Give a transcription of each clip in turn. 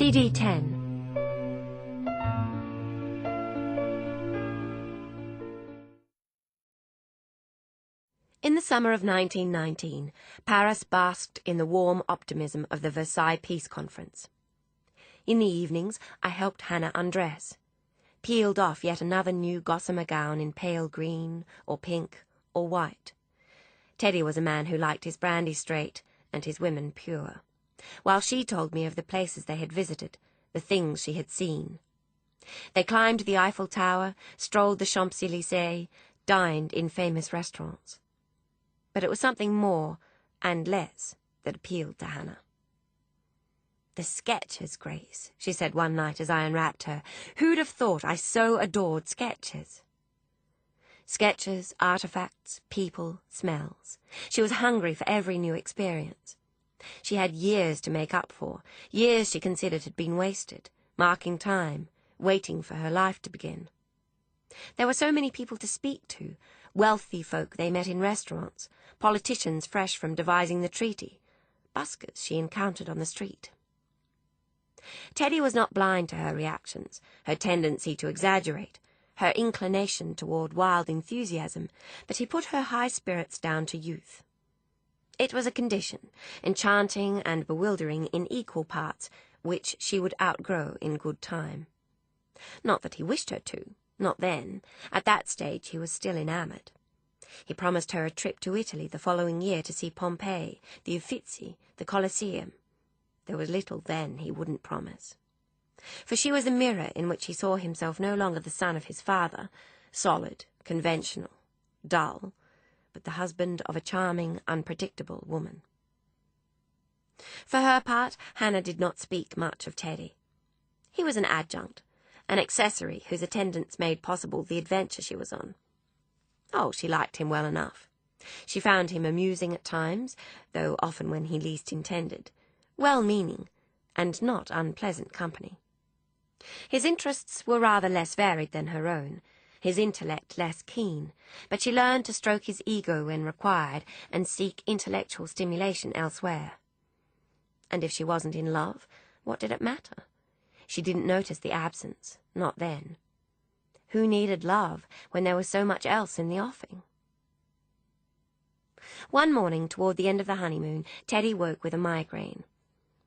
CD 10. In the summer of 1919, Paris basked in the warm optimism of the Versailles Peace Conference. In the evenings, I helped Hannah undress, peeled off yet another new gossamer gown in pale green, or pink, or white. Teddy was a man who liked his brandy straight and his women pure, while she told me of the places they had visited, the things she had seen. They climbed the Eiffel Tower, strolled the Champs-Élysées, dined in famous restaurants. But it was something more and less that appealed to Hannah. "The sketches, Grace," she said one night as I unwrapped her. "Who'd have thought I so adored sketches?" Sketches, artifacts, people, smells. She was hungry for every new experience. She had years to make up for, years she considered had been wasted, marking time, waiting for her life to begin. There were so many people to speak to, wealthy folk they met in restaurants, politicians fresh from devising the treaty, buskers she encountered on the street. Teddy was not blind to her reactions, her tendency to exaggerate, her inclination toward wild enthusiasm, but he put her high spirits down to youth. It was a condition, enchanting and bewildering in equal parts, which she would outgrow in good time. Not that he wished her to, not then. At that stage he was still enamoured. He promised her a trip to Italy the following year to see Pompeii, the Uffizi, the Colosseum. There was little then he wouldn't promise. For she was a mirror in which he saw himself no longer the son of his father, solid, conventional, dull, but the husband of a charming, unpredictable woman. For her part, Hannah did not speak much of Teddy. He was an adjunct, an accessory whose attendance made possible the adventure she was on. Oh, she liked him well enough. She found him amusing at times, though often when he least intended, well-meaning, and not unpleasant company. His interests were rather less varied than her own, his intellect less keen, but she learned to stroke his ego when required and seek intellectual stimulation elsewhere. And if she wasn't in love, what did it matter? She didn't notice the absence, not then. Who needed love when there was so much else in the offing? One morning, toward the end of the honeymoon, Teddy woke with a migraine.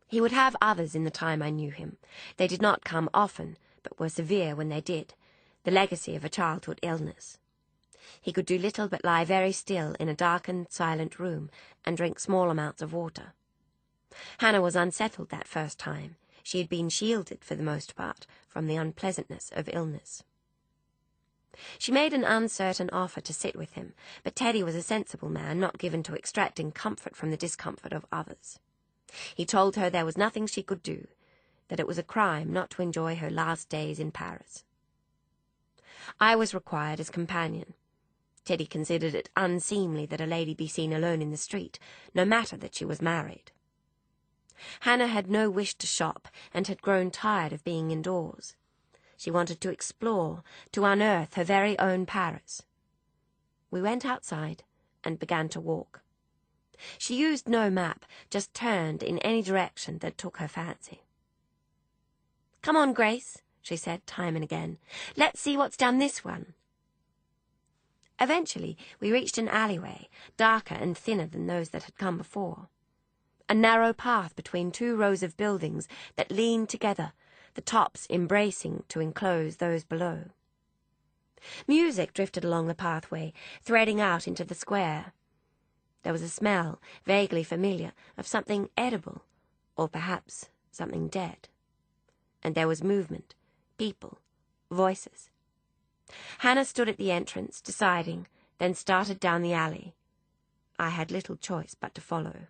He would have others in the time I knew him. They did not come often, but were severe when they did, the legacy of a childhood illness. He could do little but lie very still in a darkened, silent room and drink small amounts of water. Hannah was unsettled that first time. She had been shielded, for the most part, from the unpleasantness of illness. She made an uncertain offer to sit with him, but Teddy was a sensible man, not given to extracting comfort from the discomfort of others. He told her there was nothing she could do, that it was a crime not to enjoy her last days in Paris. I was required as companion. Teddy considered it unseemly that a lady be seen alone in the street, no matter that she was married. Hannah had no wish to shop and had grown tired of being indoors. She wanted to explore, to unearth her very own Paris. We went outside and began to walk. She used no map, just turned in any direction that took her fancy. "Come on, Grace," she said time and again. "Let's see what's down this one." Eventually, we reached an alleyway, darker and thinner than those that had come before. A narrow path between two rows of buildings that leaned together, the tops embracing to enclose those below. Music drifted along the pathway, threading out into the square. There was a smell, vaguely familiar, of something edible, or perhaps something dead. And there was movement, people, voices. Hannah stood at the entrance, deciding, then started down the alley. I had little choice but to follow.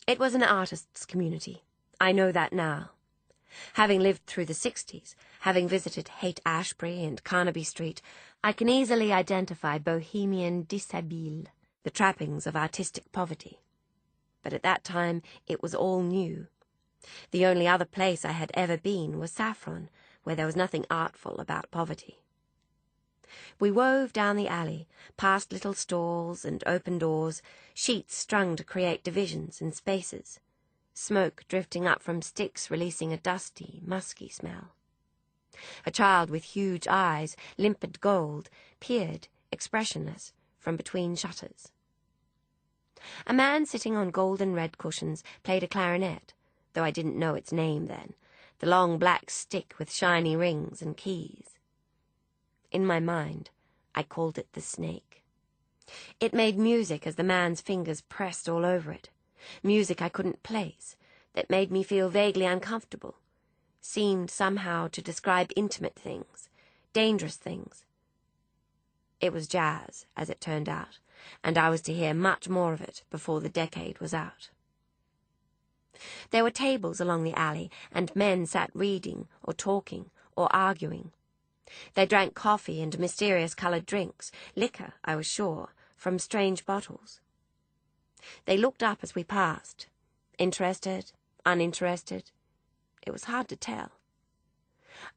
It was an artists' community. I know that now. Having lived through the 60s, having visited Haight-Ashbury and Carnaby Street, I can easily identify bohemian dishabille, the trappings of artistic poverty. But at that time it was all new. The only other place I had ever been was Saffron, where there was nothing artful about poverty. We wove down the alley, past little stalls and open doors, sheets strung to create divisions and spaces. smoke drifting up from sticks releasing a dusty, musky smell. A child with huge eyes, limpid gold, peered, expressionless, from between shutters. A man sitting on golden red cushions played a clarinet, though I didn't know its name then, the long black stick with shiny rings and keys. In my mind, I called it the snake. It made music as the man's fingers pressed all over it, music I couldn't place, that made me feel vaguely uncomfortable, seemed somehow to describe intimate things, dangerous things. It was jazz, as it turned out, and I was to hear much more of it before the decade was out. There were tables along the alley, and men sat reading or talking or arguing. They drank coffee and mysterious coloured drinks, liquor, I was sure, from strange bottles. They looked up as we passed, interested, uninterested. It was hard to tell.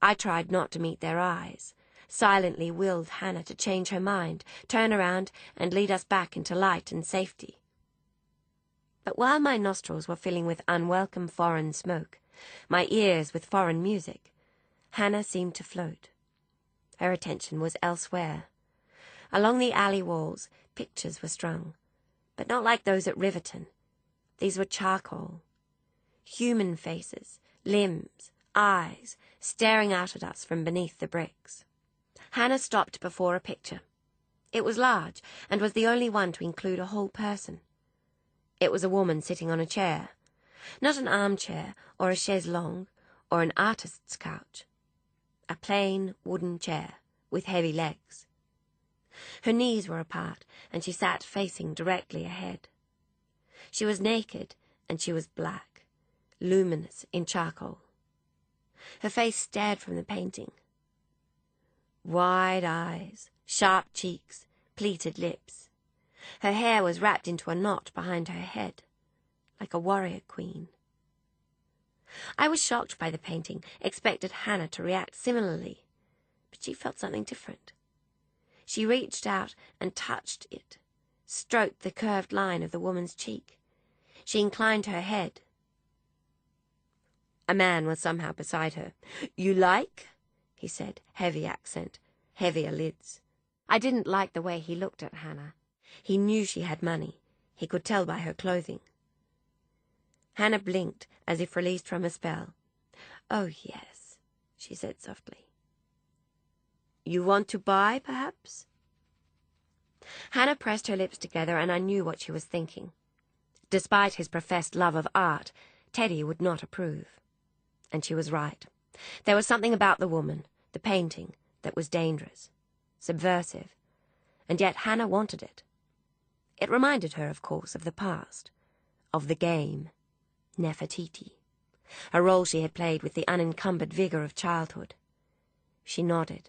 I tried not to meet their eyes, silently willed Hannah to change her mind, turn around, and lead us back into light and safety. But while my nostrils were filling with unwelcome foreign smoke, my ears with foreign music, Hannah seemed to float. Her attention was elsewhere. Along the alley walls, pictures were strung, but not like those at Riverton. These were charcoal. Human faces, limbs, eyes, staring out at us from beneath the bricks. Hannah stopped before a picture. It was large, and was the only one to include a whole person. It was a woman sitting on a chair. Not an armchair, or a chaise longue, or an artist's couch. A plain wooden chair, with heavy legs. Her knees were apart, and she sat facing directly ahead. She was naked, and she was black, luminous in charcoal. Her face stared from the painting. Wide eyes, sharp cheeks, pleated lips. Her hair was wrapped into a knot behind her head, like a warrior queen. I was shocked by the painting, expected Hannah to react similarly, but she felt something different. She reached out and touched it, stroked the curved line of the woman's cheek. She inclined her head. A man was somehow beside her. "You like?" he said, heavy accent, heavier lids. I didn't like the way he looked at Hannah. He knew she had money. He could tell by her clothing. Hannah blinked, as if released from a spell. "Oh, yes," she said softly. "You want to buy, perhaps?" Hannah pressed her lips together, and I knew what she was thinking. Despite his professed love of art, Teddy would not approve. And she was right. There was something about the woman, the painting, that was dangerous, subversive, and yet Hannah wanted it. It reminded her, of course, of the past, of the game, Nefertiti, a role she had played with the unencumbered vigour of childhood. She nodded.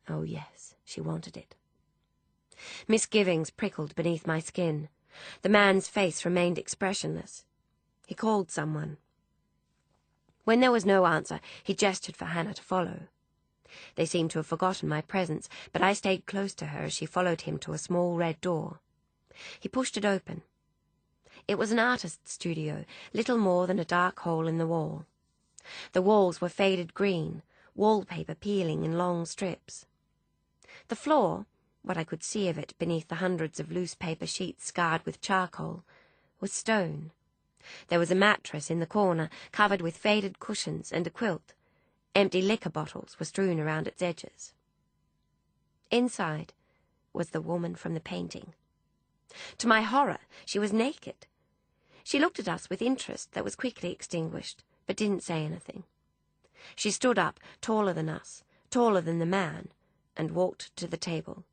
Oh, yes, she wanted it. Misgivings prickled beneath my skin. The man's face remained expressionless. He called someone. When there was no answer, he gestured for Hannah to follow. They seemed to have forgotten my presence, but I stayed close to her as she followed him to a small red door. He pushed it open. It was an artist's studio, little more than a dark hole in the wall. The walls were faded green, wallpaper peeling in long strips. The floor, what I could see of it beneath the hundreds of loose paper sheets scarred with charcoal, was stone. There was a mattress in the corner, covered with faded cushions and a quilt. Empty liquor bottles were strewn around its edges. Inside was the woman from the painting. To my horror, she was naked. She looked at us with interest that was quickly extinguished, but didn't say anything. She stood up, taller than us, taller than the man, and walked to the table.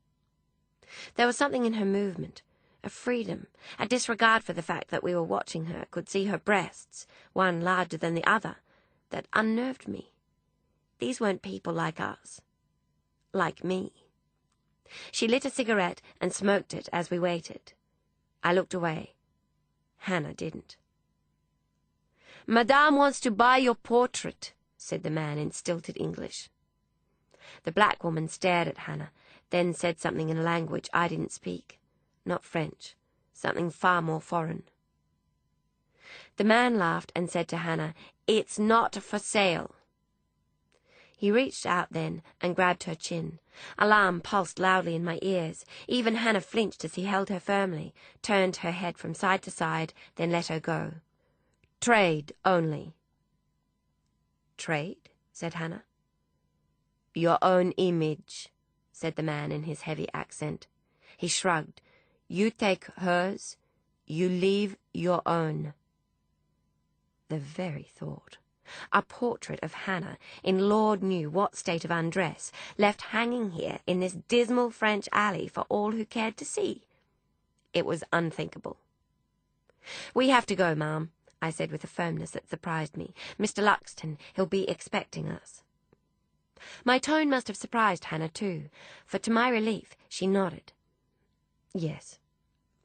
There was something in her movement, a freedom, a disregard for the fact that we were watching her, could see her breasts, one larger than the other, that unnerved me. These weren't people like us. Like me. She lit a cigarette and smoked it as we waited. I looked away. Hannah didn't. "Madame wants to buy your portrait," said the man in stilted English. The black woman stared at Hannah, then said something in a language I didn't speak. Not French. Something far more foreign. The man laughed and said to Hannah, "It's not for sale." He reached out then and grabbed her chin. Alarm pulsed loudly in my ears. Even Hannah flinched as he held her firmly, turned her head from side to side, then let her go. "Trade only." "Trade?" said Hannah. "Your own image," said the man in his heavy accent. He shrugged. "You take hers, you leave your own." The very thought. A portrait of Hannah, in Lord knew what state of undress, left hanging here in this dismal French alley for all who cared to see. It was unthinkable. "We have to go, ma'am," I said with a firmness that surprised me. "Mr. Luxton, he'll be expecting us." My tone must have surprised Hannah too, for to my relief she nodded. "Yes,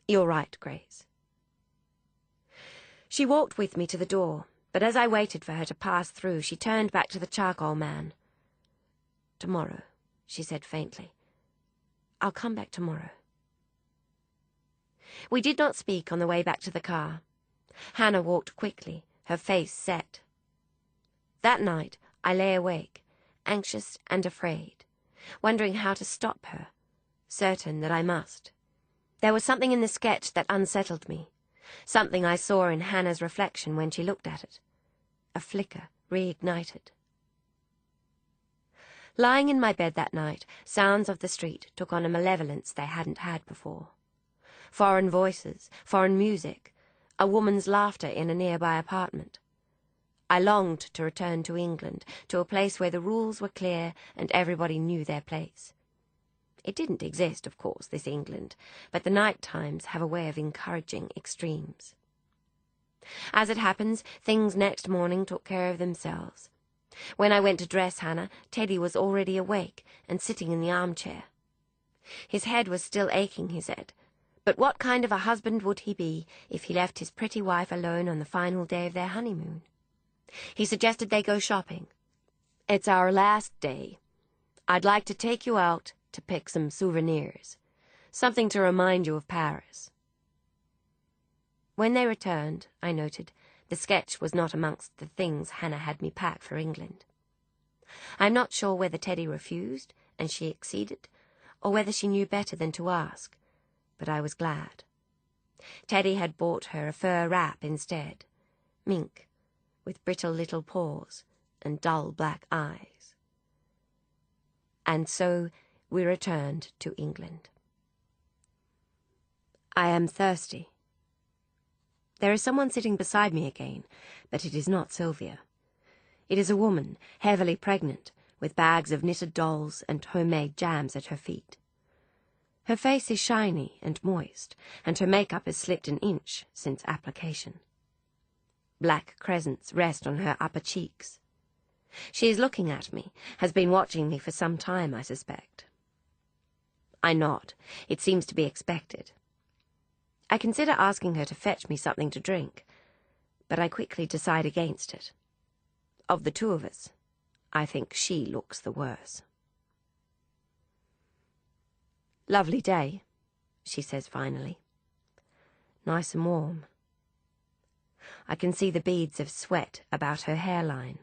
you're right, Grace." She walked with me to the door, but as I waited for her to pass through, she turned back to the charcoal man. "Tomorrow," she said faintly. "I'll come back tomorrow." We did not speak on the way back to the car. Hannah walked quickly, her face set. That night I lay awake, anxious and afraid, wondering how to stop her, certain that I must. There was something in the sketch that unsettled me, something I saw in Hannah's reflection when she looked at it. A flicker reignited. Lying in my bed that night, sounds of the street took on a malevolence they hadn't had before. Foreign voices, foreign music, a woman's laughter in a nearby apartment. I longed to return to England, to a place where the rules were clear and everybody knew their place. It didn't exist, of course, this England, but the night times have a way of encouraging extremes. As it happens, things next morning took care of themselves. When I went to dress Hannah, Teddy was already awake and sitting in the armchair. His head was still aching, he said, but what kind of a husband would he be if he left his pretty wife alone on the final day of their honeymoon? He suggested they go shopping. "It's our last day. I'd like to take you out to pick some souvenirs, something to remind you of Paris." When they returned, I noted, the sketch was not amongst the things Hannah had me pack for England. I'm not sure whether Teddy refused and she acceded, or whether she knew better than to ask, but I was glad. Teddy had bought her a fur wrap instead, mink, with brittle little paws and dull black eyes. And so we returned to England. I am thirsty. There is someone sitting beside me again, but it is not Sylvia. It is a woman, heavily pregnant, with bags of knitted dolls and homemade jams at her feet. Her face is shiny and moist, and her makeup has slipped an inch since application. Black crescents rest on her upper cheeks. She is looking at me, has been watching me for some time, I suspect. I nod. It seems to be expected. I consider asking her to fetch me something to drink, but I quickly decide against it. Of the two of us, I think she looks the worse. "Lovely day," she says finally. "Nice and warm." I can see the beads of sweat about her hairline,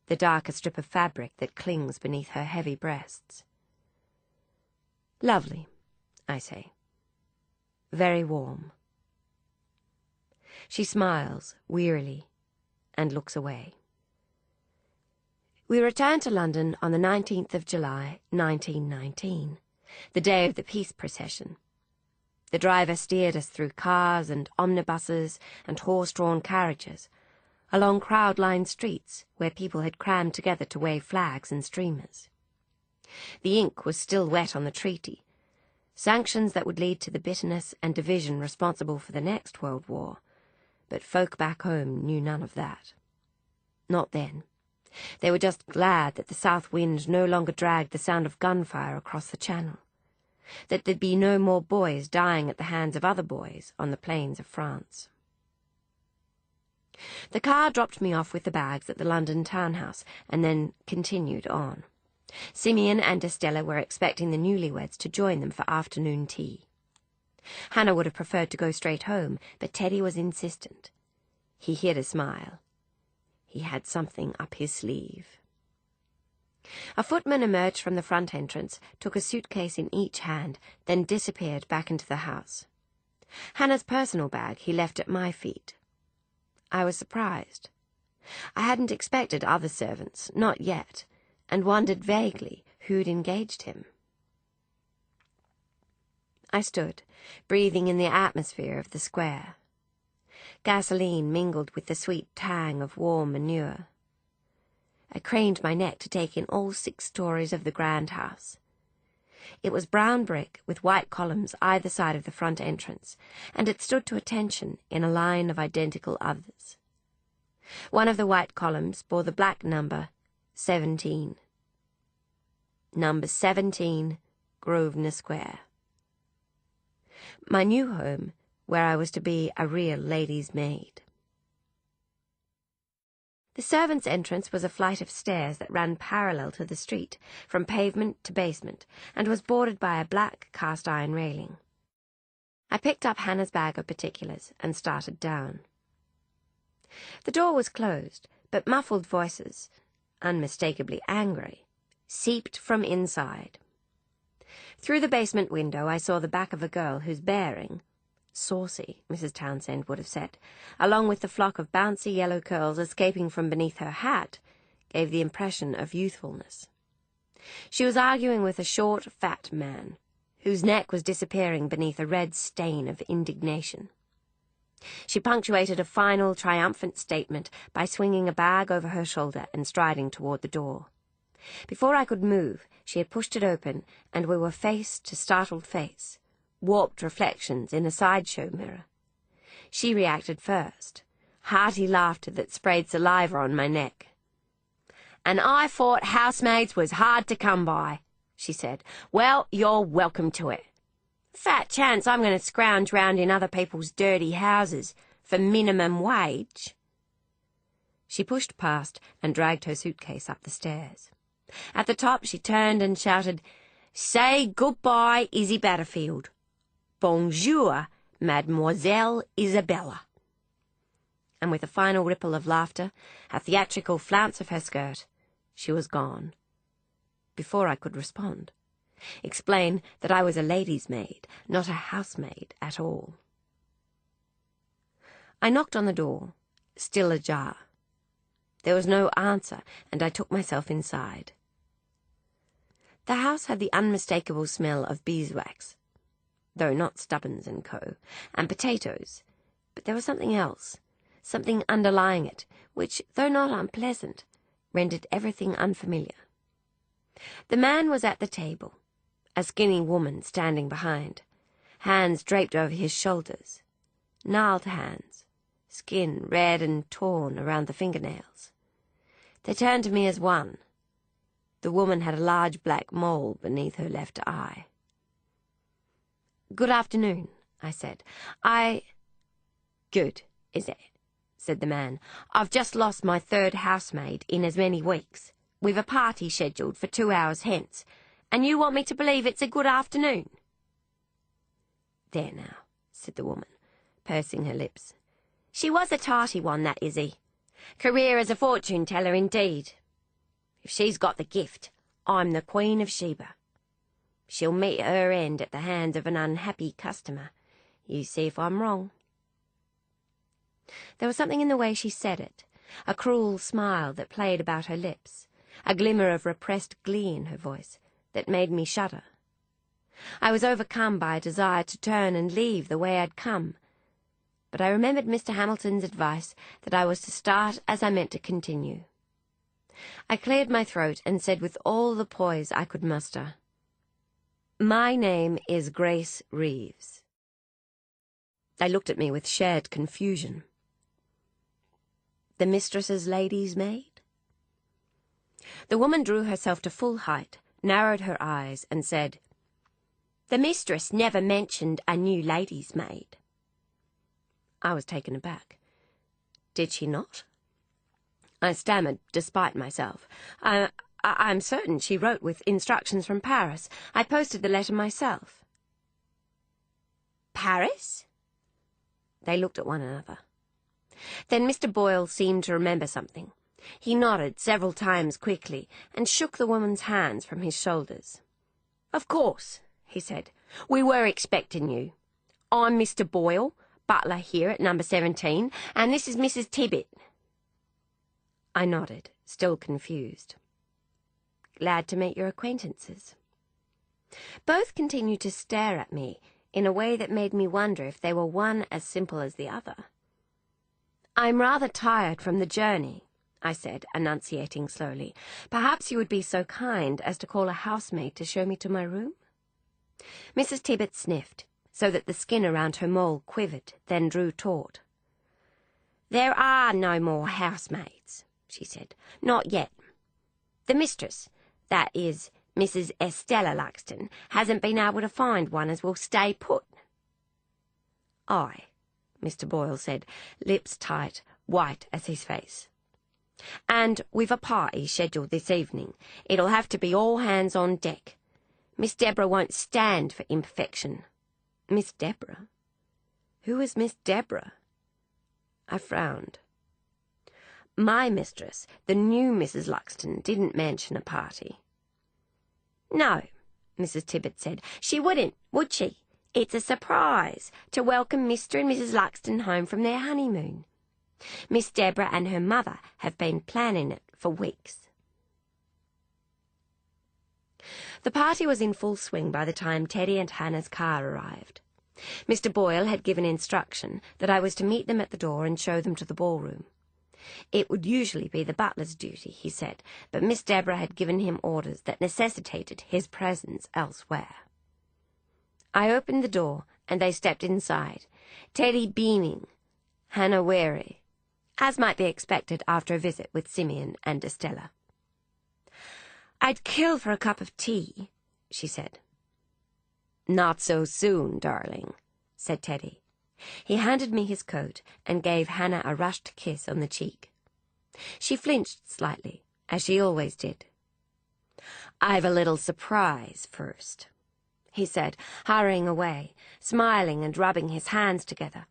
the darker strip of fabric that clings beneath her heavy breasts. "Lovely," I say. "Very warm." She smiles wearily and looks away. We returned to London on the 19th of July, 1919, the day of the peace procession. The driver steered us through cars and omnibuses and horse-drawn carriages, along crowd-lined streets where people had crammed together to wave flags and streamers. The ink was still wet on the treaty, sanctions that would lead to the bitterness and division responsible for the next World War, but folk back home knew none of that. Not then. They were just glad that the south wind no longer dragged the sound of gunfire across the Channel, that there'd be no more boys dying at the hands of other boys on the plains of France. The car dropped me off with the bags at the London townhouse and then continued on. Simeon and Estella were expecting the newlyweds to join them for afternoon tea. Hannah would have preferred to go straight home, but Teddy was insistent. He hid a smile. He had something up his sleeve. A footman emerged from the front entrance, took a suitcase in each hand, then disappeared back into the house. Hannah's personal bag he left at my feet. I was surprised. I hadn't expected other servants, not yet, and wondered vaguely who'd engaged him. I stood, breathing in the atmosphere of the square. Gasoline mingled with the sweet tang of warm manure. I craned my neck to take in all 6 stories of the grand house. It was brown brick with white columns either side of the front entrance, and it stood to attention in a line of identical others. One of the white columns bore the black number 17. Number 17, Grosvenor Square. My new home, where I was to be a real lady's maid. The servants' entrance was a flight of stairs that ran parallel to the street, from pavement to basement, and was bordered by a black cast-iron railing. I picked up Hannah's bag of particulars and started down. The door was closed, but muffled voices, unmistakably angry, seeped from inside. Through the basement window I saw the back of a girl whose bearing, saucy, Mrs. Townsend would have said, along with the flock of bouncy yellow curls escaping from beneath her hat, gave the impression of youthfulness. She was arguing with a short, fat man, whose neck was disappearing beneath a red stain of indignation. She punctuated a final, triumphant statement by swinging a bag over her shoulder and striding toward the door. Before I could move, she had pushed it open, and we were face to startled face, warped reflections in a sideshow mirror. She reacted first, hearty laughter that sprayed saliva on my neck. "And I thought housemaids was hard to come by," she said. "Well, you're welcome to it. Fat chance I'm going to scrounge round in other people's dirty houses for minimum wage." She pushed past and dragged her suitcase up the stairs. At the top she turned and shouted, "Say goodbye, Izzy Batterfield. Bonjour, Mademoiselle Isabella." And with a final ripple of laughter, a theatrical flounce of her skirt, she was gone. Before I could respond, explain that I was a lady's maid, not a housemaid at all. I knocked on the door, still ajar. There was no answer, and I took myself inside. The house had the unmistakable smell of beeswax, though not Stubbins and Co., and potatoes, but there was something else, something underlying it, which, though not unpleasant, rendered everything unfamiliar. The man was at the table, a skinny woman standing behind, hands draped over his shoulders, gnarled hands, skin red and torn around the fingernails. They turned to me as one. The woman had a large black mole beneath her left eye. "Good afternoon," I said. "Good, is it?" said the man. "I've just lost my 3rd housemaid in as many weeks. We've a party scheduled for 2 hours hence, and you want me to believe it's a good afternoon?" "There now," said the woman, pursing her lips. "She was a tarty one, that Izzy. Career as a fortune-teller, indeed. If she's got the gift, I'm the Queen of Sheba. She'll meet her end at the hands of an unhappy customer. You see if I'm wrong." There was something in the way she said it, a cruel smile that played about her lips, a glimmer of repressed glee in her voice that made me shudder. I was overcome by a desire to turn and leave the way I'd come, but I remembered Mr. Hamilton's advice that I was to start as I meant to continue. I cleared my throat and said with all the poise I could muster, "My name is Grace Reeves." They looked at me with shared confusion. "The mistress's lady's maid?" The woman drew herself to full height, narrowed her eyes, and said, "The mistress never mentioned a new lady's maid." I was taken aback. "Did she not?" I stammered, despite myself. I'm certain she wrote with instructions from Paris. I posted the letter myself." "Paris?" They looked at one another. Then Mr. Boyle seemed to remember something. He nodded several times quickly and shook the woman's hands from his shoulders. "Of course," he said. "We were expecting you. I'm Mr. Boyle, butler here at number 17, and this is Mrs. Tibbet." I nodded, still confused. "Glad to make your acquaintances." Both continued to stare at me in a way that made me wonder if they were one as simple as the other. "I'm rather tired from the journey," I said, enunciating slowly. "Perhaps you would be so kind as to call a housemaid to show me to my room?" Mrs. Tibbet sniffed, so that the skin around her mole quivered, then drew taut. "There are no more housemaids," she said. "Not yet. The mistress, that is, Mrs. Estella Luxton, hasn't been able to find one as will stay put." "Aye," Mr. Boyle said, lips tight, white as his face. "And we've a party scheduled this evening. It'll have to be all hands on deck. Miss Deborah won't stand for imperfection." Miss Deborah? Who is Miss Deborah? I frowned. My mistress, the new Mrs. Luxton, didn't mention a party. "No," Mrs. Tibbet said. "She wouldn't, would she? It's a surprise to welcome Mr. and Mrs. Luxton home from their honeymoon. Miss Deborah and her mother have been planning it for weeks." The party was in full swing by the time Teddy and Hannah's car arrived. Mr. Boyle had given instruction that I was to meet them at the door and show them to the ballroom. It would usually be the butler's duty, he said, but Miss Deborah had given him orders that necessitated his presence elsewhere. I opened the door, and they stepped inside, Teddy beaming, Hannah wary, as might be expected after a visit with Simeon and Estella. "I'd kill for a cup of tea," she said. "Not so soon, darling," said Teddy. He handed me his coat and gave Hannah a rushed kiss on the cheek. She flinched slightly, as she always did. "I've a little surprise first," he said, hurrying away, smiling and rubbing his hands together.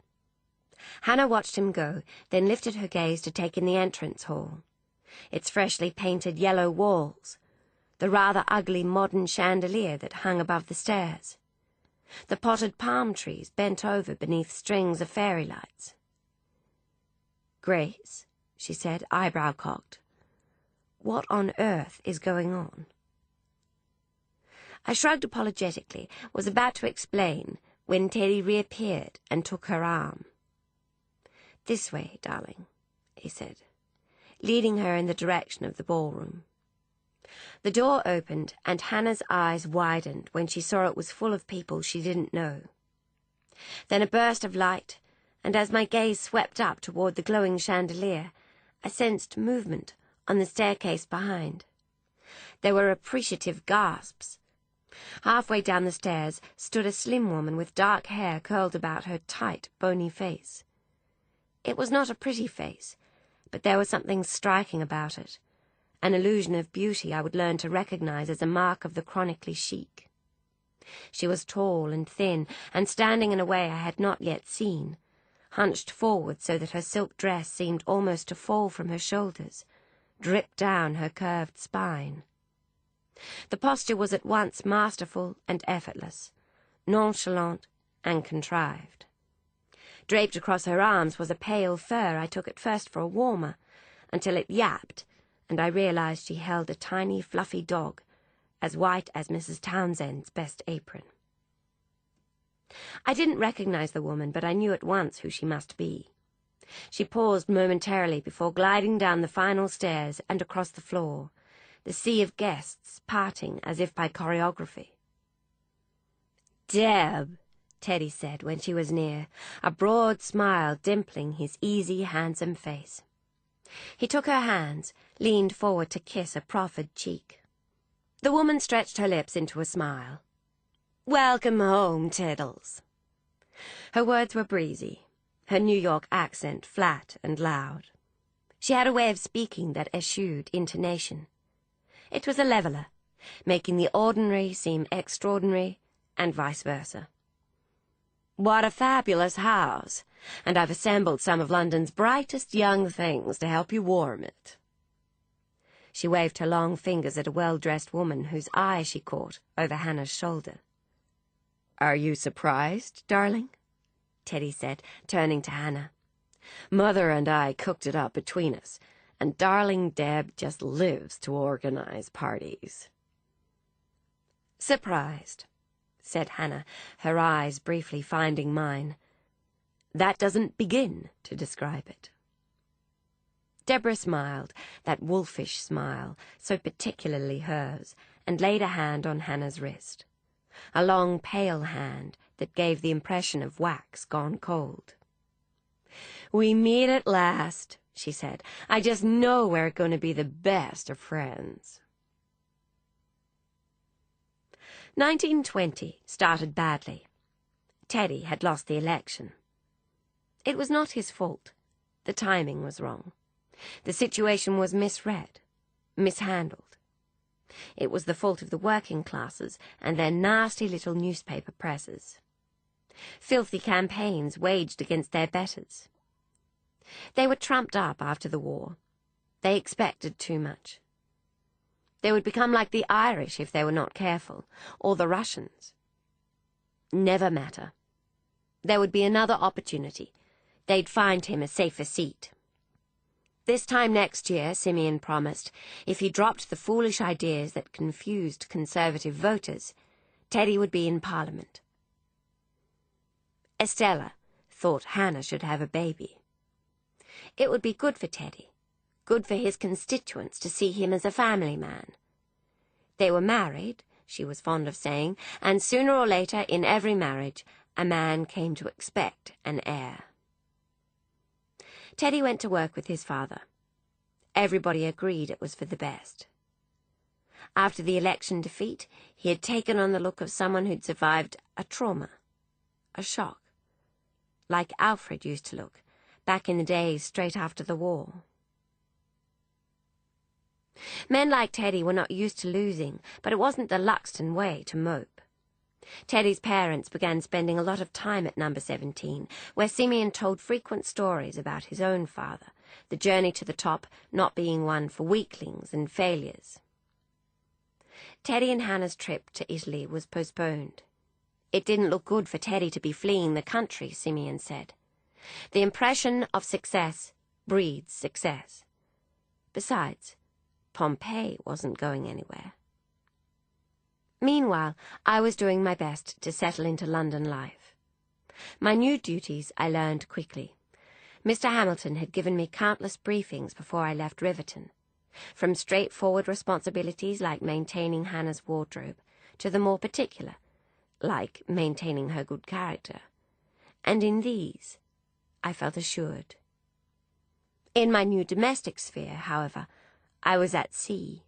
Hannah watched him go, then lifted her gaze to take in the entrance hall. Its freshly painted yellow walls, the rather ugly modern chandelier that hung above the stairs, the potted palm trees bent over beneath strings of fairy lights. "Grace," she said, eyebrow cocked, "what on earth is going on?" I shrugged apologetically, was about to explain, when Teddy reappeared and took her arm. "This way, darling," he said, leading her in the direction of the ballroom. The door opened, and Hannah's eyes widened when she saw it was full of people she didn't know. Then a burst of light, and as my gaze swept up toward the glowing chandelier, I sensed movement on the staircase behind. There were appreciative gasps. Halfway down the stairs stood a slim woman with dark hair curled about her tight, bony face. It was not a pretty face, but there was something striking about it, an illusion of beauty I would learn to recognize as a mark of the chronically chic. She was tall and thin, and standing in a way I had not yet seen, hunched forward so that her silk dress seemed almost to fall from her shoulders, drip down her curved spine. The posture was at once masterful and effortless, nonchalant and contrived. Draped across her arms was a pale fur I took at first for a warmer, until it yapped, and I realized she held a tiny, fluffy dog, as white as Mrs. Townsend's best apron. I didn't recognize the woman, but I knew at once who she must be. She paused momentarily before gliding down the final stairs and across the floor, the sea of guests parting as if by choreography. "Deb," Teddy said when she was near, a broad smile dimpling his easy, handsome face. He took her hands, leaned forward to kiss a proffered cheek. The woman stretched her lips into a smile. "Welcome home, Tiddles." Her words were breezy, her New York accent flat and loud. She had a way of speaking that eschewed intonation. It was a leveller, making the ordinary seem extraordinary, and vice versa. What a fabulous house, and I've assembled some of London's brightest young things to help you warm it." She waved her long fingers at a well-dressed woman whose eye she caught over Hannah's shoulder. "Are you surprised, darling?" Teddy said, turning to Hannah. "Mother and I cooked it up between us, and darling Deb just lives to organize parties." "Surprised," said Hannah, her eyes briefly finding mine. "That doesn't begin to describe it." Deborah smiled, that wolfish smile, so particularly hers, and laid a hand on Hannah's wrist. A long, pale hand that gave the impression of wax gone cold. "We meet at last," she said. "I just know we're going to be the best of friends." 1920 started badly. Teddy had lost the election. It was not his fault. The timing was wrong. The situation was misread, mishandled. It was the fault of the working classes and their nasty little newspaper presses. Filthy campaigns waged against their betters. They were trumped up after the war. They expected too much. They would become like the Irish if they were not careful, or the Russians. Never matter. There would be another opportunity. They'd find him a safer seat. This time next year, Simeon promised, if he dropped the foolish ideas that confused Conservative voters, Teddy would be in Parliament. Estella thought Hannah should have a baby. It would be good for Teddy, good for his constituents to see him as a family man. They were married, she was fond of saying, and sooner or later in every marriage a man came to expect an heir. Teddy went to work with his father. Everybody agreed it was for the best. After the election defeat, he had taken on the look of someone who'd survived a trauma, a shock, like Alfred used to look, back in the days straight after the war. Men like Teddy were not used to losing, but it wasn't the Luxton way to mope. Teddy's parents began spending a lot of time at number 17, where Simeon told frequent stories about his own father, the journey to the top not being one for weaklings and failures. Teddy and Hannah's trip to Italy was postponed. It didn't look good for Teddy to be fleeing the country, Simeon said. The impression of success breeds success. Besides, Pompeii wasn't going anywhere. Meanwhile, I was doing my best to settle into London life. My new duties I learned quickly. Mr. Hamilton had given me countless briefings before I left Riverton, from straightforward responsibilities like maintaining Hannah's wardrobe to the more particular, like maintaining her good character. And in these, I felt assured. In my new domestic sphere, however, I was at sea,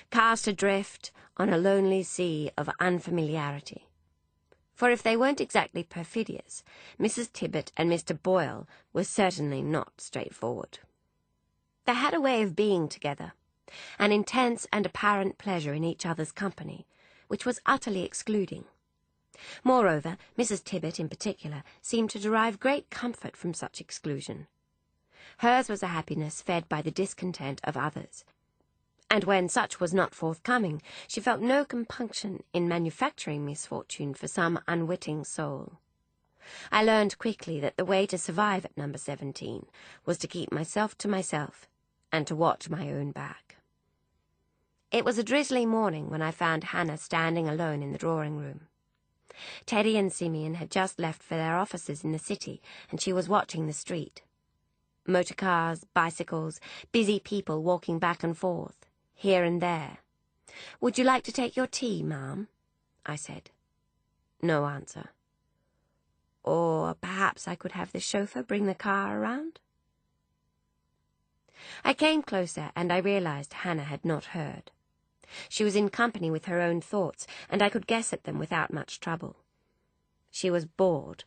cast adrift on a lonely sea of unfamiliarity. For if they weren't exactly perfidious, Mrs. Tibbet and Mr. Boyle were certainly not straightforward. They had a way of being together, an intense and apparent pleasure in each other's company, which was utterly excluding. Moreover, Mrs. Tibbet in particular seemed to derive great comfort from such exclusion. Hers was a happiness fed by the discontent of others, and when such was not forthcoming, she felt no compunction in manufacturing misfortune for some unwitting soul. I learned quickly that the way to survive at number 17 was to keep myself to myself and to watch my own back. It was a drizzly morning when I found Hannah standing alone in the drawing-room. Teddy and Simeon had just left for their offices in the city, and she was watching the street. Motor cars, bicycles, busy people walking back and forth, here and there. "Would you like to take your tea, ma'am?" I said. No answer. "Or perhaps I could have the chauffeur bring the car around?" I came closer, and I realized Hannah had not heard. She was in company with her own thoughts, and I could guess at them without much trouble. She was bored,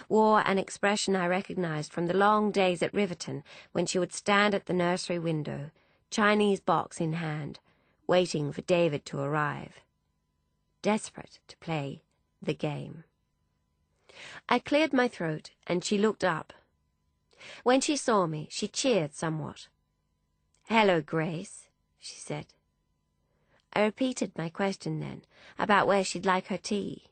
wore an expression I recognized from the long days at Riverton when she would stand at the nursery window, Chinese box in hand, waiting for David to arrive. Desperate to play the game. I cleared my throat, and she looked up. When she saw me, she cheered somewhat. "Hello, Grace," she said. I repeated my question then, about where she'd like her tea.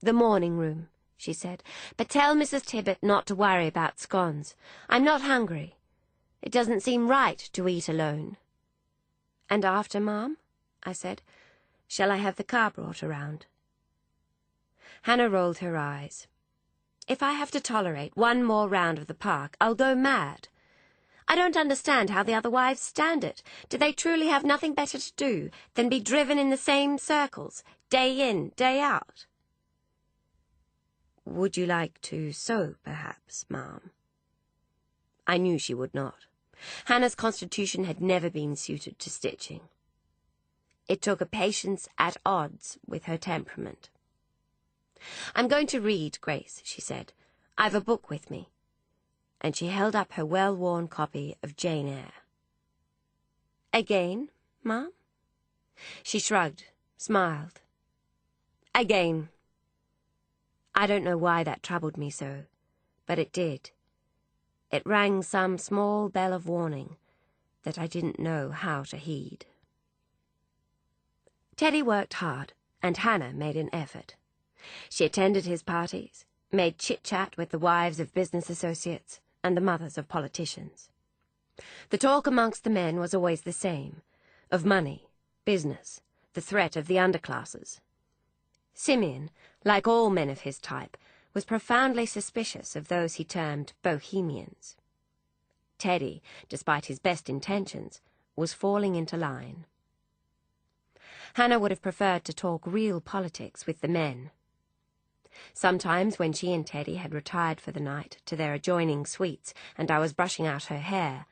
"The morning room," she said, "but tell Mrs. Tibbet not to worry about scones. I'm not hungry. It doesn't seem right to eat alone." "And after, Ma'am?" I said. "Shall I have the car brought around?" Hannah rolled her eyes. "If I have to tolerate one more round of the park, I'll go mad. I don't understand how the other wives stand it. Do they truly have nothing better to do than be driven in the same circles, day in, day out?" "Would you like to sew, perhaps, Ma'am?" I knew she would not. Hannah's constitution had never been suited to stitching. It took a patience at odds with her temperament. "I'm going to read, Grace," she said. "I've a book with me." And she held up her well-worn copy of Jane Eyre. "Again, Ma'am?" She shrugged, smiled. "Again." I don't know why that troubled me so, but it did. It rang some small bell of warning that I didn't know how to heed. Teddy worked hard, and Hannah made an effort. She attended his parties, made chit-chat with the wives of business associates and the mothers of politicians. The talk amongst the men was always the same, of money, business, the threat of the underclasses. Simeon, like all men of his type, was profoundly suspicious of those he termed bohemians. Teddy, despite his best intentions, was falling into line. Hannah would have preferred to talk real politics with the men. Sometimes, when she and Teddy had retired for the night to their adjoining suites and I was brushing out her hair,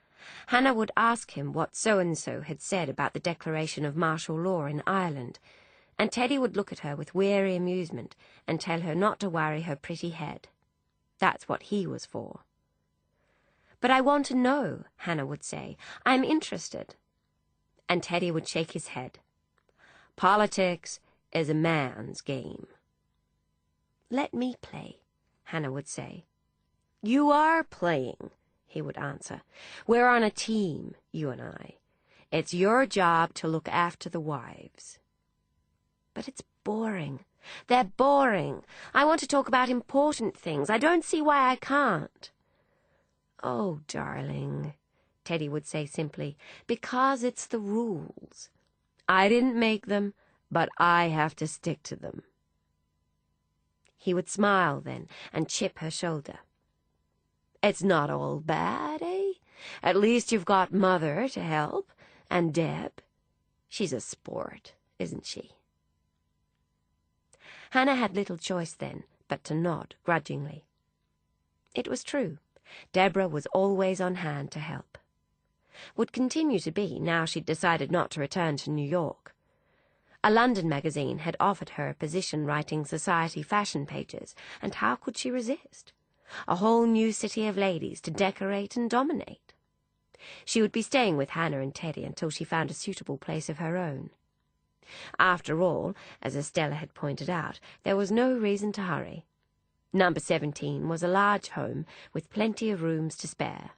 Hannah would ask him what so-and-so had said about the declaration of martial law in Ireland, and Teddy would look at her with weary amusement and tell her not to worry her pretty head. That's what he was for. "But I want to know," Hannah would say. "I'm interested." And Teddy would shake his head. "Politics is a man's game." "Let me play," Hannah would say. "You are playing," he would answer. "We're on a team, you and I. It's your job to look after the wives." "But it's boring. They're boring. I want to talk about important things. I don't see why I can't." "Oh, darling," Teddy would say simply, "because it's the rules. I didn't make them, but I have to stick to them." He would smile then and chip her shoulder. "It's not all bad, eh? At least you've got Mother to help, and Deb. She's a sport, isn't she?" Hannah had little choice then but to nod grudgingly. It was true. Deborah was always on hand to help. Would continue to be now she'd decided not to return to New York. A London magazine had offered her a position writing society fashion pages, and how could she resist? A whole new city of ladies to decorate and dominate. She would be staying with Hannah and Teddy until she found a suitable place of her own. After all, as Estella had pointed out, there was no reason to hurry. Number 17 was a large home with plenty of rooms to spare,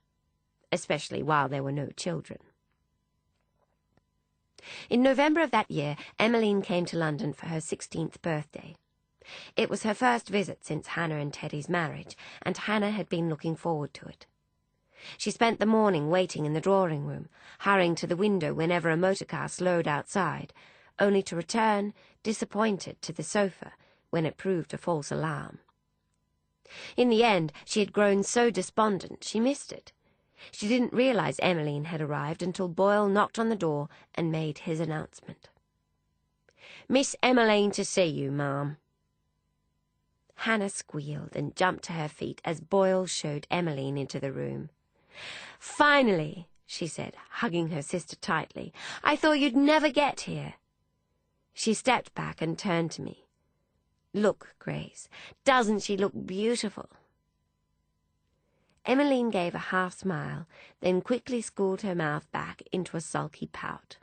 especially while there were no children. In November of that year, Emmeline came to London for her 16th birthday. It was her first visit since Hannah and Teddy's marriage, and Hannah had been looking forward to it. She spent the morning waiting in the drawing-room, hurrying to the window whenever a motor-car slowed outside, only to return, disappointed, to the sofa when it proved a false alarm. In the end, she had grown so despondent she missed it. She didn't realize Emmeline had arrived until Boyle knocked on the door and made his announcement. "Miss Emmeline to see you, ma'am." Hannah squealed and jumped to her feet as Boyle showed Emmeline into the room. "Finally," she said, hugging her sister tightly. "I thought you'd never get here." She stepped back and turned to me. "Look, Grace, doesn't she look beautiful?" Emmeline gave a half-smile, then quickly schooled her mouth back into a sulky pout.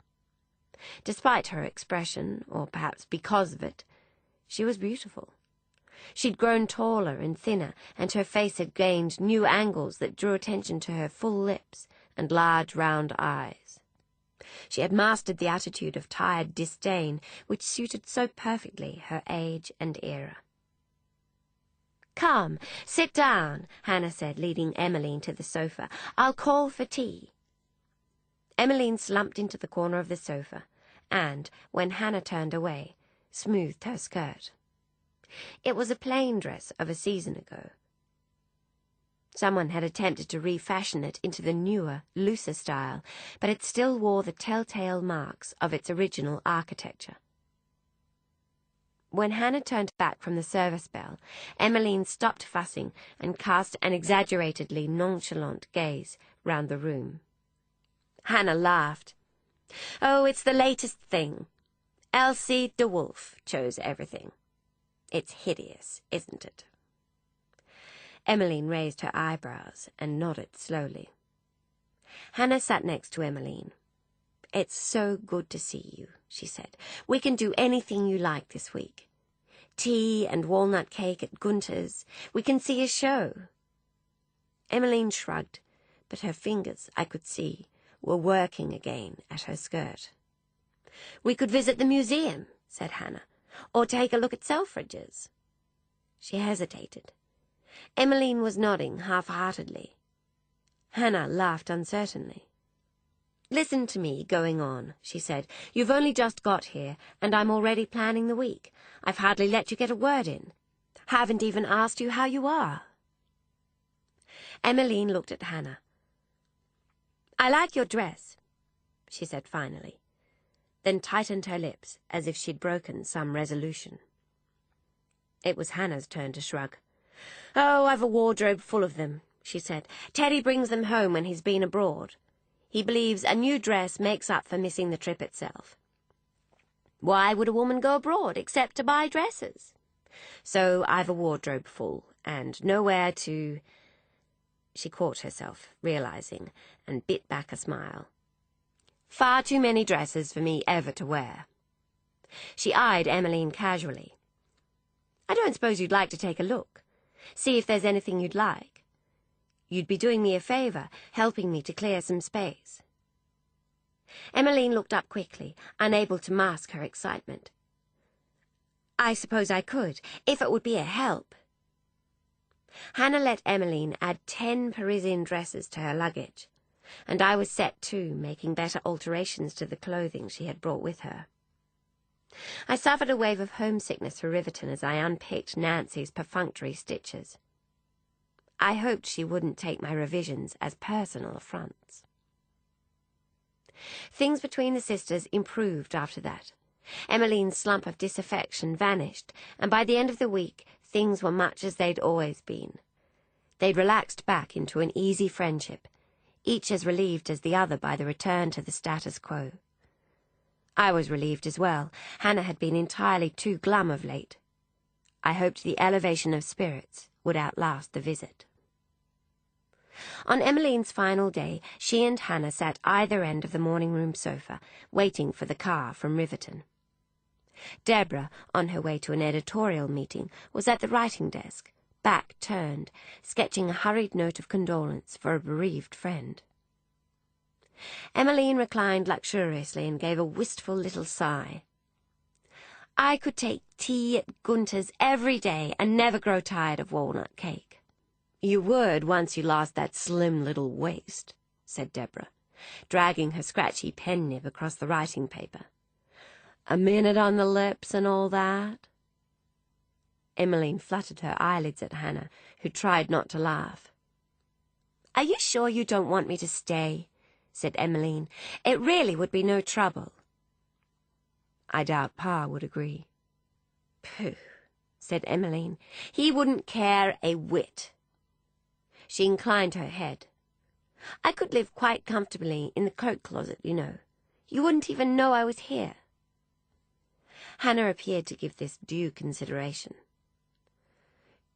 Despite her expression, or perhaps because of it, she was beautiful. She'd grown taller and thinner, and her face had gained new angles that drew attention to her full lips and large round eyes. She had mastered the attitude of tired disdain, which suited so perfectly her age and era. "Come, sit down," Hannah said, leading Emmeline to the sofa. "I'll call for tea." Emmeline slumped into the corner of the sofa and, when Hannah turned away, smoothed her skirt. It was a plain dress of a season ago. Someone had attempted to refashion it into the newer, looser style, but it still wore the telltale marks of its original architecture. When Hannah turned back from the service bell, Emmeline stopped fussing and cast an exaggeratedly nonchalant gaze round the room. Hannah laughed. "Oh, it's the latest thing. Elsie de Wolfe chose everything. It's hideous, isn't it?" Emmeline raised her eyebrows and nodded slowly. Hannah sat next to Emmeline. "It's so good to see you," she said. "We can do anything you like this week. Tea and walnut cake at Gunter's. We can see a show." Emmeline shrugged, but her fingers, I could see, were working again at her skirt. "We could visit the museum," said Hannah, "or take a look at Selfridge's." She hesitated. Emmeline was nodding half-heartedly. Hannah laughed uncertainly. "Listen to me going on," she said. "You've only just got here, and I'm already planning the week. I've hardly let you get a word in. Haven't even asked you how you are." Emmeline looked at Hannah. "I like your dress," she said finally, then tightened her lips as if she'd broken some resolution. It was Hannah's turn to shrug. "Oh, I've a wardrobe full of them," she said. "Teddy brings them home when he's been abroad. He believes a new dress makes up for missing the trip itself. Why would a woman go abroad except to buy dresses? So I've a wardrobe full, and nowhere to—" She caught herself, realizing, and bit back a smile. "Far too many dresses for me ever to wear." She eyed Emmeline casually. "I don't suppose you'd like to take a look? See if there's anything you'd like? You'd be doing me a favour, helping me to clear some space." Emmeline looked up quickly, unable to mask her excitement. "I suppose I could, if it would be a help." Hannah let Emmeline add 10 Parisian dresses to her luggage, and I was set to making better alterations to the clothing she had brought with her. I suffered a wave of homesickness for Riverton as I unpicked Nancy's perfunctory stitches. I hoped she wouldn't take my revisions as personal affronts. Things between the sisters improved after that. Emmeline's slump of disaffection vanished, and by the end of the week things were much as they'd always been. They'd relaxed back into an easy friendship, each as relieved as the other by the return to the status quo. I was relieved as well. Hannah had been entirely too glum of late. I hoped the elevation of spirits would outlast the visit. On Emmeline's final day, she and Hannah sat either end of the morning-room sofa, waiting for the car from Riverton. Deborah, on her way to an editorial meeting, was at the writing desk, back turned, sketching a hurried note of condolence for a bereaved friend. Emmeline reclined luxuriously and gave a wistful little sigh. "I could take tea at Gunter's every day and never grow tired of walnut cake." "You would once you lost that slim little waist," said Deborah, dragging her scratchy pen nib across the writing paper. "A minute on the lips and all that." Emmeline fluttered her eyelids at Hannah, who tried not to laugh. "Are you sure you don't want me to stay?" said Emmeline. "It really would be no trouble." "I doubt Pa would agree." "Pooh," said Emmeline. "He wouldn't care a whit." She inclined her head. "I could live quite comfortably in the coat closet, you know. You wouldn't even know I was here." Hannah appeared to give this due consideration.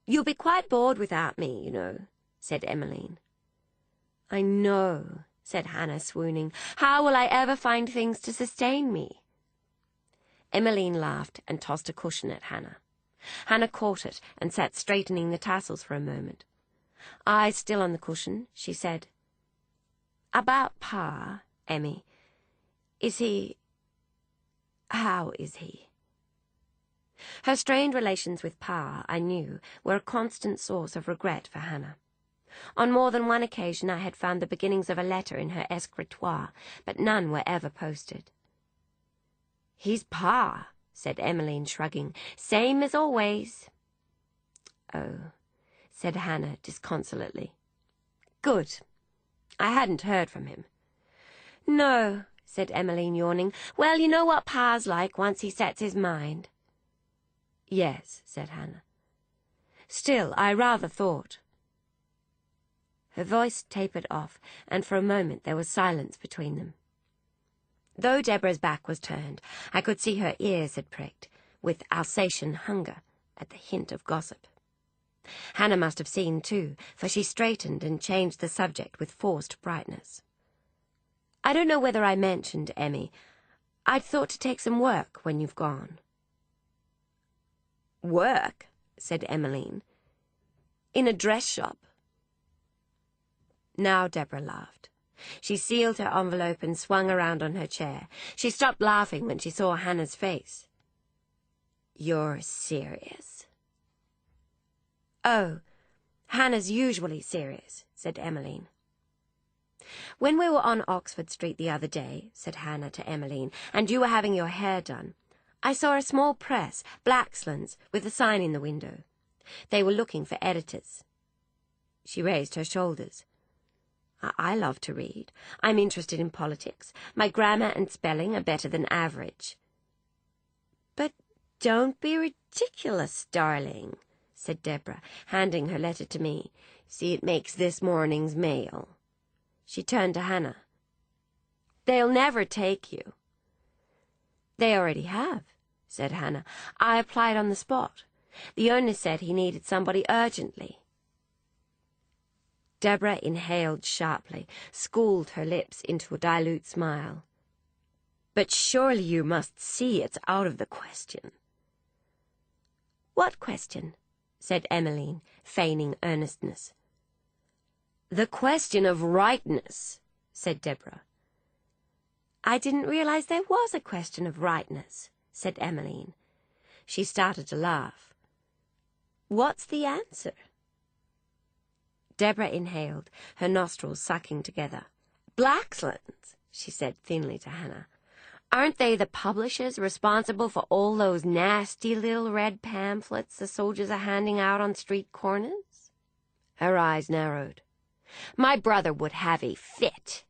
"You'll be quite bored without me, you know," said Emmeline. "I know," said Hannah, swooning. "How will I ever find things to sustain me?" Emmeline laughed and tossed a cushion at Hannah. Hannah caught it and sat straightening the tassels for a moment. Eyes still on the cushion, she said, "About Pa, Emmy. How is he?" Her strained relations with Pa, I knew, were a constant source of regret for Hannah. On more than one occasion I had found the beginnings of a letter in her escritoire, but none were ever posted. "He's Pa," said Emmeline, shrugging. "Same as always." "Oh," said Hannah disconsolately. "Good. I hadn't heard from him." "No," said Emmeline, yawning. "Well, you know what Pa's like once he sets his mind." "Yes," said Hannah. "Still, I rather thought—" Her voice tapered off, and for a moment there was silence between them. Though Deborah's back was turned, I could see her ears had pricked, with Alsatian hunger, at the hint of gossip. Hannah must have seen too, for she straightened and changed the subject with forced brightness. "I don't know whether I mentioned, Emmy, I'd thought to take some work when you've gone." "Work?" said Emmeline. "In a dress shop?" Now Deborah laughed. She sealed her envelope and swung around on her chair. She stopped laughing when she saw Hannah's face. "You're serious?" "Oh, Hannah's usually serious," said Emmeline. "When we were on Oxford Street the other day," said Hannah to Emmeline, "and you were having your hair done, I saw a small press, Blaxland's, with a sign in the window. They were looking for editors." She raised her shoulders. "I love to read. I'm interested in politics. My grammar and spelling are better than average." "But don't be ridiculous, darling," said Deborah, handing her letter to me. "See, it makes this morning's mail." She turned to Hannah. "They'll never take you." "They already have," said Hannah. "I applied on the spot. The owner said he needed somebody urgently." Deborah inhaled sharply, schooled her lips into a dilute smile. "But surely you must see it's out of the question." "What question?" said Emmeline, feigning earnestness. "The question of rightness," said Deborah. "I didn't realize there was a question of rightness," said Emmeline. She started to laugh. "What's the answer?" Deborah inhaled, her nostrils sucking together. "Blaxland's," she said thinly to Hannah. "Aren't they the publishers responsible for all those nasty little red pamphlets the soldiers are handing out on street corners?" Her eyes narrowed. "My brother would have a fit."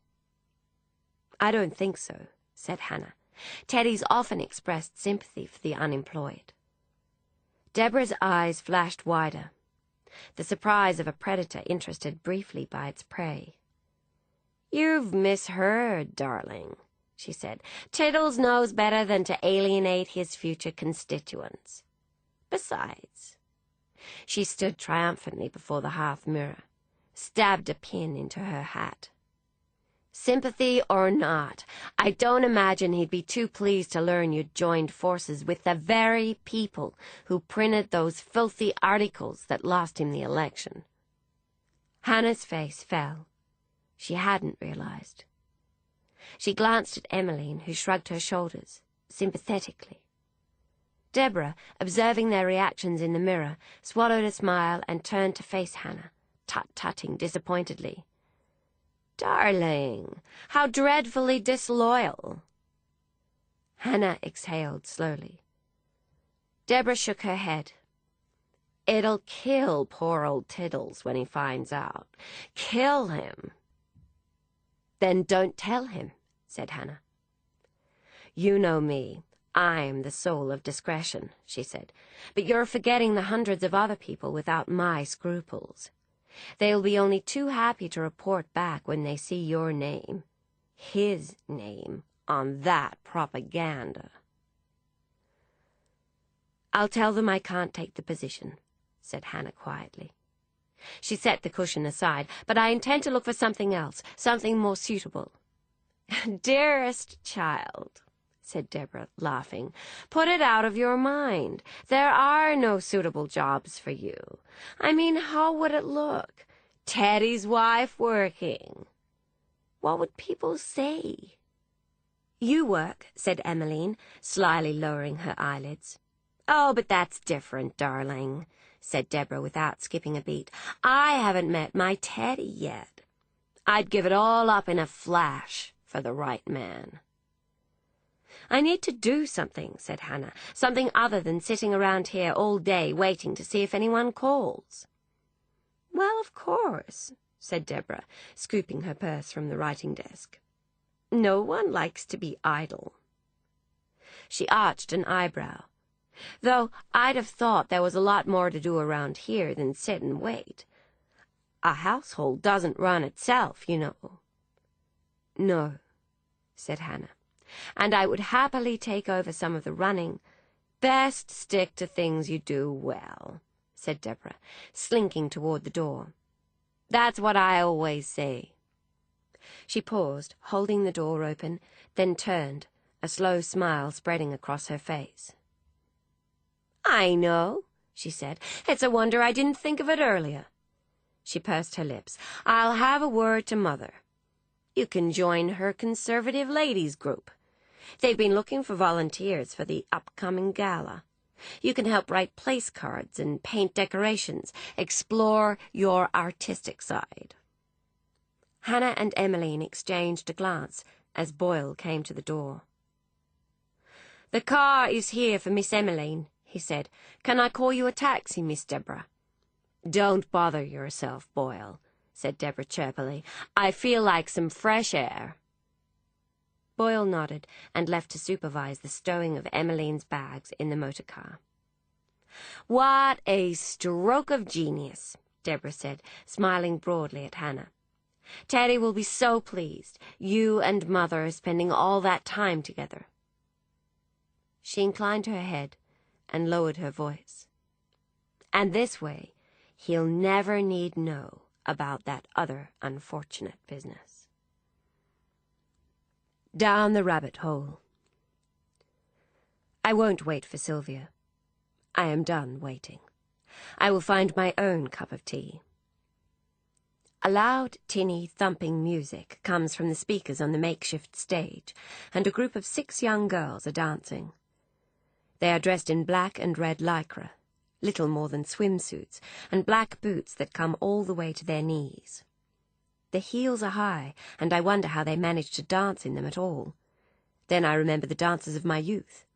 "I don't think so," said Hannah. "Teddy's often expressed sympathy for the unemployed." Deborah's eyes flashed wider. The surprise of a predator interested briefly by its prey. "You've misheard, darling," she said. "Tiddles knows better than to alienate his future constituents. Besides—" She stood triumphantly before the hearth mirror, stabbed a pin into her hat. "Sympathy or not, I don't imagine he'd be too pleased to learn you'd joined forces with the very people who printed those filthy articles that lost him the election." Hannah's face fell. She hadn't realized. She glanced at Emmeline, who shrugged her shoulders, sympathetically. Deborah, observing their reactions in the mirror, swallowed a smile and turned to face Hannah, tut-tutting disappointedly. "Darling, how dreadfully disloyal." Hannah exhaled slowly. Deborah shook her head. "It'll kill poor old Tiddles when he finds out. Kill him." "Then don't tell him," said Hannah. "You know me. I'm the soul of discretion," she said. "But you're forgetting the hundreds of other people without my scruples. They'll be only too happy to report back when they see your name, his name, on that propaganda." "I'll tell them I can't take the position," said Hannah quietly. She set the cushion aside. "But I intend to look for something else, something more suitable." "Dearest child," said Deborah, laughing. "Put it out of your mind. There are no suitable jobs for you. I mean, how would it look? Teddy's wife working. What would people say?" "You work," said Emmeline, slyly lowering her eyelids. "Oh, but that's different, darling," said Deborah without skipping a beat. "I haven't met my Teddy yet. I'd give it all up in a flash for the right man." "I need to do something," said Hannah, "something other than sitting around here all day waiting to see if anyone calls." "Well, of course," said Deborah, scooping her purse from the writing desk. "No one likes to be idle." She arched an eyebrow. "Though I'd have thought there was a lot more to do around here than sit and wait. A household doesn't run itself, you know." "No," said Hannah, "and I would happily take over some of the running." "Best stick to things you do well," said Deborah, slinking toward the door. "That's what I always say." She paused, holding the door open, then turned, a slow smile spreading across her face. "I know," she said. "It's a wonder I didn't think of it earlier." She pursed her lips. "I'll have a word to Mother. You can join her conservative ladies group. They've been looking for volunteers for the upcoming gala. You can help write place cards and paint decorations. Explore your artistic side." Hannah and Emmeline exchanged a glance as Boyle came to the door. "The car is here for Miss Emmeline," he said. "Can I call you a taxi, Miss Deborah?" "Don't bother yourself, Boyle," said Deborah chirpily. "I feel like some fresh air." Boyle nodded and left to supervise the stowing of Emmeline's bags in the motor car. "What a stroke of genius," Deborah said, smiling broadly at Hannah. "Teddy will be so pleased. You and Mother are spending all that time together." She inclined her head and lowered her voice. "And this way, he'll never need know about that other unfortunate business." Down the rabbit hole. I won't wait for Sylvia. I am done waiting. I will find my own cup of tea. A loud, tinny, thumping music comes from the speakers on the makeshift stage, and a group of 6 young girls are dancing. They are dressed in black and red lycra, little more than swimsuits, and black boots that come all the way to their knees. The heels are high, and I wonder how they manage to dance in them at all. Then I remember the dances of my youth.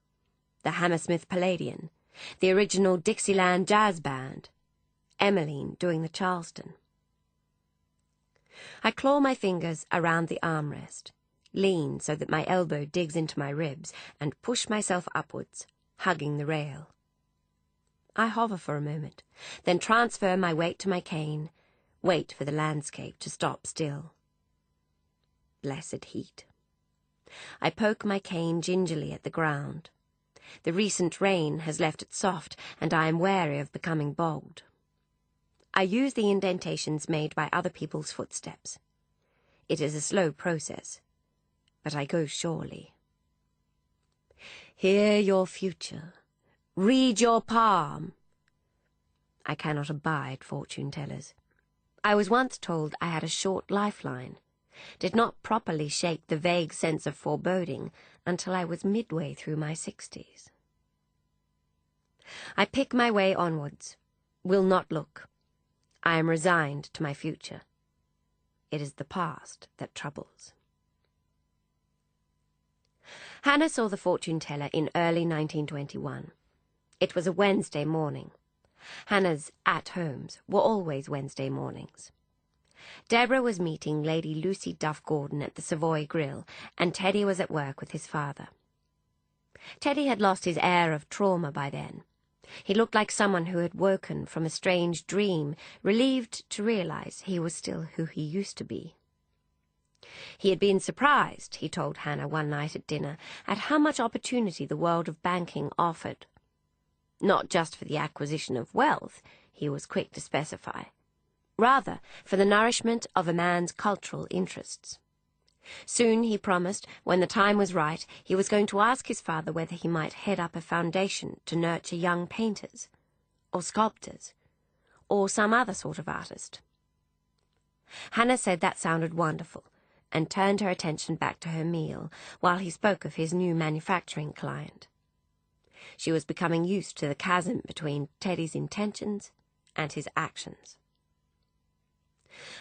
The Hammersmith Palladian, the original Dixieland Jazz Band, Emmeline doing the Charleston. I claw my fingers around the armrest, lean so that my elbow digs into my ribs, and push myself upwards, hugging the rail. I hover for a moment, then transfer my weight to my cane, wait for the landscape to stop still. Blessed heat. I poke my cane gingerly at the ground. The recent rain has left it soft, and I am wary of becoming bogged. I use the indentations made by other people's footsteps. It is a slow process, but I go surely. Hear your future. Read your palm. I cannot abide fortune-tellers. I was once told I had a short lifeline, did not properly shake the vague sense of foreboding until I was midway through my 60s. I pick my way onwards, will not look. I am resigned to my future. It is the past that troubles. Hannah saw the fortune-teller in early 1921. It was a Wednesday morning. Hannah's at-homes were always Wednesday mornings. Deborah was meeting Lady Lucy Duff-Gordon at the Savoy Grill, and Teddy was at work with his father. Teddy had lost his air of trauma by then. He looked like someone who had woken from a strange dream, relieved to realize he was still who he used to be. He had been surprised, he told Hannah one night at dinner, at how much opportunity the world of banking offered. Not just for the acquisition of wealth, he was quick to specify. Rather, for the nourishment of a man's cultural interests. Soon, he promised, when the time was right, he was going to ask his father whether he might head up a foundation to nurture young painters, or sculptors, or some other sort of artist. Hannah said that sounded wonderful, and turned her attention back to her meal while he spoke of his new manufacturing client. She was becoming used to the chasm between Teddy's intentions and his actions.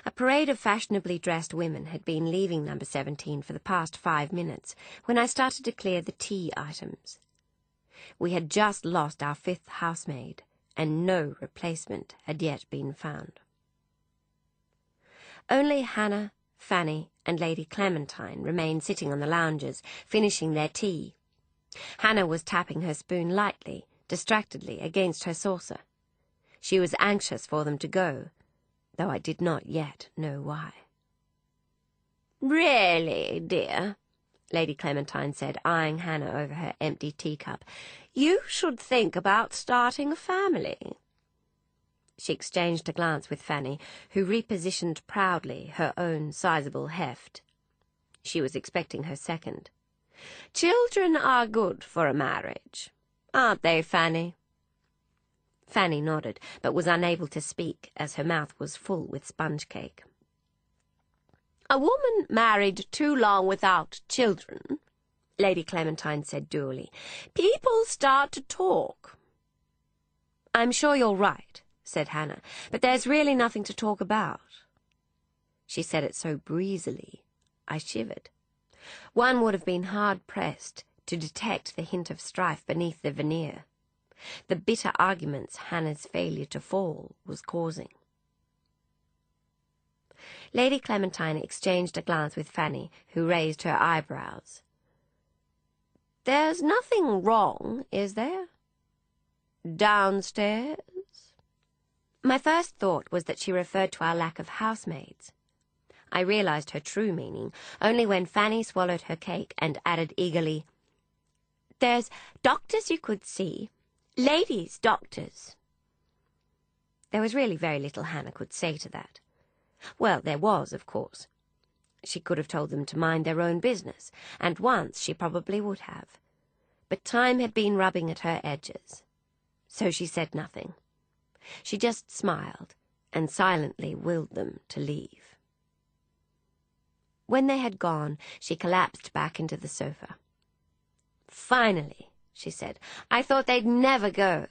A parade of fashionably dressed women had been leaving number 17 for the past 5 minutes when I started to clear the tea items. We had just lost our 5th housemaid, and no replacement had yet been found. Only Hannah, Fanny, and Lady Clementine remained sitting on the lounges, finishing their tea. Hannah was tapping her spoon lightly, distractedly, against her saucer. She was anxious for them to go, though I did not yet know why. "Really, dear," Lady Clementine said, eyeing Hannah over her empty teacup, "you should think about starting a family." She exchanged a glance with Fanny, who repositioned proudly her own sizable heft. She was expecting her second. "Children are good for a marriage, aren't they, Fanny?" Fanny nodded, but was unable to speak, as her mouth was full with sponge cake. "A woman married too long without children," Lady Clementine said dully, "people start to talk." "I'm sure you're right," said Hannah, "but there's really nothing to talk about." She said it so breezily, I shivered. One would have been hard-pressed to detect the hint of strife beneath the veneer, the bitter arguments Hannah's failure to fall was causing. Lady Clementine exchanged a glance with Fanny, who raised her eyebrows. "There's nothing wrong, is there? Downstairs?" My first thought was that she referred to our lack of housemaids. I realized her true meaning only when Fanny swallowed her cake and added eagerly, "There's doctors you could see. Ladies' doctors." There was really very little Hannah could say to that. Well, there was, of course. She could have told them to mind their own business, and once she probably would have. But time had been rubbing at her edges, so she said nothing. She just smiled and silently willed them to leave. When they had gone, she collapsed back into the sofa. "Finally," she said. "I thought they'd never go."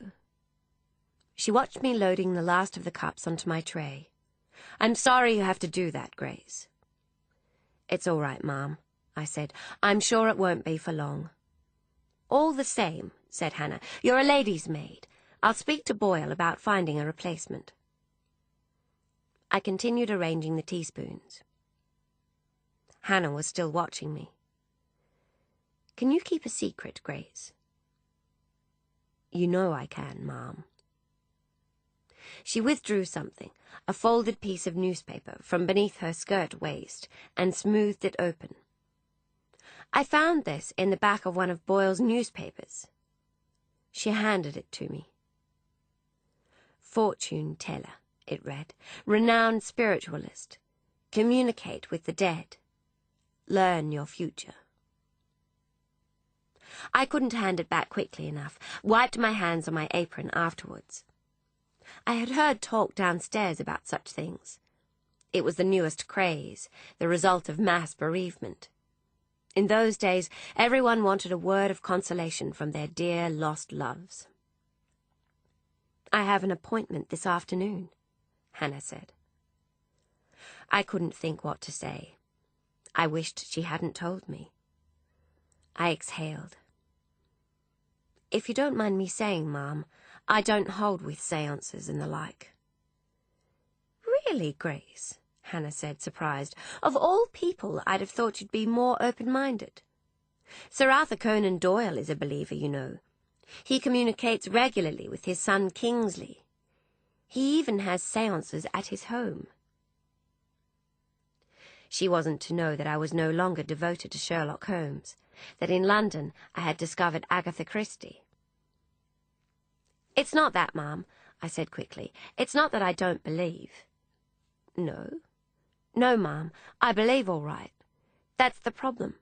She watched me loading the last of the cups onto my tray. "I'm sorry you have to do that, Grace." "It's all right, Ma'am," I said. "I'm sure it won't be for long." "All the same," said Hannah, "you're a lady's maid. I'll speak to Boyle about finding a replacement." I continued arranging the teaspoons. Hannah was still watching me. "Can you keep a secret, Grace?" "You know I can, Ma'am." She withdrew something, a folded piece of newspaper, from beneath her skirt waist, and smoothed it open. "I found this in the back of one of Boyle's newspapers." She handed it to me. "Fortune teller," it read. "Renowned spiritualist. Communicate with the dead. Learn your future." I couldn't hand it back quickly enough, wiped my hands on my apron afterwards. I had heard talk downstairs about such things. It was the newest craze, the result of mass bereavement. In those days, everyone wanted a word of consolation from their dear lost loves. "I have an appointment this afternoon," Hannah said. I couldn't think what to say. I wished she hadn't told me. I exhaled. "If you don't mind me saying, Ma'am, I don't hold with seances and the like." "Really, Grace?" Hannah said, surprised. "Of all people, I'd have thought you'd be more open-minded. Sir Arthur Conan Doyle is a believer, you know. He communicates regularly with his son Kingsley. He even has seances at his home." She wasn't to know that I was no longer devoted to Sherlock Holmes, that in London I had discovered Agatha Christie. "It's not that, Ma'am," I said quickly. "It's not that I don't believe." "No?" "No, Ma'am, I believe all right. That's the problem.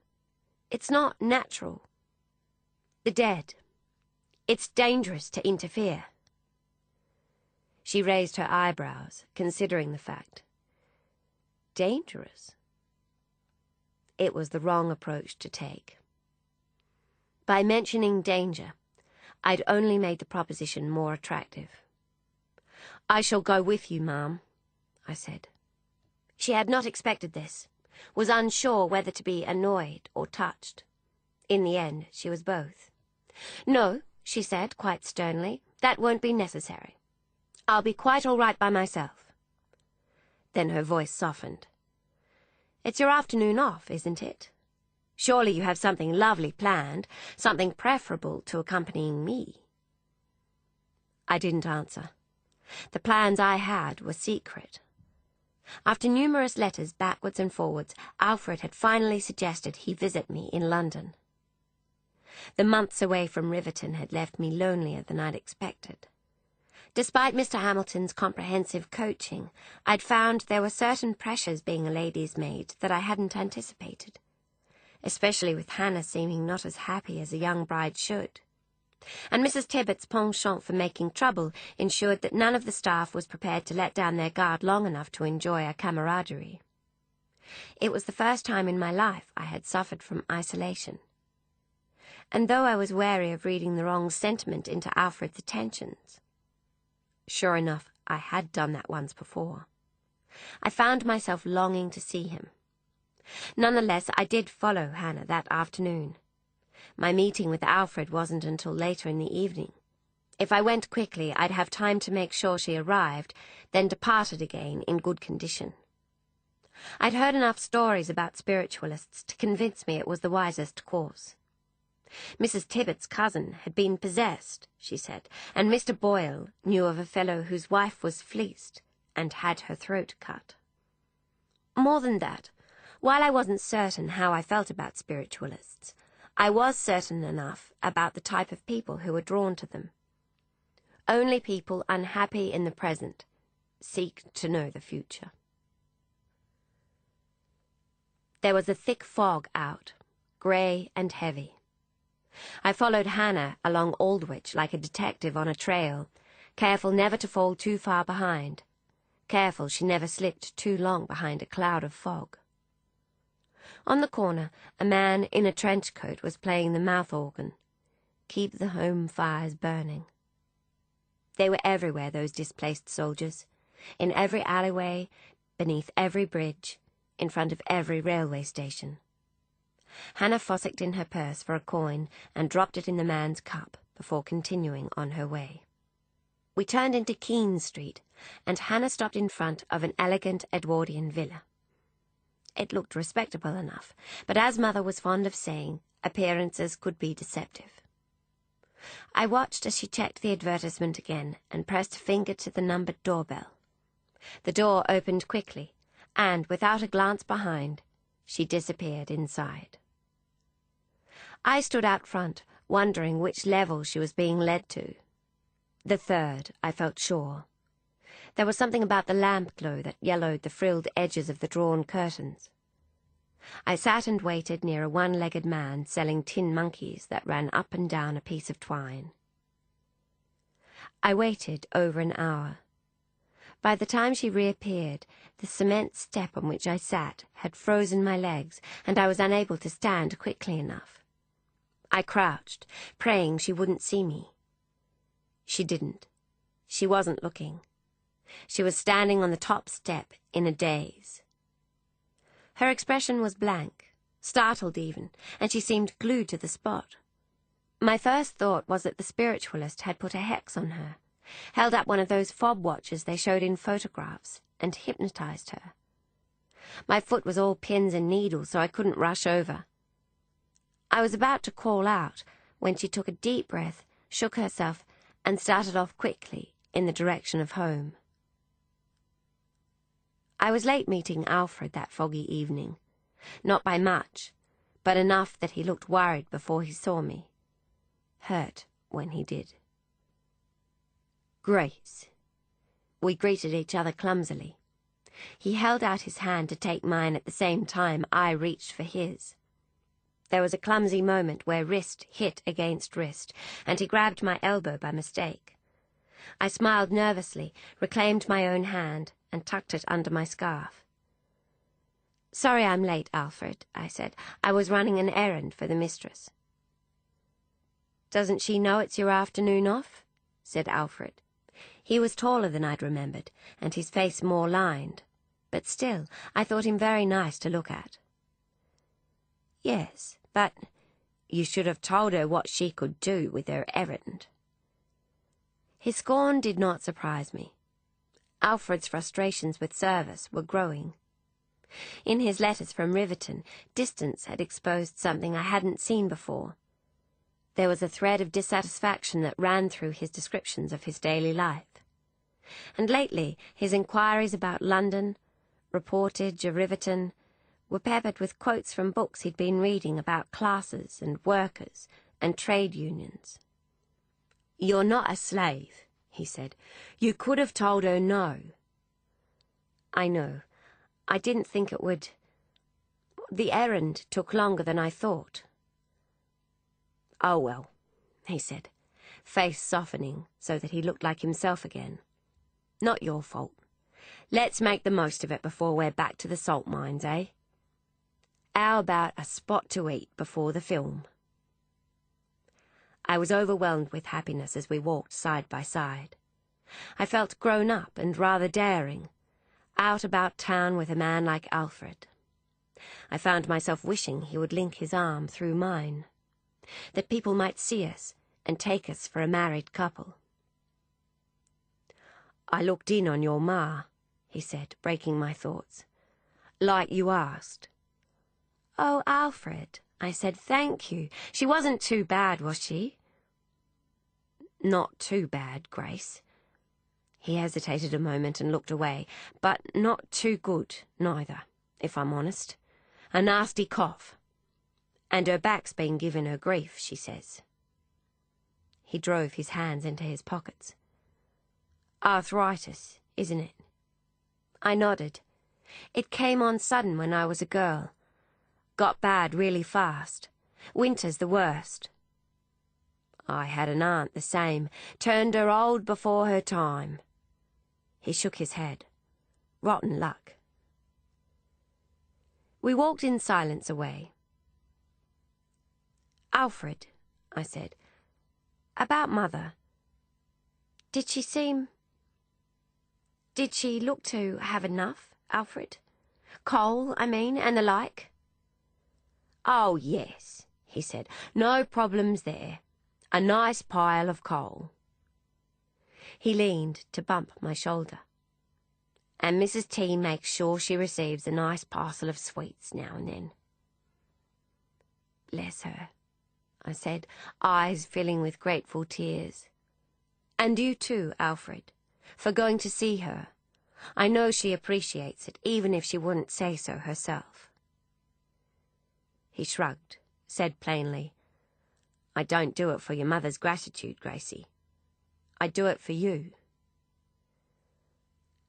It's not natural. The dead. It's dangerous to interfere. She raised her eyebrows, considering the fact. Dangerous? It was the wrong approach to take. By mentioning danger, I'd only made the proposition more attractive. "I shall go with you, ma'am," I said. She had not expected this, was unsure whether to be annoyed or touched. In the end, she was both. "No," she said quite sternly, "that won't be necessary. I'll be quite all right by myself." Then her voice softened. "It's your afternoon off, isn't it? Surely you have something lovely planned, something preferable to accompanying me." I didn't answer. The plans I had were secret. After numerous letters backwards and forwards, Alfred had finally suggested he visit me in London. The months away from Riverton had left me lonelier than I'd expected. Despite Mr. Hamilton's comprehensive coaching, I'd found there were certain pressures being a lady's maid that I hadn't anticipated, especially with Hannah seeming not as happy as a young bride should. And Mrs. Tibbott's penchant for making trouble ensured that none of the staff was prepared to let down their guard long enough to enjoy a camaraderie. It was the first time in my life I had suffered from isolation. And though I was wary of reading the wrong sentiment into Alfred's attentions, sure enough, I had done that once before, I found myself longing to see him. Nonetheless, I did follow Hannah that afternoon. My meeting with Alfred wasn't until later in the evening. If I went quickly, I'd have time to make sure she arrived, then departed again in good condition. I'd heard enough stories about spiritualists to convince me it was the wisest course. Mrs. Tibbott's cousin had been possessed, she said, and Mr. Boyle knew of a fellow whose wife was fleeced and had her throat cut. More than that, while I wasn't certain how I felt about spiritualists, I was certain enough about the type of people who were drawn to them. Only people unhappy in the present seek to know the future. There was a thick fog out, grey and heavy. I followed Hannah along Aldwych like a detective on a trail, careful never to fall too far behind, careful she never slipped too long behind a cloud of fog. On the corner, a man in a trench coat was playing the mouth organ. Keep the home fires burning. They were everywhere, those displaced soldiers, in every alleyway, beneath every bridge, in front of every railway station. Hannah fossicked in her purse for a coin and dropped it in the man's cup before continuing on her way. We turned into Keene Street, and Hannah stopped in front of an elegant Edwardian villa. It looked respectable enough, but as Mother was fond of saying, appearances could be deceptive. I watched as she checked the advertisement again and pressed a finger to the numbered doorbell. The door opened quickly, and, without a glance behind, she disappeared inside. I stood out front, wondering which level she was being led to. The third, I felt sure. There was something about the lamp glow that yellowed the frilled edges of the drawn curtains. I sat and waited near a one-legged man selling tin monkeys that ran up and down a piece of twine. I waited over an hour. By the time she reappeared, the cement step on which I sat had frozen my legs, and I was unable to stand quickly enough. I crouched, praying she wouldn't see me. She didn't. She wasn't looking. She was standing on the top step in a daze. Her expression was blank, startled even, and she seemed glued to the spot. My first thought was that the spiritualist had put a hex on her, held up one of those fob watches they showed in photographs, and hypnotized her. My foot was all pins and needles, so I couldn't rush over. I was about to call out when she took a deep breath, shook herself, and started off quickly in the direction of home. I was late meeting Alfred that foggy evening, not by much, but enough that he looked worried before he saw me, hurt when he did. Grace. We greeted each other clumsily. He held out his hand to take mine at the same time I reached for his. There was a clumsy moment where wrist hit against wrist, and he grabbed my elbow by mistake. I smiled nervously, reclaimed my own hand, and tucked it under my scarf. "Sorry I'm late, Alfred," I said. "I was running an errand for the mistress." "Doesn't she know it's your afternoon off?" said Alfred. He was taller than I'd remembered, and his face more lined, but still I thought him very nice to look at. "Yes, but you should have told her what she could do with her errand." His scorn did not surprise me. Alfred's frustrations with service were growing. In his letters from Riverton, distance had exposed something I hadn't seen before. There was a thread of dissatisfaction that ran through his descriptions of his daily life. And lately his inquiries about London, reportage of Riverton, were peppered with quotes from books he'd been reading about classes and workers and trade unions. "You're not a slave," he said. "You could have told her no." "I know. I didn't think it would. The errand took longer than I thought." "Oh, well," he said, face softening so that he looked like himself again. "Not your fault. Let's make the most of it before we're back to the salt mines, eh? How about a spot to eat before the film?" I was overwhelmed with happiness as we walked side by side. I felt grown up and rather daring, out about town with a man like Alfred. I found myself wishing he would link his arm through mine, that people might see us and take us for a married couple. "I looked in on your ma," he said, breaking my thoughts. "Like you asked." "Oh, Alfred," I said, "thank you. She wasn't too bad, was she?" "Not too bad, Grace." He hesitated a moment and looked away, "but not too good, neither, if I'm honest. A nasty cough. And her back's been giving her grief, she says." He drove his hands into his pockets. "Arthritis, isn't it?" I nodded. "It came on sudden when I was a girl. Got bad really fast. Winter's the worst." "I had an aunt the same. Turned her old before her time." He shook his head. "Rotten luck." We walked in silence away. "Alfred," I said, "about Mother. Did she look to have enough, Alfred? Coal, I mean, and the like?" "Oh, yes," he said. "No problems there. A nice pile of coal." He leaned to bump my shoulder. "And Mrs. T makes sure she receives a nice parcel of sweets now and then." "Bless her," I said, eyes filling with grateful tears. "And you too, Alfred, for going to see her. I know she appreciates it, even if she wouldn't say so herself." He shrugged, said plainly, "I don't do it for your mother's gratitude, Gracie. I do it for you."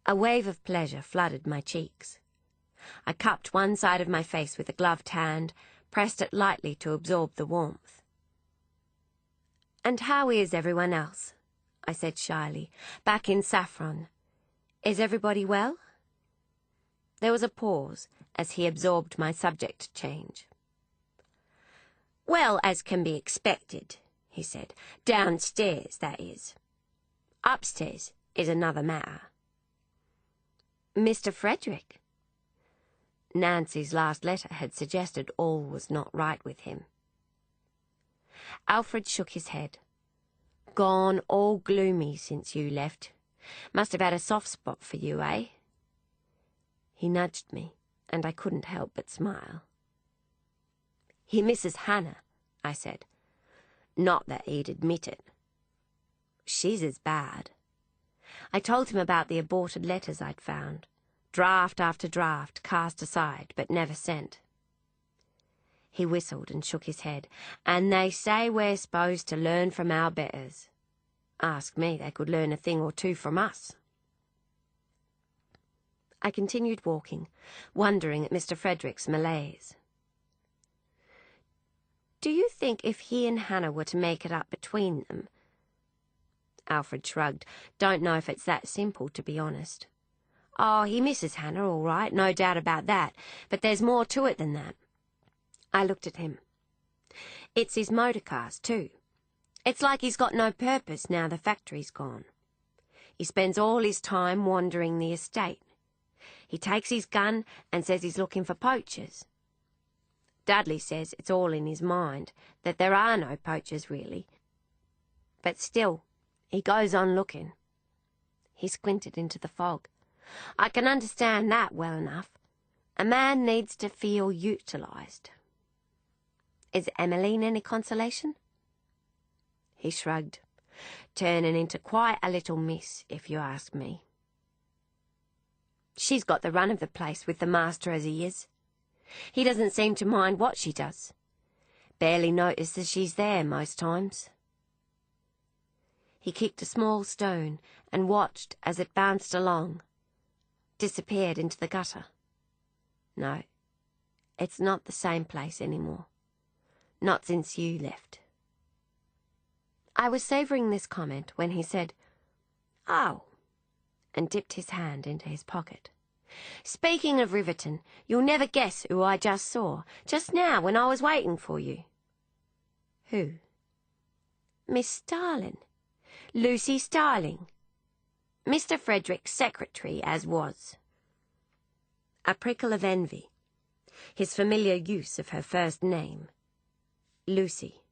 A wave of pleasure flooded my cheeks. I cupped one side of my face with a gloved hand, pressed it lightly to absorb the warmth. "And how is everyone else?" I said shyly. "Back in Saffron. Is everybody well?" There was a pause as he absorbed my subject change. "Well, as can be expected," he said. "Downstairs, that is. Upstairs is another matter." "Mr. Frederick?" Nancy's last letter had suggested all was not right with him. Alfred shook his head. "Gone all gloomy since you left. Must have had a soft spot for you, eh?" He nudged me, and I couldn't help but smile. "He misses Hannah," I said. Not that he'd admit it. "She's as bad." I told him about the aborted letters I'd found. Draft after draft cast aside, but never sent. He whistled and shook his head. "And they say we're supposed to learn from our betters. Ask me, they could learn a thing or two from us." I continued walking, wondering at Mr. Frederick's malaise. Do you think if he and Hannah were to make it up between them? Alfred shrugged. Don't know if it's that simple, to be honest. Oh, he misses Hannah, all right, no doubt about that, but there's more to it than that. I looked at him. It's his motor cars, too. It's like he's got no purpose now the factory's gone. He spends all his time wandering the estate. He takes his gun and says he's looking for poachers. Dudley says it's all in his mind, that there are no poachers really. But still, he goes on looking. He squinted into the fog. I can understand that well enough. A man needs to feel utilised. Is Emmeline any consolation? He shrugged, turning into quite a little miss, if you ask me. She's got the run of the place with the master as he is. He doesn't seem to mind what she does. Barely notices she's there most times. He kicked a small stone and watched as it bounced along, disappeared into the gutter. No, it's not the same place anymore. Not since you left. I was savouring this comment when he said, "Oh," and dipped his hand into his pocket. "Speaking of Riverton, you'll never guess who I just saw, just now when I was waiting for you." "Who?" "Miss Starling. Lucy Starling. Mr. Frederick's secretary, as was." A prickle of envy. His familiar use of her first name. Lucy.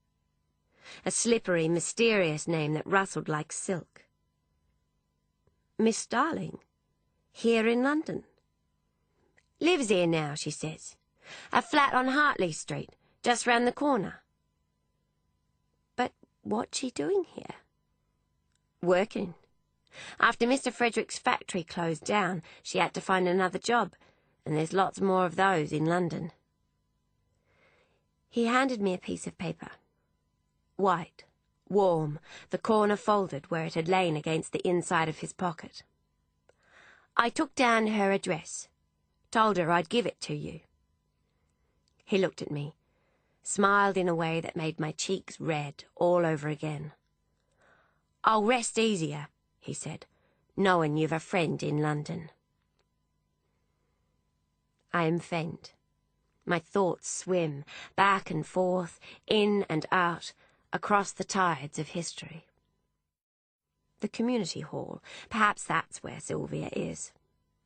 A slippery, mysterious name that rustled like silk. Miss Starling? Here in London? Lives here now, she says. A flat on Hartley Street, just round the corner. But what's she doing here? Working. After Mr. Frederick's factory closed down, she had to find another job, and there's lots more of those in London. He handed me a piece of paper. White, warm, the corner folded where it had lain against the inside of his pocket. I took down her address, told her I'd give it to you. He looked at me, smiled in a way that made my cheeks red all over again. "I'll rest easier," he said, "knowing you've a friend in London." I am faint. My thoughts swim back and forth, in and out, across the tides of history. The community hall, perhaps that's where Sylvia is.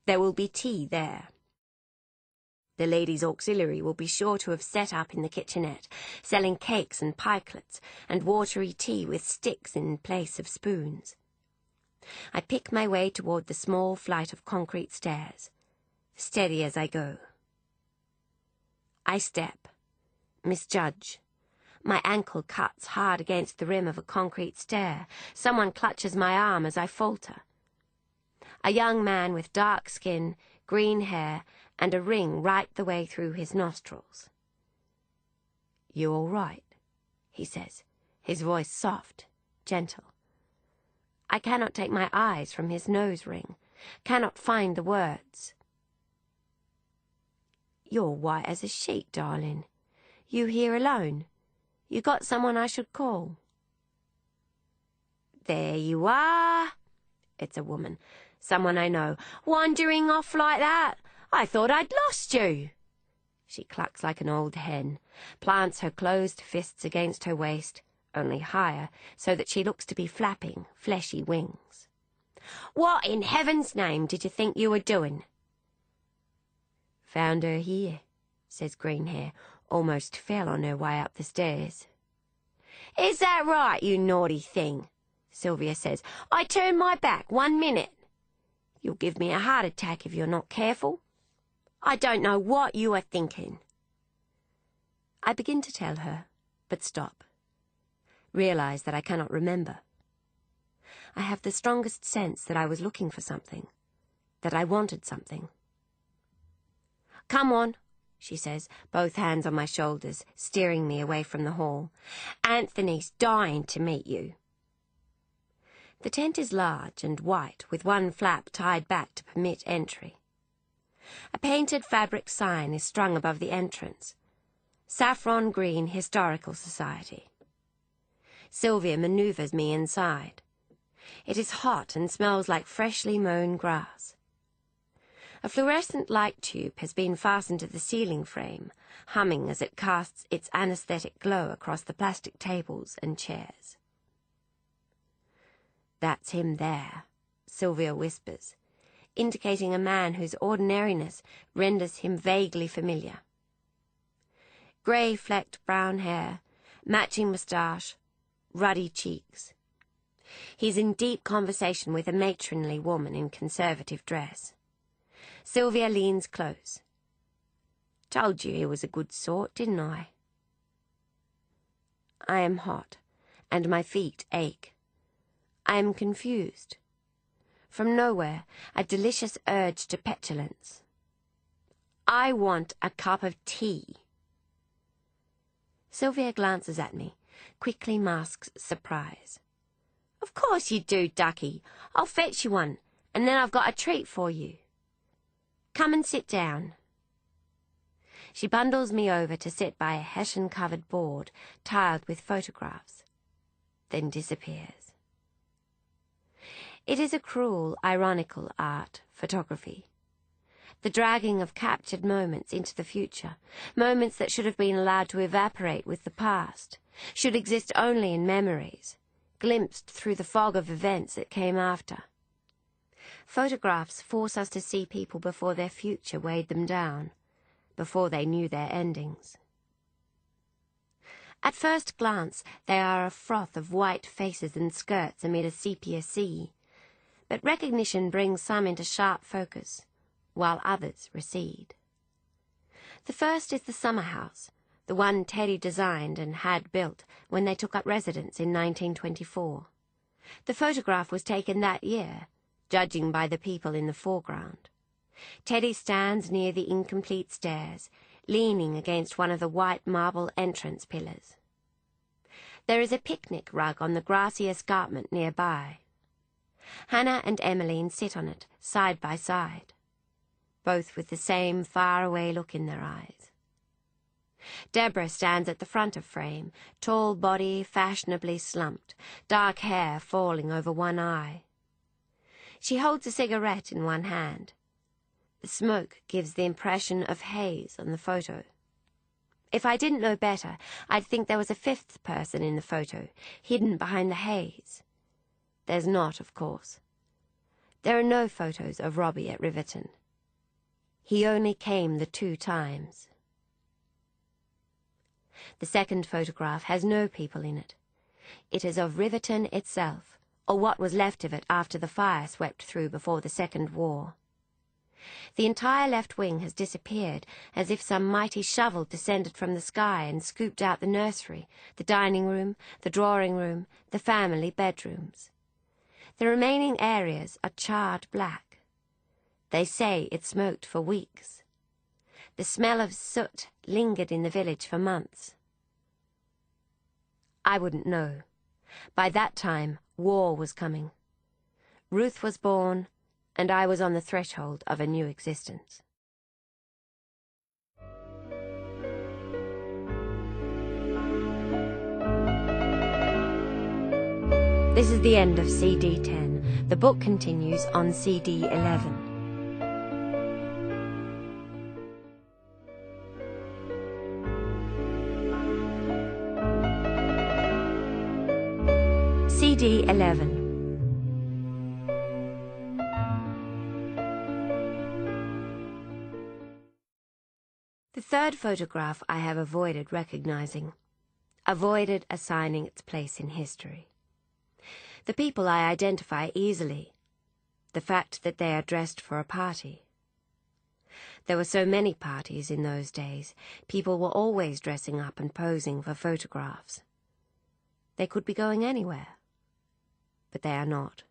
There will be tea there. The ladies' auxiliary will be sure to have set up in the kitchenette, selling cakes and pikelets, and watery tea with sticks in place of spoons. I pick my way toward the small flight of concrete stairs, steady as I go. I step, misjudge. My ankle cuts hard against the rim of a concrete stair. Someone clutches my arm as I falter. A young man with dark skin, green hair, and a ring right the way through his nostrils. "You all right?" he says, his voice soft, gentle. I cannot take my eyes from his nose ring, cannot find the words. "You're white as a sheet, darling. You here alone? You got someone I should call?" "There you are." It's a woman, someone I know. "Wandering off like that? I thought I'd lost you." She clucks like an old hen, plants her closed fists against her waist, only higher, so that she looks to be flapping fleshy wings. "What in heaven's name did you think you were doing?" "Found her here," says Greenhair, almost fell on her way up the stairs. "Is that right, you naughty thing?" Sylvia says. "I turn my back 1 minute. You'll give me a heart attack if you're not careful. I don't know what you are thinking." I begin to tell her, but stop. Realize that I cannot remember. I have the strongest sense that I was looking for something, that I wanted something. "Come on," she says, both hands on my shoulders, steering me away from the hall. "Anthony's dying to meet you." The tent is large and white, with one flap tied back to permit entry. A painted fabric sign is strung above the entrance. Saffron Green Historical Society. Sylvia manoeuvres me inside. It is hot and smells like freshly mown grass. A fluorescent light tube has been fastened to the ceiling frame, humming as it casts its anesthetic glow across the plastic tables and chairs. "That's him there," Sylvia whispers, indicating a man whose ordinariness renders him vaguely familiar. Grey-flecked brown hair, matching moustache, ruddy cheeks. He's in deep conversation with a matronly woman in conservative dress. Sylvia leans close. "Told you he was a good sort, didn't I?" I am hot, and my feet ache. I am confused. From nowhere, a delicious urge to petulance. "I want a cup of tea." Sylvia glances at me, quickly masks surprise. "Of course you do, ducky. I'll fetch you one, and then I've got a treat for you. Come and sit down." She bundles me over to sit by a hessian-covered board tiled with photographs, then disappears. It is a cruel, ironical art, photography. The dragging of captured moments into the future, moments that should have been allowed to evaporate with the past, should exist only in memories, glimpsed through the fog of events that came after. Photographs force us to see people before their future weighed them down, before they knew their endings. At first glance, they are a froth of white faces and skirts amid a sepia sea, but recognition brings some into sharp focus, while others recede. The first is the summer house, the one Teddy designed and had built when they took up residence in 1924. The photograph was taken that year, judging by the people in the foreground. Teddy stands near the incomplete stairs, leaning against one of the white marble entrance pillars. There is a picnic rug on the grassy escarpment nearby. Hannah and Emmeline sit on it, side by side, both with the same faraway look in their eyes. Deborah stands at the front of frame, tall body fashionably slumped, dark hair falling over one eye. She holds a cigarette in one hand. The smoke gives the impression of haze on the photo. If I didn't know better, I'd think there was a fifth person in the photo, hidden behind the haze. There's not, of course. There are no photos of Robbie at Riverton. He only came the 2 times. The second photograph has no people in it. It is of Riverton itself, or what was left of it after the fire swept through before the Second War. The entire left wing has disappeared, as if some mighty shovel descended from the sky and scooped out the nursery, the dining room, the drawing room, the family bedrooms. The remaining areas are charred black. They say it smoked for weeks. The smell of soot lingered in the village for months. I wouldn't know. By that time, war was coming. Ruth was born, and I was on the threshold of a new existence. This is the end of CD 10. The book continues on CD 11. CD 11. The third photograph I have avoided recognizing, avoided assigning its place in history. The people I identify easily, the fact that they are dressed for a party. There were so many parties in those days, people were always dressing up and posing for photographs. They could be going anywhere, but they are not.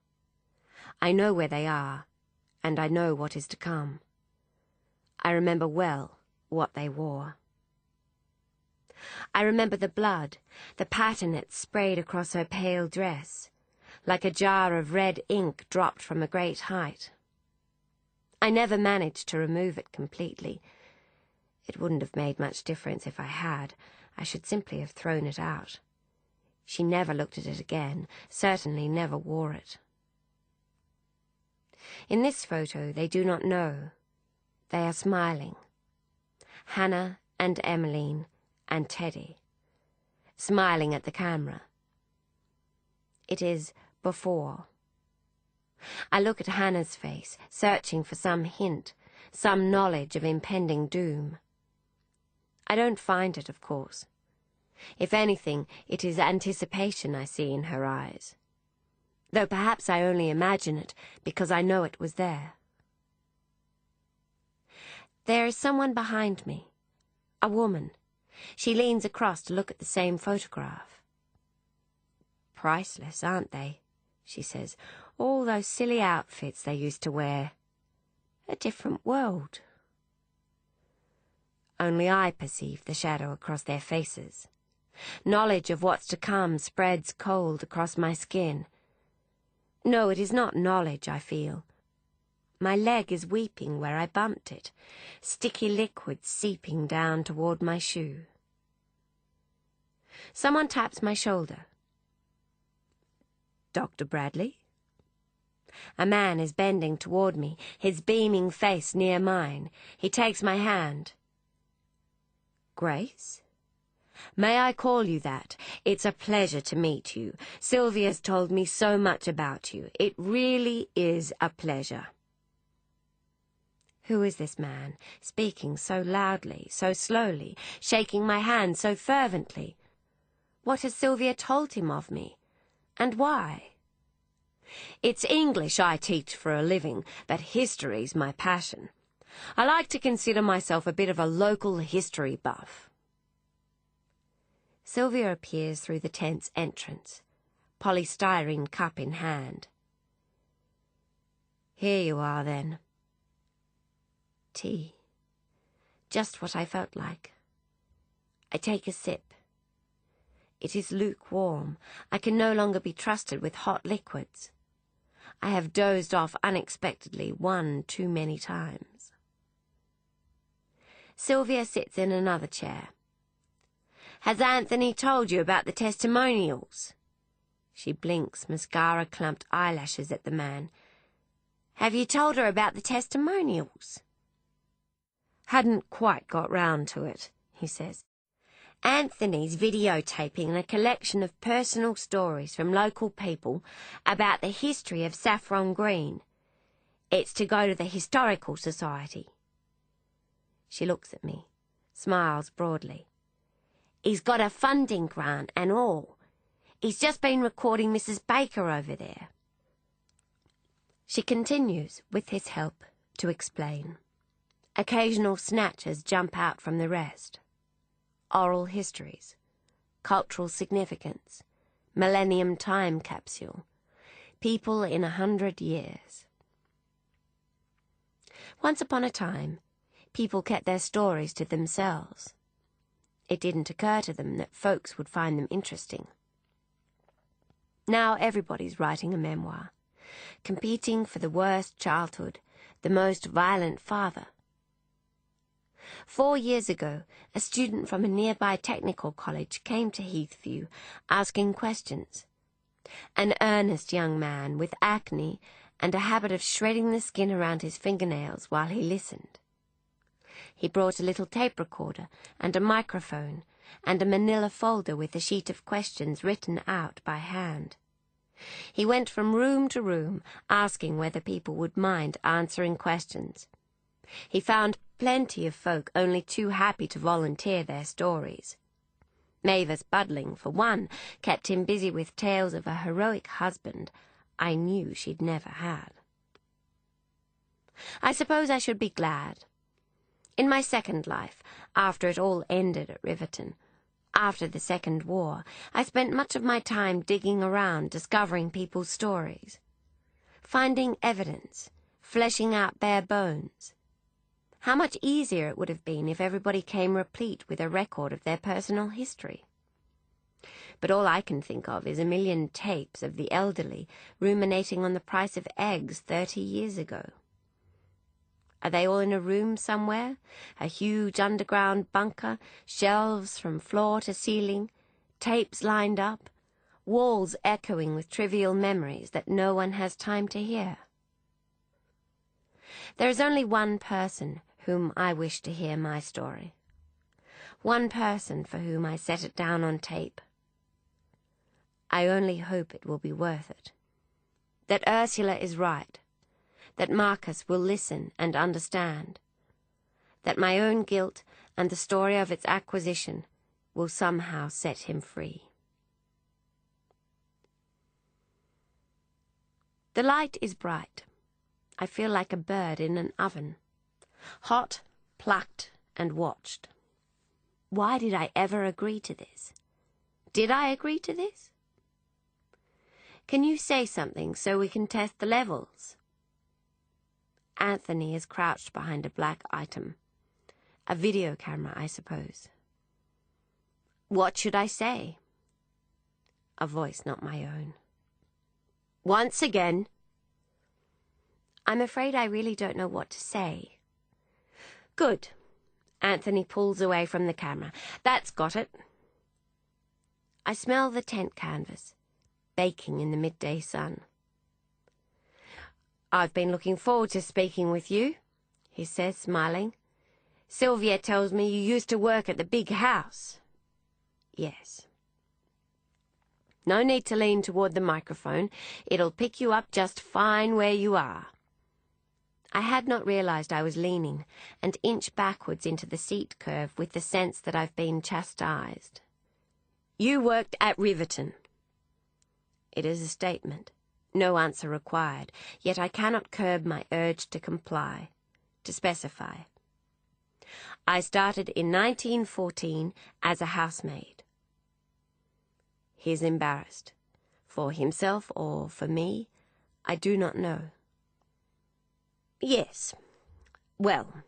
I know where they are, and I know what is to come. I remember well what they wore. I remember the blood, the pattern it sprayed across her pale dress, like a jar of red ink dropped from a great height. I never managed to remove it completely. It wouldn't have made much difference if I had. I should simply have thrown it out. She never looked at it again, certainly never wore it. In this photo, they do not know. They are smiling. Hannah and Emmeline and Teddy, smiling at the camera. It is before. I look at Hannah's face, searching for some hint, some knowledge of impending doom. I don't find it, of course. If anything, it is anticipation I see in her eyes, though perhaps I only imagine it because I know it was there. There is someone behind me, a woman. She leans across to look at the same photograph. "Priceless, aren't they?" she says. "All those silly outfits they used to wear. A different world." Only I perceive the shadow across their faces. Knowledge of what's to come spreads cold across my skin. No, it is not knowledge I feel. My leg is weeping where I bumped it, sticky liquid seeping down toward my shoe. Someone taps my shoulder. "Dr. Bradley?" A man is bending toward me, his beaming face near mine. He takes my hand. "Grace? May I call you that? It's a pleasure to meet you. Sylvia's told me so much about you. It really is a pleasure." Who is this man, speaking so loudly, so slowly, shaking my hand so fervently? What has Sylvia told him of me, and why? It's English I teach for a living, but history's my passion. I like to consider myself a bit of a local history buff. Sylvia appears through the tent's entrance, polystyrene cup in hand. "Here you are, then." Tea. Just what I felt like. I take a sip. It is lukewarm. I can no longer be trusted with hot liquids. I have dozed off unexpectedly one too many times. Sylvia sits in another chair. "Has Anthony told you about the testimonials?" She blinks mascara-clumped eyelashes at the man. "Have you told her about the testimonials?" "Hadn't quite got round to it," he says. "Anthony's videotaping a collection of personal stories from local people about the history of Saffron Green. It's to go to the Historical Society." She looks at me, smiles broadly. "He's got a funding grant and all. He's just been recording Mrs. Baker over there." She continues, with his help, to explain. Occasional snatches jump out from the rest. Oral histories, cultural significance, millennium time capsule, people in 100 years. Once upon a time, people kept their stories to themselves. It didn't occur to them that folks would find them interesting. Now everybody's writing a memoir, competing for the worst childhood, the most violent father. 4 years ago, a student from a nearby technical college came to Heathview asking questions. An earnest young man with acne and a habit of shredding the skin around his fingernails while he listened. He brought a little tape recorder and a microphone and a manila folder with a sheet of questions written out by hand. He went from room to room asking whether people would mind answering questions. He found plenty of folk only too happy to volunteer their stories. Mavis Budling, for one, kept him busy with tales of a heroic husband I knew she'd never had. I suppose I should be glad. In my second life, after it all ended at Riverton, after the Second War, I spent much of my time digging around, discovering people's stories, finding evidence, fleshing out bare bones. How much easier it would have been if everybody came replete with a record of their personal history. But all I can think of is a million tapes of the elderly ruminating on the price of eggs 30 years ago. Are they all in a room somewhere? A huge underground bunker, shelves from floor to ceiling, tapes lined up, walls echoing with trivial memories that no one has time to hear. There is only one person whom I wish to hear my story. One person for whom I set it down on tape. I only hope it will be worth it. That Ursula is right. That Marcus will listen and understand. That my own guilt and the story of its acquisition will somehow set him free. The light is bright. I feel like a bird in an oven. Hot, plucked, and watched. Why did I ever agree to this? Did I agree to this? Can you say something so we can test the levels? Anthony is crouched behind a black item. A video camera, I suppose. What should I say? A voice not my own. Once again. I'm afraid I really don't know what to say. Good. Anthony pulls away from the camera. That's got it. I smell the tent canvas, baking in the midday sun. I've been looking forward to speaking with you, he says, smiling. Sylvia tells me you used to work at the big house. Yes. No need to lean toward the microphone. It'll pick you up just fine where you are. I had not realized I was leaning, and inch backwards into the seat curve with the sense that I've been chastised. You worked at Riverton. It is a statement. No answer required, yet I cannot curb my urge to comply, to specify. I started in 1914 as a housemaid. He is embarrassed. For himself or for me, I do not know. Yes. Well,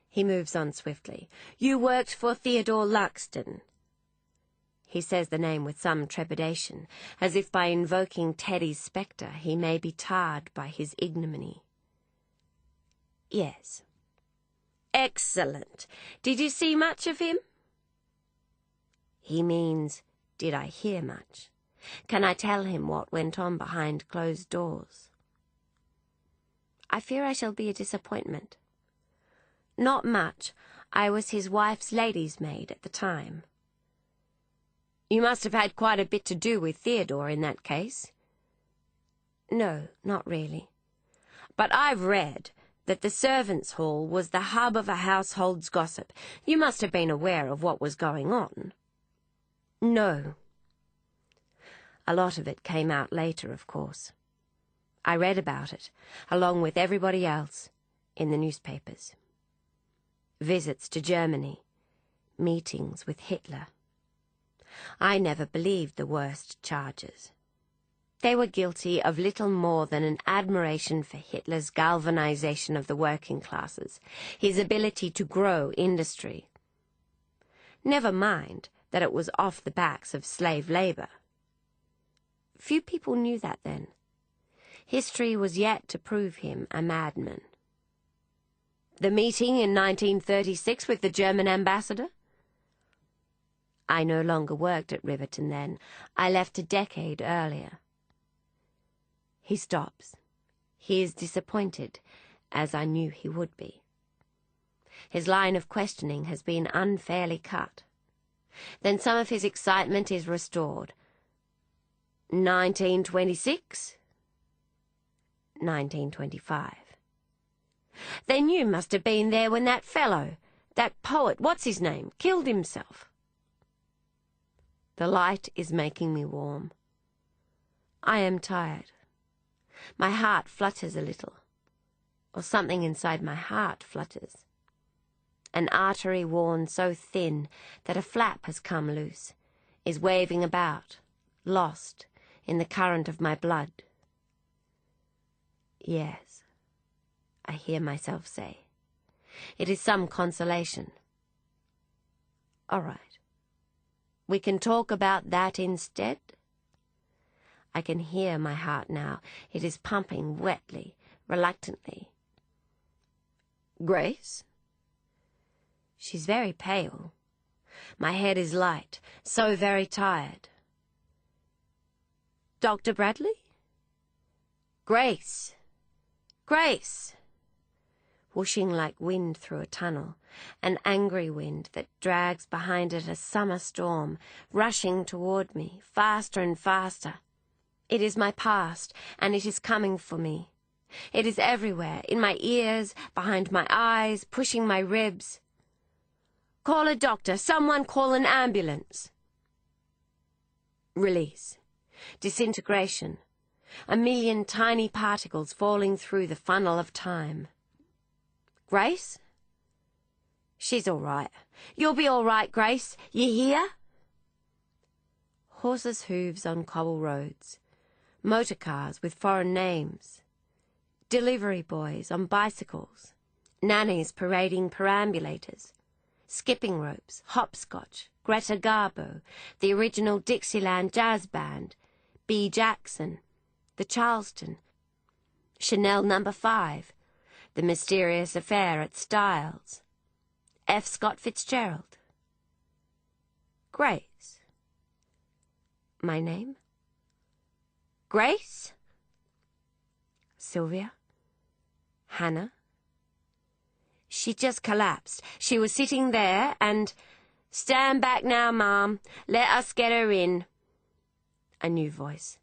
he moves on swiftly. You worked for Theodore Luxton. He says the name with some trepidation, as if by invoking Teddy's spectre he may be tarred by his ignominy. Yes. Excellent. Did you see much of him? He means, did I hear much? Can I tell him what went on behind closed doors? I fear I shall be a disappointment. Not much. I was his wife's lady's maid at the time. You must have had quite a bit to do with Theodore in that case. No, not really. But I've read that the servants' hall was the hub of a household's gossip. You must have been aware of what was going on. No. A lot of it came out later, of course. I read about it, along with everybody else, in the newspapers. Visits to Germany, meetings with Hitler. I never believed the worst charges. They were guilty of little more than an admiration for Hitler's galvanization of the working classes, his ability to grow industry. Never mind that it was off the backs of slave labor. Few people knew that then. History was yet to prove him a madman. The meeting in 1936 with the German ambassador? I no longer worked at Riverton then. I left a decade earlier. He stops. He is disappointed, as I knew he would be. His line of questioning has been unfairly cut. Then some of his excitement is restored. 1926? 1925. Then you must have been there when that fellow, that poet, what's his name, killed himself. The light is making me warm. I am tired. My heart flutters a little, or something inside my heart flutters. An artery worn so thin that a flap has come loose, is waving about, lost in the current of my blood. Yes, I hear myself say. It is some consolation. All right. We can talk about that instead? I can hear my heart now. It is pumping wetly, reluctantly. Grace? She's very pale. My head is light, so very tired. Dr. Bradley? Grace! Grace! Whooshing like wind through a tunnel, an angry wind that drags behind it a summer storm, rushing toward me, faster and faster. It is my past, and it is coming for me. It is everywhere, in my ears, behind my eyes, pushing my ribs. Call a doctor, someone call an ambulance. Release. Disintegration. A million tiny particles falling through the funnel of time. Grace? She's all right. You'll be all right, Grace. You hear? Horses' hooves on cobble roads. Motor cars with foreign names. Delivery boys on bicycles. Nannies parading perambulators. Skipping ropes, hopscotch, Greta Garbo, the original Dixieland Jazz Band, B. Jackson, the Charleston, Chanel No. 5, the mysterious affair at Styles, F. Scott Fitzgerald. Grace. My name? Grace? Sylvia? Hannah? She just collapsed. She was sitting there and... Stand back now, Ma'am. Let us get her in. A new voice.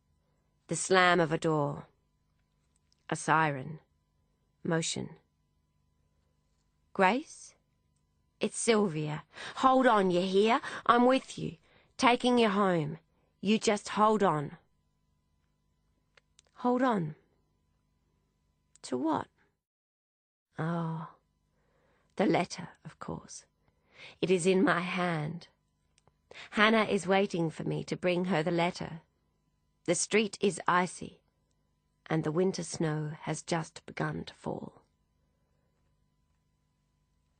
The slam of a door. A siren. Motion. Grace? It's Sylvia. Hold on, you hear? I'm with you. Taking you home. You just hold on. Hold on. To what? Oh... The letter, of course. It is in my hand. Hannah is waiting for me to bring her the letter. The street is icy, and the winter snow has just begun to fall.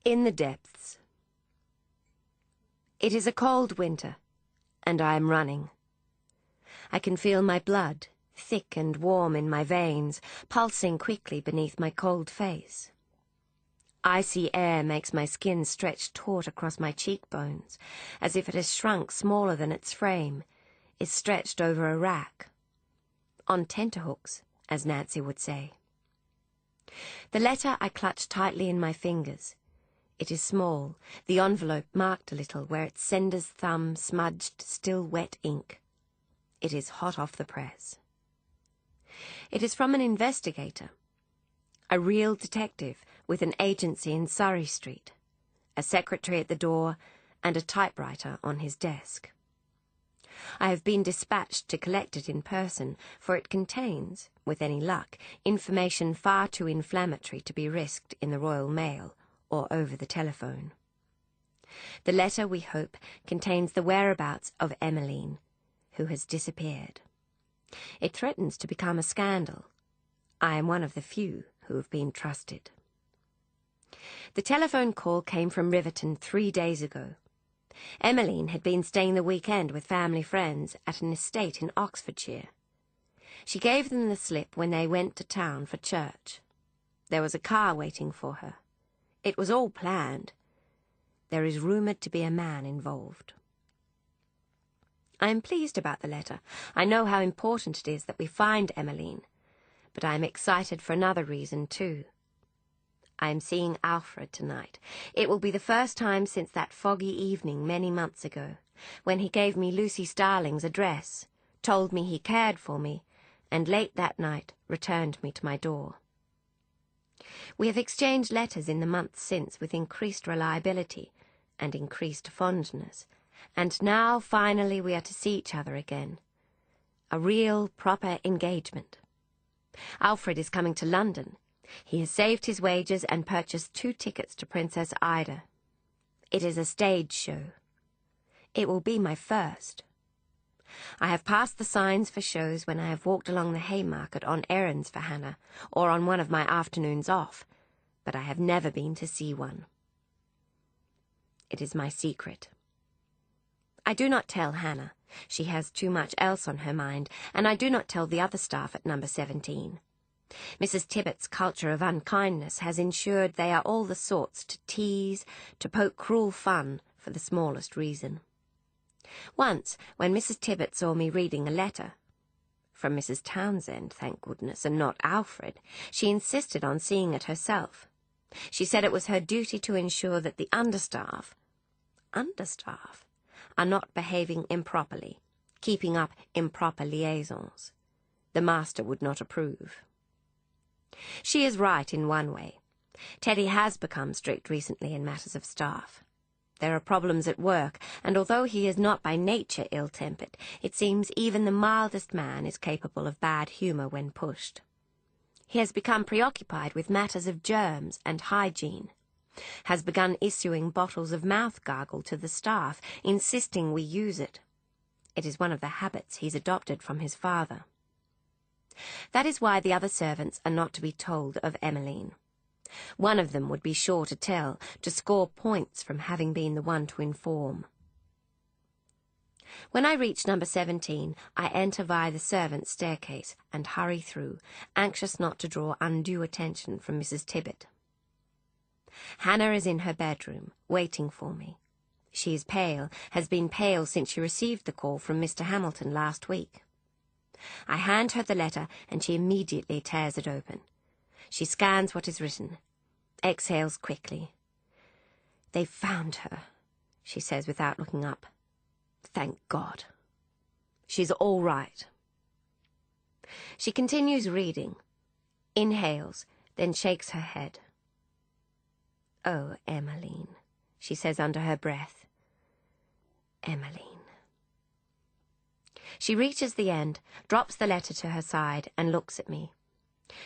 In the depths. It is a cold winter, and I am running. I can feel my blood, thick and warm in my veins, pulsing quickly beneath my cold face. Icy air makes my skin stretch taut across my cheekbones, as if it has shrunk smaller than its frame, is stretched over a rack. On tenterhooks, as Nancy would say. The letter I clutch tightly in my fingers. It is small, the envelope marked a little where its sender's thumb smudged still wet ink. It is hot off the press. It is from an investigator. A real detective with an agency in Surrey Street, a secretary at the door, and a typewriter on his desk. I have been dispatched to collect it in person, for it contains, with any luck, information far too inflammatory to be risked in the Royal Mail or over the telephone. The letter, we hope, contains the whereabouts of Emmeline, who has disappeared. It threatens to become a scandal. I am one of the few who have been trusted. The telephone call came from Riverton 3 days ago. Emmeline had been staying the weekend with family friends at an estate in Oxfordshire. She gave them the slip when they went to town for church. There was a car waiting for her. It was all planned. There is rumoured to be a man involved. I am pleased about the letter. I know how important it is that we find Emmeline. But I am excited for another reason, too. I am seeing Alfred tonight. It will be the first time since that foggy evening many months ago, when he gave me Lucy Starling's address, told me he cared for me, and late that night returned me to my door. We have exchanged letters in the months since with increased reliability and increased fondness, and now finally we are to see each other again. A real, proper engagement. Alfred is coming to London. He has saved his wages and purchased 2 tickets to Princess Ida. It is a stage show. It will be my first. I have passed the signs for shows when I have walked along the Haymarket on errands for Hannah, or on one of my afternoons off, but I have never been to see one. It is my secret. I do not tell Hannah. She has too much else on her mind, and I do not tell the other staff at number 17. Mrs. Tibbet's culture of unkindness has ensured they are all the sorts to tease, to poke cruel fun for the smallest reason. Once, when Mrs. Tibbet saw me reading a letter, from Mrs. Townsend, thank goodness, and not Alfred, she insisted on seeing it herself. She said it was her duty to ensure that the understaff are not behaving improperly, keeping up improper liaisons. The master would not approve. She is right in one way. Teddy has become strict recently in matters of staff. There are problems at work, and although he is not by nature ill-tempered, it seems even the mildest man is capable of bad humour when pushed. He has become preoccupied with matters of germs and hygiene, has begun issuing bottles of mouth gargle to the staff, insisting we use it. It is one of the habits he's adopted from his father. That is why the other servants are not to be told of Emmeline. One of them would be sure to tell, to score points from having been the one to inform. When I reach number 17, I enter via the servants' staircase and hurry through, anxious not to draw undue attention from Mrs. Tibbet. Hannah is in her bedroom, waiting for me. She is pale, has been pale since she received the call from Mr. Hamilton last week. I hand her the letter, and she immediately tears it open. She scans what is written, exhales quickly. "They've found her," she says without looking up. "Thank God. She's all right." She continues reading, inhales, then shakes her head. "Oh, Emmeline," she says under her breath. "Emmeline." She reaches the end, drops the letter to her side, and looks at me.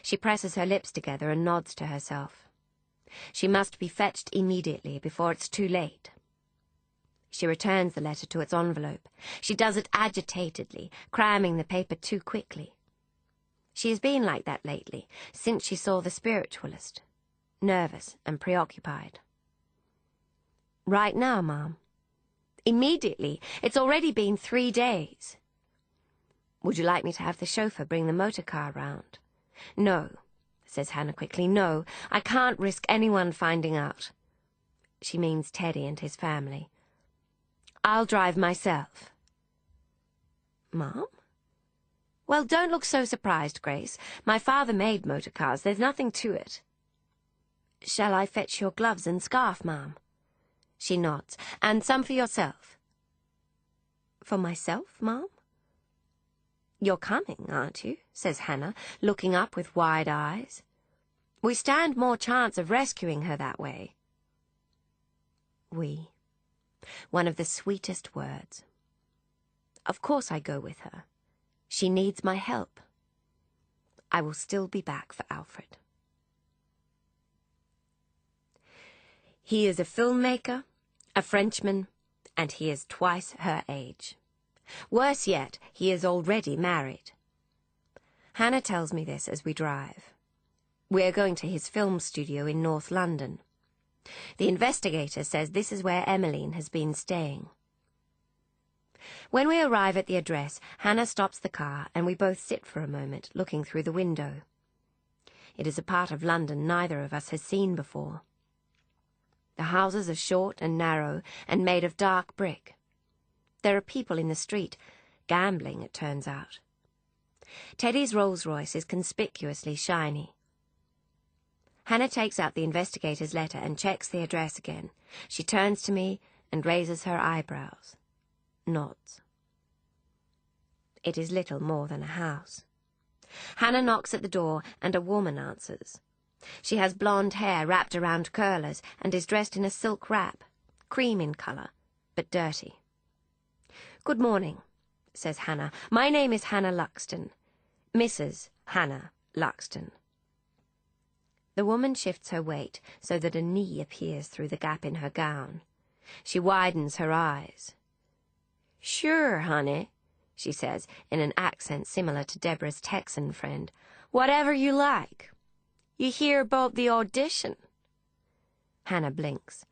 She presses her lips together and nods to herself. She must be fetched immediately before it's too late. She returns the letter to its envelope. She does it agitatedly, cramming the paper too quickly. She has been like that lately, since she saw the spiritualist, nervous and preoccupied. "Right now, Ma'am." "Immediately. It's already been 3 days." "Would you like me to have the chauffeur bring the motor car round?" "No," says Hannah quickly. "No, I can't risk anyone finding out." She means Teddy and his family. "I'll drive myself." "Ma'am?" "Well, don't look so surprised, Grace. My father made motor cars. There's nothing to it." "Shall I fetch your gloves and scarf, Ma'am?" She nods. "And some for yourself." "For myself, Ma'am?" "You're coming, aren't you?" says Hannah, looking up with wide eyes. "We stand more chance of rescuing her that way." "We." One of the sweetest words. Of course I go with her. She needs my help. I will still be back for Alfred. He is a filmmaker, a Frenchman, and he is twice her age. Worse yet, he is already married. Hannah tells me this as we drive. We are going to his film studio in North London. The investigator says this is where Emmeline has been staying. When we arrive at the address, Hannah stops the car and we both sit for a moment, looking through the window. It is a part of London neither of us has seen before. The houses are short and narrow and made of dark brick. There are people in the street, gambling, it turns out. Teddy's Rolls-Royce is conspicuously shiny. Hannah takes out the investigator's letter and checks the address again. She turns to me and raises her eyebrows. Nods. It is little more than a house. Hannah knocks at the door and a woman answers. She has blonde hair wrapped around curlers and is dressed in a silk wrap, cream in colour, but dirty. "Good morning," says Hannah. "My name is Hannah Luxton. Mrs. Hannah Luxton." The woman shifts her weight so that a knee appears through the gap in her gown. She widens her eyes. "Sure, honey," she says, in an accent similar to Deborah's Texan friend. "Whatever you like. You hear about the audition?" Hannah blinks.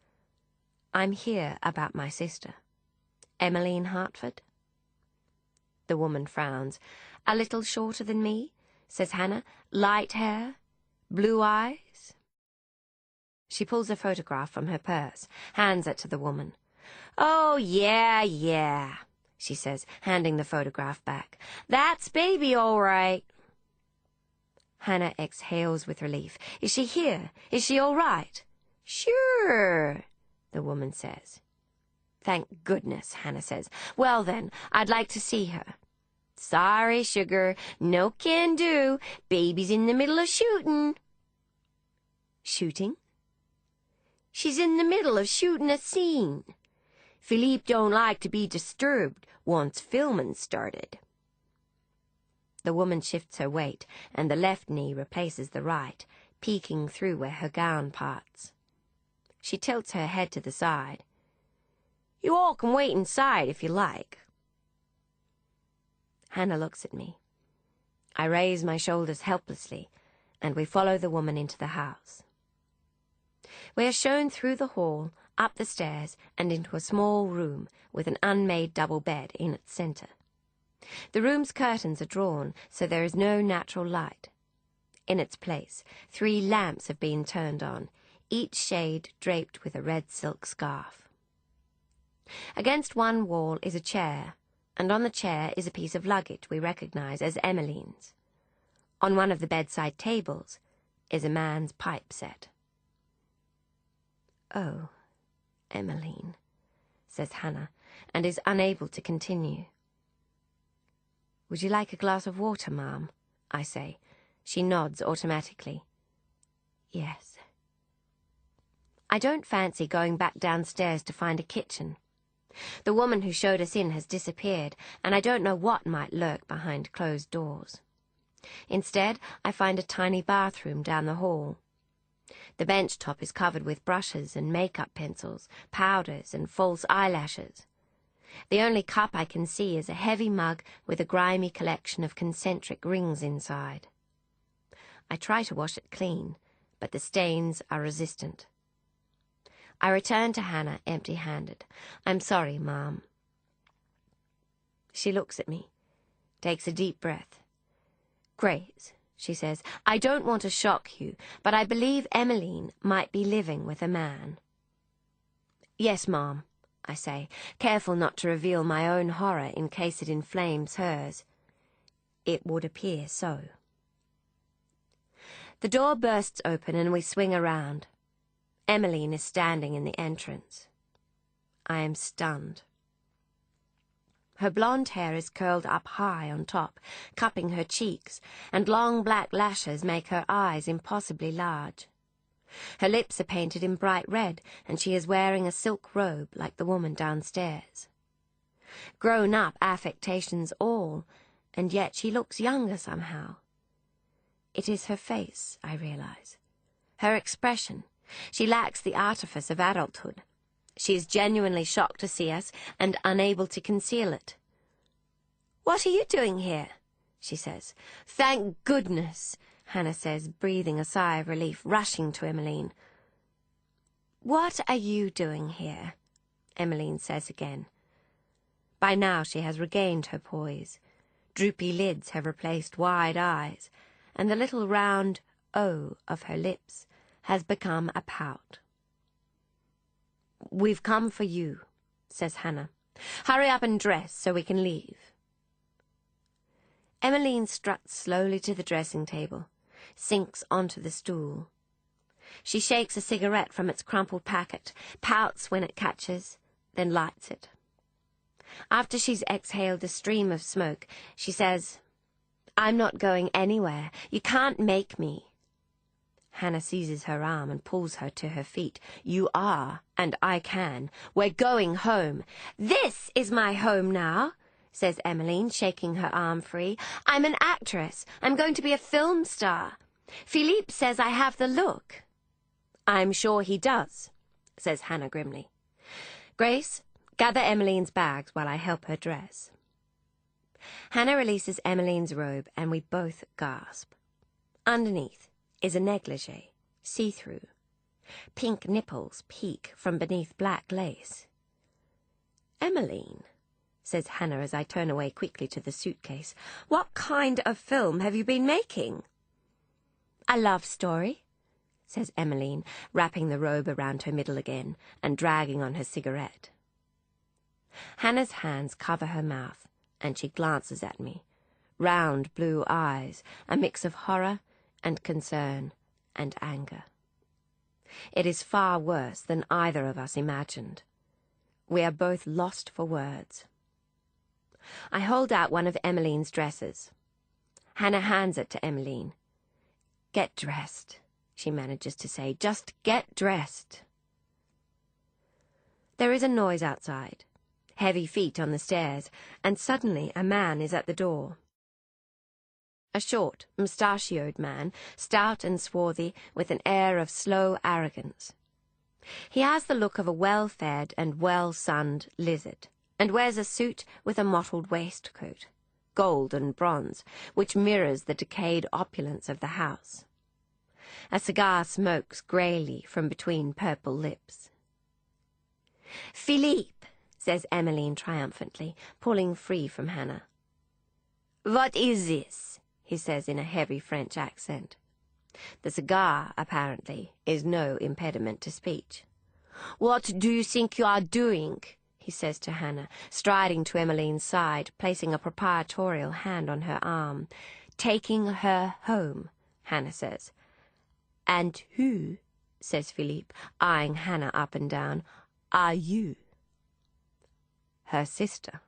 "I'm here about my sister. Emmeline Hartford." The woman frowns. "A little shorter than me? says Hannah. Light hair, blue eyes. She pulls a photograph from her purse, hands it to the woman. Oh, yeah, she says, handing the photograph back. That's baby, all right. Hannah exhales with relief. Is she here? Is she all right? Sure, the woman says. Thank goodness, Hannah says. Well then, I'd like to see her. Sorry, sugar, no can do. Baby's in the middle of shooting. Shooting? She's in the middle of shooting a scene. Philippe don't like to be disturbed once filming started. The woman shifts her weight, and the left knee replaces the right, peeking through where her gown parts. She tilts her head to the side. You all can wait inside if you like. Hannah looks at me. I raise my shoulders helplessly, and we follow the woman into the house. We are shown through the hall, up the stairs, and into a small room with an unmade double bed in its centre. The room's curtains are drawn, so there is no natural light. In its place, 3 lamps have been turned on, each shade draped with a red silk scarf. Against one wall is a chair, and on the chair is a piece of luggage we recognize as Emmeline's. On one of the bedside tables is a man's pipe set. Oh, Emmeline, says Hannah, and is unable to continue. Would you like a glass of water, ma'am? I say. She nods automatically. Yes. I don't fancy going back downstairs to find a kitchen. The woman who showed us in has disappeared, and I don't know what might lurk behind closed doors. Instead, I find a tiny bathroom down the hall. The bench top is covered with brushes and makeup pencils, powders and false eyelashes. The only cup I can see is a heavy mug with a grimy collection of concentric rings inside. I try to wash it clean, but the stains are resistant. I return to Hannah empty-handed. I'm sorry, Ma'am. She looks at me, takes a deep breath. Grace, she says, I don't want to shock you, but I believe Emmeline might be living with a man. Yes, Ma'am, I say, careful not to reveal my own horror in case it inflames hers. It would appear so. The door bursts open and we swing around. Emmeline is standing in the entrance. I am stunned. Her blonde hair is curled up high on top, cupping her cheeks, and long black lashes make her eyes impossibly large. Her lips are painted in bright red, and she is wearing a silk robe like the woman downstairs. Grown-up affectations all, and yet she looks younger somehow. It is her face, I realize. Her expression. She lacks the artifice of adulthood. She is genuinely shocked to see us and unable to conceal it. "What are you doing here?" she says. "Thank goodness," Hannah says, breathing a sigh of relief, rushing to Emmeline. "What are you doing here?" Emmeline says again. By now she has regained her poise. Droopy lids have replaced wide eyes, and the little round O of her lips has become a pout. "We've come for you," says Hannah. "Hurry up and dress so we can leave." Emmeline struts slowly to the dressing table, sinks onto the stool. She shakes a cigarette from its crumpled packet, pouts when it catches, then lights it. After she's exhaled a stream of smoke, she says, "I'm not going anywhere. You can't make me." Hannah seizes her arm and pulls her to her feet. "You are, and I can. We're going home." "This is my home now," says Emmeline, shaking her arm free. "I'm an actress. I'm going to be a film star. Philippe says I have the look." "I'm sure he does," says Hannah grimly. "Grace, gather Emmeline's bags while I help her dress." Hannah releases Emmeline's robe and we both gasp. Underneath is a negligee, see-through. Pink nipples peek from beneath black lace. "Emmeline," says Hannah as I turn away quickly to the suitcase. "What kind of film have you been making?" "A love story," says Emmeline, wrapping the robe around her middle again and dragging on her cigarette. Hannah's hands cover her mouth, and she glances at me. Round blue eyes, a mix of horror and concern and anger. It is far worse than either of us imagined. We are both lost for words. I hold out one of Emmeline's dresses. Hannah hands it to Emmeline. "Get dressed," she manages to say. "Just get dressed." There is a noise outside, heavy feet on the stairs, and suddenly a man is at the door. A short, mustachioed man, stout and swarthy, with an air of slow arrogance. He has the look of a well-fed and well-sunned lizard, and wears a suit with a mottled waistcoat, gold and bronze, which mirrors the decayed opulence of the house. A cigar smokes greyly from between purple lips. "Philippe," says Emmeline triumphantly, pulling free from Hannah. "What is this?" he says in a heavy French accent. The cigar, apparently, is no impediment to speech. "What do you think you are doing?" he says to Hannah, striding to Emmeline's side, placing a proprietorial hand on her arm. "Taking her home," Hannah says. "And who," says Philippe, eyeing Hannah up and down, "are you?" "Her sister."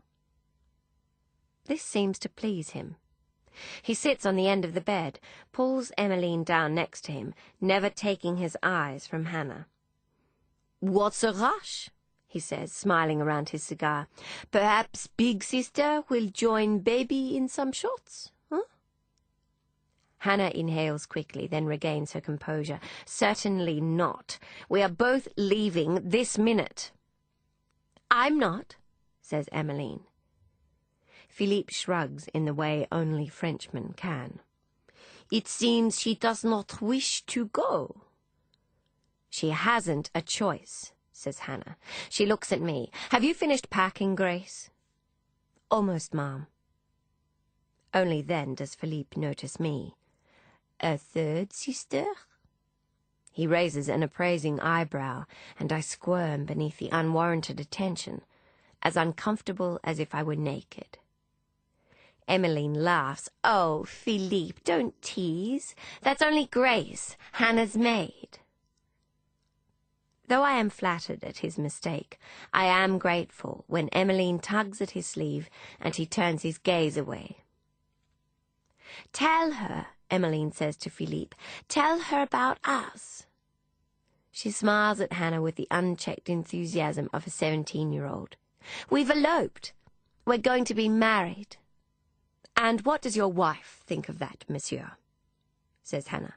This seems to please him. He sits on the end of the bed, pulls Emmeline down next to him, never taking his eyes from Hannah. "What's a rush?" he says, smiling around his cigar. "Perhaps big sister will join baby in some shots, huh?" Hannah inhales quickly, then regains her composure. "Certainly not. We are both leaving this minute." "I'm not," says Emmeline. Philippe shrugs in the way only Frenchmen can. "It seems she does not wish to go." "She hasn't a choice," says Hannah. She looks at me. "Have you finished packing, Grace?" "Almost, Ma'am." Only then does Philippe notice me. "A third sister?" He raises an appraising eyebrow, and I squirm beneath the unwarranted attention, as uncomfortable as if I were naked. Emmeline laughs. "Oh, Philippe, don't tease. That's only Grace, Hannah's maid." Though I am flattered at his mistake, I am grateful when Emmeline tugs at his sleeve and he turns his gaze away. "Tell her," Emmeline says to Philippe, "tell her about us." She smiles at Hannah with the unchecked enthusiasm of a 17-year-old. "We've eloped. We're going to be married." "And what does your wife think of that, monsieur?" says Hannah.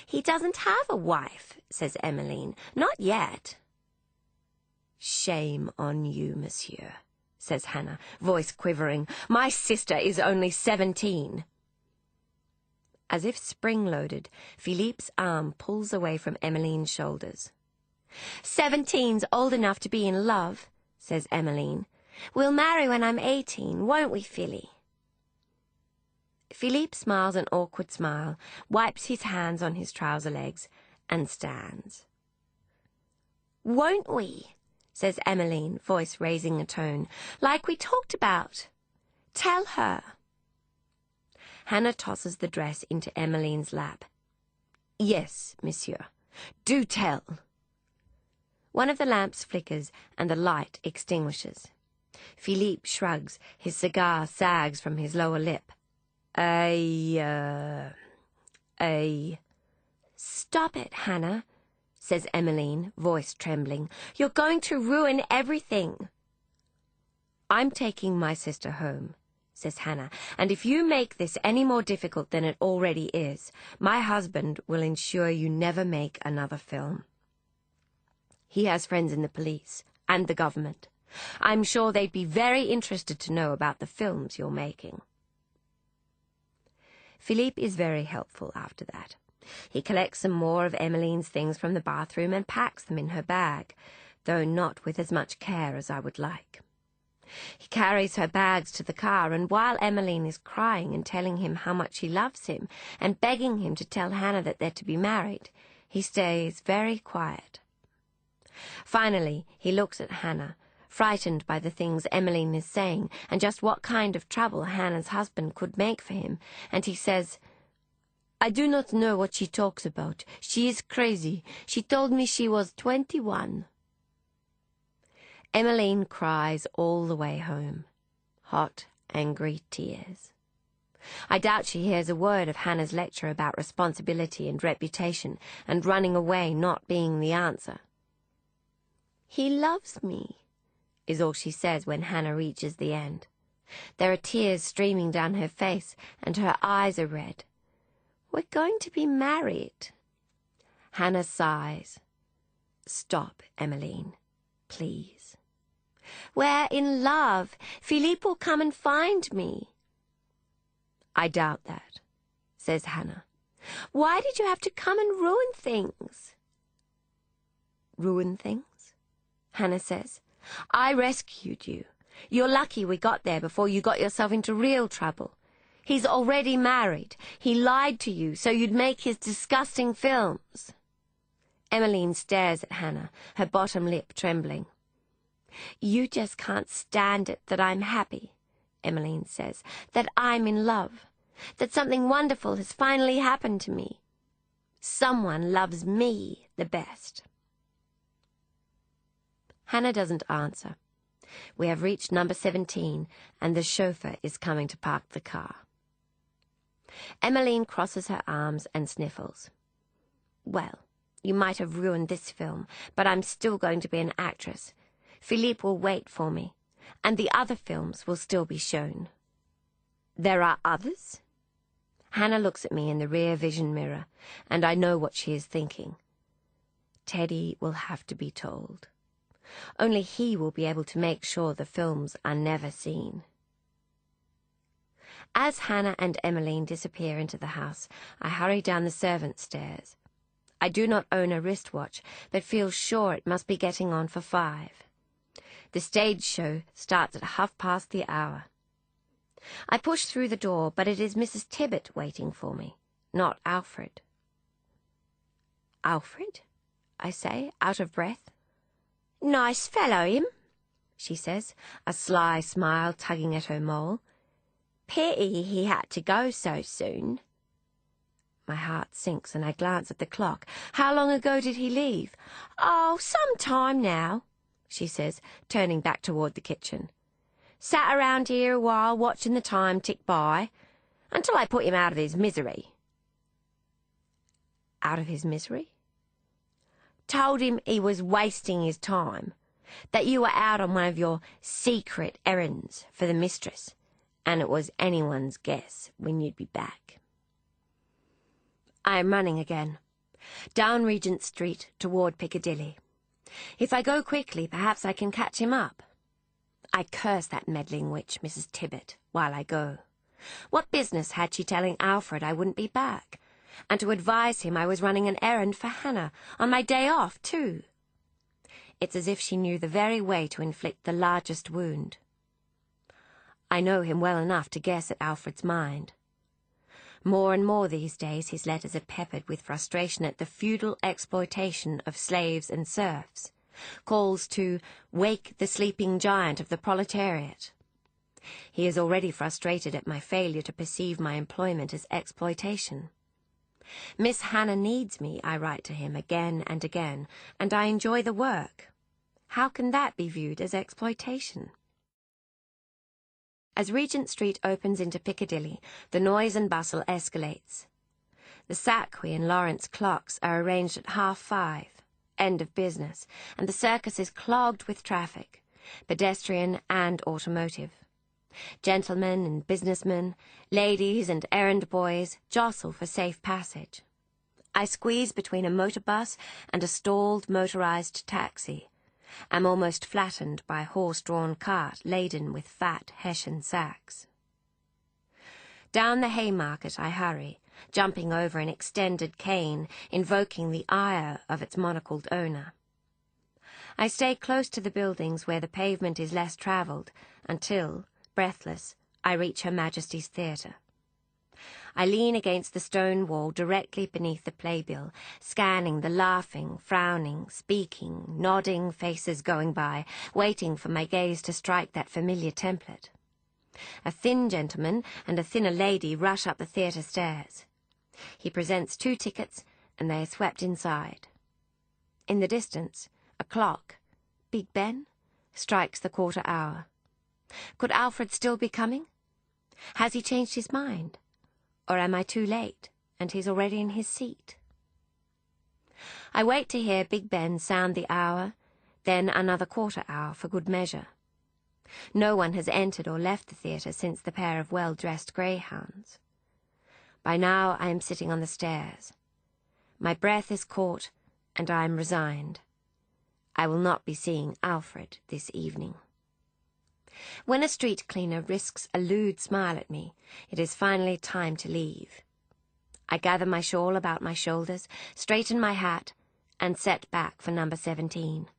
"He doesn't have a wife," says Emmeline. "Not yet." "Shame on you, monsieur," says Hannah, voice quivering. "My sister is only 17. As if spring-loaded, Philippe's arm pulls away from Emmeline's shoulders. "17's old enough to be in love," says Emmeline. "We'll marry when I'm 18, won't we, Philly?" Philippe smiles an awkward smile, wipes his hands on his trouser legs, and stands. "Won't we?" says Emmeline, voice raising a tone. "Like we talked about. Tell her." Hannah tosses the dress into Emmeline's lap. "Yes, monsieur. Do tell." One of the lamps flickers and the light extinguishes. Philippe shrugs. His cigar sags from his lower lip. "Stop it, Hannah," says Emmeline, voice trembling. "You're going to ruin everything." "I'm taking my sister home," says Hannah, "and if you make this any more difficult than it already is, my husband will ensure you never make another film. He has friends in the police and the government. I'm sure they'd be very interested to know about the films you're making." Philippe is very helpful after that. He collects some more of Emmeline's things from the bathroom and packs them in her bag, though not with as much care as I would like. He carries her bags to the car, and while Emmeline is crying and telling him how much she loves him and begging him to tell Hannah that they're to be married, he stays very quiet. Finally, he looks at Hannah, frightened by the things Emmeline is saying and just what kind of trouble Hannah's husband could make for him, and he says, "I do not know what she talks about. She is crazy. She told me she was 21. Emmeline cries all the way home. Hot, angry tears. I doubt she hears a word of Hannah's lecture about responsibility and reputation and running away not being the answer. "He loves me," is all she says when Hannah reaches the end. There are tears streaming down her face, and her eyes are red. "We're going to be married." Hannah sighs. "Stop, Emmeline, please." "We're in love. Philippe will come and find me." "I doubt that," says Hannah. "Why did you have to come and ruin things?" "Ruin things?" Hannah says. "I rescued you. You're lucky we got there before you got yourself into real trouble. He's already married. He lied to you so you'd make his disgusting films." Emmeline stares at Hannah, her bottom lip trembling. "You just can't stand it that I'm happy," Emmeline says, "that I'm in love, that something wonderful has finally happened to me. Someone loves me the best." Hannah doesn't answer. We have reached number 17, and the chauffeur is coming to park the car. Emmeline crosses her arms and sniffles. "Well, you might have ruined this film, but I'm still going to be an actress. Philippe will wait for me, and the other films will still be shown." "There are others?" Hannah looks at me in the rear vision mirror, and I know what she is thinking. Teddy will have to be told. Only he will be able to make sure the films are never seen. As Hannah and Emmeline disappear into the house, I hurry down the servants' stairs. I do not own a wristwatch, but feel sure it must be getting on for 5. The stage show starts at 1/2 the hour. I push through the door, but it is Mrs. Tibbet waiting for me, not Alfred. "Alfred?" I say, out of breath. "Nice fellow, him," she says, a sly smile tugging at her mole. "Pity he had to go so soon." My heart sinks and I glance at the clock. "How long ago did he leave?" "Oh, some time now," she says, turning back toward the kitchen. "Sat around here a while watching the time tick by, until I put him out of his misery." "Out of his misery?" "Told him he was wasting his time, that you were out on one of your secret errands for the mistress, and it was anyone's guess when you'd be back." I am running again, down Regent Street toward Piccadilly. If I go quickly, perhaps I can catch him up. I curse that meddling witch, Mrs. Tibbet, while I go. What business had she telling Alfred I wouldn't be back, and to advise him I was running an errand for Hannah, on my day off, too? It's as if she knew the very way to inflict the largest wound. I know him well enough to guess at Alfred's mind. More and more these days his letters are peppered with frustration at the feudal exploitation of slaves and serfs, calls to wake the sleeping giant of the proletariat. He is already frustrated at my failure to perceive my employment as exploitation. "Miss Hannah needs me," I write to him again and again, "and I enjoy the work. How can that be viewed as exploitation?" As Regent Street opens into Piccadilly, the noise and bustle escalates. The Sacquey and Lawrence clocks are arranged at 5:30, end of business, and the circus is clogged with traffic, pedestrian and automotive. Gentlemen and businessmen, ladies and errand boys jostle for safe passage. I squeeze between a motor bus and a stalled motorized taxi, am almost flattened by a horse-drawn cart laden with fat Hessian sacks. Down the Haymarket I hurry, jumping over an extended cane, invoking the ire of its monocled owner. I stay close to the buildings where the pavement is less travelled until, breathless, I reach Her Majesty's Theatre. I lean against the stone wall directly beneath the playbill, scanning the laughing, frowning, speaking, nodding faces going by, waiting for my gaze to strike that familiar template. A thin gentleman and a thinner lady rush up the theatre stairs. He presents 2 tickets, and they are swept inside. In the distance, a clock, Big Ben, strikes the 1/4 hour. Could Alfred still be coming? Has he changed his mind? Or am I too late, and he's already in his seat? I wait to hear Big Ben sound the hour, then another 1/4 hour for good measure. No one has entered or left the theatre since the pair of well-dressed greyhounds. By now I am sitting on the stairs. My breath is caught, and I am resigned. I will not be seeing Alfred this evening. When a street cleaner risks a lewd smile at me, it is finally time to leave. I gather my shawl about my shoulders, straighten my hat, and set back for number 17.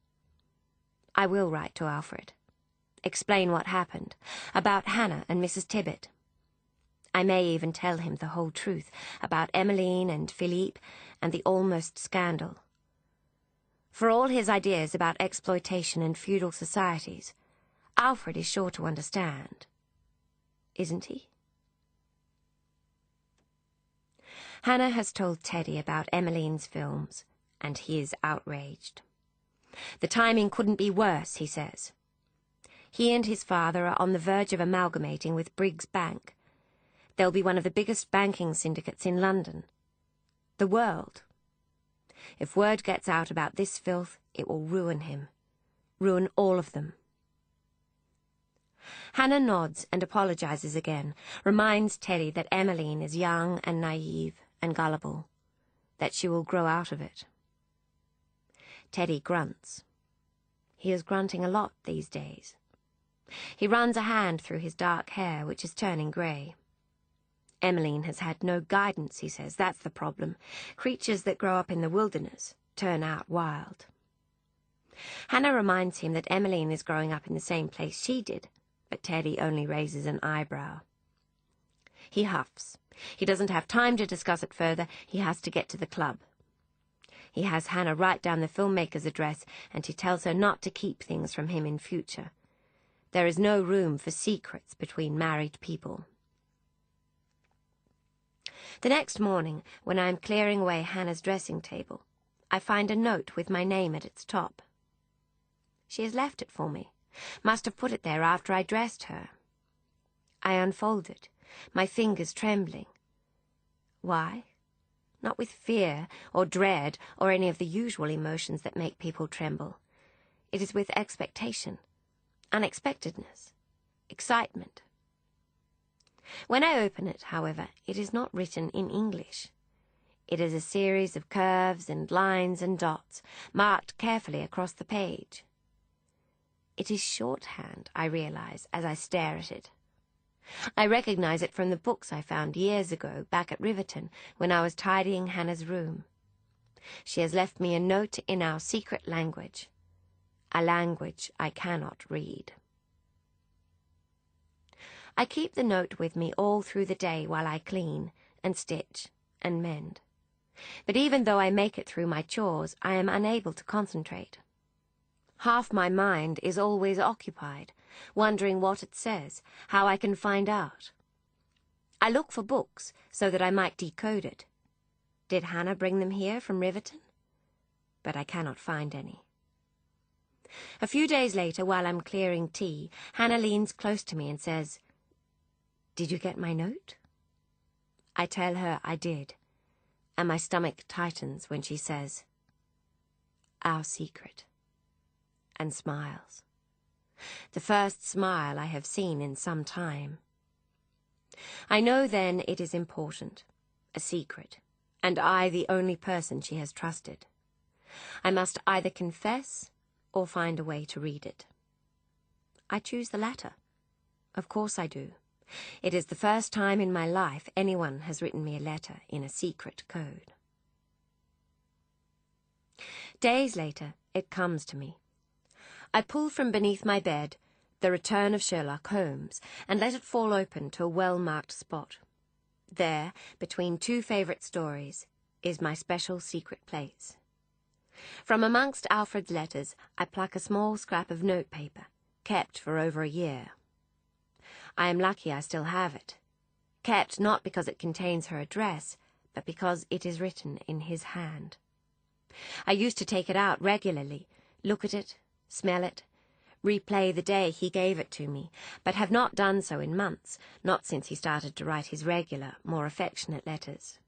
I will write to Alfred. Explain what happened, about Hannah and Mrs. Tibbet. I may even tell him the whole truth about Emmeline and Philippe and the almost scandal. For all his ideas about exploitation and feudal societies, Alfred is sure to understand, isn't he? Hannah has told Teddy about Emmeline's films, and he is outraged. The timing couldn't be worse, he says. He and his father are on the verge of amalgamating with Briggs Bank. They'll be one of the biggest banking syndicates in London. The world. If word gets out about this filth, it will ruin him. Ruin all of them. Hannah nods and apologizes again, reminds Teddy that Emmeline is young and naive and gullible, that she will grow out of it. Teddy grunts. He is grunting a lot these days. He runs a hand through his dark hair, which is turning grey. Emmeline has had no guidance, he says. That's the problem. Creatures that grow up in the wilderness turn out wild. Hannah reminds him that Emmeline is growing up in the same place she did, but Teddy only raises an eyebrow. He huffs. He doesn't have time to discuss it further. He has to get to the club. He has Hannah write down the filmmaker's address, and he tells her not to keep things from him in future. There is no room for secrets between married people. The next morning, when I am clearing away Hannah's dressing table, I find a note with my name at its top. She has left it for me. Must have put it there after I dressed her. I unfold it, my fingers trembling. Why? Not with fear or dread or any of the usual emotions that make people tremble. It is with expectation, unexpectedness, excitement. When I open it, however, it is not written in English. It is a series of curves and lines and dots, marked carefully across the page. It is shorthand, I realize, as I stare at it. I recognize it from the books I found years ago back at Riverton when I was tidying Hannah's room. She has left me a note in our secret language, a language I cannot read. I keep the note with me all through the day while I clean and stitch and mend. But even though I make it through my chores, I am unable to concentrate. Half my mind is always occupied, wondering what it says, how I can find out. I look for books so that I might decode it. Did Hannah bring them here from Riverton? But I cannot find any. A few days later, while I'm clearing tea, Hannah leans close to me and says, "Did you get my note?" I tell her I did, and my stomach tightens when she says, "Our secret," and smiles. The first smile I have seen in some time. I know then it is important, a secret, and I the only person she has trusted. I must either confess or find a way to read it. I choose the latter. Of course I do. It is the first time in my life anyone has written me a letter in a secret code. Days later, it comes to me, I pull from beneath my bed The Return of Sherlock Holmes and let it fall open to a well-marked spot. There, between two favourite stories, is my special secret place. From amongst Alfred's letters, I pluck a small scrap of notepaper, kept for over a year. I am lucky I still have it. Kept not because it contains her address, but because it is written in his hand. I used to take it out regularly, look at it, smell it, replay the day he gave it to me, but have not done so in months, not since he started to write his regular, more affectionate letters.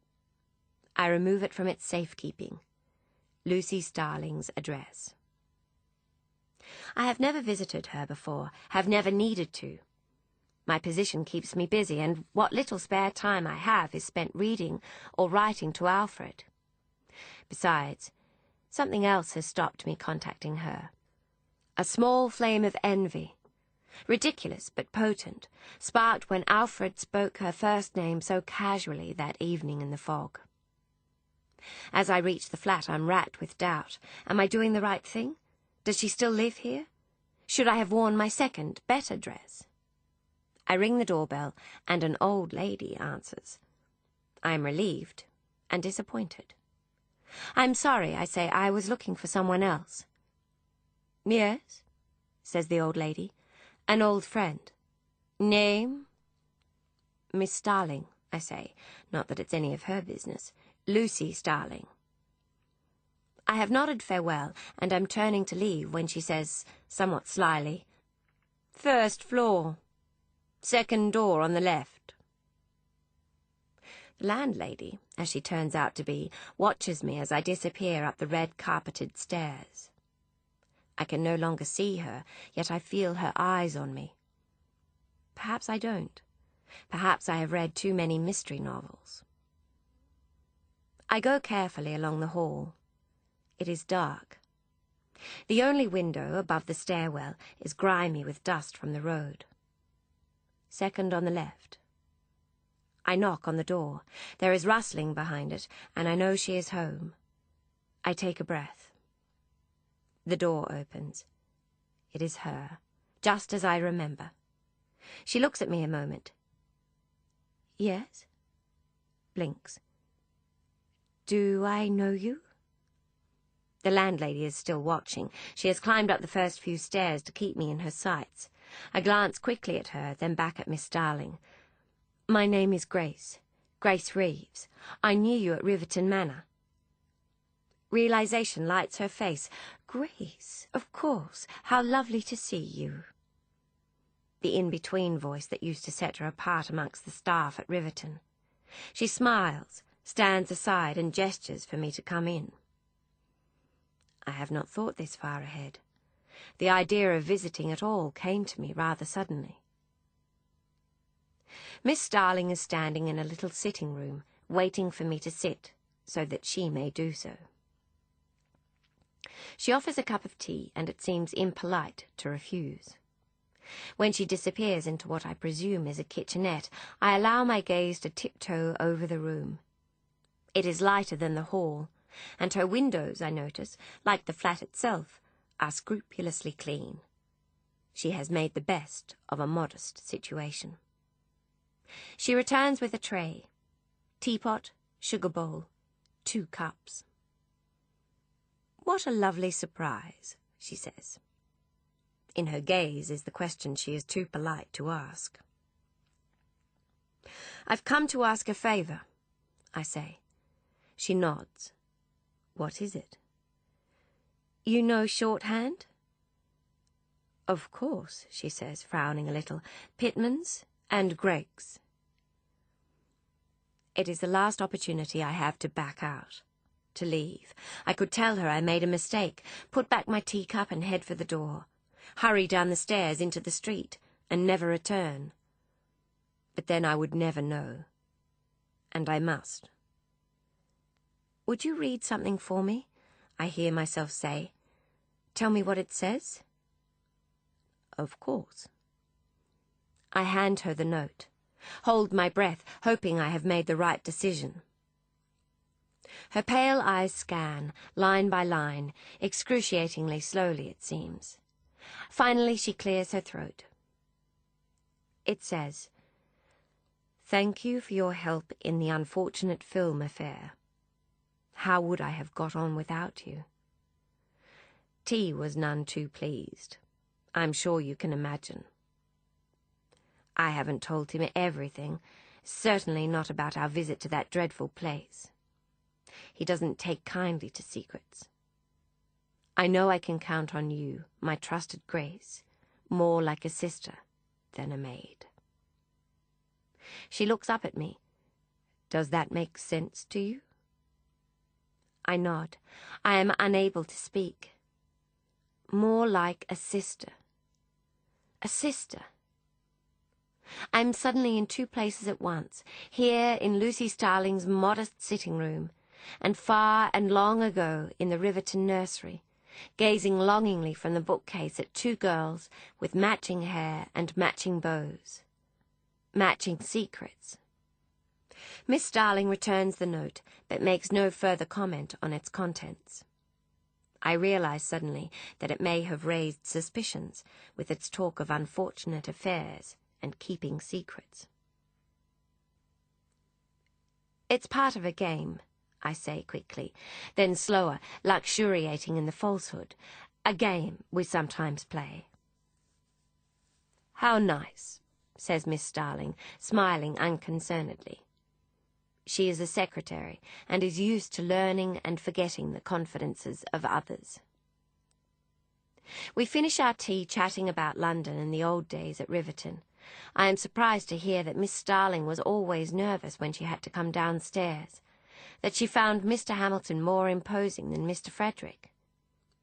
I remove it from its safekeeping. Lucy Starling's address. I have never visited her before, have never needed to. My position keeps me busy, and what little spare time I have is spent reading or writing to Alfred. Besides, something else has stopped me contacting her. A small flame of envy, ridiculous but potent, sparked when Alfred spoke her first name so casually that evening in the fog. As I reach the flat, I'm racked with doubt. Am I doing the right thing? Does she still live here? Should I have worn my second, better dress? I ring the doorbell, and an old lady answers. I am relieved and disappointed. I'm sorry, I say. I was looking for someone else. Yes, says the old lady. An old friend. Name? Miss Starling, I say. Not that it's any of her business. Lucy Starling. I have nodded farewell, and am turning to leave when she says, somewhat slyly, "First floor. Second door on the left." The landlady, as she turns out to be, watches me as I disappear up the red-carpeted stairs. I can no longer see her, yet I feel her eyes on me. Perhaps I don't. Perhaps I have read too many mystery novels. I go carefully along the hall. It is dark. The only window above the stairwell is grimy with dust from the road. Second on the left. I knock on the door. There is rustling behind it, and I know she is home. I take a breath. The door opens. It is her, just as I remember. She looks at me a moment. Yes? Blinks. Do I know you? The landlady is still watching. She has climbed up the first few stairs to keep me in her sights. I glance quickly at her, then back at Miss Starling. My name is Grace. Grace Reeves. I knew you at Riverton Manor. Realization lights her face. Grace, of course. How lovely to see you. The in-between voice that used to set her apart amongst the staff at Riverton. She smiles, stands aside and gestures for me to come in. I have not thought this far ahead. The idea of visiting at all came to me rather suddenly. Miss Starling is standing in a little sitting room, waiting for me to sit, so that she may do so. She offers a cup of tea, and it seems impolite to refuse. When she disappears into what I presume is a kitchenette, I allow my gaze to tiptoe over the room. It is lighter than the hall, and her windows, I notice, like the flat itself, are scrupulously clean. She has made the best of a modest situation. She returns with a tray, teapot, sugar bowl, 2 cups. What a lovely surprise, she says. In her gaze is the question she is too polite to ask. I've come to ask a favour, I say. She nods. What is it? You know shorthand? Of course, she says, frowning a little. Pitman's and Greg's. It is the last opportunity I have to back out, to leave. I could tell her I made a mistake, put back my teacup and head for the door, hurry down the stairs into the street, and never return. But then I would never know. And I must. Would you read something for me? I hear myself say. Tell me what it says? Of course. I hand her the note, hold my breath, hoping I have made the right decision. Her pale eyes scan, line by line, excruciatingly slowly it seems. Finally, she clears her throat. It says, "Thank you for your help in the unfortunate film affair. How would I have got on without you? T was none too pleased. I'm sure you can imagine. I haven't told him everything, certainly not about our visit to that dreadful place. He doesn't take kindly to secrets. I know I can count on you, my trusted Grace, more like a sister than a maid." She looks up at me. "Does that make sense to you?" I nod. I am unable to speak. More like a sister. A sister. I'm suddenly in two places at once, here in Lucy Starling's modest sitting room, and far and long ago in the Riverton nursery, gazing longingly from the bookcase at two girls with matching hair and matching bows. Matching secrets. Miss Starling returns the note, but makes no further comment on its contents. I realize suddenly that it may have raised suspicions with its talk of unfortunate affairs and keeping secrets. "It's part of a game," I say quickly, then slower, luxuriating in the falsehood. "A game we sometimes play." "How nice," says Miss Starling, smiling unconcernedly. She is a secretary, and is used to learning and forgetting the confidences of others. We finish our tea chatting about London and the old days at Riverton. I am surprised to hear that Miss Starling was always nervous when she had to come downstairs, that she found Mr. Hamilton more imposing than Mr. Frederick.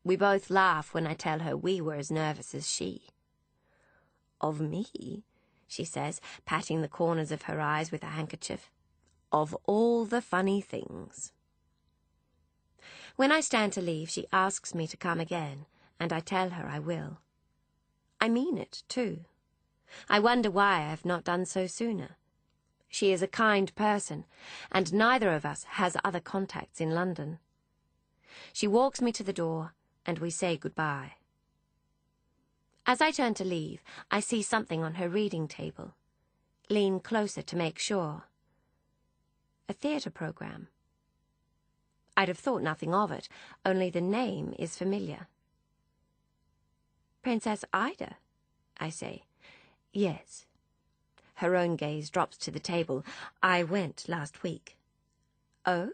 We both laugh when I tell her we were as nervous as she. "Of me?" she says, patting the corners of her eyes with a handkerchief. "Of all the funny things." When I stand to leave, she asks me to come again, and I tell her I will. I mean it, too. I wonder why I have not done so sooner. She is a kind person, and neither of us has other contacts in London. She walks me to the door, and we say goodbye. As I turn to leave, I see something on her reading table. Lean closer to make sure. A theatre programme. I'd have thought nothing of it, only the name is familiar. "Princess Ida," I say. "Yes." Her own gaze drops to the table. "I went last week." "Oh?"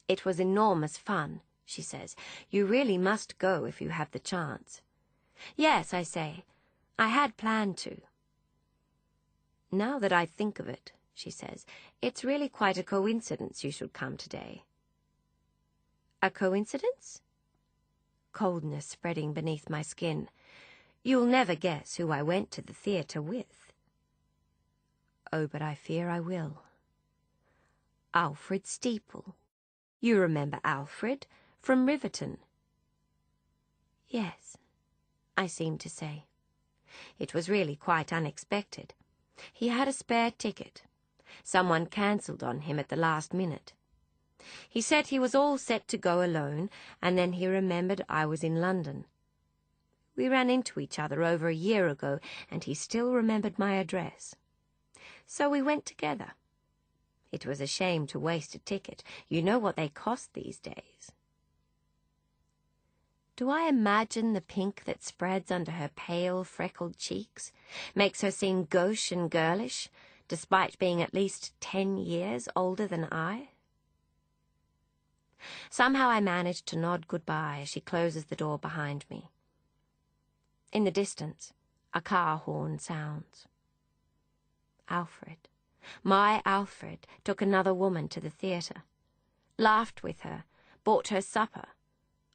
"It was enormous fun," she says. "You really must go if you have the chance." "Yes," I say. "I had planned to." "Now that I think of it," she says, "it's really quite a coincidence you should come today." "A coincidence?" Coldness spreading beneath my skin. "You'll never guess who I went to the theatre with." "Oh, but I fear I will." "Alfred Steeple. You remember Alfred, from Riverton?" "Yes," I seem to say. It was really quite unexpected. He had a spare ticket. Someone cancelled on him at the last minute. He said he was all set to go alone, and then he remembered I was in London. We ran into each other over a year ago, and he still remembered my address. So we went together. It was a shame to waste a ticket. You know what they cost these days. Do I imagine the pink that spreads under her pale, freckled cheeks, makes her seem gauche and girlish, despite being at least 10 years older than I? Somehow I manage to nod goodbye as she closes the door behind me. In the distance, a car horn sounds. Alfred, my Alfred, took another woman to the theatre, laughed with her, bought her supper,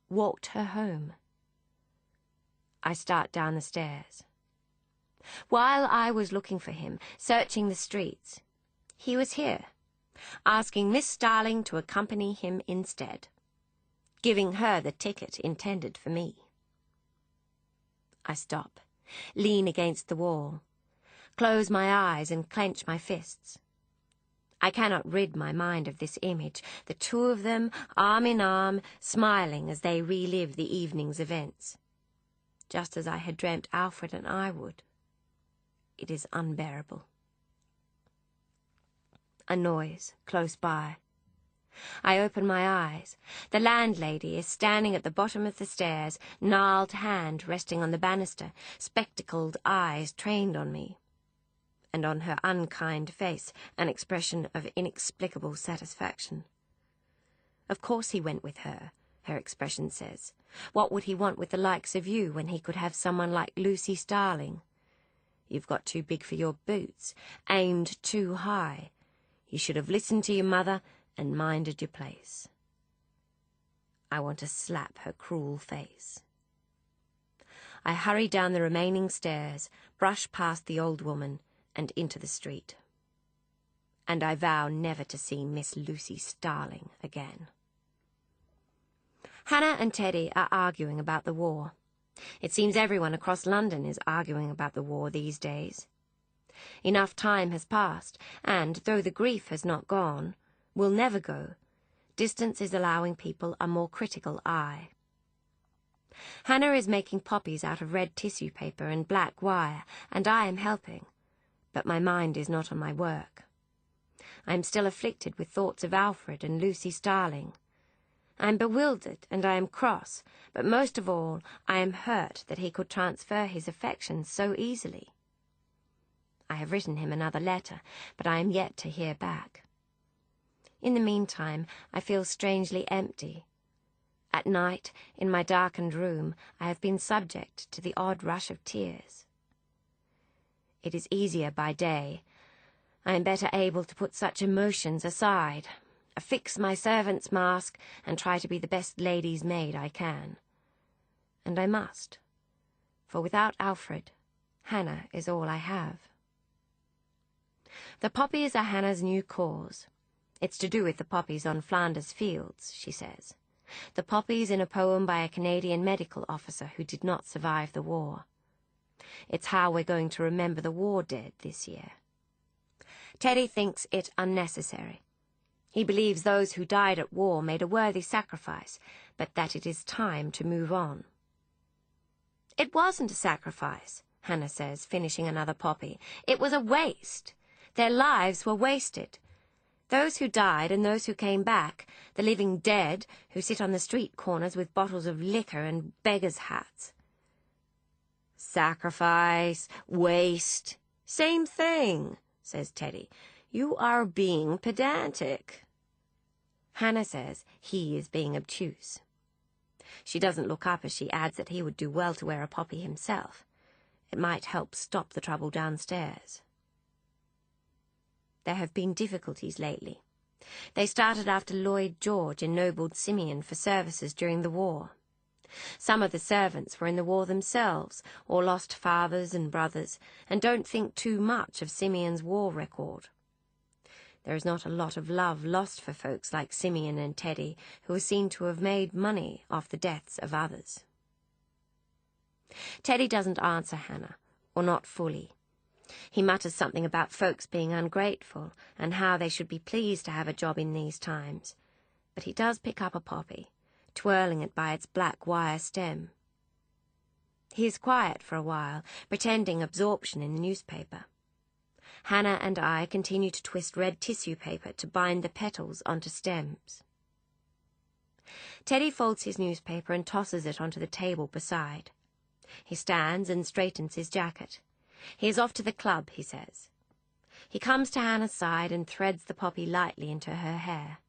walked her home. I start down the stairs. While I was looking for him, searching the streets, he was here, asking Miss Starling to accompany him instead, giving her the ticket intended for me. I stop, lean against the wall, close my eyes and clench my fists. I cannot rid my mind of this image, the two of them, arm in arm, smiling as they relive the evening's events. just as I had dreamt Alfred and I would. It is unbearable. A noise close by. I open my eyes. The landlady is standing at the bottom of the stairs, gnarled hand resting on the banister, spectacled eyes trained on me, and on her unkind face an expression of inexplicable satisfaction. Of course he went with her, her expression says. What would he want with the likes of you when he could have someone like Lucy Starling? You've got too big for your boots, aimed too high. You should have listened to your mother and minded your place. I want to slap her cruel face. I hurry down the remaining stairs, brush past the old woman, and into the street. And I vow never to see Miss Lucy Starling again. Hannah and Teddy are arguing about the war. It seems everyone across London is arguing about the war these days. Enough time has passed, and, though the grief has not gone, will never go, distance is allowing people a more critical eye. Hannah is making poppies out of red tissue paper and black wire, and I am helping, but my mind is not on my work. I am still afflicted with thoughts of Alfred and Lucy Starling. I am bewildered and I am cross, but most of all I am hurt that he could transfer his affections so easily. I have written him another letter, but I am yet to hear back. In the meantime, I feel strangely empty. At night, in my darkened room, I have been subject to the odd rush of tears. It is easier by day. I am better able to put such emotions aside, affix my servant's mask, and try to be the best lady's maid I can. And I must, for without Alfred, Hannah is all I have. The poppies are Hannah's new cause. It's to do with the poppies on Flanders Fields, she says. The poppies in a poem by a Canadian medical officer who did not survive the war. It's how we're going to remember the war dead this year. Teddy thinks it unnecessary. He believes those who died at war made a worthy sacrifice, but that it is time to move on. It wasn't a sacrifice, Hannah says, finishing another poppy. It was a waste. Their lives were wasted. Those who died and those who came back, the living dead who sit on the street corners with bottles of liquor and beggars' hats. Sacrifice, waste, same thing, says Teddy. You are being pedantic. Hannah says he is being obtuse. She doesn't look up as she adds that he would do well to wear a poppy himself. It might help stop the trouble downstairs. There have been difficulties lately. They started after Lloyd George ennobled Simeon for services during the war. Some of the servants were in the war themselves, or lost fathers and brothers, and don't think too much of Simeon's war record. There is not a lot of love lost for folks like Simeon and Teddy, who are seen to have made money off the deaths of others. Teddy doesn't answer Hannah, or not fully. He mutters something about folks being ungrateful and how they should be pleased to have a job in these times, but he does pick up a poppy, twirling it by its black wire stem. He is quiet for a while, pretending absorption in the newspaper. Hannah and I continue to twist red tissue paper to bind the petals onto stems. Teddy folds his newspaper and tosses it onto the table beside. He stands and straightens his jacket. He is off to the club, he says. He comes to Hannah's side and threads the poppy lightly into her hair.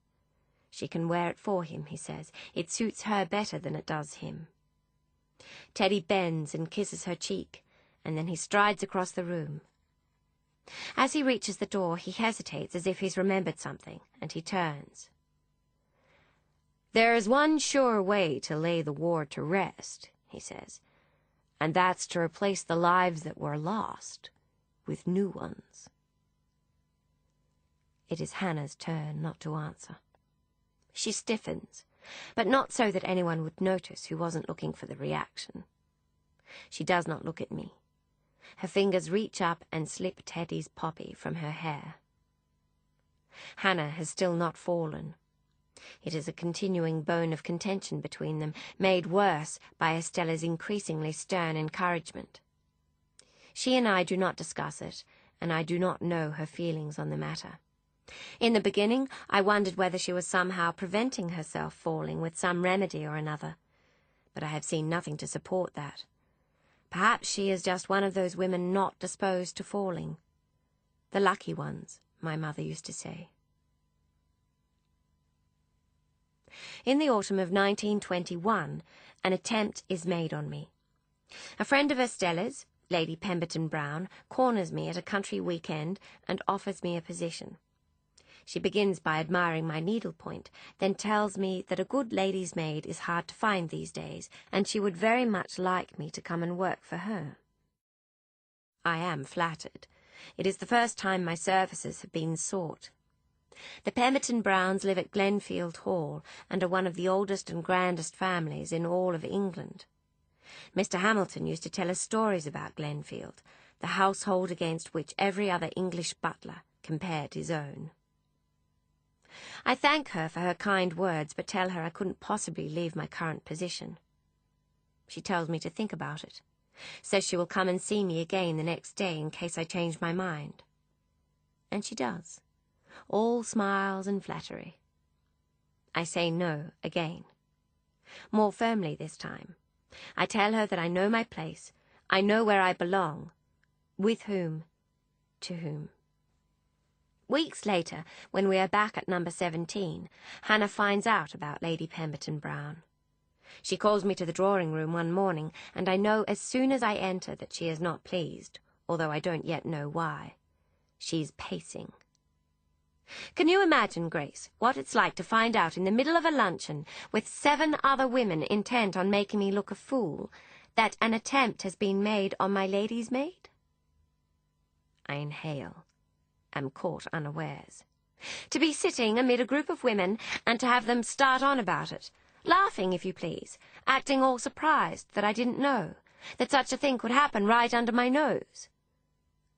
She can wear it for him, he says. It suits her better than it does him. Teddy bends and kisses her cheek, and then he strides across the room. As he reaches the door, he hesitates as if he's remembered something, and he turns. There is one sure way to lay the war to rest, he says, and that's to replace the lives that were lost with new ones. It is Hannah's turn not to answer. She stiffens, but not so that anyone would notice who wasn't looking for the reaction. She does not look at me. Her fingers reach up and slip Teddy's poppy from her hair. Hannah has still not fallen. It is a continuing bone of contention between them, made worse by Estella's increasingly stern encouragement. She and I do not discuss it, and I do not know her feelings on the matter. In the beginning, I wondered whether she was somehow preventing herself falling with some remedy or another, but I have seen nothing to support that. Perhaps she is just one of those women not disposed to falling. The lucky ones, my mother used to say. In the autumn of 1921, an attempt is made on me. A friend of Estella's, Lady Pemberton Brown, corners me at a country weekend and offers me a position. She begins by admiring my needlepoint, then tells me that a good lady's maid is hard to find these days, and she would very much like me to come and work for her. I am flattered. It is the first time my services have been sought. The Pemberton Browns live at Glenfield Hall and are one of the oldest and grandest families in all of England. Mr. Hamilton used to tell us stories about Glenfield, the household against which every other English butler compared his own. I thank her for her kind words, but tell her I couldn't possibly leave my current position. She tells me to think about it, says she will come and see me again the next day in case I change my mind. And she does, all smiles and flattery. I say no again, more firmly this time. I tell her that I know my place, I know where I belong, with whom, to whom. Weeks later, when we are back at number 17, Hannah finds out about Lady Pemberton Brown. She calls me to the drawing-room one morning, and I know as soon as I enter that she is not pleased, although I don't yet know why. She's pacing. Can you imagine, Grace, what it's like to find out in the middle of a luncheon, with 7 other women intent on making me look a fool, that an attempt has been made on my lady's maid? I inhale, am caught unawares. To be sitting amid a group of women and to have them start on about it, laughing, if you please, acting all surprised that I didn't know, that such a thing could happen right under my nose.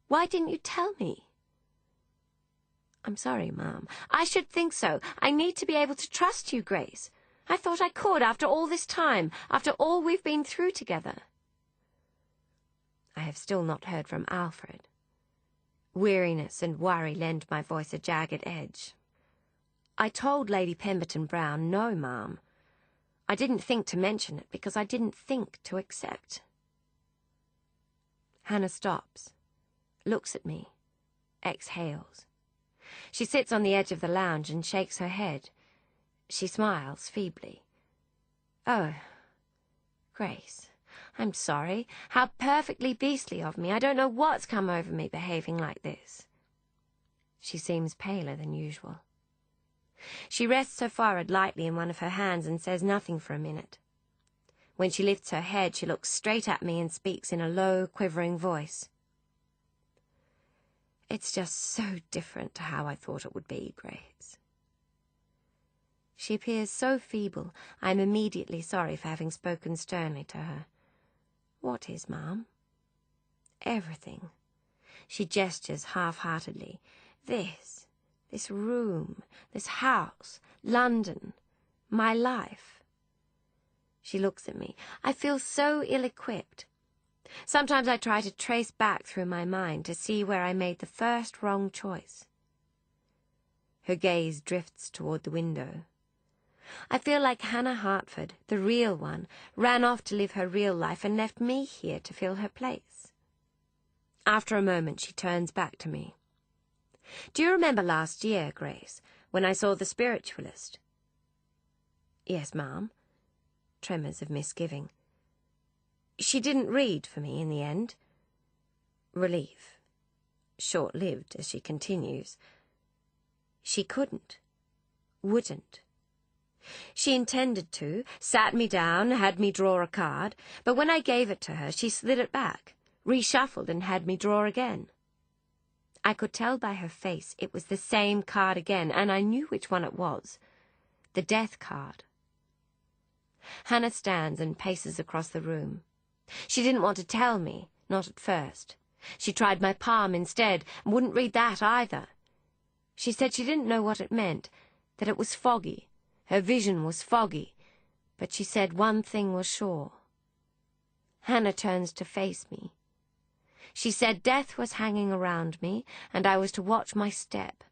Why didn't you tell me? I'm sorry, Ma'am. I should think so. I need to be able to trust you, Grace. I thought I could after all this time, after all we've been through together. I have still not heard from Alfred. Weariness and worry lend my voice a jagged edge. I told Lady Pemberton Brown no, Ma'am. I didn't think to mention it because I didn't think to accept. Hannah stops, looks at me, exhales. She sits on the edge of the lounge and shakes her head. She smiles feebly. Oh, Grace, I'm sorry. How perfectly beastly of me. I don't know what's come over me behaving like this. She seems paler than usual. She rests her forehead lightly in one of her hands and says nothing for a minute. When she lifts her head, she looks straight at me and speaks in a low, quivering voice. It's just so different to how I thought it would be, Grace. She appears so feeble, I am immediately sorry for having spoken sternly to her. What is, Ma'am? Everything. She gestures half-heartedly. This room, this house, London, my life. She looks at me. I feel so ill-equipped. Sometimes I try to trace back through my mind to see where I made the first wrong choice. Her gaze drifts toward the window. I feel like Hannah Hartford, the real one, ran off to live her real life and left me here to fill her place. After a moment, she turns back to me. Do you remember last year, Grace, when I saw the spiritualist? Yes, Ma'am. Tremors of misgiving. She didn't read for me in the end. Relief. Short-lived, as she continues. She couldn't. Wouldn't. She intended to, sat me down, had me draw a card, but when I gave it to her, she slid it back, reshuffled and had me draw again. I could tell by her face it was the same card again, and I knew which one it was. The death card. Hannah stands and paces across the room. She didn't want to tell me, not at first. She tried my palm instead, and wouldn't read that either. She said she didn't know what it meant, that it was foggy, Her vision was foggy, but she said one thing was sure. Hannah turns to face me. She said death was hanging around me, and I was to watch my step.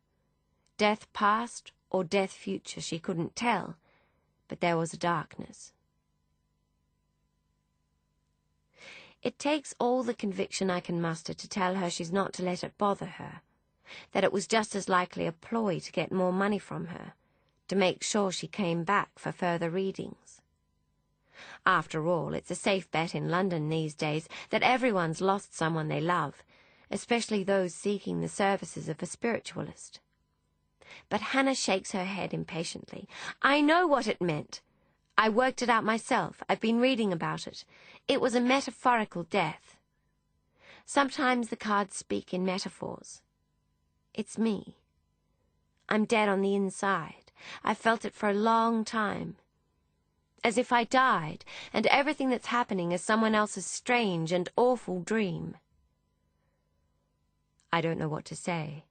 Death past or death future, she couldn't tell, but there was a darkness. It takes all the conviction I can muster to tell her she's not to let it bother her, that it was just as likely a ploy to get more money from her, to make sure she came back for further readings. After all, it's a safe bet in London these days that everyone's lost someone they love, especially those seeking the services of a spiritualist. But Hannah shakes her head impatiently. I know what it meant. I worked it out myself. I've been reading about it. It was a metaphorical death. Sometimes the cards speak in metaphors. It's me. I'm dead on the inside. I've felt it for a long time. As if I died, and everything that's happening is someone else's strange and awful dream. I don't know what to say.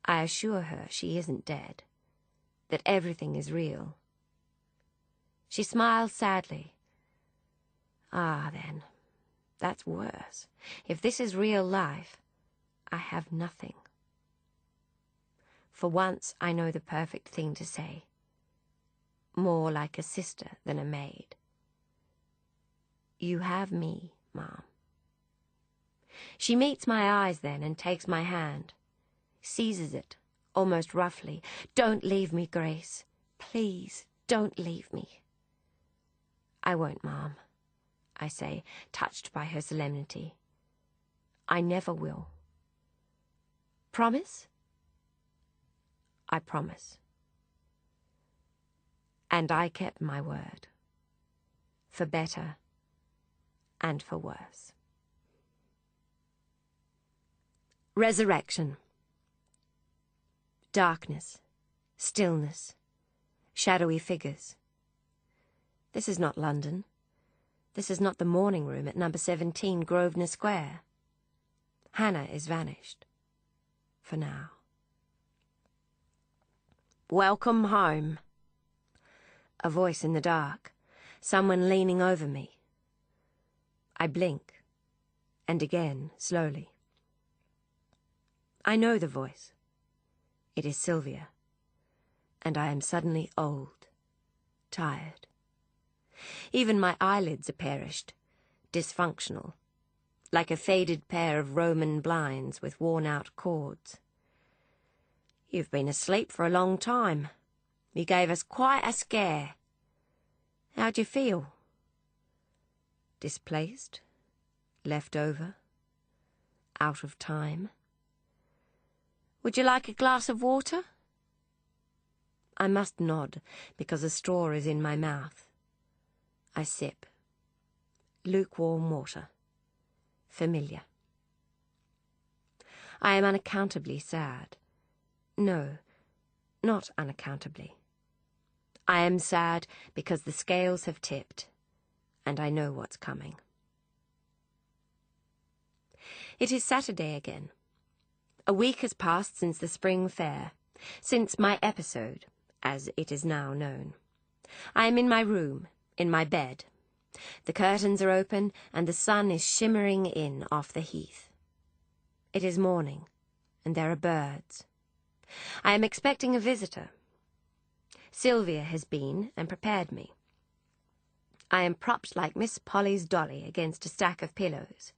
I assure her she isn't dead, that everything is real. She smiles sadly. Ah, then, that's worse. If this is real life, I have nothing. For once, I know the perfect thing to say. More like a sister than a maid. You have me, Mom. She meets my eyes then and takes my hand, seizes it, almost roughly. Don't leave me, Grace. Please, don't leave me. I won't, Mom, I say, touched by her solemnity. I never will. Promise? I promise. And I kept my word, for better and for worse. Resurrection. Darkness, stillness, shadowy figures. This is not London. This is not the morning room at number 17 Grosvenor Square. Hannah is vanished. For now. Welcome home. A voice in the dark, someone leaning over me. I blink, and again, slowly. I know the voice. It is Sylvia, and I am suddenly old, tired. Even my eyelids are perished, dysfunctional, like a faded pair of Roman blinds with worn-out cords. You've been asleep for a long time. You gave us quite a scare. How'd you feel? Displaced? Left over? Out of time? Would you like a glass of water? I must nod, because a straw is in my mouth. I sip. Lukewarm water. Familiar. I am unaccountably sad. No, not unaccountably. I am sad because the scales have tipped, and I know what's coming. It is Saturday again. A week has passed since the spring fair, since my episode, as it is now known. I am in my room, in my bed. The curtains are open, and the sun is shimmering in off the heath. It is morning, and there are birds. I am expecting a visitor. Sylvia has been and prepared me. I am propped like Miss Polly's dolly against a stack of pillows.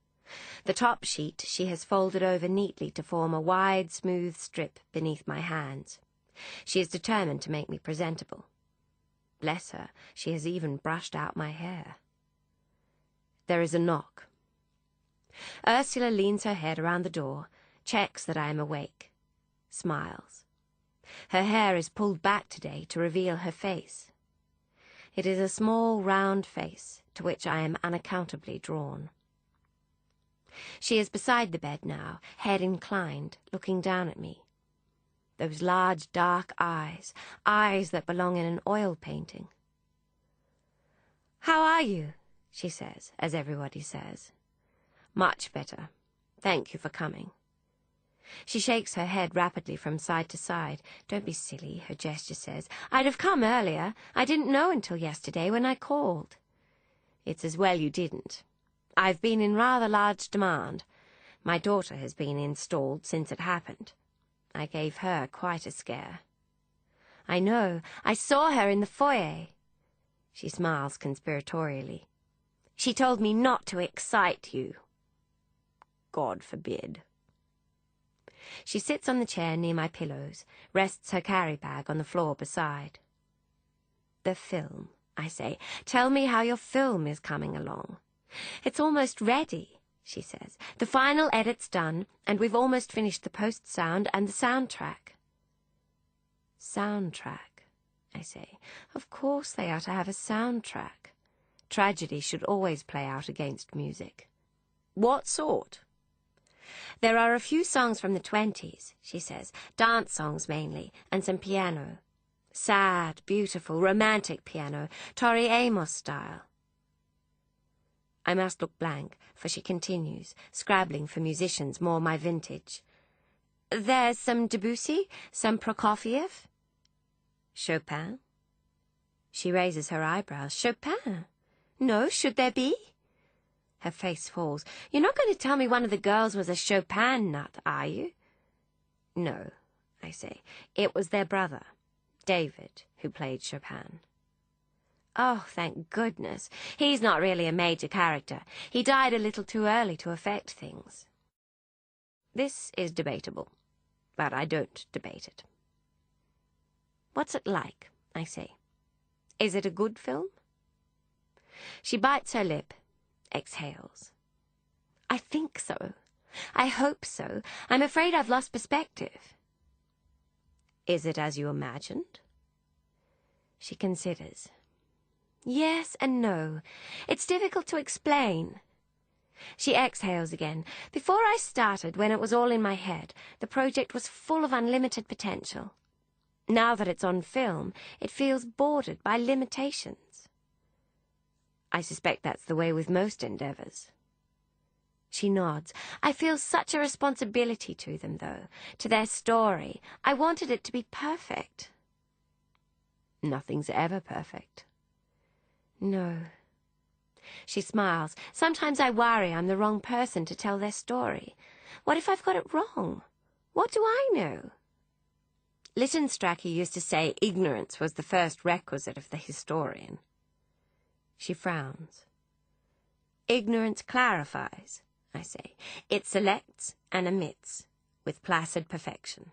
The top sheet she has folded over neatly to form a wide, smooth strip beneath my hands. She is determined to make me presentable. Bless her, she has even brushed out my hair. There is a knock. Ursula leans her head around the door, checks that I am awake, smiles. Her hair is pulled back today to reveal her face. It is a small, round face to which I am unaccountably drawn. She is beside the bed now, head inclined, looking down at me. Those large, dark eyes, eyes that belong in an oil painting. "How are you?" she says, as everybody says. "Much better. Thank you for coming." She shakes her head rapidly from side to side. "Don't be silly," her gesture says. "I'd have come earlier. I didn't know until yesterday when I called." "It's as well you didn't. I've been in rather large demand. My daughter has been installed since it happened. I gave her quite a scare." "I know. I saw her in the foyer." She smiles conspiratorially. "She told me not to excite you." "God forbid." She sits on the chair near my pillows, rests her carry-bag on the floor beside. "The film," I say. "Tell me how your film is coming along." "It's almost ready," she says. "The final edit's done, and we've almost finished the post-sound and the soundtrack." "Soundtrack," I say. "Of course they are to have a soundtrack. Tragedy should always play out against music." "What sort?" "There are a few songs from the 20s, she says, dance songs mainly, and some piano. Sad, beautiful, romantic piano, Tori Amos style." I must look blank, for she continues, scrabbling for musicians more my vintage. "There's some Debussy, some Prokofiev." "Chopin?" She raises her eyebrows. "Chopin? No, should there be?" Her face falls. "You're not going to tell me one of the girls was a Chopin nut, are you?" "No," I say. "It was their brother, David, who played Chopin." "Oh, thank goodness. He's not really a major character. He died a little too early to affect things." This is debatable, but I don't debate it. "What's it like?" I say. "Is it a good film?" She bites her lip, exhales. "I think so. I hope so. I'm afraid I've lost perspective." "Is it as you imagined?" She considers. "Yes and no. It's difficult to explain." She exhales again. "Before I started, when it was all in my head, the project was full of unlimited potential. Now that it's on film, it feels bordered by limitations." "I suspect that's the way with most endeavours." She nods. "I feel such a responsibility to them, though, to their story. I wanted it to be perfect." "Nothing's ever perfect." "No." She smiles. "Sometimes I worry I'm the wrong person to tell their story. What if I've got it wrong? What do I know?" Lytton Strachey used to say ignorance was the first requisite of the historian. She frowns. "Ignorance clarifies," I say. "It selects and omits with placid perfection."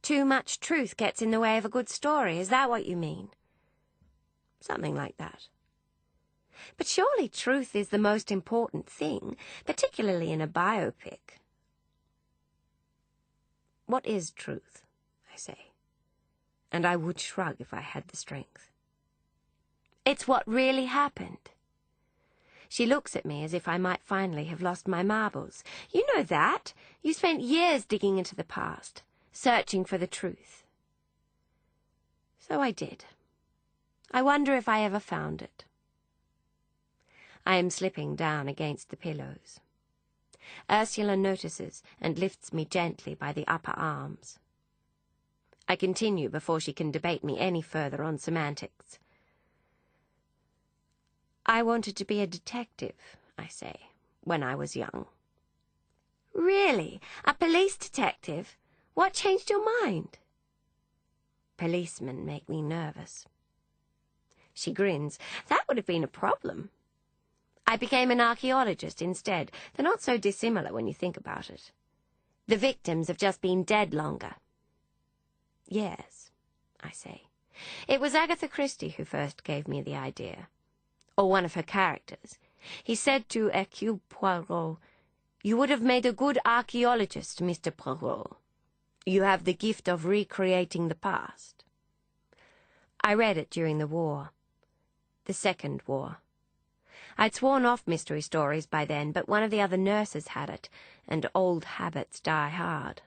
"Too much truth gets in the way of a good story, is that what you mean?" "Something like that." "But surely truth is the most important thing, particularly in a biopic." "What is truth?" I say, and I would shrug if I had the strength. "It's what really happened." She looks at me as if I might finally have lost my marbles. "You know that. You spent years digging into the past, searching for the truth." So I did. I wonder if I ever found it. I am slipping down against the pillows. Ursula notices and lifts me gently by the upper arms. I continue before she can debate me any further on semantics. "I wanted to be a detective," I say, "when I was young." "Really? A police detective? What changed your mind?" "Policemen make me nervous." She grins. "That would have been a problem." "I became an archaeologist instead. They're not so dissimilar when you think about it. The victims have just been dead longer." "Yes," I say. "It was Agatha Christie who first gave me the idea. Or one of her characters. He said to Hercule Poirot, 'You would have made a good archaeologist, Mr. Poirot. You have the gift of recreating the past.' I read it during the war. The Second War. I'd sworn off mystery stories by then, but one of the other nurses had it, and old habits die hard."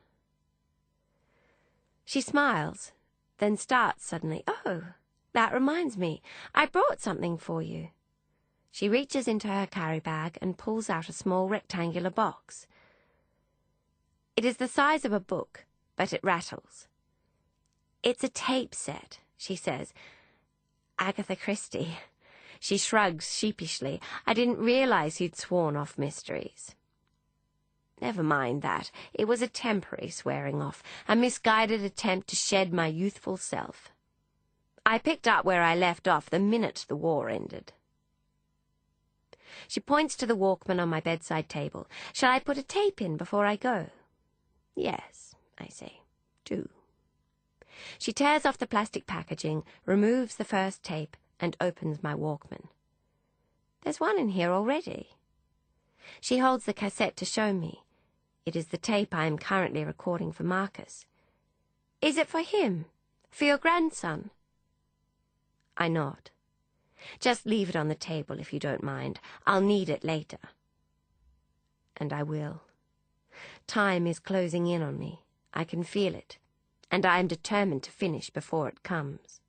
She smiles, then starts suddenly. "Oh, that reminds me. I brought something for you." She reaches into her carry-bag and pulls out a small rectangular box. It is the size of a book, but it rattles. "It's a tape set," she says. "Agatha Christie." She shrugs sheepishly. "I didn't realize you'd sworn off mysteries." Never mind that. It was a temporary swearing off, a misguided attempt to shed my youthful self. I picked up where I left off the minute the war ended. She points to the Walkman on my bedside table. "Shall I put a tape in before I go?" "Yes," I say. "Do." She tears off the plastic packaging, removes the first tape, and opens my Walkman. "There's one in here already." She holds the cassette to show me. It is the tape I am currently recording for Marcus. "Is it for him? For your grandson?" I nod. "Just leave it on the table if you don't mind. I'll need it later." And I will. Time is closing in on me. I can feel it, and I am determined to finish before it comes.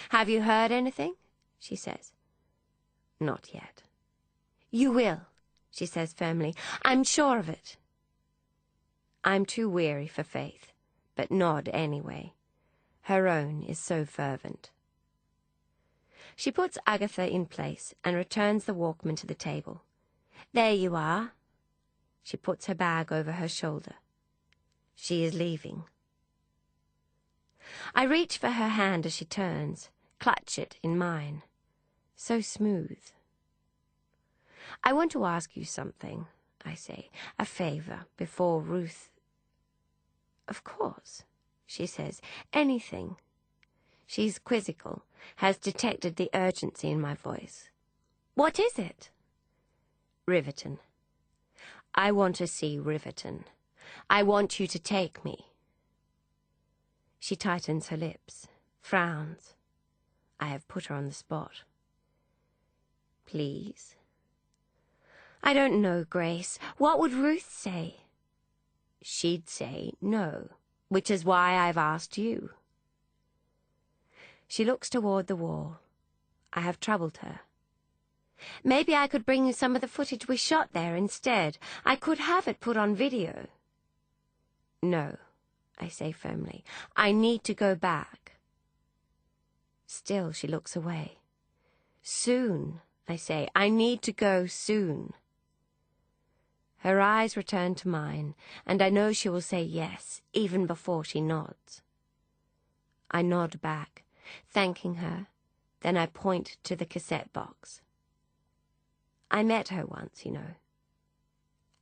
"Have you heard anything?" she says. "Not yet." "You will," she says firmly. "I'm sure of it." I'm too weary for faith, but nod anyway. Her own is so fervent. She puts Agatha in place and returns the Walkman to the table. "There you are." She puts her bag over her shoulder. She is leaving. I reach for her hand as she turns, clutch it in mine. So smooth. "I want to ask you something," I say, "a favor, before Ruth—" "Of course," she says, "anything." She's quizzical, has detected the urgency in my voice. "What is it?" "Riverton. I want to see Riverton. I want you to take me." She tightens her lips, frowns. I have put her on the spot. "Please?" "I don't know, Grace. What would Ruth say?" "She'd say no, which is why I've asked you." She looks toward the wall. I have troubled her. "Maybe I could bring you some of the footage we shot there instead. I could have it put on video." "No," I say firmly. "I need to go back." Still she looks away. "Soon," I say. "I need to go soon." Her eyes return to mine, and I know she will say yes, even before she nods. I nod back, thanking her, then I point to the cassette box. I met her once, you know.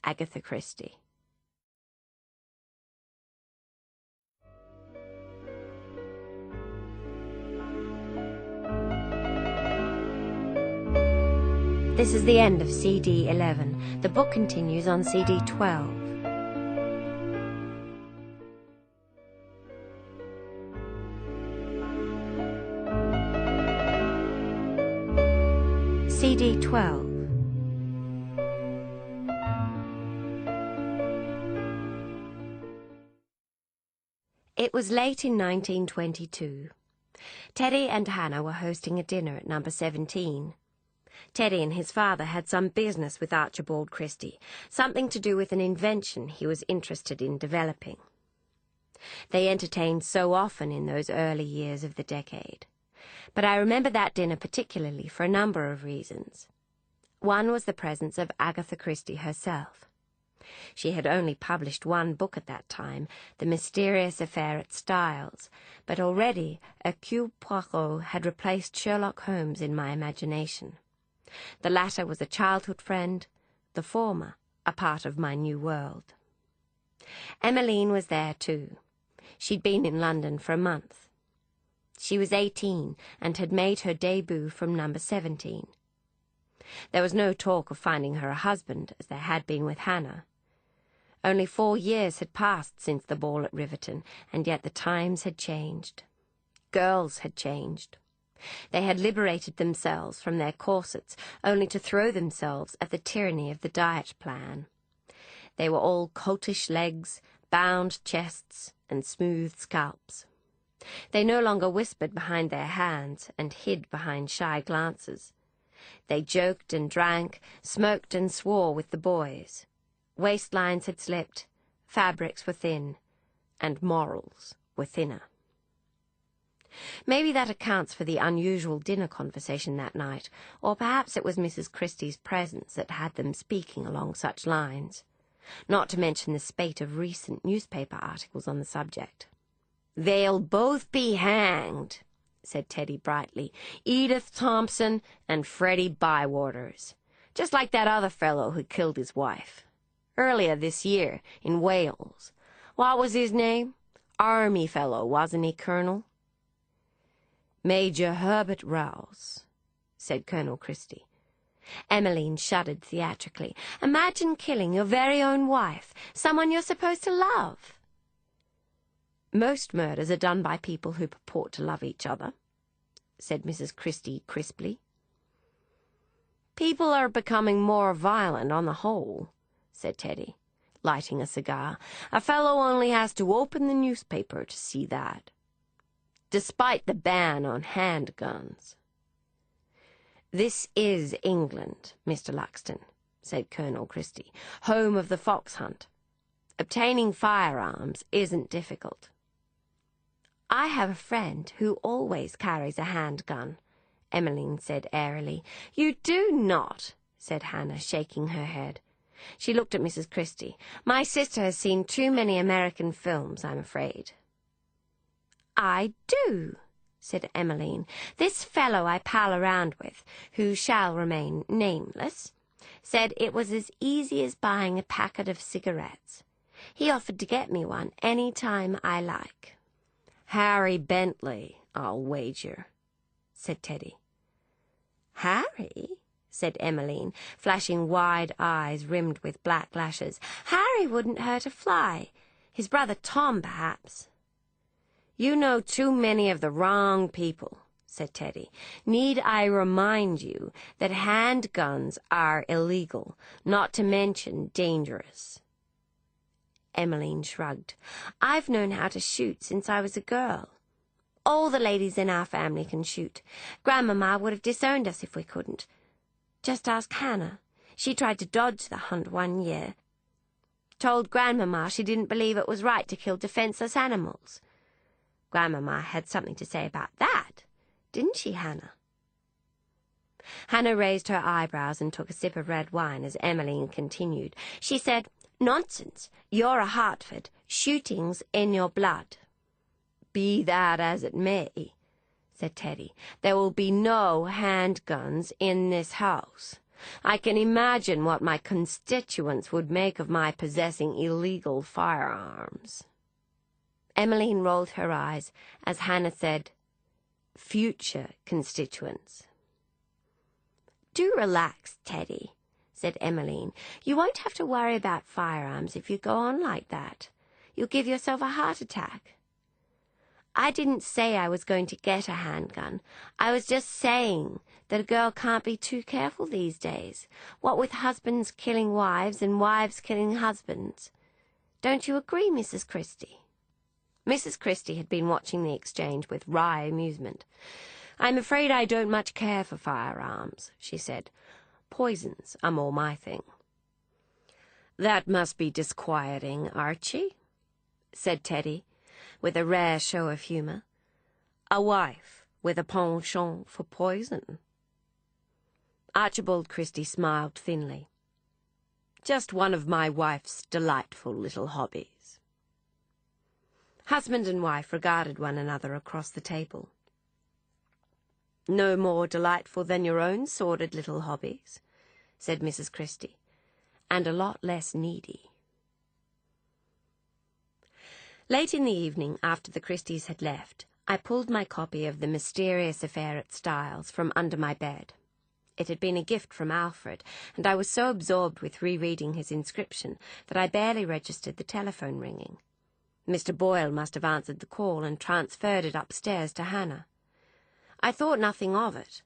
Agatha Christie. This is the end of CD 11. The book continues on CD 12. CD 12. It was late in 1922. Teddy and Hannah were hosting a dinner at number 17. Teddy and his father had some business with Archibald Christie, something to do with an invention he was interested in developing. They entertained so often in those early years of the decade. But I remember that dinner particularly for a number of reasons. One was the presence of Agatha Christie herself. She had only published one book at that time, The Mysterious Affair at Styles, but already Hercule Poirot had replaced Sherlock Holmes in my imagination. The latter was a childhood friend, the former a part of my new world. Emmeline was there too. She'd been in London for a month. She was 18 and had made her debut from number 17. There was no talk of finding her a husband, as there had been with Hannah. Only 4 years had passed since the ball at Riverton, and yet the times had changed. Girls had changed. They had liberated themselves from their corsets, only to throw themselves at the tyranny of the diet plan. They were all coltish legs, bound chests, and smooth scalps. They no longer whispered behind their hands and hid behind shy glances. They joked and drank, smoked and swore with the boys. Waistlines had slipped, Fabrics were thin, and morals were thinner. Maybe that accounts for the unusual dinner conversation that night, or perhaps it was Mrs. Christie's presence that had them speaking along such lines, not to mention the spate of recent newspaper articles on the subject. "They'll both be hanged," said Teddy brightly. "Edith Thompson and Freddie Bywaters. Just like that other fellow who killed his wife. Earlier this year, in Wales. What was his name? Army fellow, wasn't he, Colonel?" "Major Herbert Rouse," said Colonel Christie. Emmeline shuddered theatrically. "Imagine killing your very own wife, someone you're supposed to love." "Most murders are done by people who purport to love each other," said Mrs. Christie crisply. "People are becoming more violent on the whole," said Teddy, lighting a cigar. "A fellow only has to open the newspaper to see that. Despite the ban on handguns." "This is England, Mr. Luxton," said Colonel Christie, "home of the fox hunt. Obtaining firearms isn't difficult." "I have a friend who always carries a handgun," Emmeline said airily. "You do not," said Hannah, shaking her head. She looked at Mrs. Christie. "My sister has seen too many American films, I'm afraid." "I do," said Emmeline. "This fellow I pal around with, who shall remain nameless, said it was as easy as buying a packet of cigarettes. He offered to get me one any time I like." "Harry Bentley, I'll wager," said Teddy. "Harry?" said Emmeline, flashing wide eyes rimmed with black lashes. "Harry wouldn't hurt a fly. His brother Tom, perhaps." "You know too many of the wrong people," said Teddy. "Need I remind you that handguns are illegal, not to mention dangerous?" Emmeline shrugged. "I've known how to shoot since I was a girl. All the ladies in our family can shoot. Grandmama would have disowned us if we couldn't. Just ask Hannah. She tried to dodge the hunt one year. Told Grandmama she didn't believe it was right to kill defenseless animals. Grandmama had something to say about that, didn't she, Hannah?" Hannah raised her eyebrows and took a sip of red wine as Emmeline continued. She said, "Nonsense. You're a Hartford. Shooting's in your blood." "Be that as it may," said Teddy, "there will be no handguns in this house. I can imagine what my constituents would make of my possessing illegal firearms." Emmeline rolled her eyes as Hannah said, "future constituents." "Do relax, Teddy," said Emmeline. "You won't have to worry about firearms if you go on like that. You'll give yourself a heart attack." "I didn't say I was going to get a handgun. I was just saying that a girl can't be too careful these days, what with husbands killing wives and wives killing husbands. Don't you agree, Mrs. Christie?" Mrs. Christie had been watching the exchange with wry amusement. "I'm afraid I don't much care for firearms," she said. "Poisons are more my thing." "That must be disquieting, Archie," said Teddy, with a rare show of humour. "A wife with a penchant for poison." Archibald Christie smiled thinly. "Just one of my wife's delightful little hobbies." Husband and wife regarded one another across the table. "No more delightful than your own sordid little hobbies," said Mrs. Christie, "and a lot less needy." Late in the evening, after the Christies had left, I pulled my copy of The Mysterious Affair at Styles from under my bed. It had been a gift from Alfred, and I was so absorbed with rereading his inscription that I barely registered the telephone ringing. Mr. Boyle must have answered the call and transferred it upstairs to Hannah. I thought nothing of it.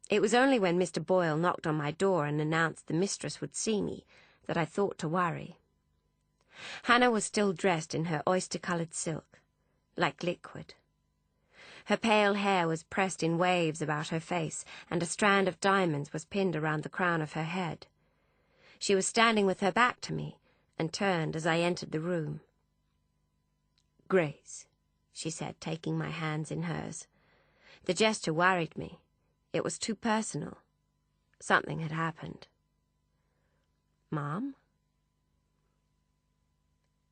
It was only when Mr. Boyle knocked on my door and announced the mistress would see me that I thought to worry. Hannah was still dressed in her oyster-coloured silk, like liquid. Her pale hair was pressed in waves about her face, and a strand of diamonds was pinned around the crown of her head. She was standing with her back to me, and turned as I entered the room. "Grace," she said, taking my hands in hers. The gesture worried me. It was too personal. Something had happened. "Mom?"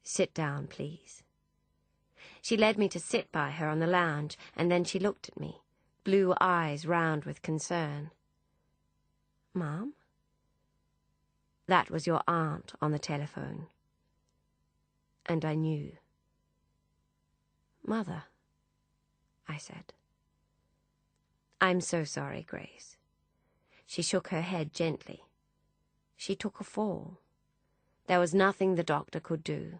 "Sit down, please." She led me to sit by her on the lounge, and then she looked at me, blue eyes round with concern. "Mom?" "That was your aunt on the telephone." And I knew. "Mother," I said. "I'm so sorry, Grace." She shook her head gently. "She took a fall. There was nothing the doctor could do."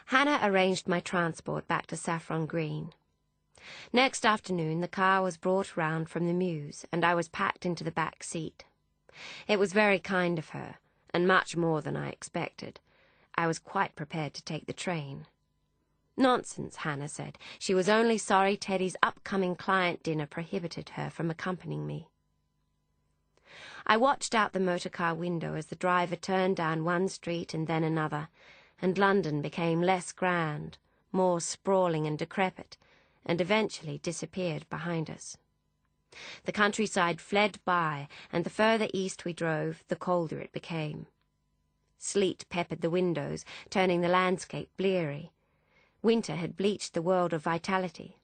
Hannah arranged my transport back to Saffron Green. Next afternoon the car was brought round from the mews, and I was packed into the back seat. It was very kind of her, and much more than I expected. I was quite prepared to take the train. "Nonsense," Hannah said. She was only sorry Teddy's upcoming client dinner prohibited her from accompanying me. I watched out the motor car window as the driver turned down one street and then another, and London became less grand, more sprawling and decrepit, and eventually disappeared behind us. The countryside fled by, and the further east we drove, the colder it became. Sleet peppered the windows, turning the landscape bleary. Winter had bleached the world of vitality.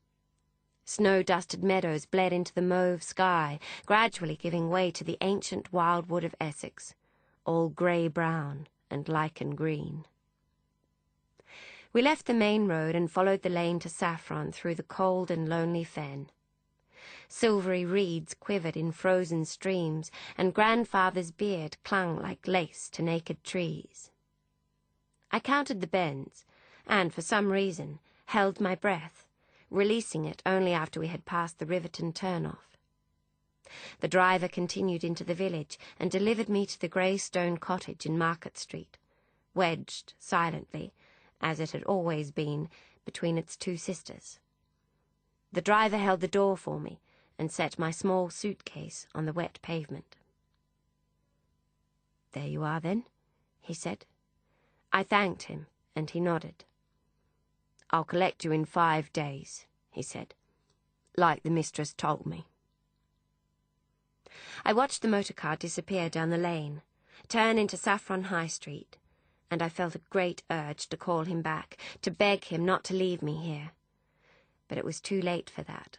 Snow-dusted meadows bled into the mauve sky, gradually giving way to the ancient wildwood of Essex, all grey-brown and lichen-green. We left the main road and followed the lane to Saffron through the cold and lonely fen. Silvery reeds quivered in frozen streams, and grandfather's beard clung like lace to naked trees. I counted the bends, and, for some reason, held my breath, releasing it only after we had passed the Riverton turn-off. The driver continued into the village and delivered me to the grey stone cottage in Market Street, wedged silently, as it had always been, between its two sisters. The driver held the door for me and set my small suitcase on the wet pavement. "There you are, then," he said. I thanked him, and he nodded. "I'll collect you in 5 days," he said, "like the mistress told me." I watched the motor car disappear down the lane, turn into Saffron High Street, and I felt a great urge to call him back, to beg him not to leave me here. But it was too late for that.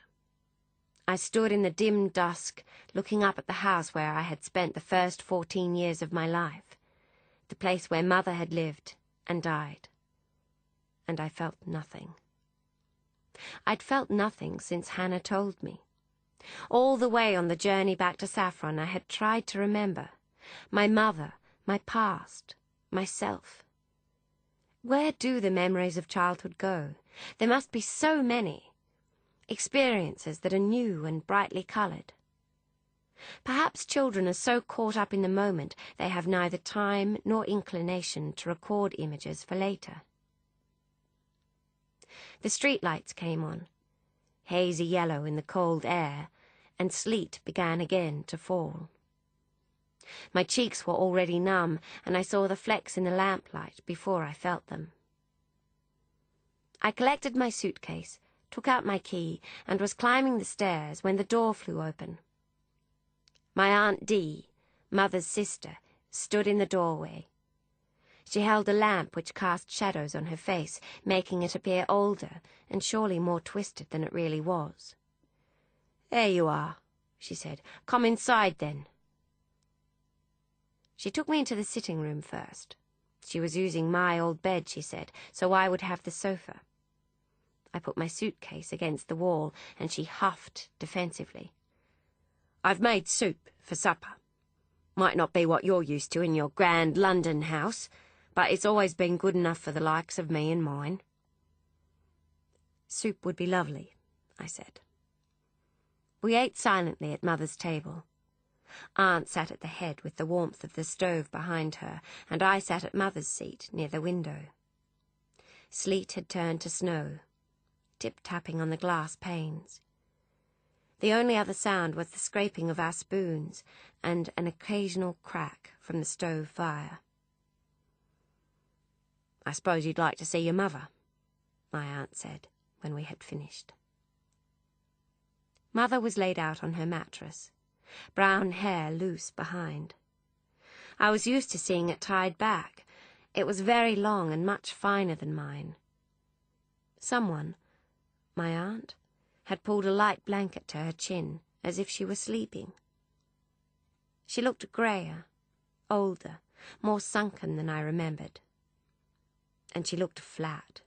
I stood in the dim dusk, looking up at the house where I had spent the first 14 years of my life, the place where Mother had lived and died. And I felt nothing. I'd felt nothing since Hannah told me. All the way on the journey back to Saffron I had tried to remember. My mother, my past, myself. Where do the memories of childhood go? There must be so many. Experiences that are new and brightly coloured. Perhaps children are so caught up in the moment they have neither time nor inclination to record images for later. The streetlights came on, hazy yellow in the cold air, and sleet began again to fall. My cheeks were already numb, and I saw the flecks in the lamplight before I felt them. I collected my suitcase, took out my key, and was climbing the stairs when the door flew open. My Aunt Dee, Mother's sister, stood in the doorway. She held a lamp which cast shadows on her face, making it appear older and surely more twisted than it really was. "There you are," she said. "Come inside, then." She took me into the sitting room first. She was using my old bed, she said, so I would have the sofa. I put my suitcase against the wall, and she huffed defensively. "I've made soup for supper. Might not be what you're used to in your grand London house, but it's always been good enough for the likes of me and mine." "Soup would be lovely," I said. We ate silently at Mother's table. Aunt sat at the head with the warmth of the stove behind her, and I sat at Mother's seat near the window. Sleet had turned to snow, tip-tapping on the glass panes. The only other sound was the scraping of our spoons and an occasional crack from the stove fire. "I suppose you'd like to see your mother," my aunt said when we had finished. Mother was laid out on her mattress, brown hair loose behind. I was used to seeing it tied back. It was very long and much finer than mine. Someone, my aunt, had pulled a light blanket to her chin, as if she were sleeping. She looked greyer, older, more sunken than I remembered. And she looked flat.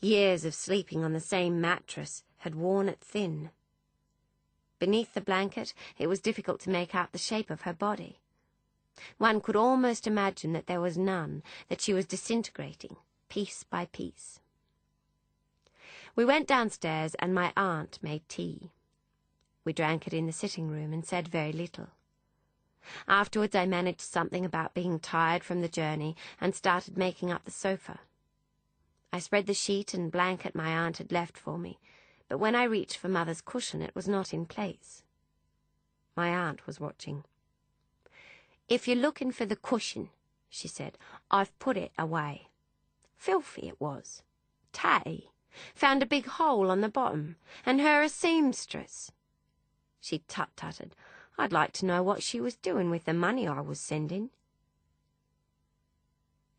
Years of sleeping on the same mattress had worn it thin. Beneath the blanket, it was difficult to make out the shape of her body. One could almost imagine that there was none, that she was disintegrating, piece by piece. We went downstairs and my aunt made tea. We drank it in the sitting room and said very little. Afterwards I managed something about being tired from the journey and started making up the sofa. I spread the sheet and blanket my aunt had left for me, but when I reached for Mother's cushion it was not in place. My aunt was watching. "If you're looking for the cushion," she said, "I've put it away. Filthy it was. Tatty. Found a big hole on the bottom, and her a seamstress." She tut-tutted. I'd like to know what she was doing with the money I was sending.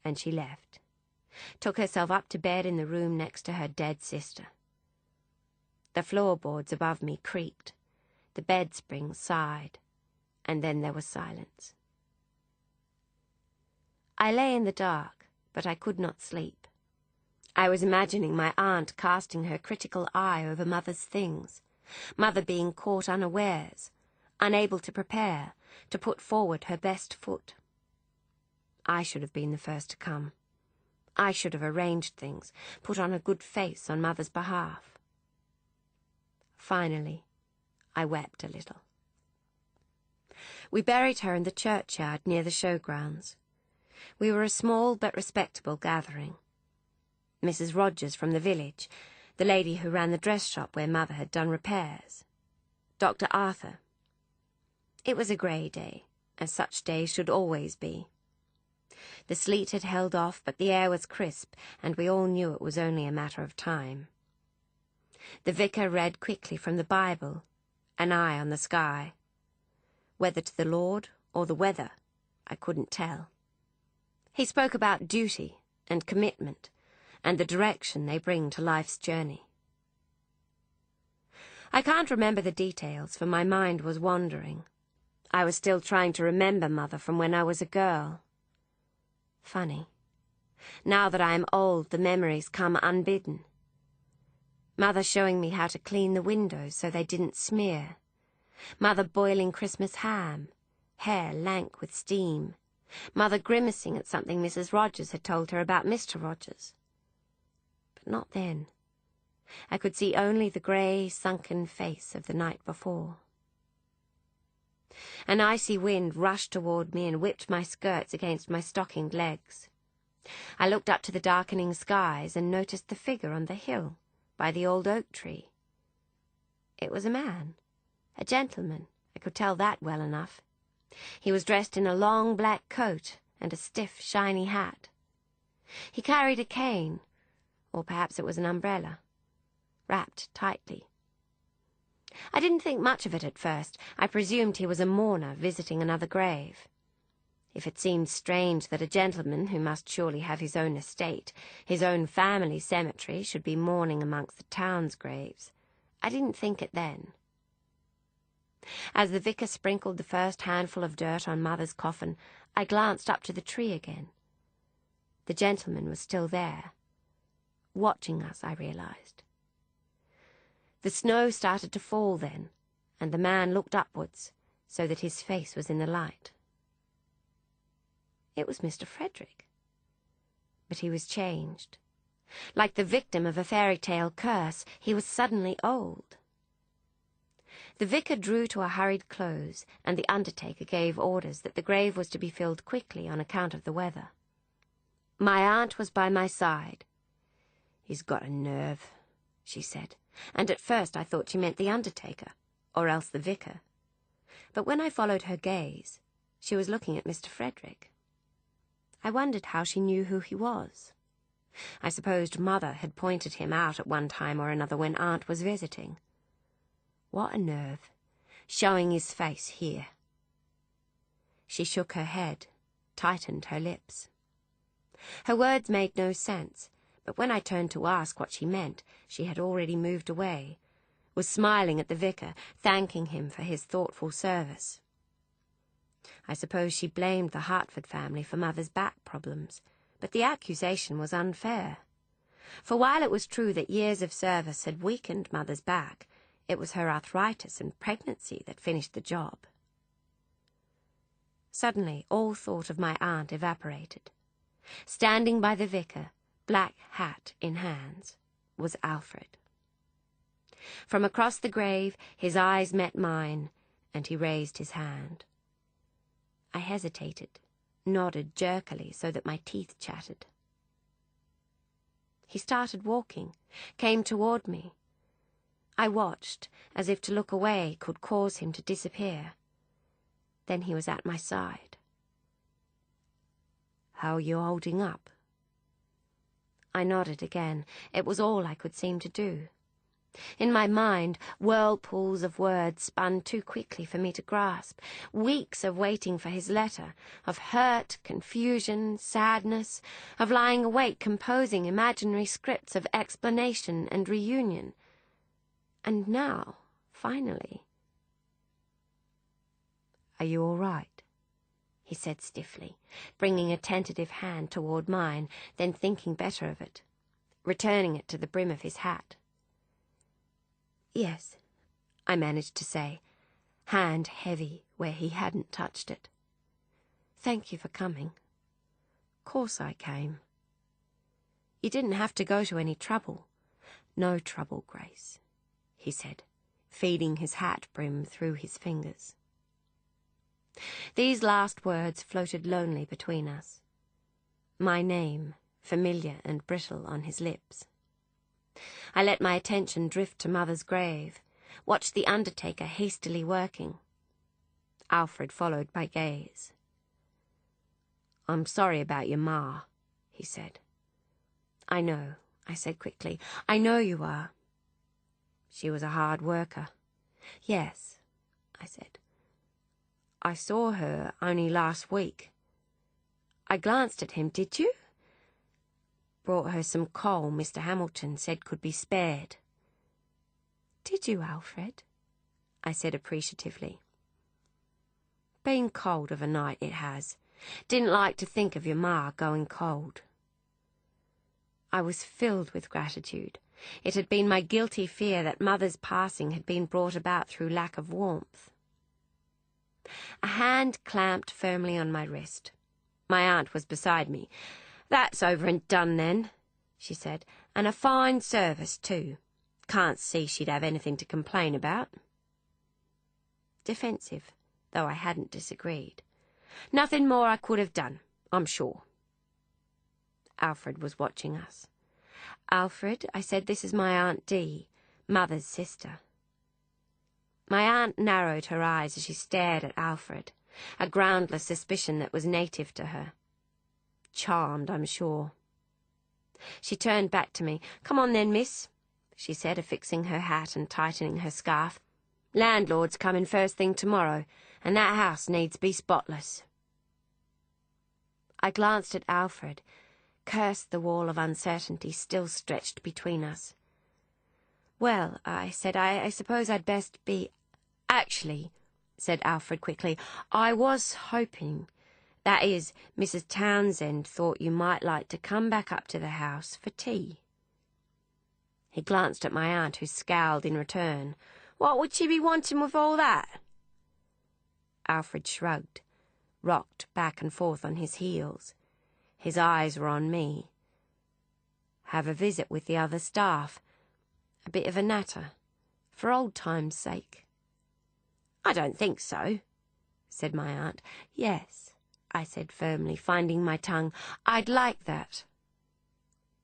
And she left. Took herself up to bed in the room next to her dead sister. The floorboards above me creaked. The bed springs sighed. And then there was silence. I lay in the dark, but I could not sleep. I was imagining my aunt casting her critical eye over Mother's things, Mother being caught unawares, unable to prepare, to put forward her best foot. I should have been the first to come. I should have arranged things, put on a good face on Mother's behalf. Finally, I wept a little. We buried her in the churchyard near the showgrounds. We were a small but respectable gathering. Mrs. Rogers from the village, the lady who ran the dress shop where Mother had done repairs, Dr. Arthur. It was a grey day, as such days should always be. The sleet had held off, but the air was crisp, and we all knew it was only a matter of time. The vicar read quickly from the Bible, an eye on the sky. Whether to the Lord or the weather, I couldn't tell. He spoke about duty and commitment, and the direction they bring to life's journey. I can't remember the details, for my mind was wandering. I was still trying to remember Mother from when I was a girl. Funny. Now that I am old, the memories come unbidden. Mother showing me how to clean the windows so they didn't smear. Mother boiling Christmas ham, hair lank with steam. Mother grimacing at something Mrs. Rogers had told her about Mr. Rogers. But not then. I could see only the grey, sunken face of the night before. An icy wind rushed toward me and whipped my skirts against my stockinged legs. I looked up to the darkening skies and noticed the figure on the hill by the old oak tree. It was a man, a gentleman, I could tell that well enough. He was dressed in a long black coat and a stiff, shiny hat. He carried a cane, or perhaps it was an umbrella, wrapped tightly. I didn't think much of it at first. I presumed he was a mourner visiting another grave. If it seemed strange that a gentleman who must surely have his own estate, his own family cemetery, should be mourning amongst the town's graves, I didn't think it then. As the vicar sprinkled the first handful of dirt on Mother's coffin, I glanced up to the tree again. The gentleman was still there, watching us, I realized. The snow started to fall then, and the man looked upwards, so that his face was in the light. It was Mr. Frederick. But he was changed. Like the victim of a fairy tale curse, he was suddenly old. The vicar drew to a hurried close, and the undertaker gave orders that the grave was to be filled quickly on account of the weather. My aunt was by my side. "He's got a nerve," she said, and at first I thought she meant the undertaker, or else the vicar. But when I followed her gaze, she was looking at Mr. Frederick. I wondered how she knew who he was. I supposed Mother had pointed him out at one time or another when Aunt was visiting. What a nerve, showing his face here. She shook her head, tightened her lips. Her words made no sense, but when I turned to ask what she meant, she had already moved away, was smiling at the vicar, thanking him for his thoughtful service. I suppose she blamed the Hartford family for Mother's back problems, but the accusation was unfair. For while it was true that years of service had weakened Mother's back, it was her arthritis and pregnancy that finished the job. Suddenly, all thought of my aunt evaporated. Standing by the vicar, black hat in hands, was Alfred. From across the grave, his eyes met mine, and he raised his hand. I hesitated, nodded jerkily so that my teeth chattered. He started walking, came toward me. I watched, as if to look away could cause him to disappear. Then he was at my side. "How are you holding up?" I nodded again. It was all I could seem to do. In my mind, whirlpools of words spun too quickly for me to grasp. Weeks of waiting for his letter, of hurt, confusion, sadness, of lying awake composing imaginary scripts of explanation and reunion. And now, finally... "Are you all right?" he said stiffly, bringing a tentative hand toward mine, then thinking better of it, returning it to the brim of his hat. "Yes," I managed to say, hand heavy where he hadn't touched it. "Thank you for coming." "Course I came." "You didn't have to go to any trouble." "No trouble, Grace," he said, feeding his hat brim through his fingers. These last words floated lonely between us. My name, familiar and brittle on his lips. I let my attention drift to Mother's grave, watched the undertaker hastily working. Alfred followed my gaze. "I'm sorry about your ma," he said. "I know," I said quickly. "I know you are." "She was a hard worker." "Yes," I said. "I saw her only last week." I glanced at him. "Did you?" "Brought her some coal Mr. Hamilton said could be spared." "Did you, Alfred?" I said appreciatively. "Been cold of a night, it has. Didn't like to think of your ma going cold." I was filled with gratitude. It had been my guilty fear that Mother's passing had been brought about through lack of warmth. A hand clamped firmly on my wrist. My aunt was beside me. "That's over and done then," she said, "and a fine service too. Can't see she'd have anything to complain about." Defensive, though I hadn't disagreed. "Nothing more I could have done, I'm sure." Alfred was watching us. "Alfred," I said, "this is my Aunt Dee, Mother's sister." My aunt narrowed her eyes as she stared at Alfred, a groundless suspicion that was native to her. Charmed, I'm sure. She turned back to me. "Come on then, miss," she said, affixing her hat and tightening her scarf. "Landlord's coming first thing tomorrow, and that house needs to be spotless." I glanced at Alfred, cursed the wall of uncertainty still stretched between us. "Well," I said, I suppose I'd best be—" "Actually," said Alfred quickly, "I was hoping... That is, Mrs. Townsend thought you might like to come back up to the house for tea." He glanced at my aunt, who scowled in return. "What would she be wanting with all that?" Alfred shrugged, rocked back and forth on his heels. His eyes were on me. "Have a visit with the other staff. A bit of a natter, for old time's sake." "I don't think so," said my aunt. "Yes," I said firmly, finding my tongue. "I'd like that."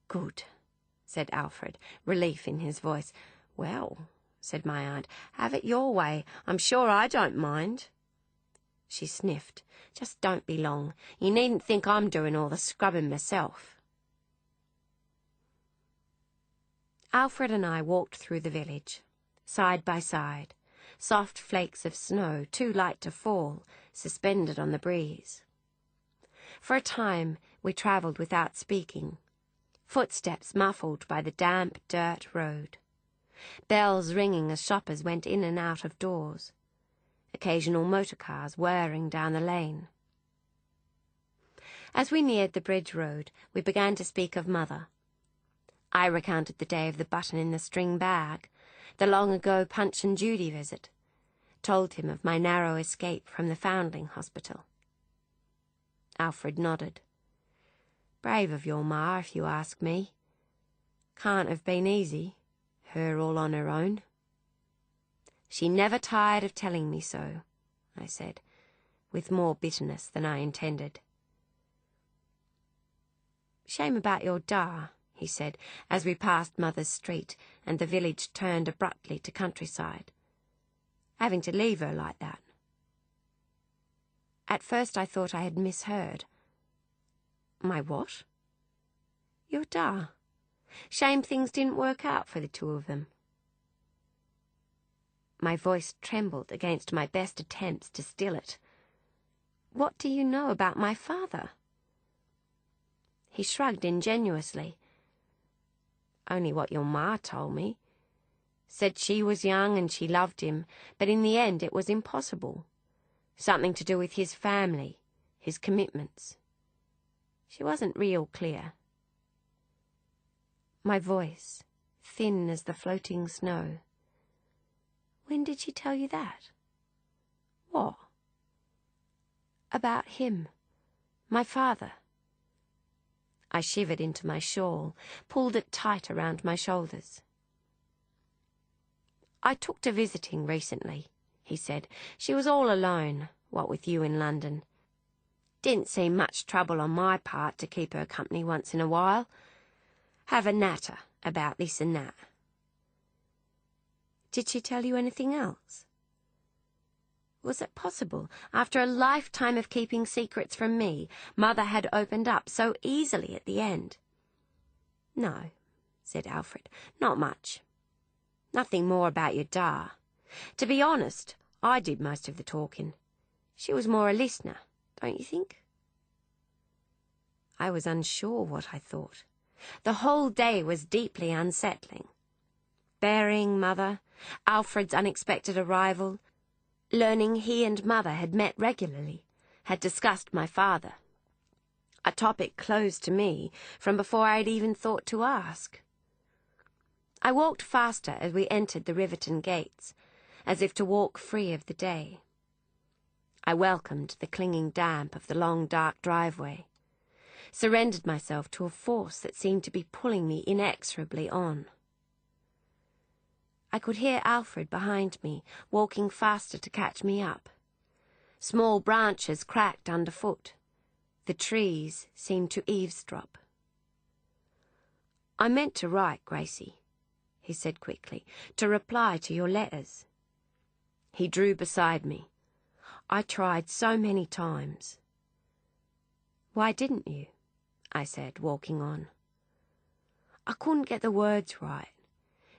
"Good," said Alfred, relief in his voice. "Well," said my aunt. "Have it your way. I'm sure I don't mind." She sniffed. "Just don't be long. You needn't think I'm doing all the scrubbing myself." Alfred and I walked through the village, side by side, soft flakes of snow, too light to fall, suspended on the breeze. For a time we travelled without speaking, footsteps muffled by the damp dirt road, bells ringing as shoppers went in and out of doors, occasional motor cars whirring down the lane. As we neared the bridge road, we began to speak of Mother. I recounted the day of the button in the string bag, the long-ago Punch and Judy visit, told him of my narrow escape from the Foundling Hospital. Alfred nodded. "Brave of your ma, if you ask me. Can't have been easy, her all on her own." "She never tired of telling me so," I said, with more bitterness than I intended. "Shame about your da," he said, as we passed Mother's street and the village turned abruptly to countryside. "Having to leave her like that." At first I thought I had misheard. "My what?" "Your da. Shame things didn't work out for the two of them." My voice trembled against my best attempts to still it. "What do you know about my father?" He shrugged ingenuously. "Only what your ma told me. Said she was young and she loved him, but in the end it was impossible. Something to do with his family, his commitments. She wasn't real clear." My voice, thin as the floating snow. "When did she tell you that?" "What?" "About him, my father." I shivered into my shawl, pulled it tight around my shoulders. "I took to visiting recently," he said. "She was all alone, what with you in London. Didn't seem much trouble on my part to keep her company once in a while. Have a natter about this and that." "Did she tell you anything else?" Was it possible, after a lifetime of keeping secrets from me, Mother had opened up so easily at the end? "No," said Alfred, "not much. Nothing more about your da. To be honest, I did most of the talking. She was more a listener, don't you think?" I was unsure what I thought. The whole day was deeply unsettling. Burying Mother, Alfred's unexpected arrival, learning he and Mother had met regularly, had discussed my father. A topic closed to me from before I had even thought to ask. I walked faster as we entered the Riverton gates, as if to walk free of the day. I welcomed the clinging damp of the long dark driveway, surrendered myself to a force that seemed to be pulling me inexorably on. I could hear Alfred behind me, walking faster to catch me up. Small branches cracked underfoot. The trees seemed to eavesdrop. "I meant to write, Gracie," he said quickly, "to reply to your letters." He drew beside me. "I tried so many times." "Why didn't you?" I said, walking on. "I couldn't get the words right.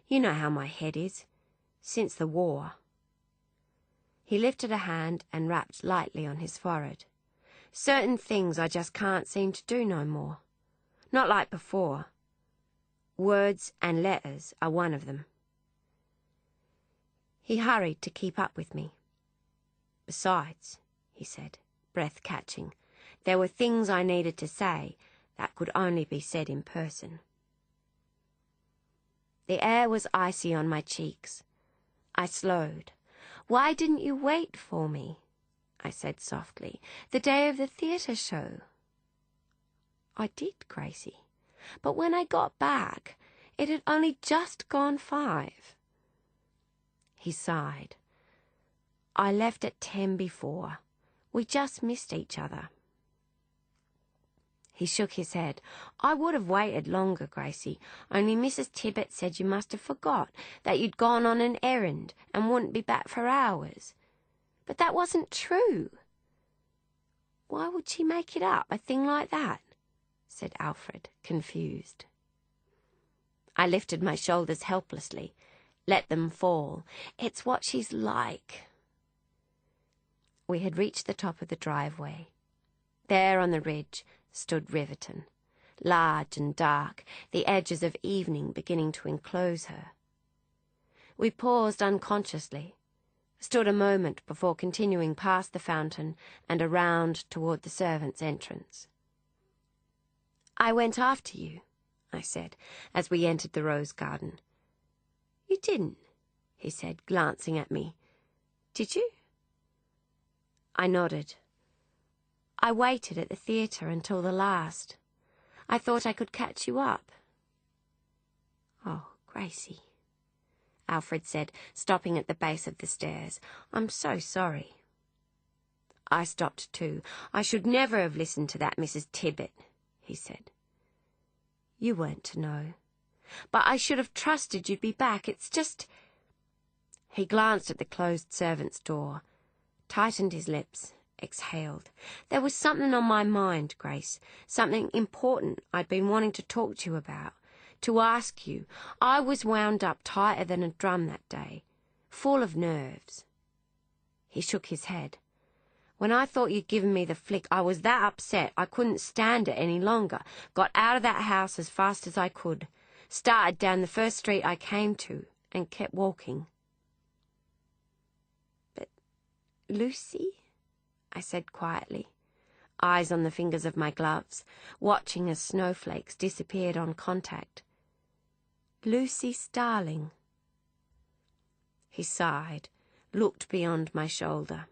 You know how my head is, since the war." He lifted a hand and rapped lightly on his forehead. "Certain things I just can't seem to do no more. Not like before. Words and letters are one of them." He hurried to keep up with me. "Besides," he said, breath catching, "there were things I needed to say that could only be said in person." The air was icy on my cheeks. I slowed. "Why didn't you wait for me?" I said softly. "The day of the theatre show." "I did, Gracie. But when I got back, it had only just gone 5. He sighed. "I left at 10 before. We just missed each other." He shook his head. "I would have waited longer, Gracie, only Mrs. Tibbet said you must have forgot that you'd gone on an errand and wouldn't be back for hours. But that wasn't true." "Why would she make it up, a thing like that?" said Alfred, confused. I lifted my shoulders helplessly, let them fall. "It's what she's like." We had reached the top of the driveway. There on the ridge stood Riverton, large and dark, the edges of evening beginning to enclose her. We paused unconsciously, stood a moment before continuing past the fountain and around toward the servants' entrance. "I went after you," I said, as we entered the rose garden. "You didn't," he said, glancing at me. "Did you?" I nodded. "I waited at the theatre until the last. I thought I could catch you up." "Oh, Gracie," Alfred said, stopping at the base of the stairs. "I'm so sorry." I stopped too. "I should never have listened to that Mrs. Tibbet," he said. "You weren't to know. But I should have trusted you'd be back. It's just—" He glanced at the closed servant's door, tightened his lips, exhaled. "There was something on my mind, Grace, something important I'd been wanting to talk to you about, to ask you. I was wound up tighter than a drum that day, full of nerves." He shook his head. "When I thought you'd given me the flick, I was that upset I couldn't stand it any longer. Got out of that house as fast as I could, started down the first street I came to, and kept walking." "But Lucy?" I said quietly, eyes on the fingers of my gloves, watching as snowflakes disappeared on contact. "Lucy Starling." He sighed, looked beyond my shoulder.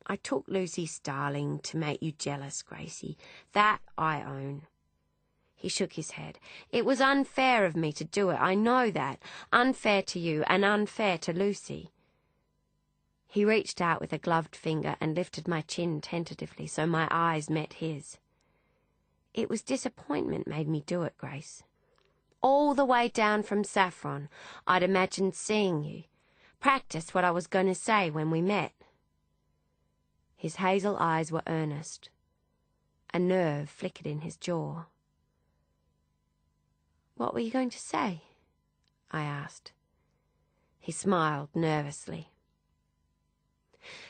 "I took Lucy Starling to make you jealous, Gracie. That I own." He shook his head. "It was unfair of me to do it, I know that. Unfair to you and unfair to Lucy." He reached out with a gloved finger and lifted my chin tentatively so my eyes met his. "It was disappointment made me do it, Grace. All the way down from Saffron, I'd imagined seeing you, practiced what I was going to say when we met." His hazel eyes were earnest. A nerve flickered in his jaw. "What were you going to say?" I asked. He smiled nervously.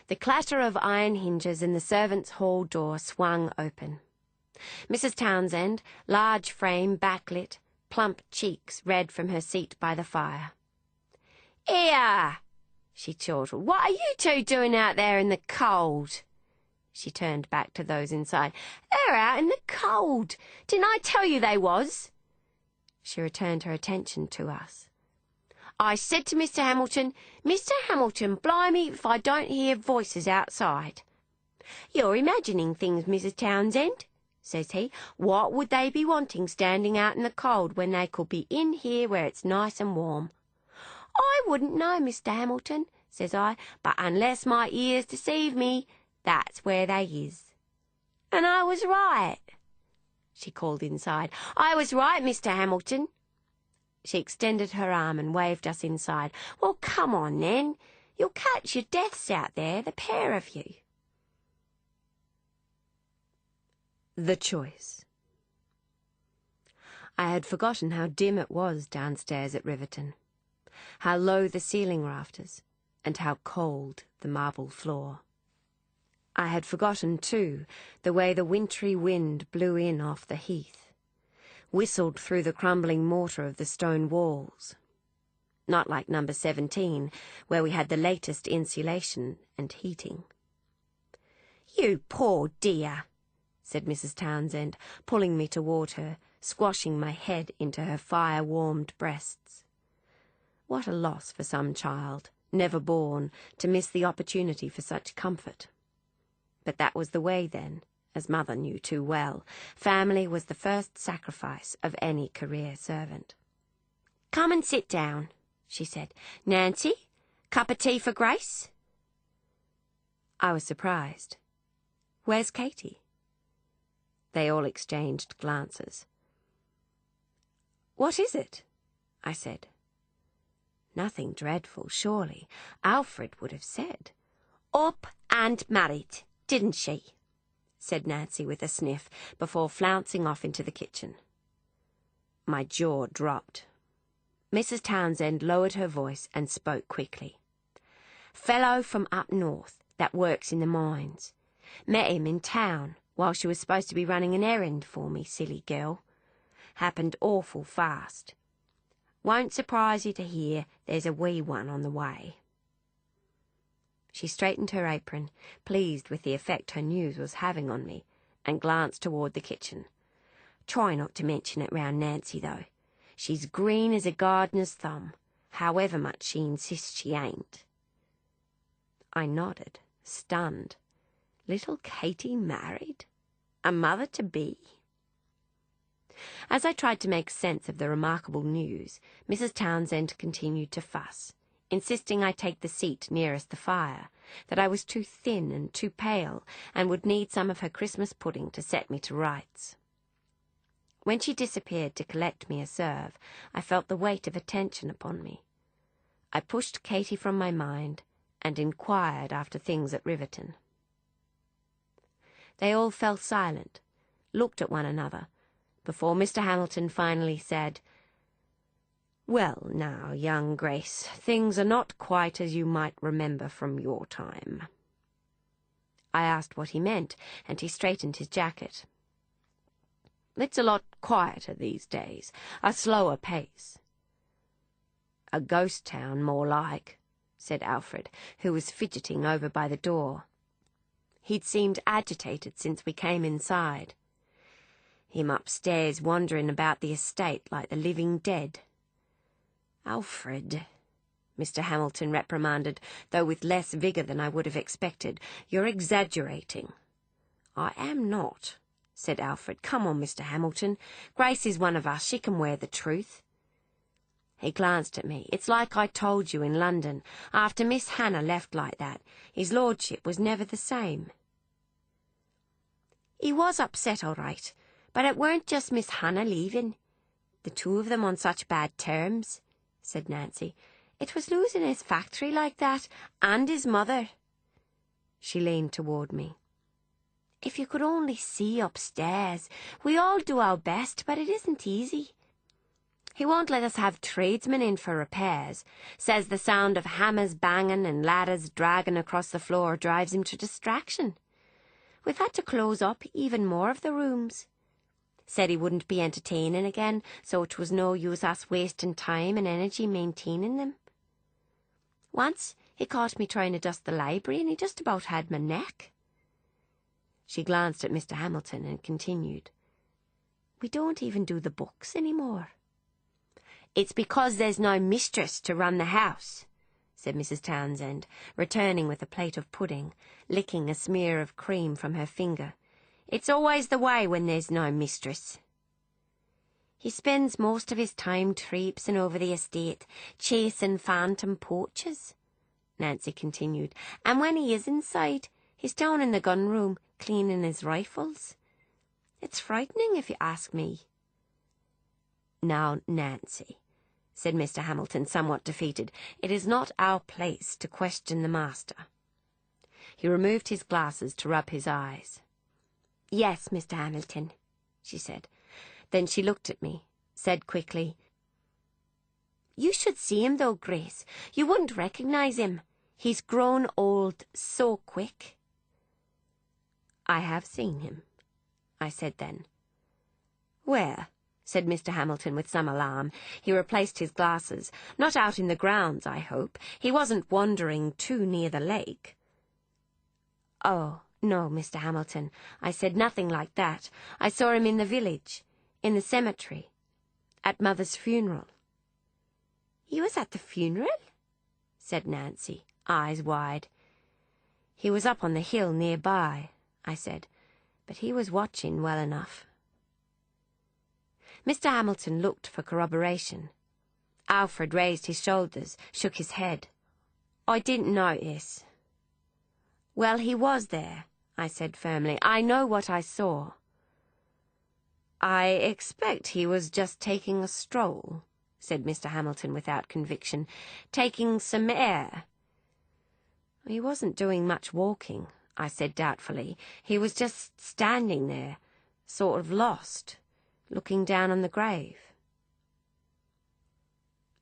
The clatter of iron hinges in the servants' hall door swung open. Mrs. Townsend, large frame, backlit, plump cheeks red from her seat by the fire. "Here!" she chortled. "What are you two doing out there in the cold?" She turned back to those inside. "They're out in the cold. Didn't I tell you they was?" She returned her attention to us. "I said to Mr. Hamilton, 'Mr. Hamilton, blimey if I don't hear voices outside.' 'You're imagining things, Mrs. Townsend,' says he. 'What would they be wanting standing out in the cold when they could be in here where it's nice and warm?' 'I wouldn't know, Mr. Hamilton,' says I, 'but unless my ears deceive me, that's where they is.' And I was right," she called inside. "I was right, Mr. Hamilton." She extended her arm and waved us inside. "Well, come on, then. You'll catch your deaths out there, the pair of you." The choice. I had forgotten how dim it was downstairs at Riverton, how low the ceiling rafters, and how cold the marble floor. I had forgotten, too, the way the wintry wind blew in off the heath, whistled through the crumbling mortar of the stone walls. Not like number 17, where we had the latest insulation and heating. "You poor dear," said Mrs. Townsend, pulling me toward her, squashing my head into her fire-warmed breasts. What a loss for some child, never born, to miss the opportunity for such comfort. But that was the way then, as Mother knew too well. Family was the first sacrifice of any career servant. "Come and sit down," she said. "Nancy, cup of tea for Grace?" I was surprised. "Where's Katie?" They all exchanged glances. "What is it?" I said. Nothing dreadful, surely. Alfred would have said. "Up and married, didn't she?" said Nancy with a sniff, before flouncing off into the kitchen. My jaw dropped. Mrs. Townsend lowered her voice and spoke quickly. "Fellow from up north that works in the mines. Met him in town while she was supposed to be running an errand for me, silly girl. Happened awful fast. Won't surprise you to hear there's a wee one on the way." She straightened her apron, pleased with the effect her news was having on me, and glanced toward the kitchen. "Try not to mention it round Nancy, though. She's green as a gardener's thumb, however much she insists she ain't." I nodded, stunned. Little Katie married? A mother-to-be? As I tried to make sense of the remarkable news, Mrs. Townsend continued to fuss, insisting I take the seat nearest the fire, that I was too thin and too pale, and would need some of her Christmas pudding to set me to rights. When she disappeared to collect me a serve, I felt the weight of attention upon me. I pushed Katie from my mind and inquired after things at Riverton. They all fell silent, looked at one another, before Mr. Hamilton finally said, "Well now, young Grace, things are not quite as you might remember from your time." I asked what he meant, and he straightened his jacket. "It's a lot quieter these days, a slower pace." "A ghost town, more like," said Alfred, who was fidgeting over by the door. He'd seemed agitated since we came inside. "Him upstairs wandering about the estate like the living dead." "Alfred," Mr. Hamilton reprimanded, though with less vigour than I would have expected, "you're exaggerating." "I am not," said Alfred. "Come on, Mr. Hamilton. Grace is one of us. She can wear the truth." He glanced at me. "It's like I told you in London. After Miss Hannah left like that, his lordship was never the same." "He was upset, all right, but it weren't just Miss Hannah leaving. The two of them on such bad terms," said Nancy. "It was losing his factory like that, and his mother." She leaned toward me. "If you could only see upstairs. We all do our best, but it isn't easy. He won't let us have tradesmen in for repairs. Says the sound of hammers banging and ladders dragging across the floor drives him to distraction. We've had to close up even more of the rooms. Said he wouldn't be entertaining again, so it was no use us wasting time and energy maintaining them. Once he caught me trying to dust the library and he just about had my neck." She glanced at Mr. Hamilton and continued, "We don't even do the books anymore." "It's because there's no mistress to run the house," said Mrs. Townsend, returning with a plate of pudding, licking a smear of cream from her finger. "It's always the way when there's no mistress." "He spends most of his time traipsing over the estate, chasing phantom poachers," Nancy continued, "and when he is inside, he's down in the gun room cleaning his rifles. It's frightening, if you ask me." "Now, Nancy," said Mr. Hamilton, somewhat defeated, "it is not our place to question the master." He removed his glasses to rub his eyes. "Yes, Mr. Hamilton," she said. Then she looked at me, said quickly, "You should see him, though, Grace. You wouldn't recognize him. He's grown old so quick." "I have seen him," I said then. "Where?" said Mr. Hamilton with some alarm. He replaced his glasses. "Not out in the grounds, I hope. He wasn't wandering too near the lake." "Oh, no, Mr. Hamilton," I said, "nothing like that. I saw him in the village, in the cemetery, at Mother's funeral." "He was at the funeral?" said Nancy, eyes wide. "He was up on the hill nearby," I said, "but he was watching well enough." Mr. Hamilton looked for corroboration. Alfred raised his shoulders, shook his head. "I didn't notice." "Well, he was there," I said firmly. "I know what I saw." "I expect he was just taking a stroll," said Mr. Hamilton without conviction. "Taking some air." "He wasn't doing much walking," I said doubtfully. "He was just standing there, sort of lost, looking down on the grave."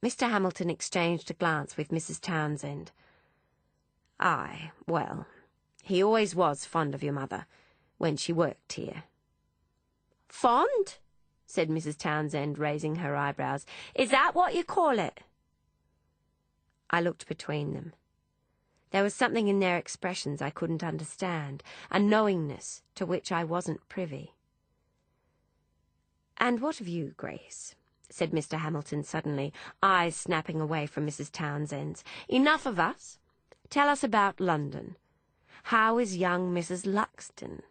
Mr. Hamilton exchanged a glance with Mrs. Townsend. "Aye, well, he always was fond of your mother, when she worked here." "Fond?" said Mrs. Townsend, raising her eyebrows. "Is that what you call it?" I looked between them. There was something in their expressions I couldn't understand, a knowingness to which I wasn't privy. "And what of you, Grace?" said Mr. Hamilton suddenly, eyes snapping away from Mrs. Townsend's. "Enough of us. Tell us about London. How is young Mrs. Luxton?"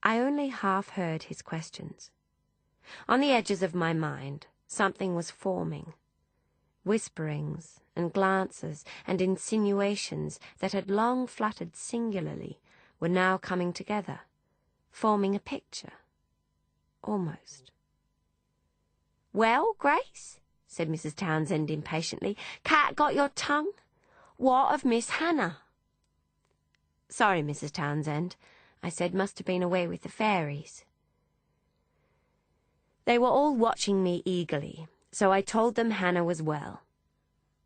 I only half heard his questions. On the edges of my mind, something was forming. Whisperings and glances and insinuations that had long fluttered singularly were now coming together, forming a picture, almost. "Well, Grace," said Mrs. Townsend impatiently, "cat got your tongue? What of Miss Hannah?" "Sorry, Mrs. Townsend," I said, "must have been away with the fairies." They were all watching me eagerly, so I told them Hannah was well.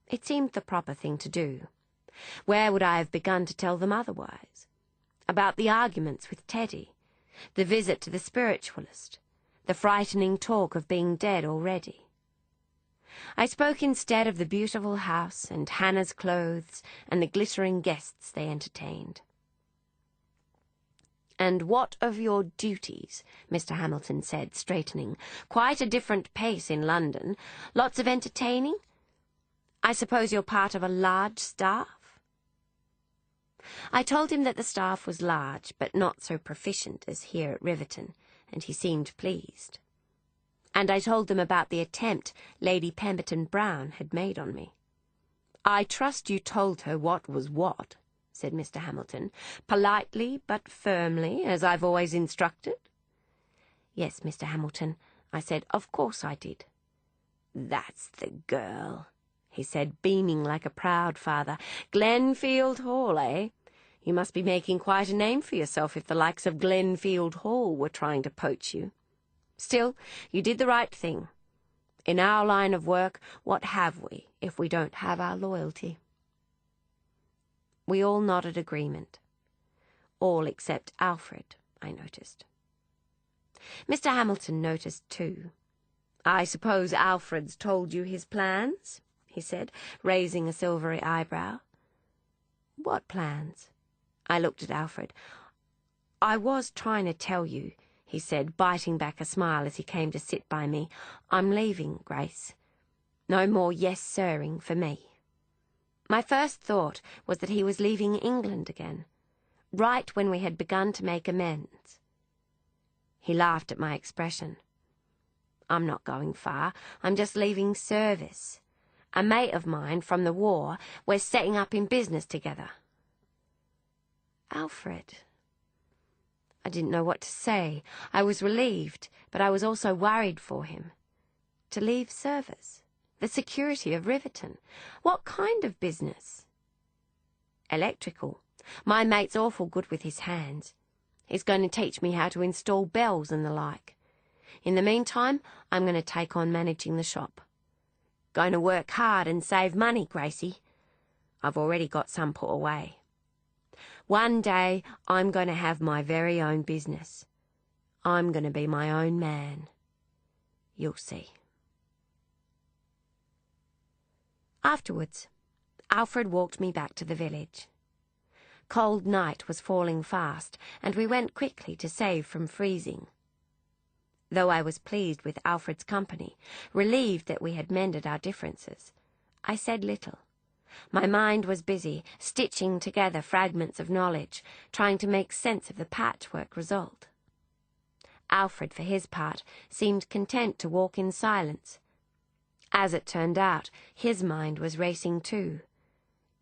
It seemed the proper thing to do. Where would I have begun to tell them otherwise? About the arguments with Teddy, the visit to the spiritualist, the frightening talk of being dead already. I spoke instead of the beautiful house and Hannah's clothes and the glittering guests they entertained. "And what of your duties?" Mr. Hamilton said, straightening. "Quite a different pace in London. Lots of entertaining? I suppose you're part of a large staff?" I told him that the staff was large, but not so proficient as here at Riverton, and he seemed pleased. And I told them about the attempt Lady Pemberton Brown had made on me. "I trust you told her what was what," said Mr. Hamilton, "politely but firmly, as I've always instructed." "Yes, Mr. Hamilton," I said, "of course I did." "That's the girl," he said, beaming like a proud father. "Glenfield Hall, eh? You must be making quite a name for yourself if the likes of Glenfield Hall were trying to poach you. Still, you did the right thing. In our line of work, what have we if we don't have our loyalty?" We all nodded agreement. All except Alfred, I noticed. Mr. Hamilton noticed too. "I suppose Alfred's told you his plans?" he said, raising a silvery eyebrow. "What plans?" I looked at Alfred. "I was trying to tell you," he said, biting back a smile as he came to sit by me. "I'm leaving, Grace. No more yes-sirring for me." My first thought was that he was leaving England again, right when we had begun to make amends. He laughed at my expression. "I'm not going far. I'm just leaving service. A mate of mine from the war, we're setting up in business together." "Alfred." I didn't know what to say. I was relieved, but I was also worried for him. To leave service? The security of Riverton? What kind of business? "Electrical. My mate's awful good with his hands. He's going to teach me how to install bells and the like. In the meantime, I'm going to take on managing the shop. Going to work hard and save money, Gracie. I've already got some put away. One day, I'm going to have my very own business. I'm going to be my own man. You'll see." Afterwards, Alfred walked me back to the village. Cold night was falling fast, and we went quickly to save from freezing. Though I was pleased with Alfred's company, relieved that we had mended our differences, I said little. My mind was busy, stitching together fragments of knowledge, trying to make sense of the patchwork result. Alfred, for his part, seemed content to walk in silence. As it turned out, his mind was racing too,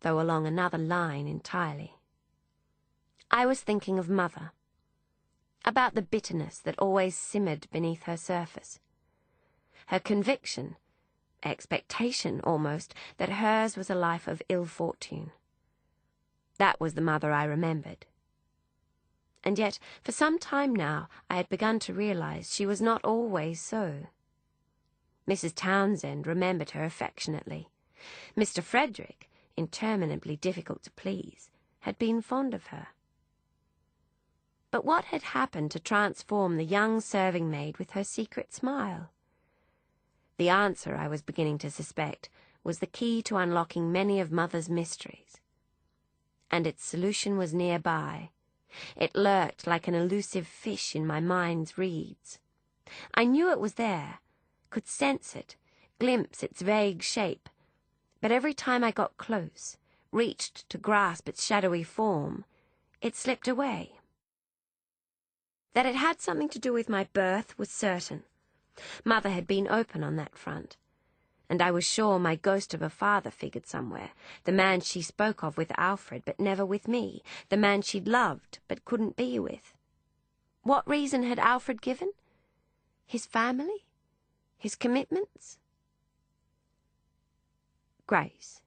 though along another line entirely. I was thinking of Mother. about the bitterness that always simmered beneath her surface. Her conviction, expectation almost, that hers was a life of ill fortune. That was the mother I remembered. And yet, for some time now, I had begun to realize she was not always so. Mrs. Townsend remembered her affectionately. Mr. Frederick, interminably difficult to please, had been fond of her. But what had happened to transform the young serving maid with her secret smile? The answer, I was beginning to suspect, was the key to unlocking many of Mother's mysteries. And its solution was nearby. It lurked like an elusive fish in my mind's reeds. I knew it was there, could sense it, glimpse its vague shape, but every time I got close, reached to grasp its shadowy form, it slipped away. That it had something to do with my birth was certain. Mother had been open on that front, and I was sure my ghost of a father figured somewhere, the man she spoke of with Alfred but never with me, the man she'd loved but couldn't be with. What reason had Alfred given? His family? His commitments? Grace.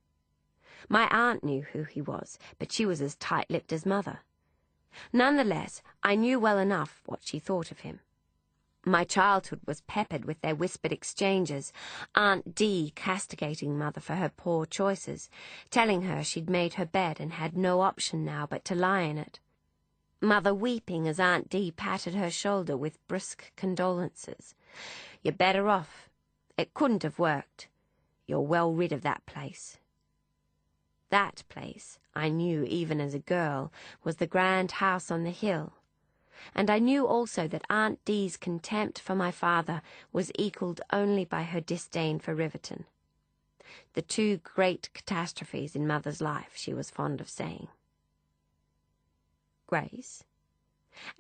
My aunt knew who he was, but she was as tight-lipped as Mother. Nonetheless, I knew well enough what she thought of him. My childhood was peppered with their whispered exchanges, Aunt Dee castigating Mother for her poor choices, telling her she'd made her bed and had no option now but to lie in it. Mother weeping as Aunt Dee patted her shoulder with brusque condolences. "You're better off. It couldn't have worked. You're well rid of that place." That place, I knew even as a girl, was the grand house on the hill. And I knew also that Aunt Dee's contempt for my father was equalled only by her disdain for Riverton. The two great catastrophes in Mother's life, she was fond of saying. Grace?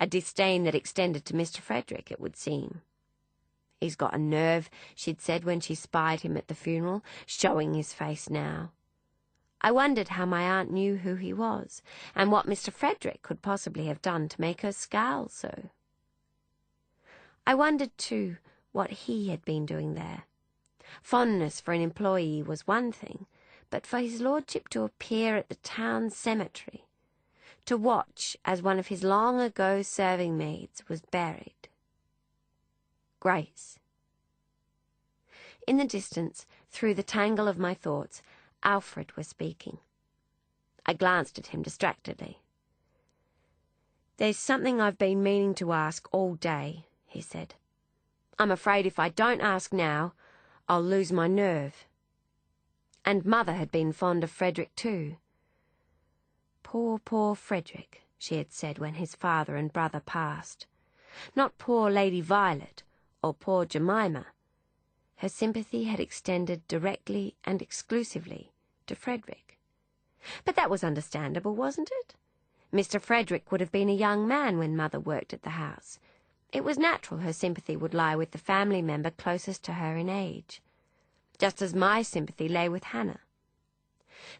A disdain that extended to Mr. Frederick, it would seem. "He's got a nerve," she'd said when she spied him at the funeral, "showing his face now." I wondered how my aunt knew who he was, and what Mr. Frederick could possibly have done to make her scowl so. I wondered, too, what he had been doing there. Fondness for an employee was one thing, but for his lordship to appear at the town cemetery, to watch as one of his long-ago serving maids was buried. Grace. In the distance, through the tangle of my thoughts, Alfred was speaking. I glanced at him distractedly. "There's something I've been meaning to ask all day," he said. "I'm afraid if I don't ask now, I'll lose my nerve." And Mother had been fond of Frederick too. "Poor, poor Frederick," she had said when his father and brother passed. Not poor Lady Violet or poor Jemima. Her sympathy had extended directly and exclusively to Frederick. But that was understandable, wasn't it? Mr. Frederick would have been a young man when Mother worked at the house. It was natural her sympathy would lie with the family member closest to her in age, just as my sympathy lay with Hannah.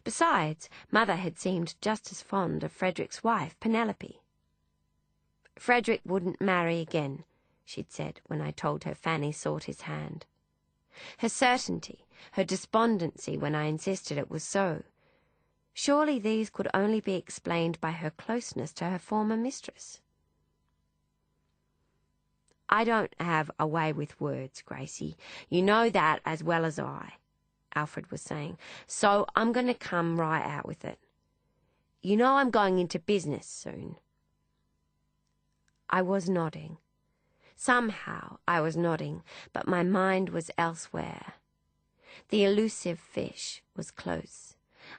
Besides, Mother had seemed just as fond of Frederick's wife, Penelope. "Frederick wouldn't marry again," she'd said when I told her Fanny sought his hand. Her certainty, her despondency when I insisted it was so. Surely these could only be explained by her closeness to her former mistress. "I don't have a way with words, Gracie. You know that as well as I," Alfred was saying, "so I'm going to come right out with it. You know I'm going into business soon." I was nodding. Somehow I was nodding, but my mind was elsewhere. The elusive fish was close.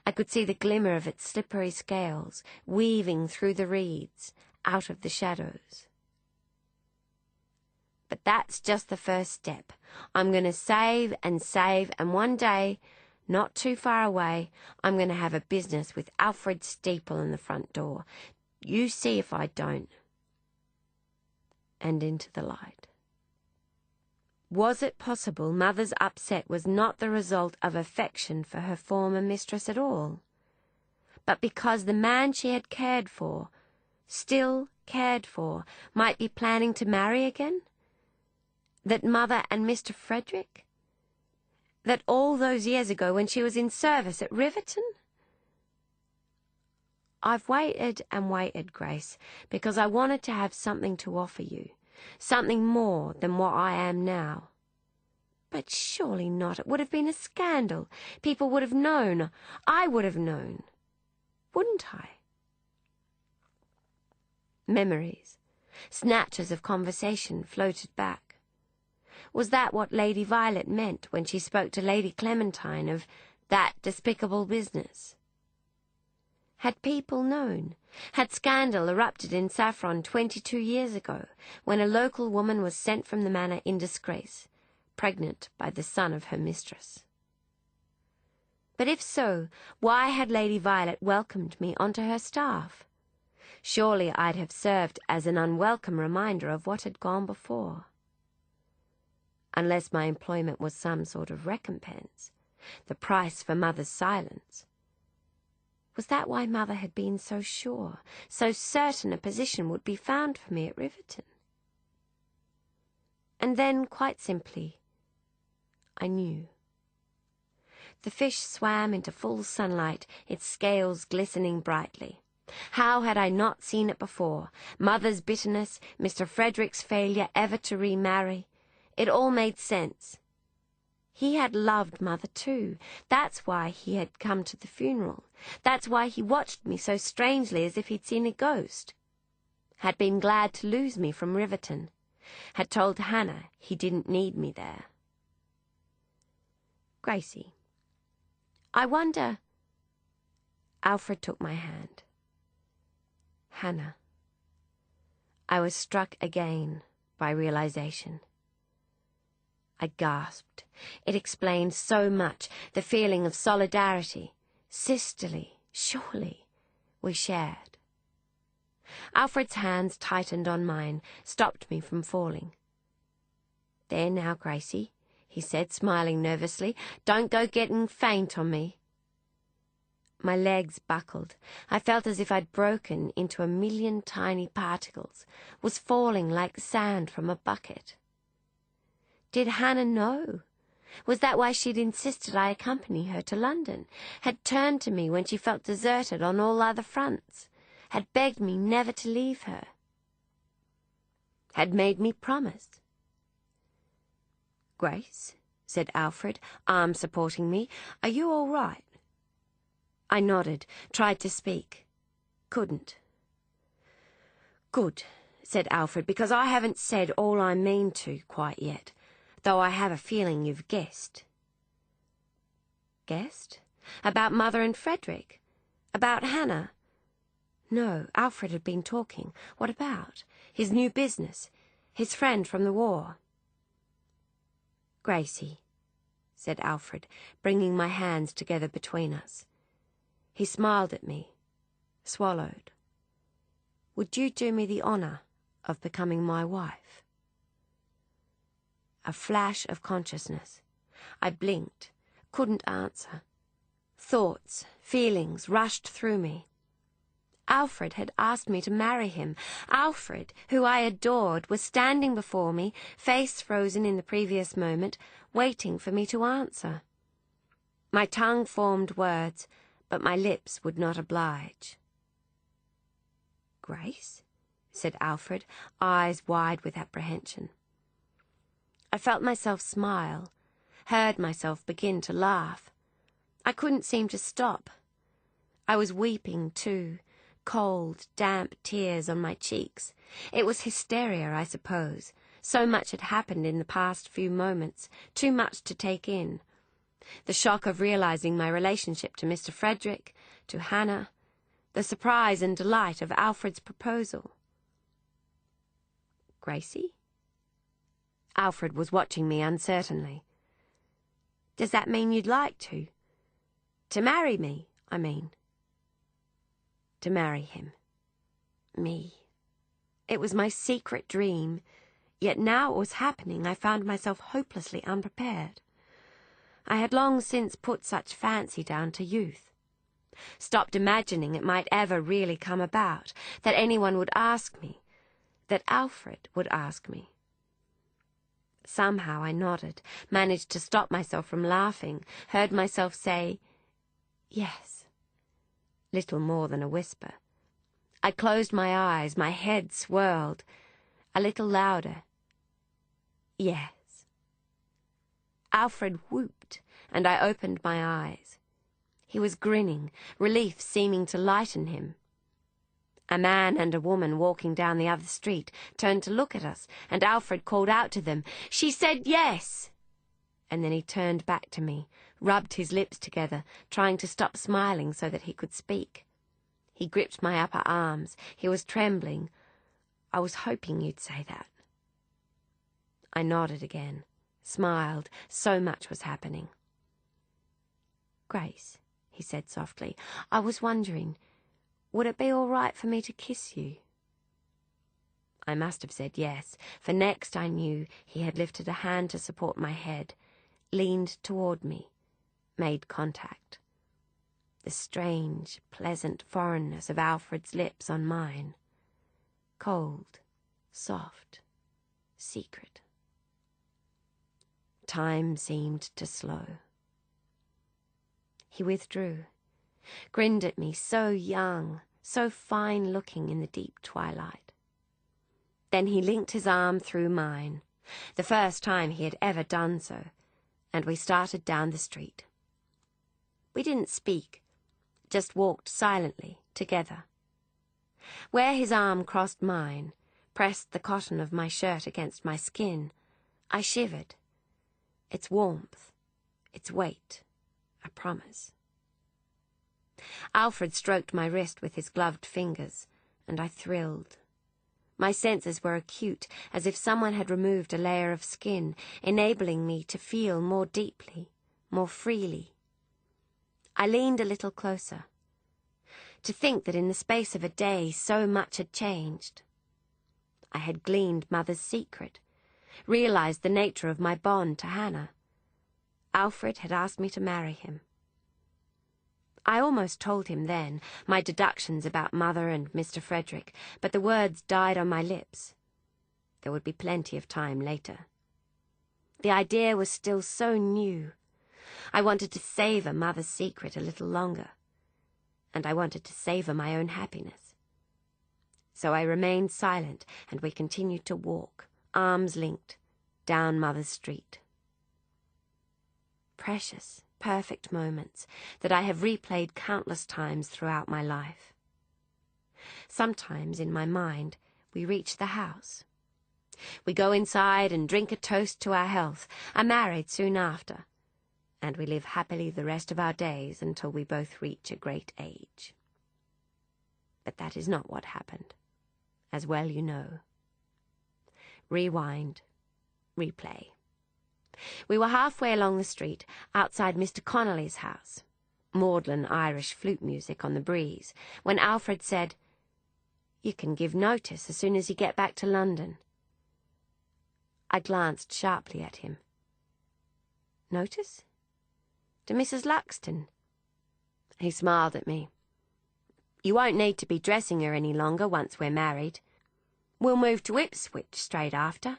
I could see the glimmer of its slippery scales weaving through the reeds, out of the shadows. But that's just the first step. I'm going to save, and one day, not too far away, I'm going to have a business with Alfred's steeple in the front door. You see if I don't. And into the light. Was it possible Mother's upset was not the result of affection for her former mistress at all, but because the man she had cared for, still cared for, might be planning to marry again? That Mother and Mr. Frederick? That all those years ago when she was in service at Riverton? I've waited and waited, Grace, because I wanted to have something to offer you, something more than what I am now. But surely not. It would have been a scandal. People would have known. I would have known. Wouldn't I? Memories, snatches of conversation floated back. Was that what Lady Violet meant when she spoke to Lady Clementine of that despicable business? Had people known? Had scandal erupted in Saffron 22 years ago, when a local woman was sent from the manor in disgrace, pregnant by the son of her mistress? But if so, why had Lady Violet welcomed me onto her staff? Surely I'd have served as an unwelcome reminder of what had gone before. Unless my employment was some sort of recompense, the price for Mother's silence. Was that why Mother had been so sure, so certain a position would be found for me at Riverton? And then, quite simply, I knew. The fish swam into full sunlight, its scales glistening brightly. How had I not seen it before? Mother's bitterness, Mr. Frederick's failure ever to remarry. It all made sense. He had loved Mother too. That's why he had come to the funeral. That's why he watched me so strangely as if he'd seen a ghost. Had been glad to lose me from Riverton. Had told Hannah he didn't need me there. Gracie, I wonder... Alfred took my hand. Hannah. I was struck again by realization. I gasped. It explained so much, the feeling of solidarity, sisterly, surely, we shared. Alfred's hands tightened on mine, stopped me from falling. There now, Gracie, he said, smiling nervously. Don't go getting faint on me. My legs buckled. I felt as if I'd broken into a million tiny particles, was falling like sand from a bucket. Did Hannah know? Was that why she'd insisted I accompany her to London? Had turned to me when she felt deserted on all other fronts? Had begged me never to leave her? Had made me promise? Grace, said Alfred, arm supporting me, are you all right? I nodded, tried to speak. Couldn't. Good, said Alfred, because I haven't said all I mean to quite yet, though I have a feeling you've guessed. Guessed? About Mother and Frederick? About Hannah? No, Alfred had been talking. What about? His new business? His friend from the war? Gracie, said Alfred, bringing my hands together between us. He smiled at me, swallowed. Would you do me the honour of becoming my wife? A flash of consciousness. I blinked, couldn't answer. Thoughts, feelings rushed through me. Alfred had asked me to marry him. Alfred, who I adored, was standing before me, face frozen in the previous moment, waiting for me to answer. My tongue formed words, but my lips would not oblige. Grace? Said Alfred, eyes wide with apprehension. I felt myself smile, heard myself begin to laugh. I couldn't seem to stop. I was weeping too, cold, damp tears on my cheeks. It was hysteria, I suppose. So much had happened in the past few moments, too much to take in. The shock of realizing my relationship to Mr. Frederick, to Hannah, the surprise and delight of Alfred's proposal. Gracie? Alfred was watching me uncertainly. Does that mean you'd like to? To marry me, I mean. To marry him. Me. It was my secret dream, yet now it was happening I found myself hopelessly unprepared. I had long since put such fancy down to youth. Stopped imagining it might ever really come about, that anyone would ask me, that Alfred would ask me. Somehow I nodded, managed to stop myself from laughing, heard myself say, "Yes." Little more than a whisper. I closed my eyes, my head swirled. A little louder. "Yes." Alfred whooped, and I opened my eyes. He was grinning, relief seeming to lighten him. A man and a woman walking down the other street turned to look at us, and Alfred called out to them, "She said yes!" And then he turned back to me, rubbed his lips together, trying to stop smiling so that he could speak. He gripped my upper arms. He was trembling. "I was hoping you'd say that." I nodded again, smiled. So much was happening. "Grace," he said softly, "I was wondering, would it be all right for me to kiss you?" I must have said yes, for next I knew he had lifted a hand to support my head, leaned toward me, made contact. The strange, pleasant foreignness of Alfred's lips on mine. Cold, soft, secret. Time seemed to slow. He withdrew, grinned at me, so young, so fine-looking in the deep twilight. Then he linked his arm through mine, the first time he had ever done so, and we started down the street. We didn't speak, just walked silently together. Where his arm crossed mine, pressed the cotton of my shirt against my skin, I shivered. Its warmth, its weight, a promise. Alfred stroked my wrist with his gloved fingers, and I thrilled. My senses were acute, as if someone had removed a layer of skin, enabling me to feel more deeply, more freely. I leaned a little closer. To think that in the space of a day so much had changed. I had gleaned Mother's secret, realized the nature of my bond to Hannah. Alfred had asked me to marry him. I almost told him then, my deductions about Mother and Mr. Frederick, but the words died on my lips. There would be plenty of time later. The idea was still so new. I wanted to savour Mother's secret a little longer, and I wanted to savour my own happiness. So I remained silent, and we continued to walk, arms linked, down Mother's street. Precious, perfect moments that I have replayed countless times throughout my life. Sometimes, in my mind, we reach the house. We go inside and drink a toast to our health, are married soon after, and we live happily the rest of our days until we both reach a great age. But that is not what happened, as well you know. Rewind, replay. We were halfway along the street, outside Mr. Connolly's house, maudlin Irish flute music on the breeze, when Alfred said, "You can give notice as soon as you get back to London." I glanced sharply at him. "Notice? To Mrs. Luxton?" He smiled at me. "You won't need to be dressing her any longer once we're married. We'll move to Ipswich straight after.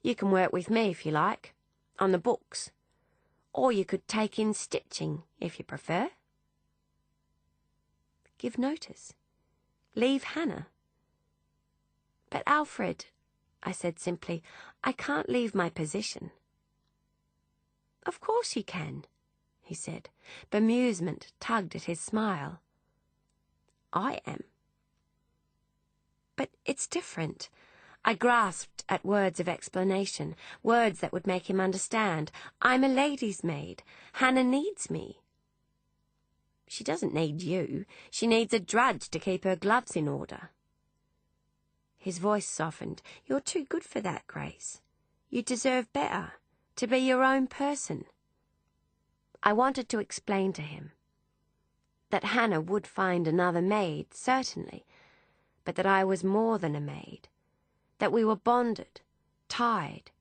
You can work with me if you like, on the books, or you could take in stitching if you prefer." Give notice? Leave Hannah? "But Alfred," I said simply, "I can't leave my position." "Of course you can," he said. Bemusement tugged at his smile. "I am." "But it's different." I grasped at words of explanation, words that would make him understand. "I'm a lady's maid. Hannah needs me." "She doesn't need you. She needs a drudge to keep her gloves in order." His voice softened. "You're too good for that, Grace. You deserve better, to be your own person." I wanted to explain to him that Hannah would find another maid, certainly, but that I was more than a maid, that we were bonded, tied,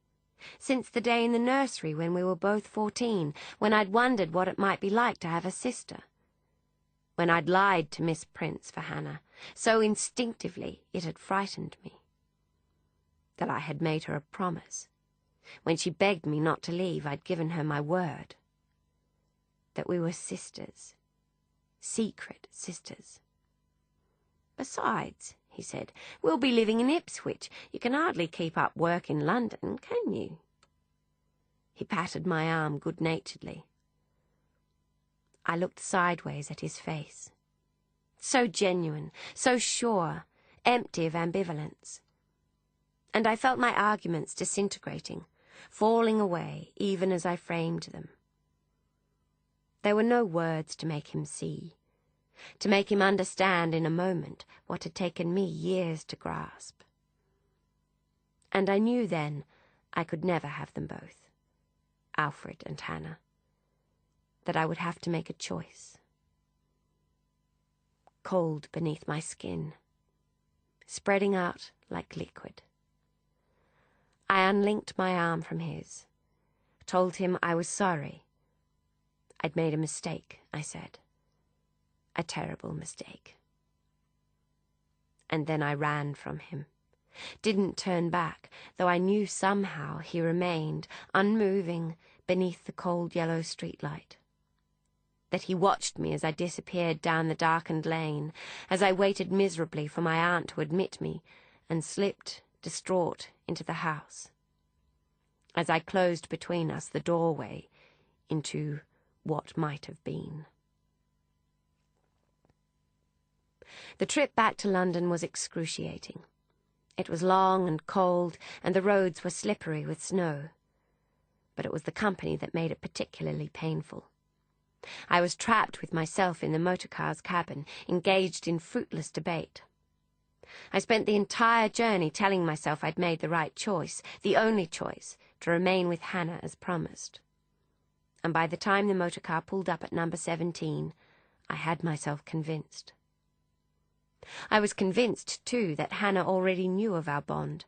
since the day in the nursery when we were both 14, when I'd wondered what it might be like to have a sister. when I'd lied to Miss Prince for Hannah, so instinctively it had frightened me. That I had made her a promise. When she begged me not to leave, I'd given her my word. That we were sisters. Secret sisters. Besides, he said, we'll be living in Ipswich. You can hardly keep up work in London, can you? He patted my arm good-naturedly. I looked sideways at his face. So genuine, so sure, empty of ambivalence. And I felt my arguments disintegrating, falling away even as I framed them. There were no words to make him see, to make him understand in a moment what had taken me years to grasp. And I knew then I could never have them both, Alfred and Hannah, that I would have to make a choice. Cold beneath my skin, spreading out like liquid. I unlinked my arm from his, told him I was sorry. I'd made a mistake, I said. A terrible mistake. And then I ran from him. Didn't turn back, though I knew somehow he remained, unmoving, beneath the cold yellow streetlight. That he watched me as I disappeared down the darkened lane, as I waited miserably for my aunt to admit me, and slipped, distraught, into the house. As I closed between us the doorway into what might have been. The trip back to London was excruciating. It was long and cold, and the roads were slippery with snow. But it was the company that made it particularly painful. I was trapped with myself in the motorcar's cabin, engaged in fruitless debate. I spent the entire journey telling myself I'd made the right choice, the only choice, to remain with Hannah as promised. And by the time the motorcar pulled up at number 17, I had myself convinced. I was convinced, too, that Hannah already knew of our bond,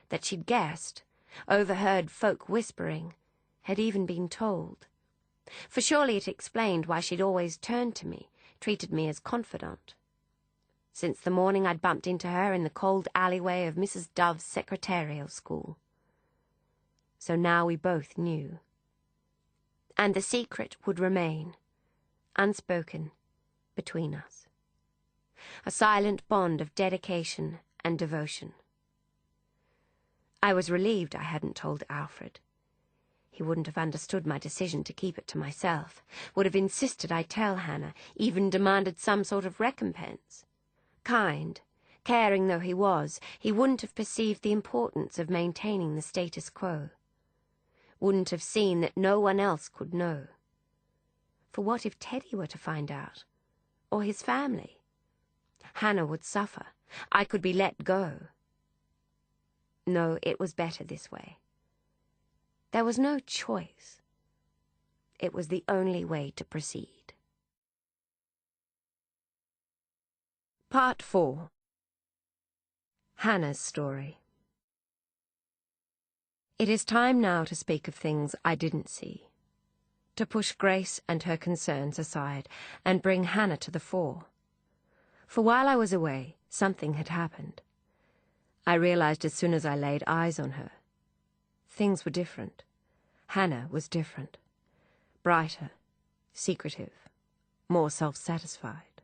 that she'd guessed, overheard folk whispering, had even been told. For surely it explained why she'd always turned to me, treated me as confidant. Since the morning I'd bumped into her in the cold alleyway of Mrs. Dove's secretarial school. So now we both knew. And the secret would remain, unspoken, between us. A silent bond of dedication and devotion. I was relieved I hadn't told Alfred. He wouldn't have understood my decision to keep it to myself, would have insisted I tell Hannah, even demanded some sort of recompense. Kind, caring though he was, he wouldn't have perceived the importance of maintaining the status quo. Wouldn't have seen that no one else could know. For what if Teddy were to find out? Or his family? Hannah would suffer. I could be let go. No, it was better this way. There was no choice. It was the only way to proceed. Part 4. Hannah's story. It is time now to speak of things I didn't see, to push Grace and her concerns aside and bring Hannah to the fore. For while I was away, something had happened. I realized as soon as I laid eyes on her. Things were different. Hannah was different. Brighter, secretive, more self-satisfied.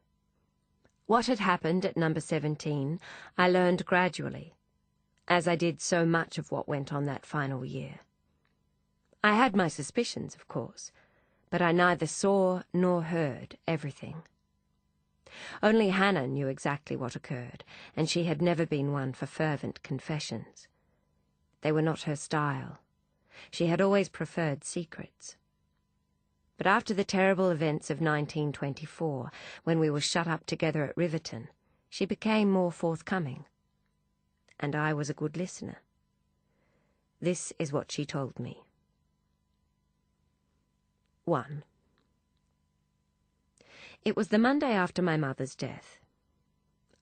What had happened at number 17 I learned gradually, as I did so much of what went on that final year. I had my suspicions, of course, but I neither saw nor heard everything. Only Hannah knew exactly what occurred, and she had never been one for fervent confessions. They were not her style. She had always preferred secrets. But after the terrible events of 1924, when we were shut up together at Riverton, she became more forthcoming. And I was a good listener. This is what she told me. 1. It was the Monday after my mother's death.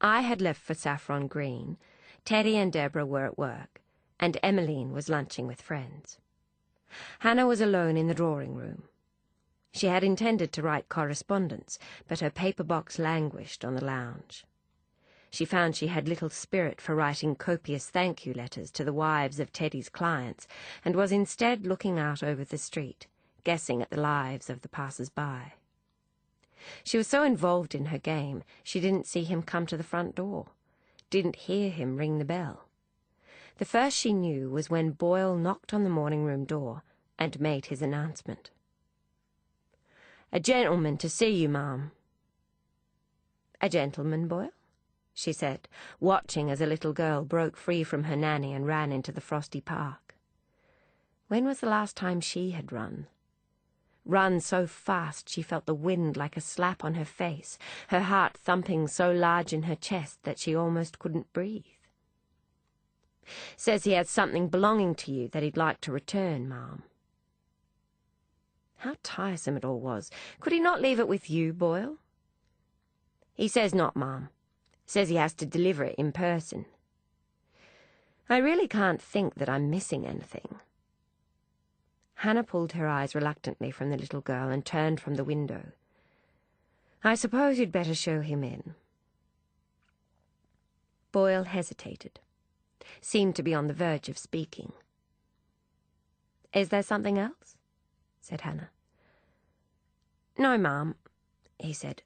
I had left for Saffron Green, Teddy and Deborah were at work, and Emmeline was lunching with friends. Hannah was alone in the drawing-room. She had intended to write correspondence, but her paper box languished on the lounge. She found she had little spirit for writing copious thank-you letters to the wives of Teddy's clients, and was instead looking out over the street, guessing at the lives of the passers-by. She was so involved in her game, she didn't see him come to the front door, didn't hear him ring the bell. The first she knew was when Boyle knocked on the morning-room door and made his announcement. "A gentleman to see you, ma'am." "A gentleman, Boyle?" she said, watching as a little girl broke free from her nanny and ran into the frosty park. When was the last time she had run? Run so fast she felt the wind like a slap on her face, her heart thumping so large in her chest that she almost couldn't breathe. "Says he has something belonging to you that he'd like to return, ma'am." How tiresome it all was. Could he not leave it with you, Boyle? "He says not, ma'am. Says he has to deliver it in person." "I really can't think that I'm missing anything." Hannah pulled her eyes reluctantly from the little girl and turned from the window. "I suppose you'd better show him in." Boyle hesitated, seemed to be on the verge of speaking. "Is there something else?" said Hannah. "No, ma'am," he said.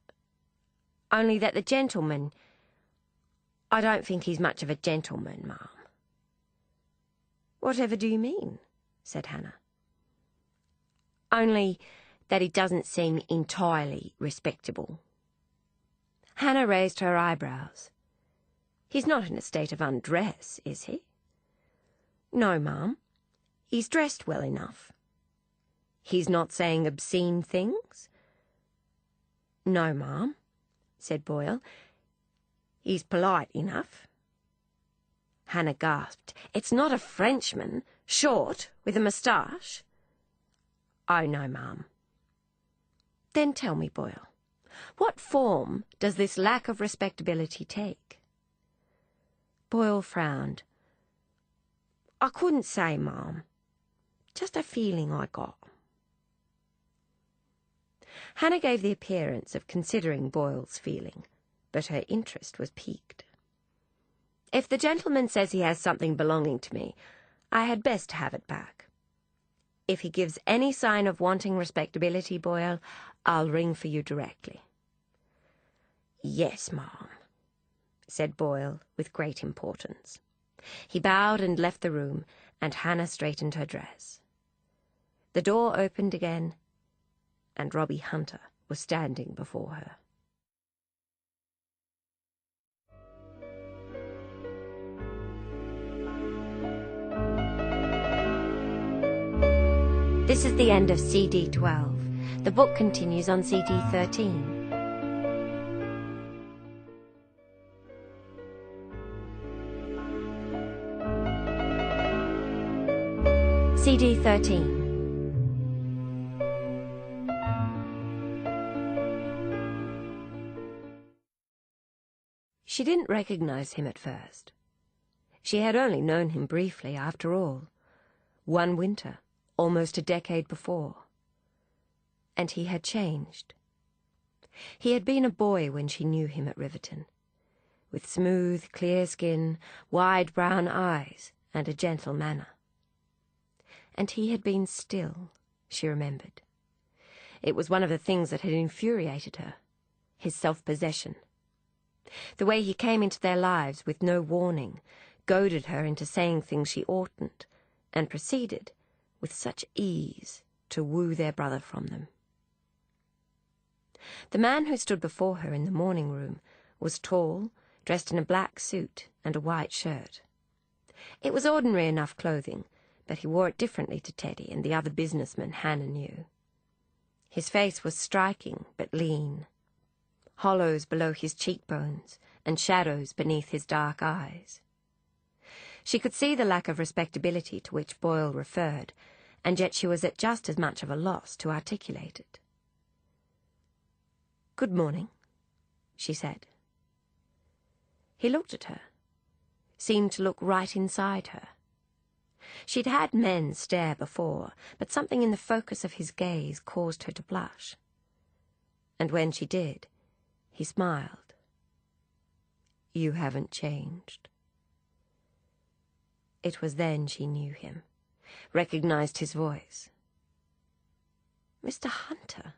"Only that the gentleman... I don't think he's much of a gentleman, ma'am." "Whatever do you mean?" said Hannah. "Only that he doesn't seem entirely respectable." Hannah raised her eyebrows. "He's not in a state of undress, is he?" "No, ma'am. He's dressed well enough." "He's not saying obscene things?" "No, ma'am," said Boyle. "He's polite enough." Hannah gasped. "It's not a Frenchman? Short, with a moustache?" "Oh, no, ma'am." "Then tell me, Boyle, what form does this lack of respectability take?" Boyle frowned. "I couldn't say, ma'am. Just a feeling I got." Hannah gave the appearance of considering Boyle's feeling, but her interest was piqued. "If the gentleman says he has something belonging to me, I had best have it back. If he gives any sign of wanting respectability, Boyle, I'll ring for you directly." "Yes, ma'am," said Boyle with great importance. He bowed and left the room, and Hannah straightened her dress. The door opened again, and Robbie Hunter was standing before her. This is the end of CD 12. The book continues on CD 13. CD 13. She didn't recognize him at first. She had only known him briefly, after all. One winter, almost a decade before. And he had changed. He had been a boy when she knew him at Riverton, with smooth, clear skin, wide brown eyes, and a gentle manner. And he had been still, she remembered. It was one of the things that had infuriated her, his self-possession. The way he came into their lives with no warning goaded her into saying things she oughtn't, and proceeded, with such ease, to woo their brother from them. The man who stood before her in the morning room was tall, dressed in a black suit and a white shirt. It was ordinary enough clothing, but he wore it differently to Teddy and the other businessmen Hannah knew. His face was striking but lean, hollows below his cheekbones and shadows beneath his dark eyes. She could see the lack of respectability to which Boyle referred, and yet she was at just as much of a loss to articulate it. "Good morning," she said. He looked at her, seemed to look right inside her. She'd had men stare before, but something in the focus of his gaze caused her to blush. And when she did, he smiled. "You haven't changed." It was then she knew him, recognized his voice. "Mr. Hunter,"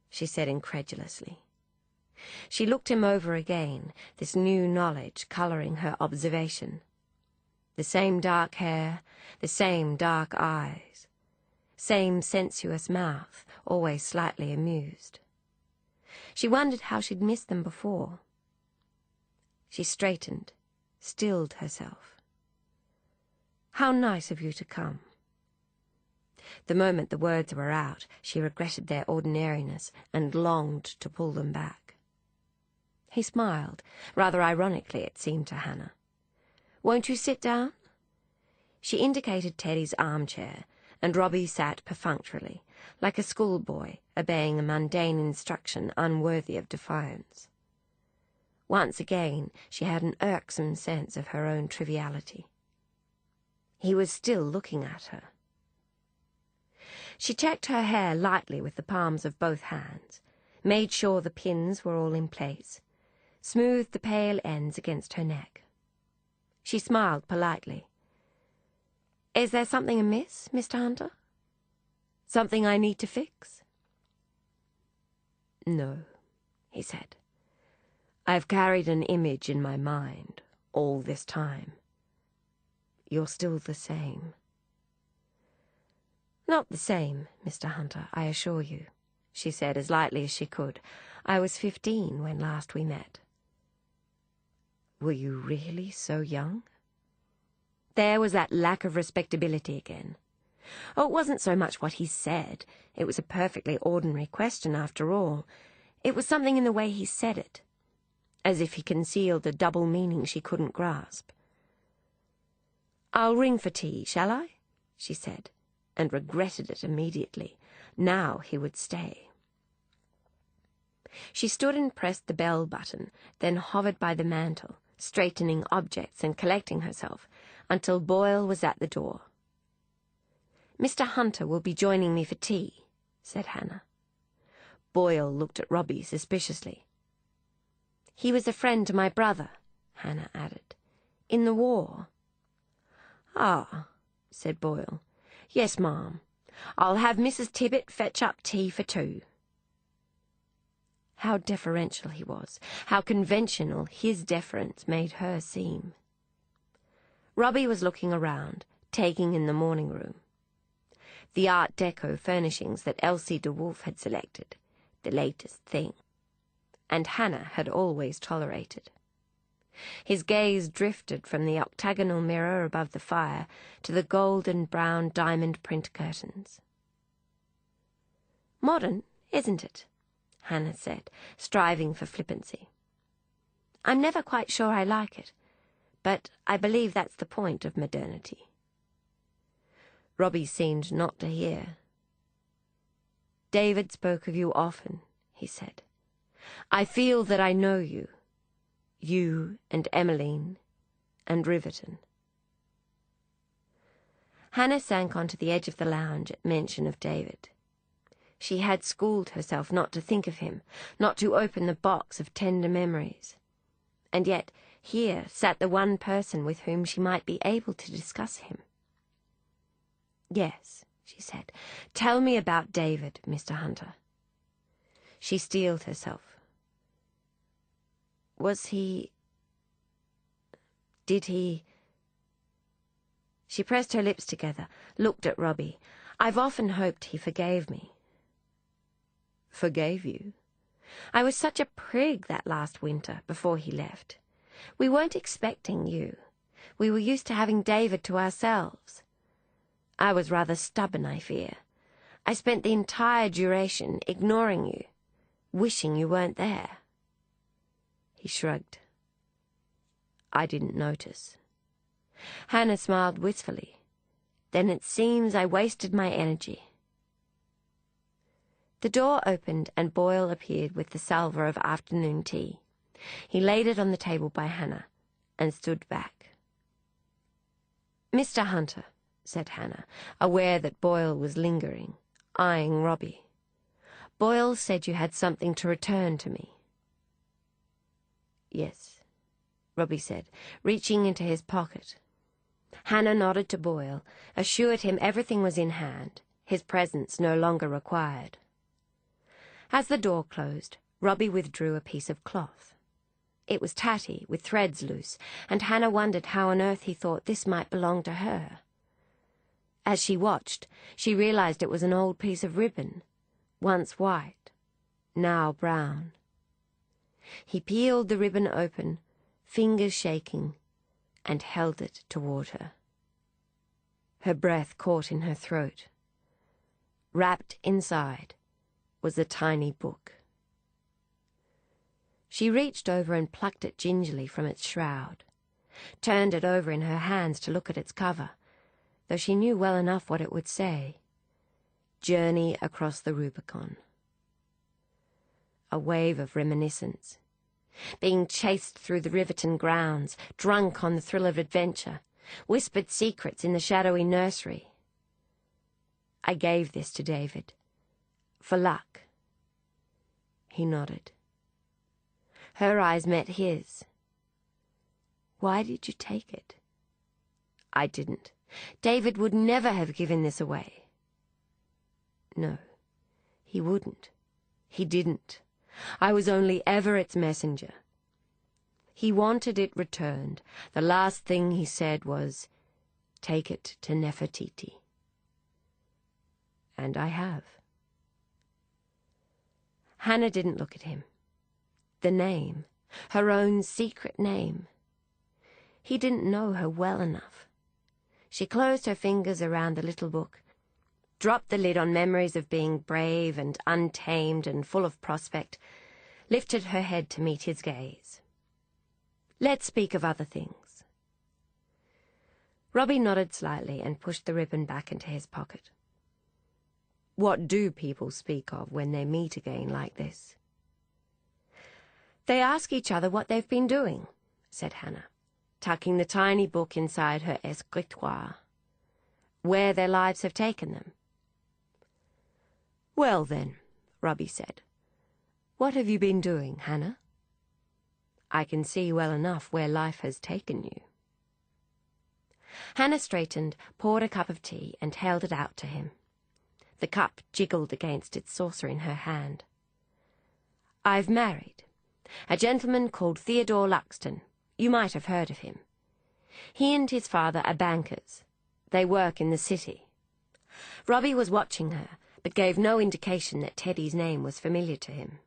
she said incredulously. She looked him over again, this new knowledge colouring her observation. The same dark hair, the same dark eyes, same sensuous mouth, always slightly amused. She wondered how she'd missed them before. She straightened, stilled herself. "How nice of you to come." The moment the words were out, she regretted their ordinariness and longed to pull them back. He smiled, rather ironically it seemed to Hannah. "Won't you sit down?" She indicated Teddy's armchair, and Robbie sat perfunctorily, like a schoolboy obeying a mundane instruction unworthy of defiance. Once again she had an irksome sense of her own triviality. He was still looking at her. She checked her hair lightly with the palms of both hands, made sure the pins were all in place, smoothed the pale ends against her neck. She smiled politely. "Is there something amiss, Mr. Hunter? Something I need to fix?" "No," he said. "I've carried an image in my mind all this time. You're still the same." "Not the same, Mr. Hunter, I assure you," she said as lightly as she could. "I was 15 when last we met." "Were you really so young?" There was that lack of respectability again. Oh, it wasn't so much what he said. It was a perfectly ordinary question after all. It was something in the way he said it, as if he concealed a double meaning she couldn't grasp. "I'll ring for tea, shall I?" she said, and regretted it immediately. Now he would stay. She stood and pressed the bell button, then hovered by the mantel, straightening objects and collecting herself, until Boyle was at the door. "Mr. Hunter will be joining me for tea," said Hannah. Boyle looked at Robbie suspiciously. "He was a friend to my brother," Hannah added, "in the war." "Ah," said Boyle. "Yes, ma'am. I'll have Mrs. Tibbet fetch up tea for 2. How deferential he was, how conventional his deference made her seem. Robbie was looking around, taking in the morning room. The Art Deco furnishings that Elsie de Wolfe had selected, the latest thing, and Hannah had always tolerated. His gaze drifted from the octagonal mirror above the fire to the golden-brown diamond print curtains. "Modern, isn't it?" Hannah said, striving for flippancy. "I'm never quite sure I like it, but I believe that's the point of modernity." Robbie seemed not to hear. "David spoke of you often," he said. "I feel that I know you. You and Emmeline and Riverton." Hannah sank onto the edge of the lounge at mention of David. She had schooled herself not to think of him, not to open the box of tender memories. And yet here sat the one person with whom she might be able to discuss him. "Yes," she said. "Tell me about David, Mr. Hunter." She steeled herself. Did he... She pressed her lips together, looked at Robbie. "I've often hoped he forgave me." "Forgave you?" "I was such a prig that last winter, before he left. We weren't expecting you. We were used to having David to ourselves. I was rather stubborn, I fear. I spent the entire duration ignoring you, wishing you weren't there." He shrugged. "I didn't notice." Hannah smiled wistfully. "Then it seems I wasted my energy." The door opened and Boyle appeared with the salver of afternoon tea. He laid it on the table by Hannah and stood back. "Mr. Hunter," said Hannah, aware that Boyle was lingering, eyeing Robbie. "Boyle said you had something to return to me." "Yes," Robbie said, reaching into his pocket. Hannah nodded to Boyle, assured him everything was in hand, his presence no longer required. As the door closed, Robbie withdrew a piece of cloth. It was tatty, with threads loose, and Hannah wondered how on earth he thought this might belong to her. As she watched, she realized it was an old piece of ribbon, once white, now brown. He peeled the ribbon open, fingers shaking, and held it toward her. Her breath caught in her throat. Wrapped inside was a tiny book. She reached over and plucked it gingerly from its shroud, turned it over in her hands to look at its cover, though she knew well enough what it would say. Journey across the Rubicon. A wave of reminiscence. Being chased through the Riverton grounds, drunk on the thrill of adventure, whispered secrets in the shadowy nursery. "I gave this to David. For luck." He nodded. Her eyes met his. "Why did you take it?" "I didn't. David would never have given this away." "No, he wouldn't. He didn't. I was only ever its messenger. He wanted it returned. The last thing he said was, 'Take it to Nefertiti.' And I have." Hannah didn't look at him. The name, her own secret name. He didn't know her well enough. She closed her fingers around the little book, dropped the lid on memories of being brave and untamed and full of prospect, lifted her head to meet his gaze. "Let's speak of other things." Robbie nodded slightly and pushed the ribbon back into his pocket. "What do people speak of when they meet again like this?" "They ask each other what they've been doing," said Hannah, tucking the tiny book inside her escritoire. "Where their lives have taken them." "Well then," Robbie said, "what have you been doing, Hannah? I can see well enough where life has taken you." Hannah straightened, poured a cup of tea, and held it out to him. The cup jiggled against its saucer in her hand. "I've married a gentleman called Theodore Luxton. You might have heard of him. He and his father are bankers. They work in the city." Robbie was watching her, but gave no indication that Teddy's name was familiar to him.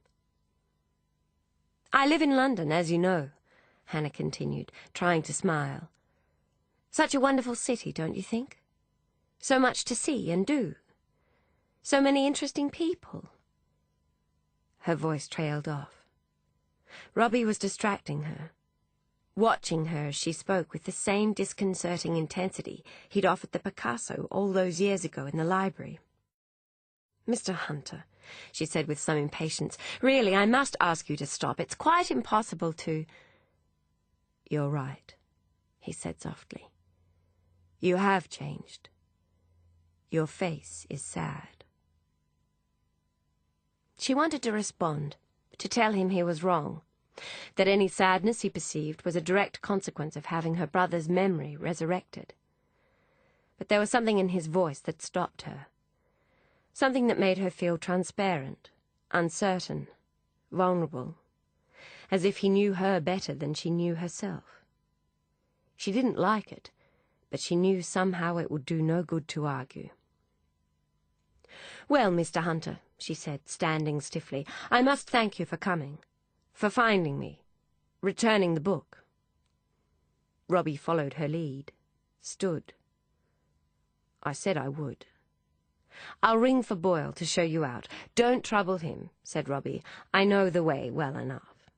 "I live in London, as you know," Hannah continued, trying to smile. "Such a wonderful city, don't you think? So much to see and do. So many interesting people." Her voice trailed off. Robbie was distracting her, watching her as she spoke with the same disconcerting intensity he'd offered the Picasso all those years ago in the library. "Mr. Hunter," she said with some impatience, "really, I must ask you to stop. It's quite impossible to—" "You're right," he said softly. "You have changed. Your face is sad." She wanted to respond, to tell him he was wrong, that any sadness he perceived was a direct consequence of having her brother's memory resurrected. But there was something in his voice that stopped her, something that made her feel transparent, uncertain, vulnerable, as if he knew her better than she knew herself. She didn't like it, but she knew somehow it would do no good to argue. "Well, Mr. Hunter," she said, standing stiffly, "I must thank you for coming, for finding me, returning the book." Robbie followed her lead, stood. "I said I would." "I'll ring for Boyle to show you out." "Don't trouble him," said Robbie. "I know the way well enough."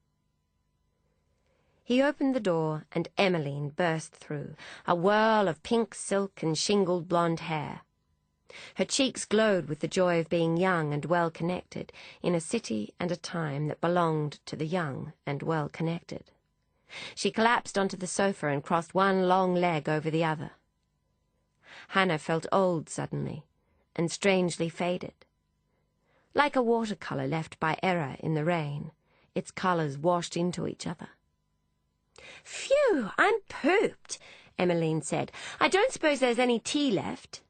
He opened the door, and Emmeline burst through, a whirl of pink silk and shingled blonde hair. Her cheeks glowed with the joy of being young and well-connected in a city and a time that belonged to the young and well-connected. She collapsed onto the sofa and crossed one long leg over the other. Hannah felt old suddenly, and strangely faded. Like a watercolour left by error in the rain, its colours washed into each other. "Phew, I'm pooped," Emmeline said. "I don't suppose there's any tea left."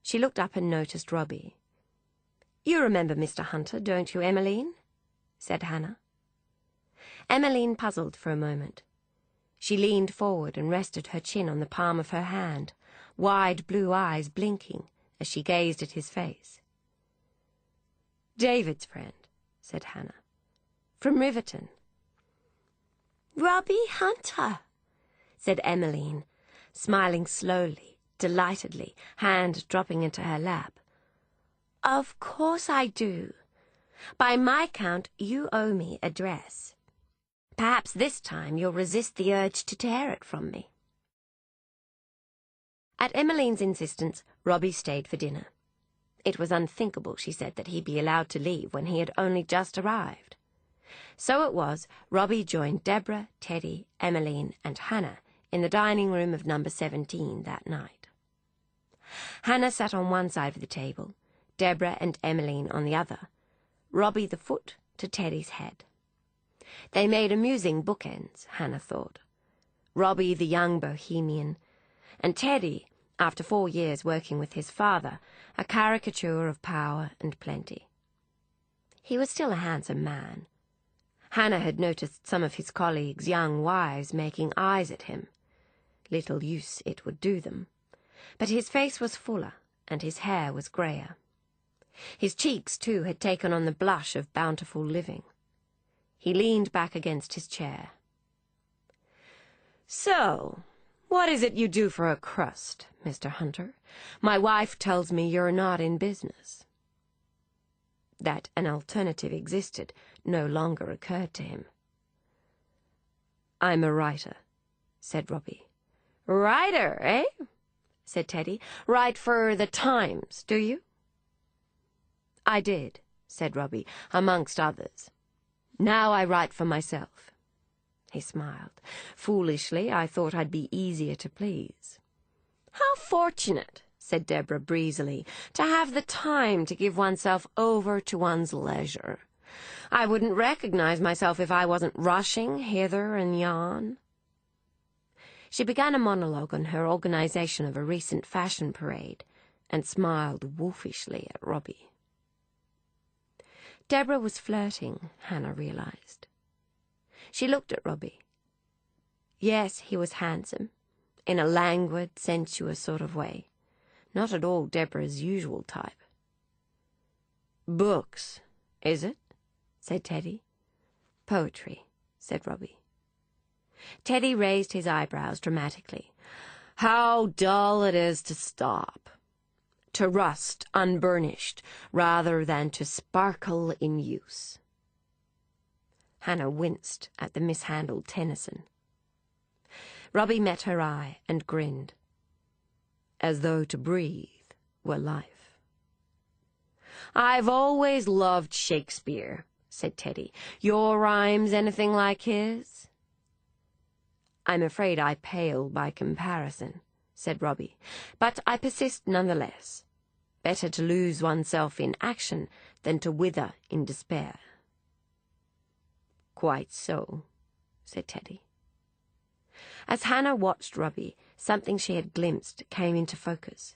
She looked up and noticed Robbie. "You remember Mr. Hunter, don't you, Emmeline?" said Hannah. Emmeline puzzled for a moment. She leaned forward and rested her chin on the palm of her hand, wide blue eyes blinking as she gazed at his face. "David's friend," said Hannah. "From Riverton." "Robbie Hunter," said Emmeline, smiling slowly, delightedly, hand dropping into her lap. "Of course I do. By my count, you owe me a dress. Perhaps this time you'll resist the urge to tear it from me." At Emmeline's insistence, Robbie stayed for dinner. It was unthinkable, she said, that he be allowed to leave when he had only just arrived. So it was, Robbie joined Deborah, Teddy, Emmeline, and Hannah in the dining room of number 17 that night. Hannah sat on one side of the table, Deborah and Emmeline on the other, Robbie the foot to Teddy's head. They made amusing bookends, Hannah thought. Robbie the young bohemian, and Teddy, after 4 years working with his father, a caricature of power and plenty. He was still a handsome man. Hannah had noticed some of his colleagues' young wives making eyes at him. Little use it would do them. But his face was fuller, and his hair was greyer. His cheeks, too, had taken on the blush of bountiful living. He leaned back against his chair. "So, what is it you do for a crust, Mr. Hunter? My wife tells me you're not in business." That an alternative existed no longer occurred to him. "I'm a writer," said Robbie. "Writer, eh?" said Teddy. "Write for the Times, do you?" "I did," said Robbie, "amongst others. Now I write for myself." He smiled. "Foolishly, I thought I'd be easier to please." "How fortunate," said Deborah breezily, "to have the time to give oneself over to one's leisure. I wouldn't recognize myself if I wasn't rushing hither and yon." She began a monologue on her organization of a recent fashion parade, and smiled wolfishly at Robbie. Deborah was flirting, Hannah realized. She looked at Robbie. Yes, he was handsome, in a languid, sensuous sort of way. Not at all Deborah's usual type. "Books, is it?" said Teddy. "Poetry," said Robbie. Teddy raised his eyebrows dramatically. "How dull it is to stop. To rust unburnished rather than to sparkle in use." Hannah winced at the mishandled Tennyson. Robbie met her eye and grinned, as though to breathe were life. "I've always loved Shakespeare," said Teddy. "Your rhymes anything like his?" "I'm afraid I pale by comparison," said Robbie, "but I persist nonetheless. Better to lose oneself in action than to wither in despair." "Quite so," said Teddy. As Hannah watched Robbie, something she had glimpsed came into focus.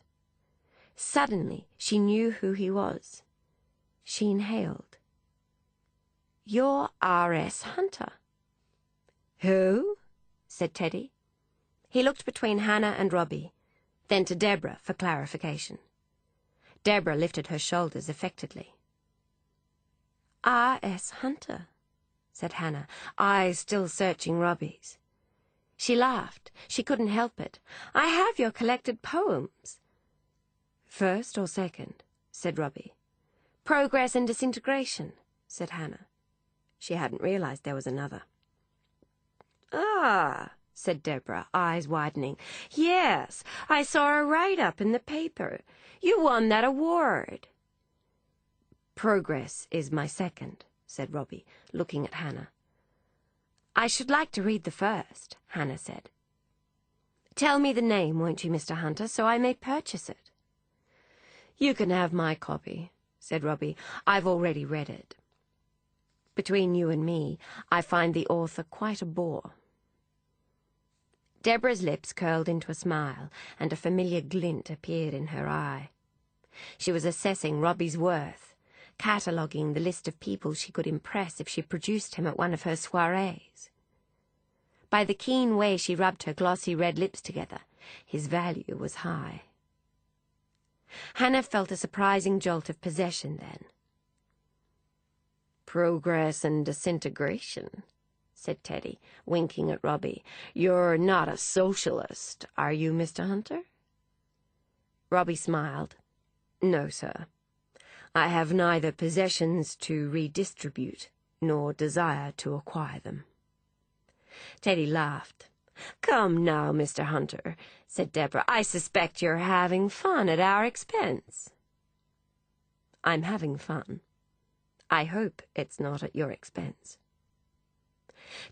Suddenly she knew who he was. She inhaled. "You're R.S. Hunter." "Who?" said Teddy. He looked between Hannah and Robbie, then to Deborah for clarification. Deborah lifted her shoulders affectedly. "R.S. Hunter," said Hannah, eyes still searching Robbie's. She laughed. She couldn't help it. "I have your collected poems." "First or second?" said Robbie. "Progress and Disintegration," said Hannah. She hadn't realized there was another. "Ah," said Deborah, eyes widening. "Yes, I saw a write-up in the paper. You won that award." "Progress is my second," said Robbie, looking at Hannah. "I should like to read the first," Hannah said. Tell me the name, won't you, Mr. Hunter, so I may purchase it? You can have my copy, said Robbie. I've already read it. Between you and me, I find the author quite a bore. Deborah's lips curled into a smile, and a familiar glint appeared in her eye. She was assessing Robbie's worth, cataloguing the list of people she could impress if she produced him at one of her soirees. By the keen way she rubbed her glossy red lips together, his value was high. Hannah felt a surprising jolt of possession then. "Progress and disintegration," said Teddy, winking at Robbie. "You're not a socialist, are you, Mr. Hunter?" Robbie smiled. "No, sir. I have neither possessions to redistribute nor desire to acquire them." Teddy laughed. "Come now, Mr. Hunter," said Deborah. "I suspect you're having fun at our expense." "I'm having fun. I hope it's not at your expense."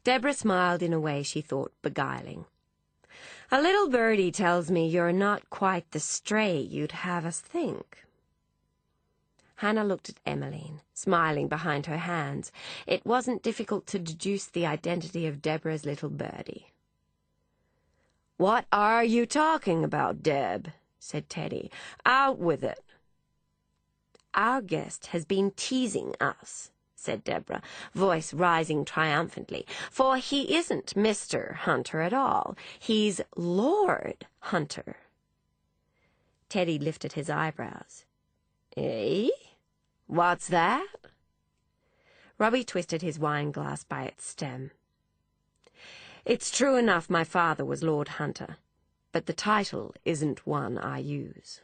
Deborah smiled in a way she thought beguiling. "A little birdie tells me you're not quite the stray you'd have us think." Hannah looked at Emmeline, smiling behind her hands. It wasn't difficult to deduce the identity of Deborah's little birdie. "What are you talking about, Deb?" said Teddy. "Out with it." "Our guest has been teasing us," said Deborah, voice rising triumphantly, "for he isn't Mr. Hunter at all. He's Lord Hunter." Teddy lifted his eyebrows. "Eh? What's that?" Robbie twisted his wine-glass by its stem. "It's true enough my father was Lord Hunter, but the title isn't one I use."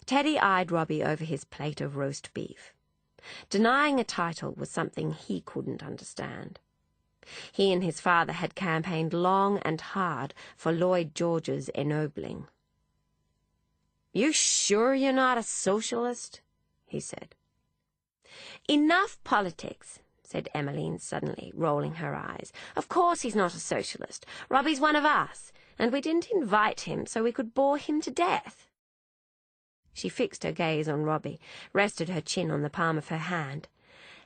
Teddy eyed Robbie over his plate of roast beef. Denying a title was something he couldn't understand. He and his father had campaigned long and hard for Lloyd George's ennobling. "You sure you're not a socialist?" he said. "Enough politics," said Emmeline suddenly, rolling her eyes. "Of course he's not a socialist. Robbie's one of us, and we didn't invite him so we could bore him to death." She fixed her gaze on Robbie, rested her chin on the palm of her hand.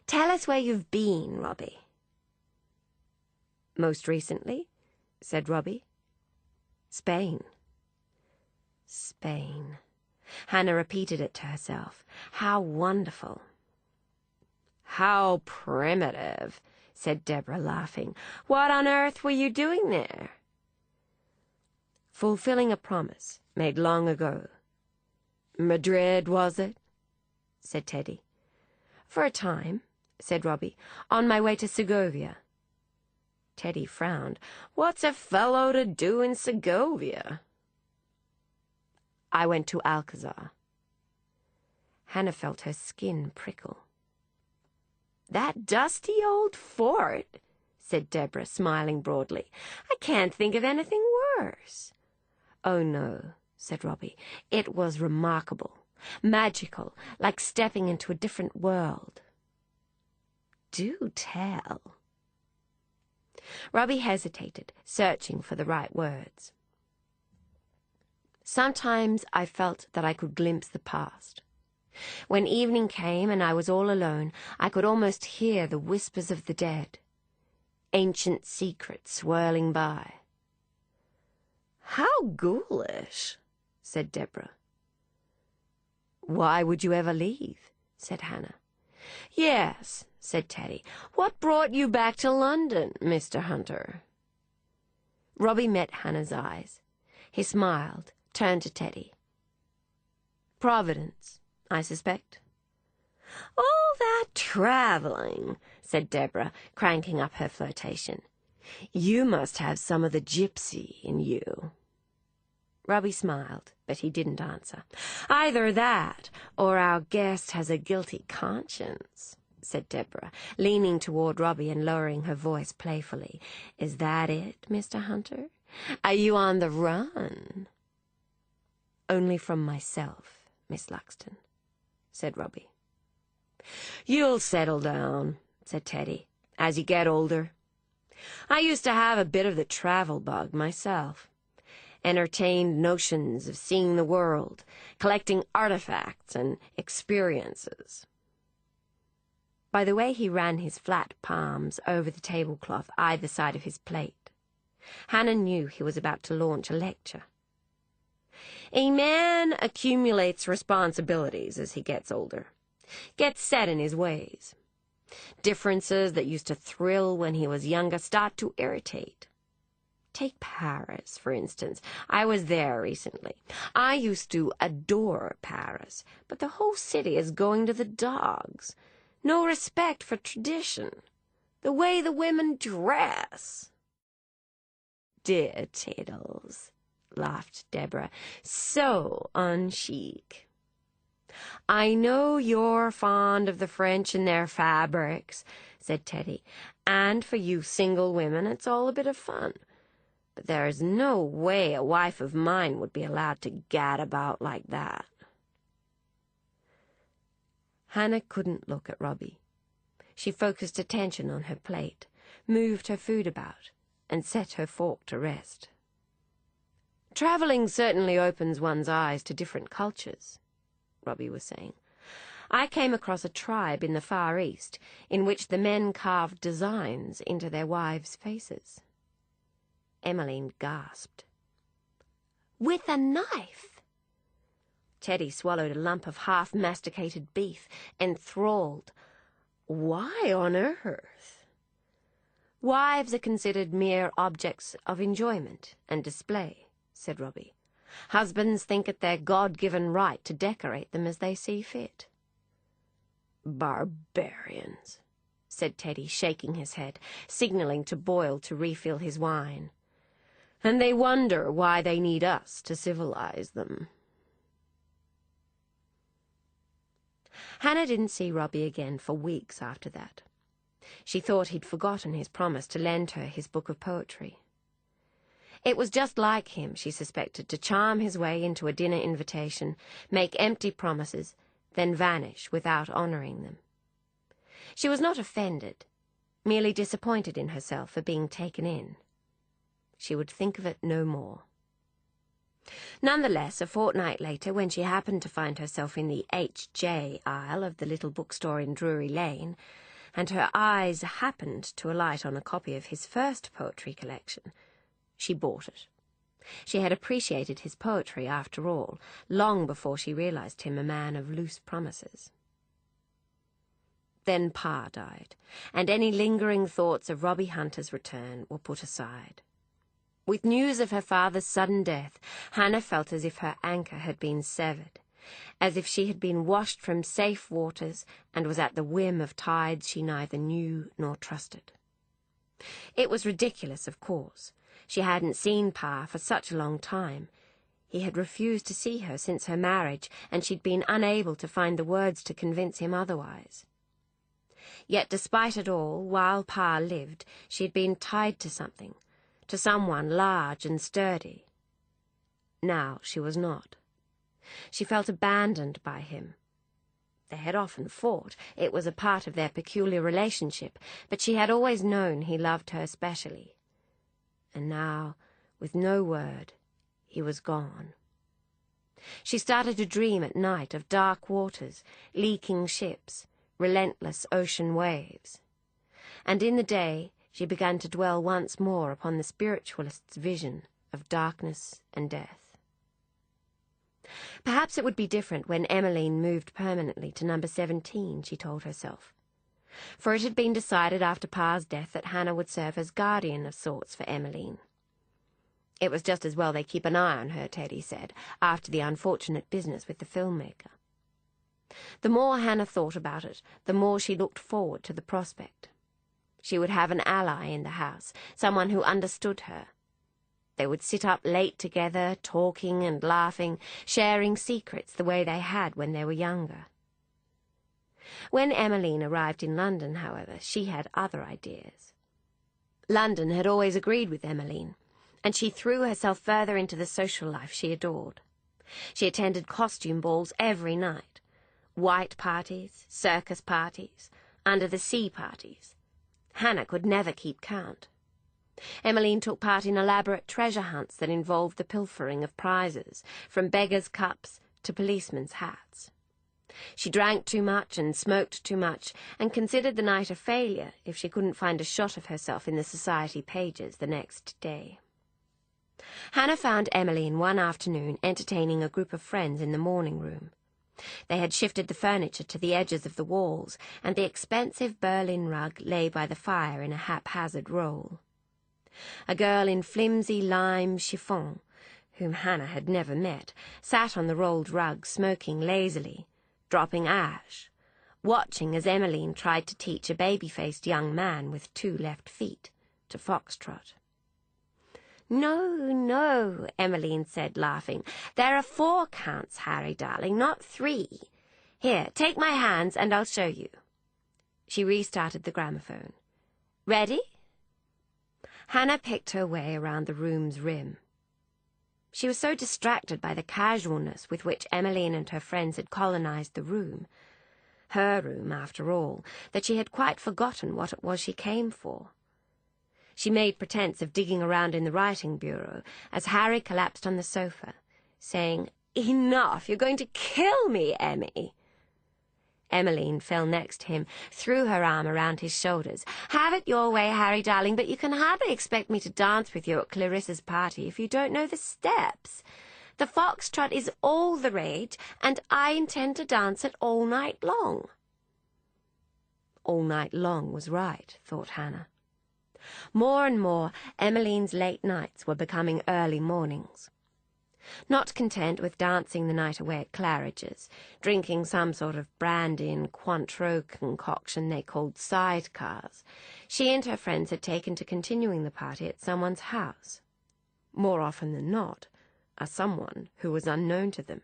"Tell us where you've been, Robbie." "Most recently," said Robbie, "Spain." Spain. Hannah repeated it to herself. How wonderful. "How primitive," said Deborah, laughing. "What on earth were you doing there?" "Fulfilling a promise made long ago." "Madrid, was it?" said Teddy. "For a time," said Robbie, "on my way to Segovia." Teddy frowned. "What's a fellow to do in Segovia?" "I went to Alcazar." Hannah felt her skin prickle. "That dusty old fort," said Deborah, smiling broadly. "I can't think of anything worse." "Oh, no," said Robbie. "It was remarkable, magical, like stepping into a different world." "Do tell." Robbie hesitated, searching for the right words. "Sometimes I felt that I could glimpse the past. When evening came and I was all alone, I could almost hear the whispers of the dead, ancient secrets swirling by." "How ghoulish," said Deborah. "Why would you ever leave?" said Hannah. "Yes," said Teddy. "What brought you back to London, Mr. Hunter?" Robbie met Hannah's eyes. He smiled, turned to Teddy. "Providence, I suspect." "All that travelling," said Deborah, cranking up her flirtation. "You must have some of the gypsy in you." Robbie smiled, but he didn't answer. "Either that, or our guest has a guilty conscience," said Deborah, leaning toward Robbie and lowering her voice playfully. "Is that it, Mr. Hunter? Are you on the run?" "Only from myself, Miss Luxton," said Robbie. "You'll settle down," said Teddy, "as you get older. I used to have a bit of the travel bug myself. Entertained notions of seeing the world, collecting artifacts and experiences. By the way he ran his flat palms over the tablecloth either side of his plate, Hannah knew he was about to launch a lecture. A man accumulates responsibilities as he gets older, gets set in his ways. Differences that used to thrill when he was younger start to irritate. Take Paris, for instance. I was there recently. I used to adore Paris, but the whole city is going to the dogs. No respect for tradition. The way the women dress. Dear Tiddles, laughed Deborah. So un-chic. I know you're fond of the French and their fabrics, said Teddy, and for you single women it's all a bit of fun. But there is no way a wife of mine would be allowed to gad about like that. Hannah couldn't look at Robbie. She focused attention on her plate, moved her food about, and set her fork to rest. Travelling certainly opens one's eyes to different cultures, Robbie was saying. I came across a tribe in the Far East in which the men carved designs into their wives' faces. Emmeline gasped. With a knife? Teddy swallowed a lump of half-masticated beef, enthralled. Why on earth? Wives are considered mere objects of enjoyment and display, said Robbie. Husbands think it their God-given right to decorate them as they see fit. Barbarians, said Teddy, shaking his head, signalling to Boyle to refill his wine. And they wonder why they need us to civilize them. Hannah didn't see Robbie again for weeks after that. She thought he'd forgotten his promise to lend her his book of poetry. It was just like him, she suspected, to charm his way into a dinner invitation, make empty promises, then vanish without honouring them. She was not offended, merely disappointed in herself for being taken in. She would think of it no more. Nonetheless, a fortnight later, when she happened to find herself in the H.J. aisle of the little bookstore in Drury Lane, and her eyes happened to alight on a copy of his first poetry collection, she bought it. She had appreciated his poetry, after all, long before she realized him a man of loose promises. Then Pa died, and any lingering thoughts of Robbie Hunter's return were put aside. With news of her father's sudden death, Hannah felt as if her anchor had been severed, as if she had been washed from safe waters and was at the whim of tides she neither knew nor trusted. It was ridiculous, of course. She hadn't seen Pa for such a long time. He had refused to see her since her marriage, and she'd been unable to find the words to convince him otherwise. Yet despite it all, while Pa lived, she had been tied to something, to someone large and sturdy. Now she was not. She felt abandoned by him. They had often fought. It was a part of their peculiar relationship, but she had always known he loved her specially. And now, with no word, he was gone. She started to dream at night of dark waters, leaking ships, relentless ocean waves. And in the day, she began to dwell once more upon the spiritualist's vision of darkness and death. Perhaps it would be different when Emmeline moved permanently to number 17, she told herself. For it had been decided after Pa's death that Hannah would serve as guardian of sorts for Emmeline. It was just as well they keep an eye on her, Teddy said, after the unfortunate business with the filmmaker. The more Hannah thought about it, the more she looked forward to the prospect. She would have an ally in the house, someone who understood her. They would sit up late together, talking and laughing, sharing secrets the way they had when they were younger. When Emmeline arrived in London, however, she had other ideas. London had always agreed with Emmeline, and she threw herself further into the social life she adored. She attended costume balls every night, white parties, circus parties, under-the-sea parties. Hannah could never keep count. Emmeline took part in elaborate treasure hunts that involved the pilfering of prizes, from beggars' cups to policemen's hats. She drank too much and smoked too much, and considered the night a failure if she couldn't find a shot of herself in the society pages the next day. Hannah found Emmeline one afternoon entertaining a group of friends in the morning room. They had shifted the furniture to the edges of the walls, and the expensive Berlin rug lay by the fire in a haphazard roll. A girl in flimsy lime chiffon, whom Hannah had never met, sat on the rolled rug smoking lazily, dropping ash, watching as Emmeline tried to teach a baby-faced young man with 2 left feet to foxtrot. "No, no," Emmeline said, laughing. "There are 4 counts, Harry, darling, not 3. Here, take my hands and I'll show you." She restarted the gramophone. "Ready?" Hannah picked her way around the room's rim. She was so distracted by the casualness with which Emmeline and her friends had colonized the room, her room after all, that she had quite forgotten what it was she came for. She made pretence of digging around in the writing bureau as Harry collapsed on the sofa, saying, "Enough! You're going to kill me, Emmy!" Emmeline fell next to him, threw her arm around his shoulders. "Have it your way, Harry, darling, but you can hardly expect me to dance with you at Clarissa's party if you don't know the steps. The foxtrot is all the rage, and I intend to dance it all night long." All night long was right, thought Hannah. More and more, Emmeline's late nights were becoming early mornings. Not content with dancing the night away at Claridge's, drinking some sort of brandy and Cointreau concoction they called sidecars, she and her friends had taken to continuing the party at someone's house. More often than not, a someone who was unknown to them.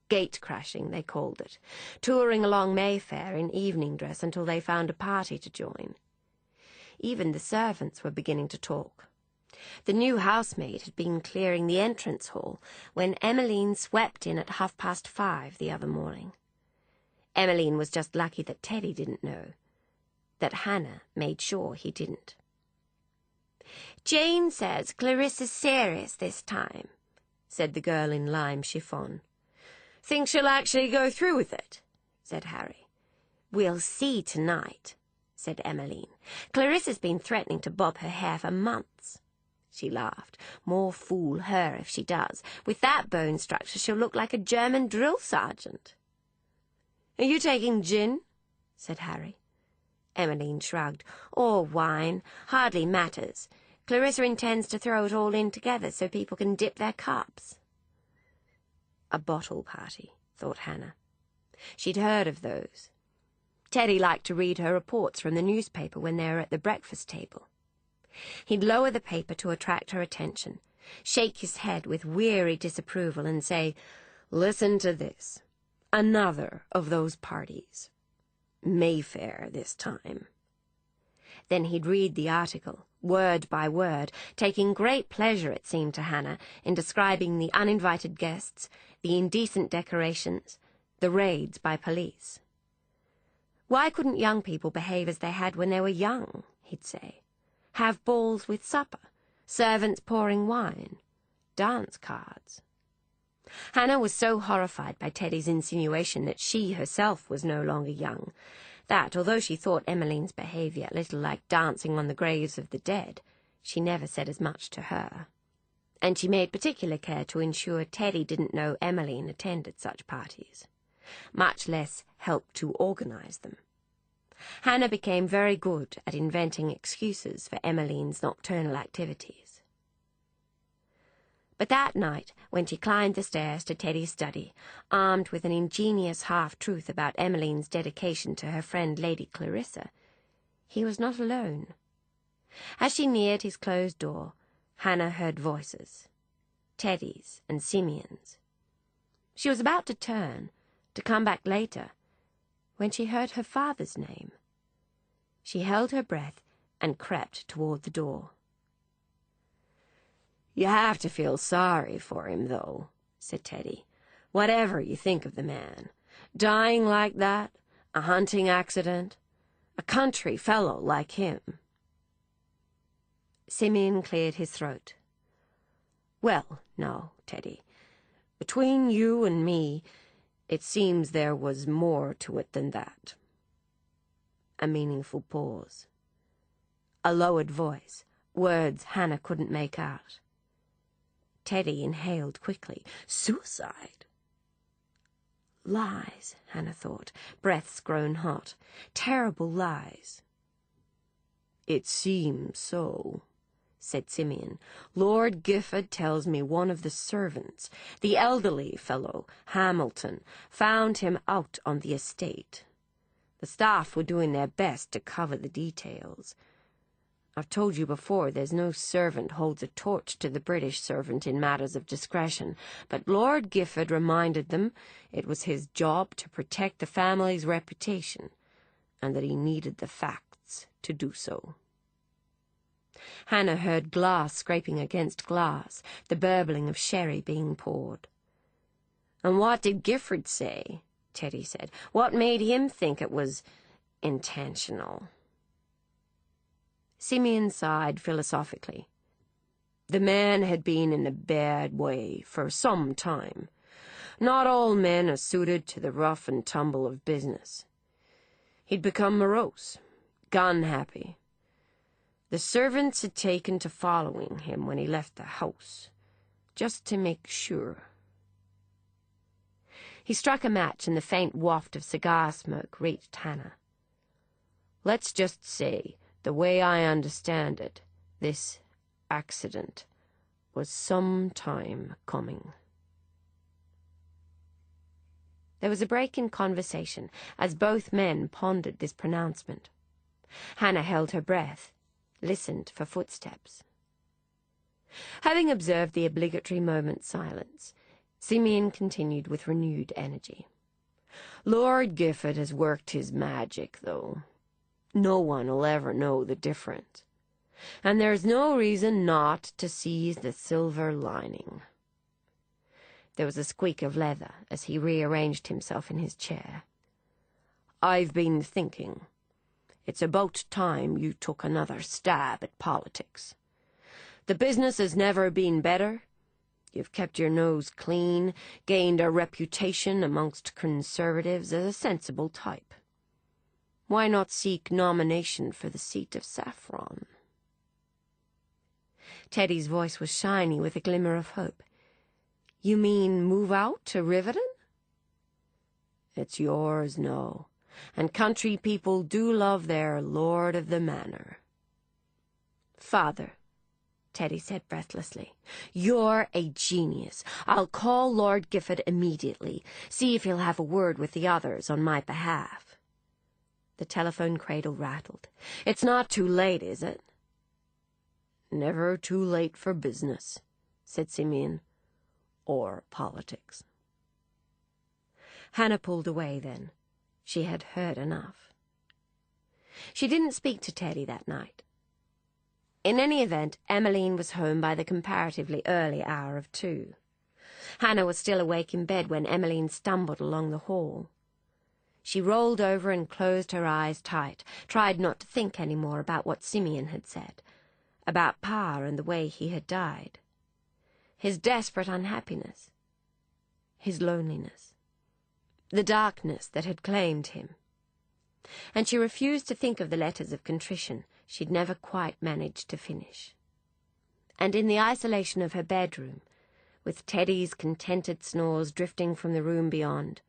Gate-crashing, they called it, touring along Mayfair in evening dress until they found a party to join. Even the servants were beginning to talk. The new housemaid had been clearing the entrance hall when Emmeline swept in at 5:30 the other morning. Emmeline was just lucky that Teddy didn't know, that Hannah made sure he didn't. "Jane says Clarissa's serious this time," said the girl in lime chiffon. "Think she'll actually go through with it?" said Harry. "We'll see tonight," said Emmeline. "Clarissa's been threatening to bob her hair for months." She laughed. "More fool her if she does. With that bone structure she'll look like a German drill sergeant." "Are you taking gin?" said Harry. Emmeline shrugged. "Or wine. Hardly matters. Clarissa intends to throw it all in together so people can dip their cups." A bottle party, thought Hannah. She'd heard of those. Teddy liked to read her reports from the newspaper when they were at the breakfast table. He'd lower the paper to attract her attention, shake his head with weary disapproval and say, "Listen to this. Another of those parties. Mayfair this time." Then he'd read the article, word by word, taking great pleasure, it seemed to Hannah, in describing the uninvited guests, the indecent decorations, the raids by police. Why couldn't young people behave as they had when they were young, he'd say. Have balls with supper, servants pouring wine, dance cards. Hannah was so horrified by Teddy's insinuation that she herself was no longer young, that, although she thought Emmeline's behaviour a little like dancing on the graves of the dead, she never said as much to her. And she made particular care to ensure Teddy didn't know Emmeline attended such parties, much less helped to organise them. Hannah became very good at inventing excuses for Emmeline's nocturnal activities. But that night, when she climbed the stairs to Teddy's study, armed with an ingenious half-truth about Emmeline's dedication to her friend Lady Clarissa, he was not alone. As she neared his closed door, Hannah heard voices, Teddy's and Simeon's. She was about to turn, to come back later, when she heard her father's name. She held her breath and crept toward the door. "You have to feel sorry for him, though," said Teddy. "Whatever you think of the man. Dying like that, a hunting accident, a country fellow like him." Simeon cleared his throat. "Well, now, Teddy, between you and me, it seems there was more to it than that." A meaningful pause. A lowered voice, words Hannah couldn't make out. Teddy inhaled quickly. "Suicide?" Lies, Hannah thought, breaths grown hot. Terrible lies. "It seems so," said Simeon. "Lord Gifford tells me one of the servants, the elderly fellow, Hamilton, found him out on the estate. The staff were doing their best to cover the details. I've told you before, there's no servant holds a torch to the British servant in matters of discretion, but Lord Gifford reminded them it was his job to protect the family's reputation, and that he needed the facts to do so." Hannah heard glass scraping against glass, the burbling of sherry being poured. "And what did Gifford say?" Teddy said. "What made him think it was intentional?" Simeon sighed philosophically. "The man had been in a bad way for some time. Not all men are suited to the rough and tumble of business. He'd become morose, gun-happy. The servants had taken to following him when he left the house, just to make sure." He struck a match and the faint waft of cigar smoke reached Hannah. "Let's just say, the way I understand it, this accident was some time coming." There was a break in conversation as both men pondered this pronouncement. Hannah held her breath, listened for footsteps. Having observed the obligatory moment's silence, Simeon continued with renewed energy. "Lord Gifford has worked his magic, though. No one'll ever know the difference. And there's no reason not to seize the silver lining." There was a squeak of leather as he rearranged himself in his chair. "I've been thinking. It's about time you took another stab at politics. The business has never been better. You've kept your nose clean, gained a reputation amongst conservatives as a sensible type. Why not seek nomination for the seat of Saffron?" Teddy's voice was shiny with a glimmer of hope. "You mean move out to Riverton?" "It's yours now, and country people do love their Lord of the Manor." "Father," Teddy said breathlessly, "you're a genius. I'll call Lord Gifford immediately, see if he'll have a word with the others on my behalf." The telephone cradle rattled. "It's not too late, is it?" "Never too late for business," said Simeon. "Or politics." Hannah pulled away then. She had heard enough. She didn't speak to Teddy that night. In any event, Emmeline was home by the comparatively early hour of 2. Hannah was still awake in bed when Emmeline stumbled along the hall. She rolled over and closed her eyes tight, tried not to think any more about what Simeon had said, about Pa and the way he had died, his desperate unhappiness, his loneliness, the darkness that had claimed him. And she refused to think of the letters of contrition she'd never quite managed to finish. And in the isolation of her bedroom, with Teddy's contented snores drifting from the room beyond,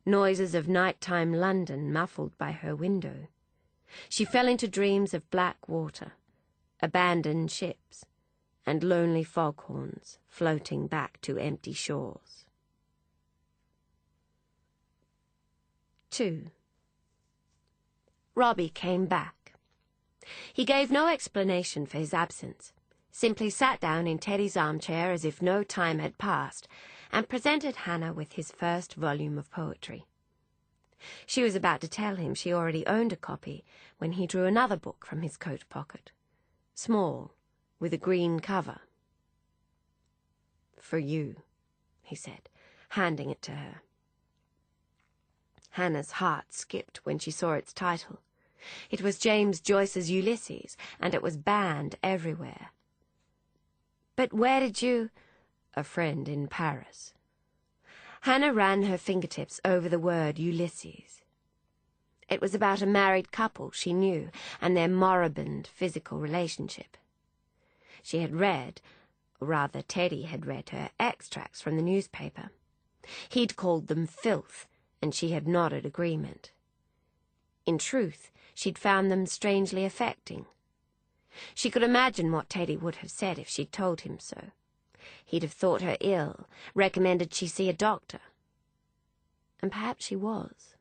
noises of nighttime London muffled by her window, she fell into dreams of black water, abandoned ships, and lonely foghorns floating back to empty shores. 2. Robbie came back. He gave no explanation for his absence, simply sat down in Teddy's armchair as if no time had passed, and presented Hannah with his first volume of poetry. She was about to tell him she already owned a copy when he drew another book from his coat pocket, small, with a green cover. "For you," he said, handing it to her. Hannah's heart skipped when she saw its title. It was James Joyce's Ulysses, and it was banned everywhere. "But where did you—" "A friend in Paris." Hannah ran her fingertips over the word Ulysses. It was about a married couple she knew and their moribund physical relationship. She had read, or rather Teddy had read her, extracts from the newspaper. He'd called them filth, and she had nodded agreement. In truth, she'd found them strangely affecting. She could imagine what Teddy would have said if she'd told him so. He'd have thought her ill, recommended she see a doctor. And perhaps she was.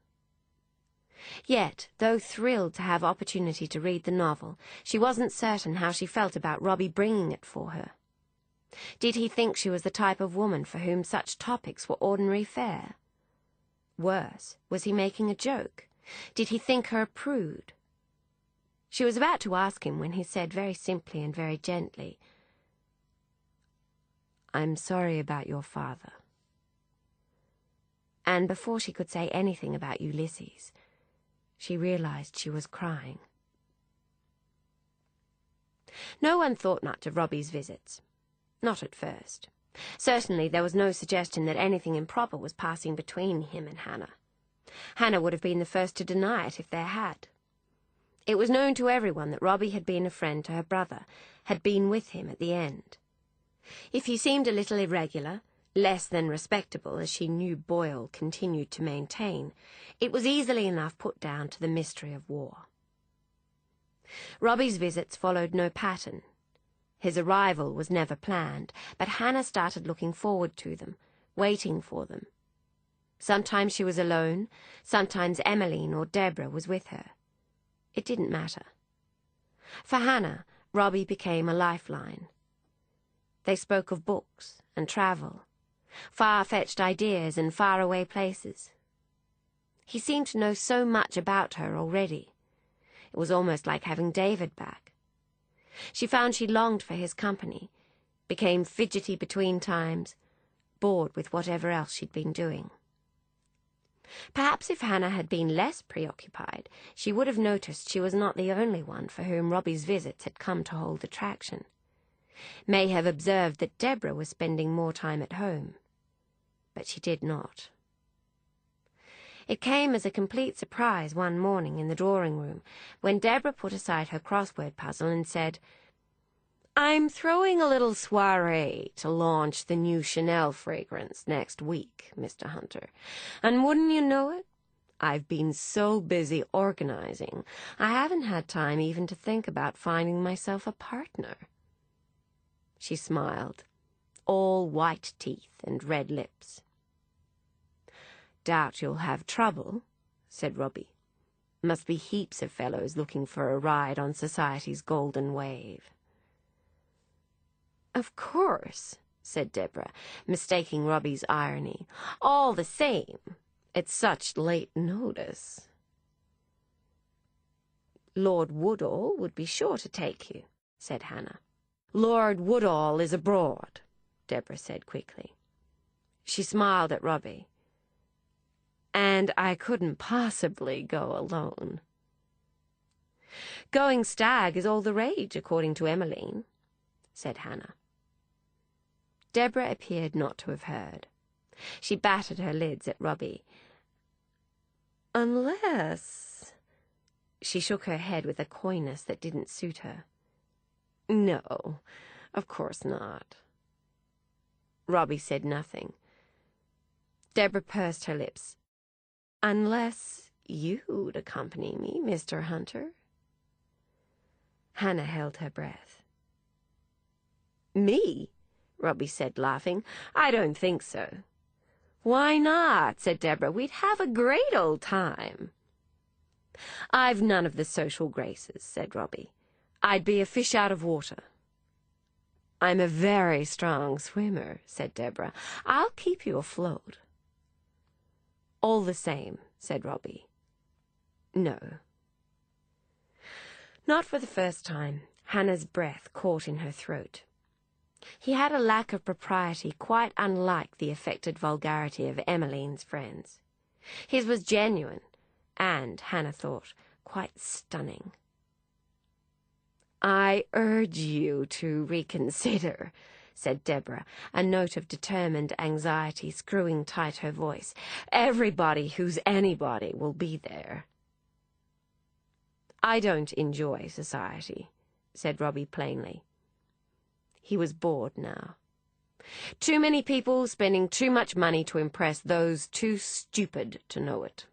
Yet, though thrilled to have opportunity to read the novel, she wasn't certain how she felt about Robbie bringing it for her. Did he think she was the type of woman for whom such topics were ordinary fare? Worse, was he making a joke? Did he think her a prude? She was about to ask him when he said very simply and very gently, "I'm sorry about your father." And before she could say anything about Ulysses, she realized she was crying. No one thought much of Robbie's visits. Not at first. Certainly there was no suggestion that anything improper was passing between him and Hannah. Hannah would have been the first to deny it if there had. It was known to everyone that Robbie had been a friend to her brother, had been with him at the end. If he seemed a little irregular, less than respectable, as she knew Boyle continued to maintain, it was easily enough put down to the mystery of war. Robbie's visits followed no pattern. His arrival was never planned, but Hannah started looking forward to them, waiting for them. Sometimes she was alone, sometimes Emmeline or Deborah was with her. It didn't matter. For Hannah, Robbie became a lifeline. They spoke of books and travel, far-fetched ideas and faraway places. He seemed to know so much about her already. It was almost like having David back. She found she longed for his company, became fidgety between times, bored with whatever else she'd been doing. Perhaps if Hannah had been less preoccupied, she would have noticed she was not the only one for whom Robbie's visits had come to hold attraction. May have observed that Deborah was spending more time at home, but she did not. It came as a complete surprise one morning in the drawing-room when Deborah put aside her crossword puzzle and said, "I'm throwing a little soiree to launch the new Chanel fragrance next week, Mr. Hunter, and wouldn't you know it, I've been so busy organizing, I haven't had time even to think about finding myself a partner." She smiled, all white teeth and red lips. "Doubt you'll have trouble," said Robbie. "Must be heaps of fellows looking for a ride on society's golden wave." "Of course," said Deborah, mistaking Robbie's irony. "All the same, it's such late notice." "Lord Woodall would be sure to take you," said Hannah. "Lord Woodall is abroad," Deborah said quickly. She smiled at Robbie. "And I couldn't possibly go alone." "Going stag is all the rage, according to Emmeline," said Hannah. Deborah appeared not to have heard. She battered her lids at Robbie. "Unless—" She shook her head with a coyness that didn't suit her. "No, of course not." Robbie said nothing. Deborah pursed her lips. "Unless you'd accompany me, Mr. Hunter." Hannah held her breath. "Me?" Robbie said, laughing. "I don't think so." "Why not?" said Deborah. "We'd have a great old time." "I've none of the social graces," said Robbie. "I'd be a fish out of water." "I'm a very strong swimmer," said Deborah. "I'll keep you afloat." "All the same," said Robbie. "No." Not for the first time, Hannah's breath caught in her throat. He had a lack of propriety quite unlike the affected vulgarity of Emmeline's friends. His was genuine, and, Hannah thought, quite stunning. "I urge you to reconsider," said Deborah, a note of determined anxiety screwing tight her voice. "Everybody who's anybody will be there." "I don't enjoy society," said Robbie plainly. He was bored now. Too many people spending too much money to impress those too stupid to know it.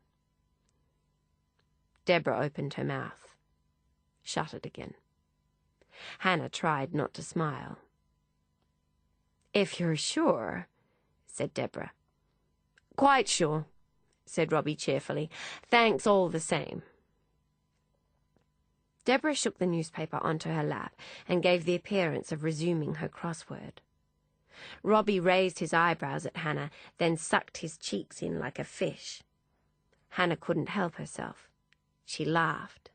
Deborah opened her mouth, shut it again. Hannah tried not to smile. "If you're sure," said Deborah. "Quite sure," said Robbie cheerfully. "Thanks all the same." Deborah shook the newspaper onto her lap and gave the appearance of resuming her crossword. Robbie raised his eyebrows at Hannah, then sucked his cheeks in like a fish. Hannah couldn't help herself. She laughed.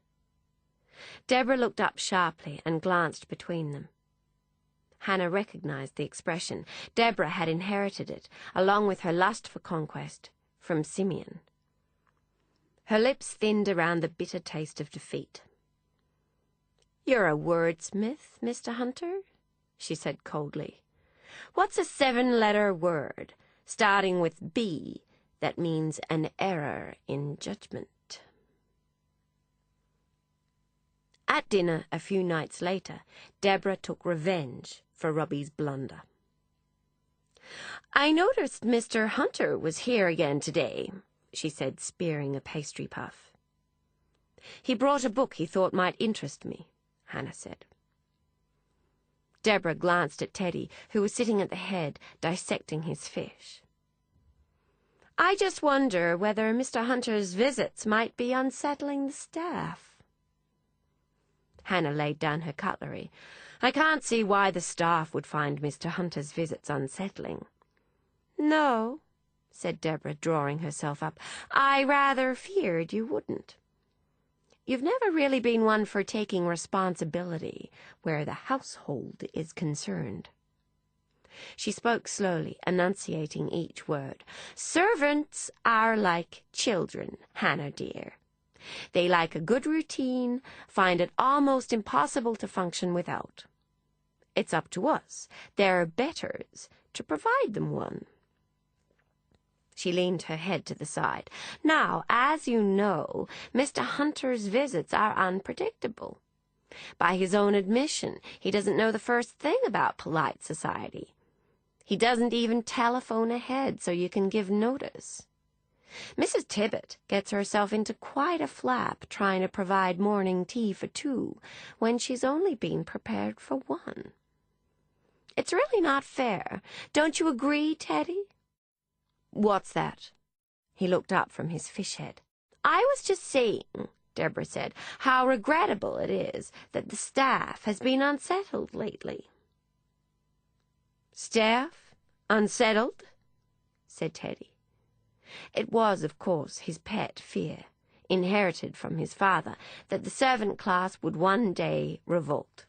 Deborah looked up sharply and glanced between them. Hannah recognized the expression. Deborah had inherited it, along with her lust for conquest, from Simeon. Her lips thinned around the bitter taste of defeat. "You're a wordsmith, Mr. Hunter," she said coldly. "What's a 7-letter word, starting with B, that means an error in judgment?" At dinner a few nights later, Deborah took revenge for Robbie's blunder. "I noticed Mr. Hunter was here again today," she said, spearing a pastry puff. "He brought a book he thought might interest me," Hannah said. Deborah glanced at Teddy, who was sitting at the head, dissecting his fish. "I just wonder whether Mr. Hunter's visits might be unsettling the staff." Hannah laid down her cutlery. "I can't see why the staff would find Mr. Hunter's visits unsettling." "No," said Deborah, drawing herself up. "I rather feared you wouldn't. You've never really been one for taking responsibility where the household is concerned." She spoke slowly, enunciating each word. "Servants are like children, Hannah dear. They like a good routine, find it almost impossible to function without. It's up to us, their betters, to provide them one." She leaned her head to the side. "Now, as you know, Mr. Hunter's visits are unpredictable. By his own admission, he doesn't know the first thing about polite society. He doesn't even telephone ahead so you can give notice. Mrs. Tibbet gets herself into quite a flap trying to provide morning tea for 2 when she's only been prepared for 1. It's really not fair. Don't you agree, Teddy?" "What's that?" He looked up from his fish head. "I was just saying," Deborah said, "how regrettable it is that the staff has been unsettled lately." "Staff? Unsettled?" said Teddy. It was, of course, his pet fear, inherited from his father, that the servant class would one day revolt.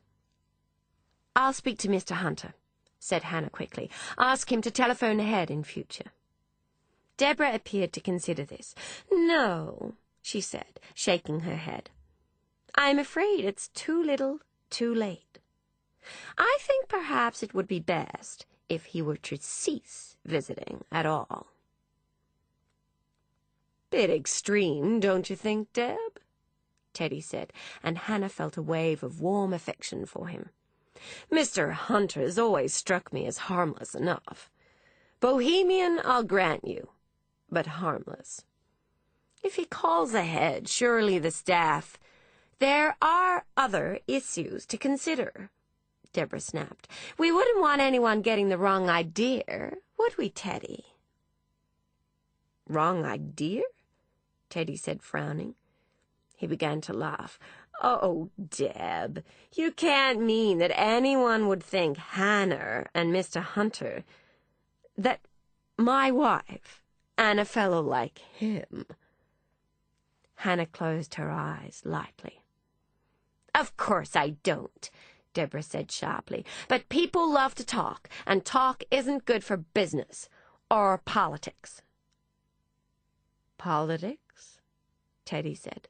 "I'll speak to Mr. Hunter," said Hannah quickly. "Ask him to telephone ahead in future." Deborah appeared to consider this. "No," she said, shaking her head. "I'm afraid it's too little, too late. I think perhaps it would be best if he were to cease visiting at all." "Bit extreme, don't you think, Deb?" Teddy said, and Hannah felt a wave of warm affection for him. "Mr. Hunter's always struck me as harmless enough. Bohemian, I'll grant you, but harmless. If he calls ahead, surely the staff—" "There are other issues to consider," Deborah snapped. "We wouldn't want anyone getting the wrong idea, would we, Teddy?" "Wrong idea?" Teddy said, frowning. He began to laugh. "Oh, Deb, you can't mean that anyone would think Hannah and Mr. Hunter, that my wife, and a fellow like him—" Hannah closed her eyes lightly. "Of course I don't," Deborah said sharply. "But people love to talk, and talk isn't good for business or politics." "Politics?" Teddy said.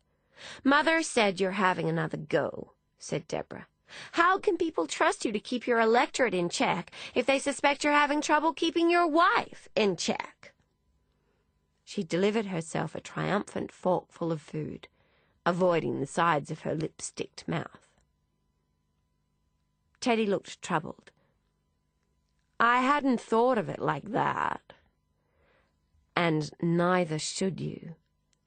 "Mother said you're having another go," said Deborah. "How can people trust you to keep your electorate in check if they suspect you're having trouble keeping your wife in check?" She delivered herself a triumphant forkful of food, avoiding the sides of her lipsticked mouth. Teddy looked troubled. "I hadn't thought of it like that." "And neither should you,"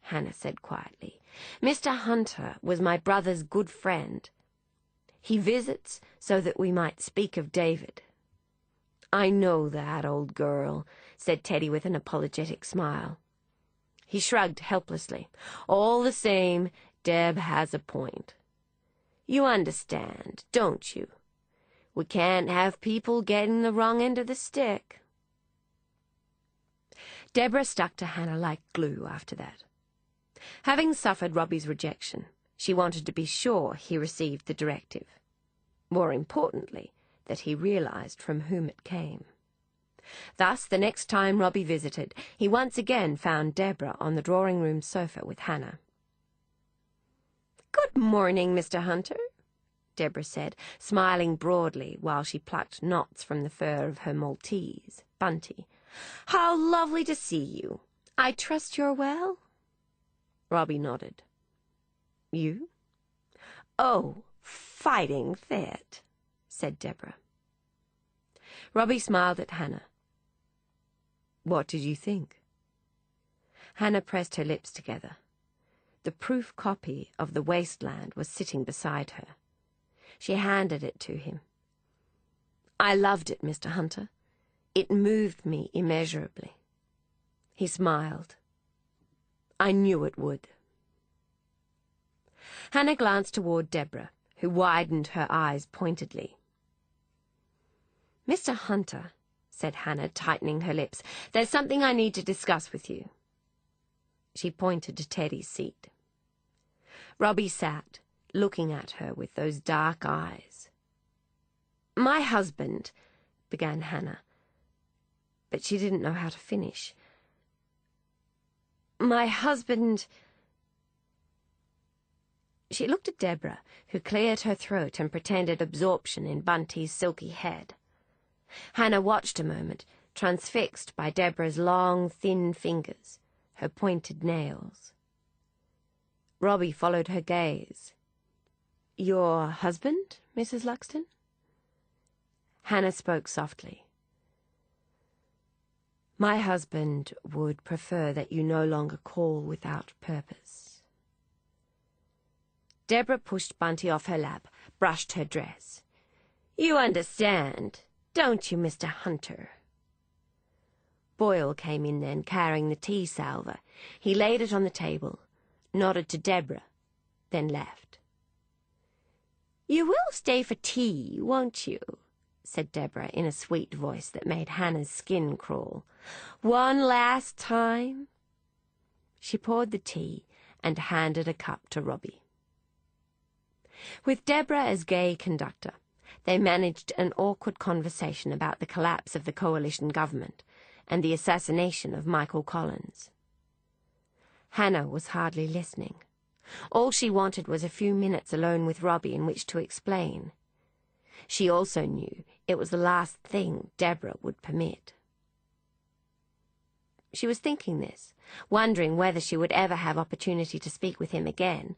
Hannah said quietly. "Mr. Hunter was my brother's good friend. He visits so that we might speak of David." "I know that, old girl," said Teddy with an apologetic smile. He shrugged helplessly. "All the same, Deb has a point. You understand, don't you? We can't have people getting the wrong end of the stick." Deborah stuck to Hannah like glue after that. Having suffered Robbie's rejection, she wanted to be sure he received the directive. More importantly, that he realized from whom it came. Thus, the next time Robbie visited, he once again found Deborah on the drawing-room sofa with Hannah. "Good morning, Mr. Hunter," Deborah said, smiling broadly while she plucked knots from the fur of her Maltese, Bunty. "How lovely to see you. I trust you're well?" Robbie nodded. "You?" "Oh, fighting fit," said Deborah. Robbie smiled at Hannah. "What did you think?" Hannah pressed her lips together. The proof copy of The Wasteland was sitting beside her. She handed it to him. "I loved it, Mr. Hunter. It moved me immeasurably." He smiled. "I knew it would." Hannah glanced toward Deborah, who widened her eyes pointedly. "Mr. Hunter," said Hannah, tightening her lips, "there's something I need to discuss with you." She pointed to Teddy's seat. Robbie sat, looking at her with those dark eyes. "My husband," began Hannah, but she didn't know how to finish. "My husband—" She looked at Deborah, who cleared her throat and pretended absorption in Bunty's silky head. Hannah watched a moment, transfixed by Deborah's long, thin fingers, her pointed nails. Robbie followed her gaze. "Your husband, Mrs. Luxton?" Hannah spoke softly. "My husband would prefer that you no longer call without purpose." Deborah pushed Bunty off her lap, brushed her dress. "You understand, don't you, Mr. Hunter?" Boyle came in then, carrying the tea salver. He laid it on the table, nodded to Deborah, then left. "You will stay for tea, won't you?" said Deborah in a sweet voice that made Hannah's skin crawl. "One last time?" She poured the tea and handed a cup to Robbie. With Deborah as gay conductor, they managed an awkward conversation about the collapse of the coalition government and the assassination of Michael Collins. Hannah was hardly listening. All she wanted was a few minutes alone with Robbie in which to explain. She also knew it was the last thing Deborah would permit. She was thinking this, wondering whether she would ever have opportunity to speak with him again,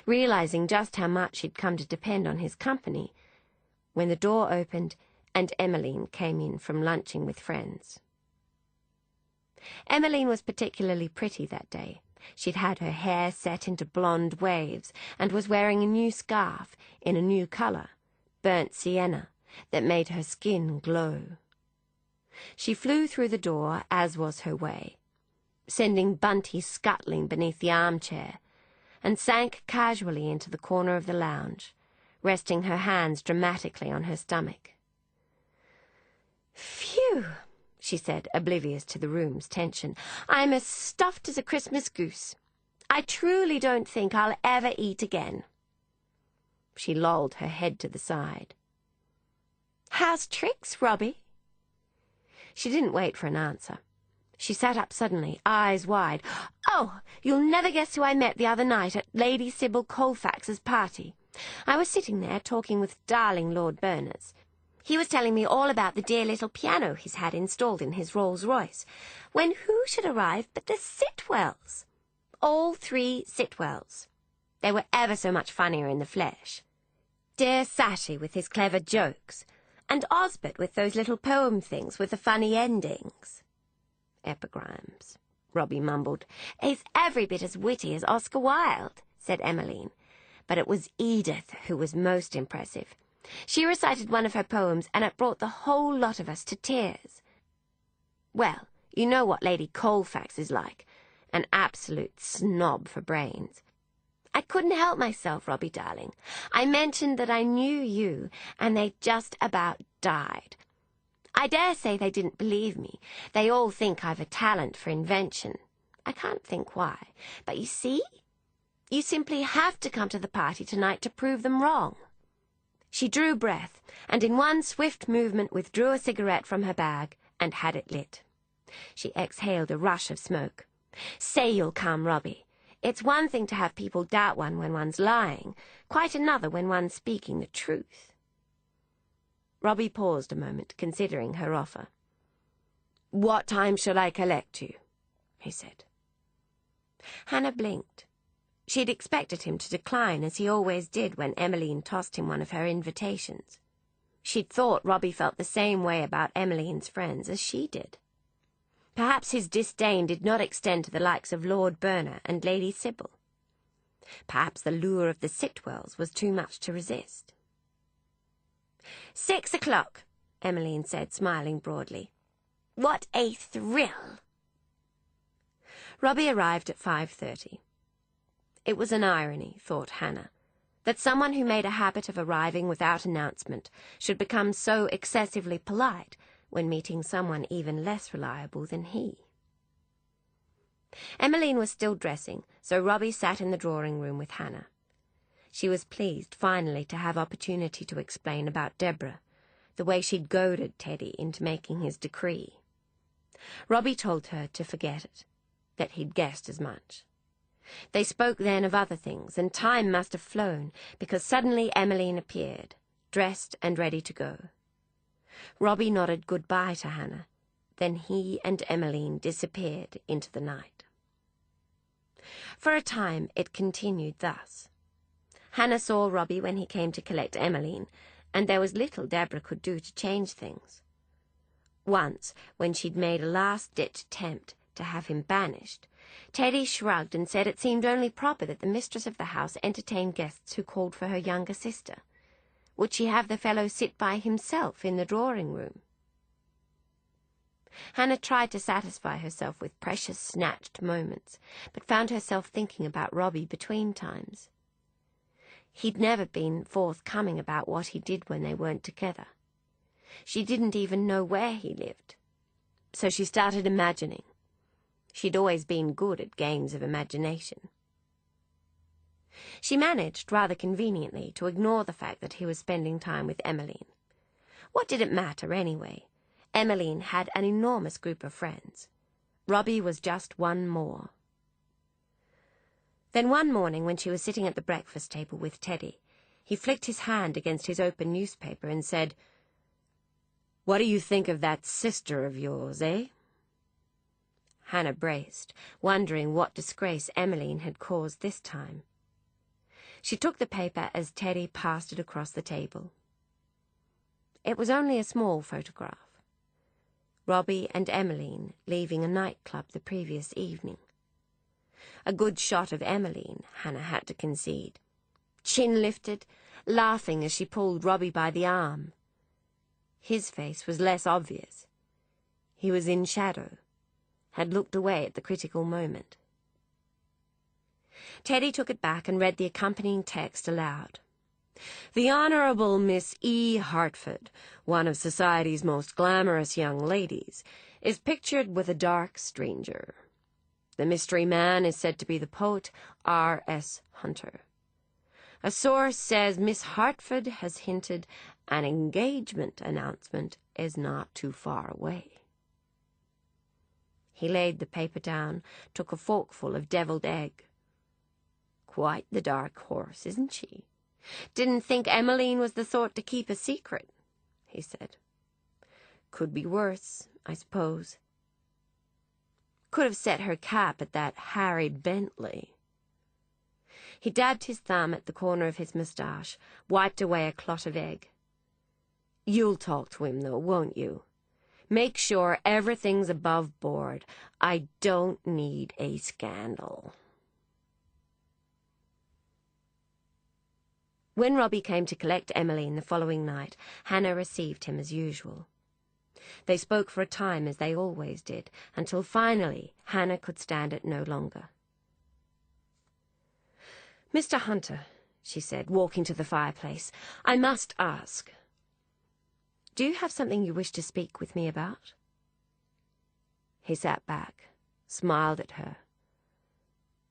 realizing just how much he'd come to depend on his company, when the door opened and Emmeline came in from lunching with friends. Emmeline was particularly pretty that day. She'd had her hair set into blonde waves and was wearing a new scarf in a new colour, burnt sienna, that made her skin glow. She flew through the door, as was her way, sending Bunty scuttling beneath the armchair, and sank casually into the corner of the lounge, resting her hands dramatically on her stomach. "Phew," she said, oblivious to the room's tension. "I'm as stuffed as a Christmas goose. I truly don't think I'll ever eat again." She lolled her head to the side. "How's tricks, Robbie?" She didn't wait for an answer. She sat up suddenly, eyes wide. "Oh, you'll never guess who I met the other night at Lady Sybil Colfax's party. I was sitting there talking with darling Lord Berners. He was telling me all about the dear little piano he's had installed in his Rolls-Royce, when who should arrive but the Sitwells. All 3 Sitwells. They were ever so much funnier in the flesh. Dear Sashi with his clever jokes, and Osbert with those little poem things with the funny endings." "Epigrams," Robbie mumbled. "He's every bit as witty as Oscar Wilde," said Emmeline. But it was Edith who was most impressive. She recited one of her poems, and it brought the whole lot of us to tears. Well, you know what Lady Colfax is like. An absolute snob for brains. I couldn't help myself, Robbie darling. I mentioned that I knew you, and they just about died. I dare say they didn't believe me. They all think I've a talent for invention. I can't think why. But you see, you simply have to come to the party tonight to prove them wrong." She drew breath, and in one swift movement withdrew a cigarette from her bag and had it lit. She exhaled a rush of smoke. "Say you'll come, Robbie. It's one thing to have people doubt one when one's lying, quite another when one's speaking the truth." Robbie paused a moment, considering her offer. "What time shall I collect you?" he said. Hannah blinked. She'd expected him to decline, as he always did when Emmeline tossed him one of her invitations. She'd thought Robbie felt the same way about Emmeline's friends as she did. Perhaps his disdain did not extend to the likes of Lord Berners and Lady Sybil. Perhaps the lure of the Sitwells was too much to resist. 6 o'clock, Emmeline said, smiling broadly. What a thrill! Robbie arrived at 5:30. It was an irony, thought Hannah, that someone who made a habit of arriving without announcement should become so excessively polite when meeting someone even less reliable than he. Emmeline was still dressing, so Robbie sat in the drawing-room with Hannah. She was pleased finally to have opportunity to explain about Deborah, the way she'd goaded Teddy into making his decree. Robbie told her to forget it, that he'd guessed as much. They spoke then of other things, and time must have flown, because suddenly Emmeline appeared, dressed and ready to go. Robbie nodded goodbye to Hannah. Then he and Emmeline disappeared into the night. For a time it continued thus. Hannah saw Robbie when he came to collect Emmeline, and there was little Deborah could do to change things. Once, when she'd made a last-ditch attempt to have him banished, Teddy shrugged and said it seemed only proper that the mistress of the house entertained guests who called for her younger sister. Would she have the fellow sit by himself in the drawing-room? Hannah tried to satisfy herself with precious snatched moments, but found herself thinking about Robbie between times. He'd never been forthcoming about what he did when they weren't together. She didn't even know where he lived. So she started imagining. She'd always been good at games of imagination. She managed, rather conveniently, to ignore the fact that he was spending time with Emmeline. What did it matter, anyway? Emmeline had an enormous group of friends. Robbie was just one more. Then one morning, when she was sitting at the breakfast table with Teddy, he flicked his hand against his open newspaper and said, "What do you think of that sister of yours, eh?" Hannah braced, wondering what disgrace Emmeline had caused this time. She took the paper as Teddy passed it across the table. It was only a small photograph. Robbie and Emmeline leaving a nightclub the previous evening. A good shot of Emmeline, Hannah had to concede. Chin lifted, laughing as she pulled Robbie by the arm. His face was less obvious. He was in shadow, had looked away at the critical moment. Teddy took it back and read the accompanying text aloud. "The Honourable Miss E. Hartford, one of society's most glamorous young ladies, is pictured with a dark stranger. The mystery man is said to be the poet R.S. Hunter. A source says Miss Hartford has hinted an engagement announcement is not too far away." He laid the paper down, took a forkful of devilled egg. "Quite the dark horse, isn't she? Didn't think Emmeline was the sort to keep a secret," he said. "Could be worse, I suppose. Could have set her cap at that Harry Bentley." He dabbed his thumb at the corner of his moustache, wiped away a clot of egg. "You'll talk to him, though, won't you? Make sure everything's above board. I don't need a scandal." When Robbie came to collect Emmeline the following night, Hannah received him as usual. They spoke for a time, as they always did, until finally Hannah could stand it no longer. "Mr. Hunter," she said, walking to the fireplace, "I must ask. Do you have something you wish to speak with me about?" He sat back, smiled at her.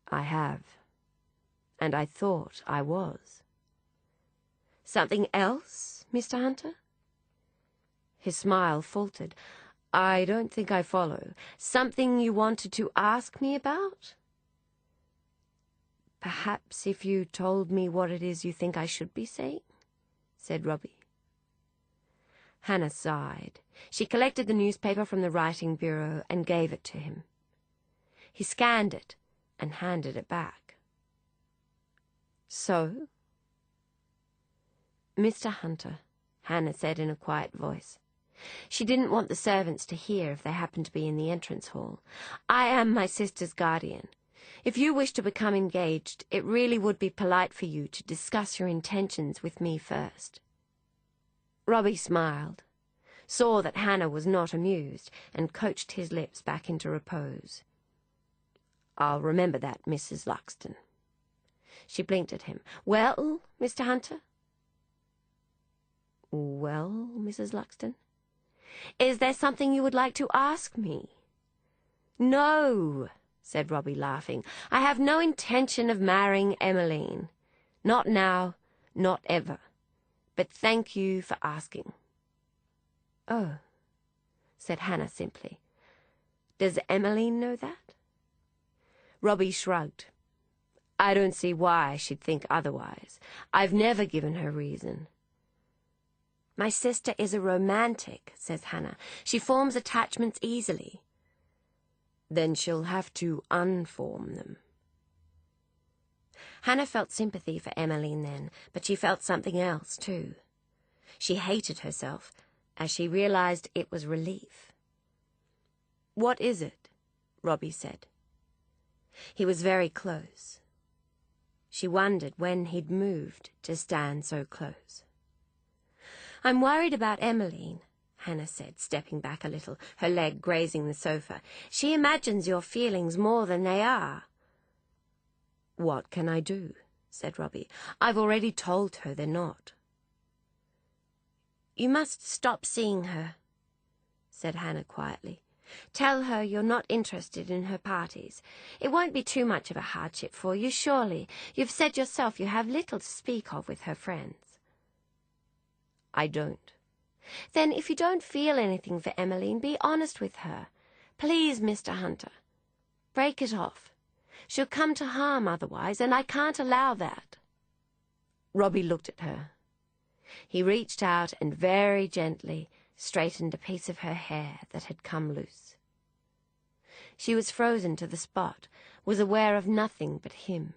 "I have. And I thought I was." "Something else, Mr. Hunter?" His smile faltered. "I don't think I follow. Something you wanted to ask me about?" "Perhaps if you told me what it is you think I should be saying," said Robbie. Hannah sighed. She collected the newspaper from the writing bureau and gave it to him. He scanned it and handed it back. "So?" "Mr. Hunter," Hannah said in a quiet voice. She didn't want the servants to hear if they happened to be in the entrance hall. "I am my sister's guardian. If you wish to become engaged, it really would be polite for you to discuss your intentions with me first." Robbie smiled, saw that Hannah was not amused, and coached his lips back into repose. "I'll remember that, Mrs. Luxton." She blinked at him. "Well, Mr. Hunter?" "Well, Mrs. Luxton?" "Is there something you would like to ask me?" "No," said Robbie, laughing. "I have no intention of marrying Emmeline. Not now, not ever. But thank you for asking." "Oh," said Hannah simply. "Does Emmeline know that?" Robbie shrugged. "I don't see why she'd think otherwise. I've never given her reason." "My sister is a romantic," says Hannah. "She forms attachments easily." "Then she'll have to unform them." Hannah felt sympathy for Emmeline then, but she felt something else too. She hated herself as she realized it was relief. "What is it?" Robbie said. He was very close. She wondered when he'd moved to stand so close. "I'm worried about Emmeline," Hannah said, stepping back a little, her leg grazing the sofa. "She imagines your feelings more than they are." "What can I do?" said Robbie. "I've already told her they're not." "You must stop seeing her," said Hannah quietly. "Tell her you're not interested in her parties. It won't be too much of a hardship for you, surely. You've said yourself you have little to speak of with her friends." "I don't." "Then if you don't feel anything for Emmeline, be honest with her. Please, Mr. Hunter. Break it off. She'll come to harm otherwise, and I can't allow that." Robbie looked at her. He reached out and very gently straightened a piece of her hair that had come loose. She was frozen to the spot, was aware of nothing but him.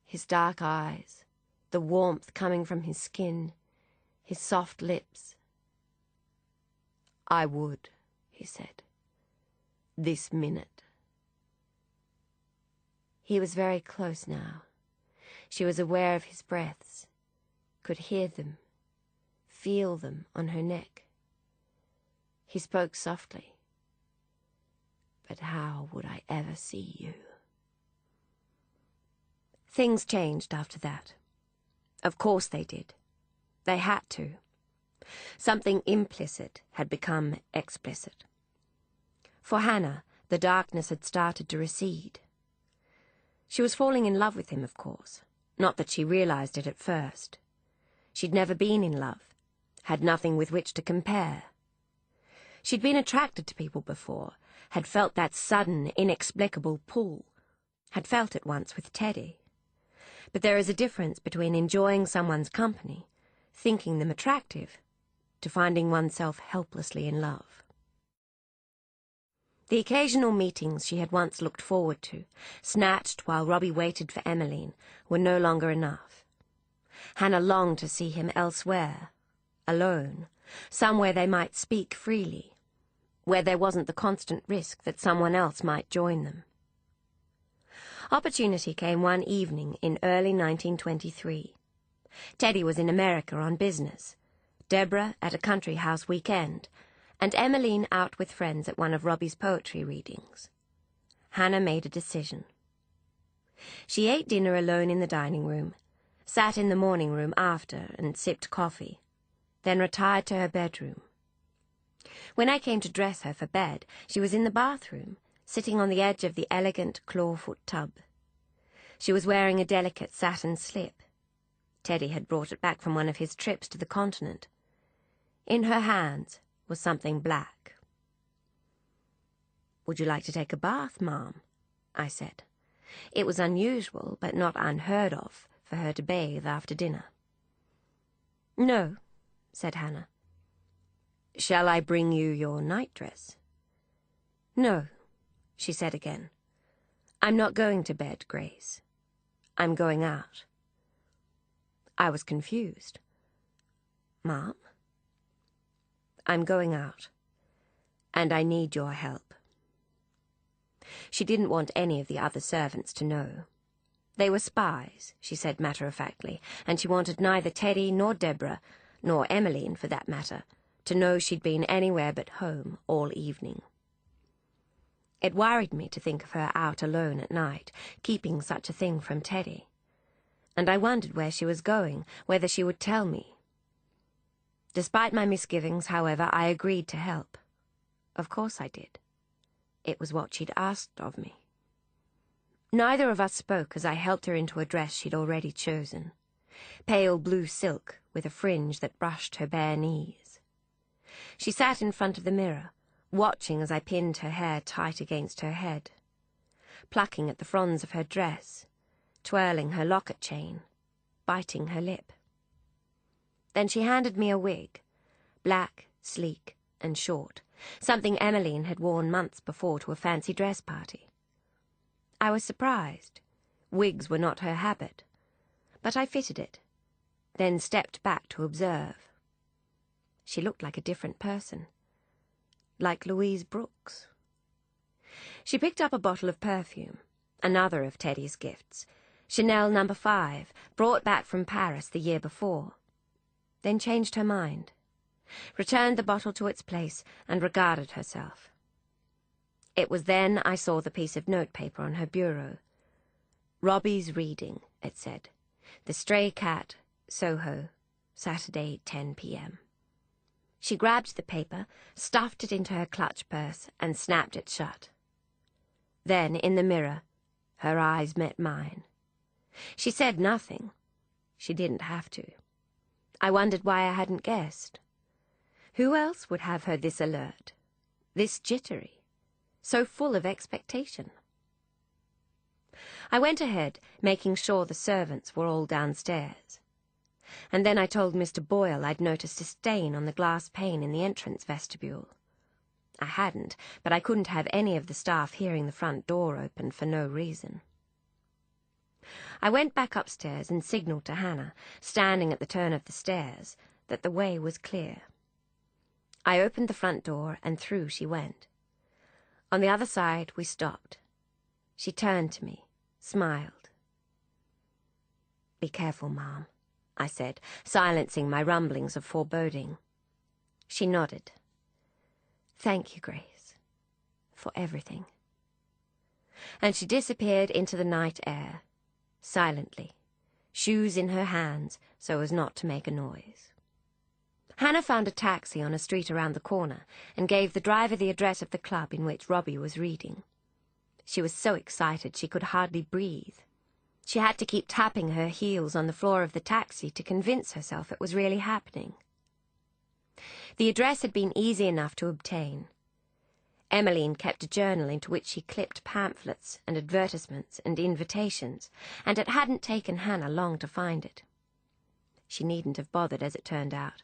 His dark eyes, the warmth coming from his skin, his soft lips. "I would," he said. "This minute." He was very close now. She was aware of his breaths, could hear them, feel them on her neck. He spoke softly. "But how would I ever see you?" Things changed after that. Of course they did. They had to. Something implicit had become explicit. For Hannah, the darkness had started to recede. She was falling in love with him, of course, not that she realized it at first. She'd never been in love, had nothing with which to compare. She'd been attracted to people before, had felt that sudden, inexplicable pull, had felt it once with Teddy. But there is a difference between enjoying someone's company, thinking them attractive, to finding oneself helplessly in love. The occasional meetings she had once looked forward to, snatched while Robbie waited for Emmeline, were no longer enough. Hannah longed to see him elsewhere, alone, somewhere they might speak freely, where there wasn't the constant risk that someone else might join them. Opportunity came one evening in early 1923. Teddy was in America on business, Deborah at a country house weekend, and Emmeline out with friends at one of Robbie's poetry readings. Hannah made a decision. She ate dinner alone in the dining room, sat in the morning room after and sipped coffee, then retired to her bedroom. When I came to dress her for bed, she was in the bathroom, sitting on the edge of the elegant clawfoot tub. She was wearing a delicate satin slip. Teddy had brought it back from one of his trips to the continent. In her hands was something black. "Would you like to take a bath, Ma'am?" I said. It was unusual, but not unheard of, for her to bathe after dinner. "No," said Hannah. "Shall I bring you your nightdress?" "No," she said again. "I'm not going to bed, Grace. I'm going out." I was confused. "Ma'am?" "I'm going out, and I need your help." She didn't want any of the other servants to know. They were spies, she said matter-of-factly, and she wanted neither Teddy nor Deborah, nor Emmeline for that matter, to know she'd been anywhere but home all evening. It worried me to think of her out alone at night, keeping such a thing from Teddy. And I wondered where she was going, whether she would tell me. Despite my misgivings, however, I agreed to help. Of course I did. It was what she'd asked of me. Neither of us spoke as I helped her into a dress she'd already chosen, pale blue silk with a fringe that brushed her bare knees. She sat in front of the mirror, watching as I pinned her hair tight against her head, plucking at the fronds of her dress, twirling her locket chain, biting her lip. Then she handed me a wig, black, sleek, and short, something Emmeline had worn months before to a fancy dress party. I was surprised. Wigs were not her habit, but I fitted it, then stepped back to observe. She looked like a different person, like Louise Brooks. She picked up a bottle of perfume, another of Teddy's gifts, Chanel No. 5, brought back from Paris the year before, then changed her mind, returned the bottle to its place, and regarded herself. It was then I saw the piece of notepaper on her bureau. "Robbie's reading," it said. "The Stray Cat, Soho, Saturday, 10 p.m. She grabbed the paper, stuffed it into her clutch purse, and snapped it shut. Then, in the mirror, her eyes met mine. She said nothing. She didn't have to. I wondered why I hadn't guessed. Who else would have her this alert, this jittery, so full of expectation? I went ahead, making sure the servants were all downstairs. And then I told Mr. Boyle I'd noticed a stain on the glass pane in the entrance vestibule. I hadn't, but I couldn't have any of the staff hearing the front door open for no reason. I went back upstairs and signalled to Hannah, standing at the turn of the stairs, that the way was clear. I opened the front door, and through she went. On the other side we stopped. She turned to me, smiled. "Be careful, Ma'am," I said, silencing my rumblings of foreboding. She nodded. "Thank you, Grace, for everything." And she disappeared into the night air, silently, shoes in her hands so as not to make a noise. Hannah found a taxi on a street around the corner and gave the driver the address of the club in which Robbie was reading. She was so excited she could hardly breathe. She had to keep tapping her heels on the floor of the taxi to convince herself it was really happening. The address had been easy enough to obtain. Emmeline kept a journal into which she clipped pamphlets and advertisements and invitations, and it hadn't taken Hannah long to find it. She needn't have bothered, as it turned out.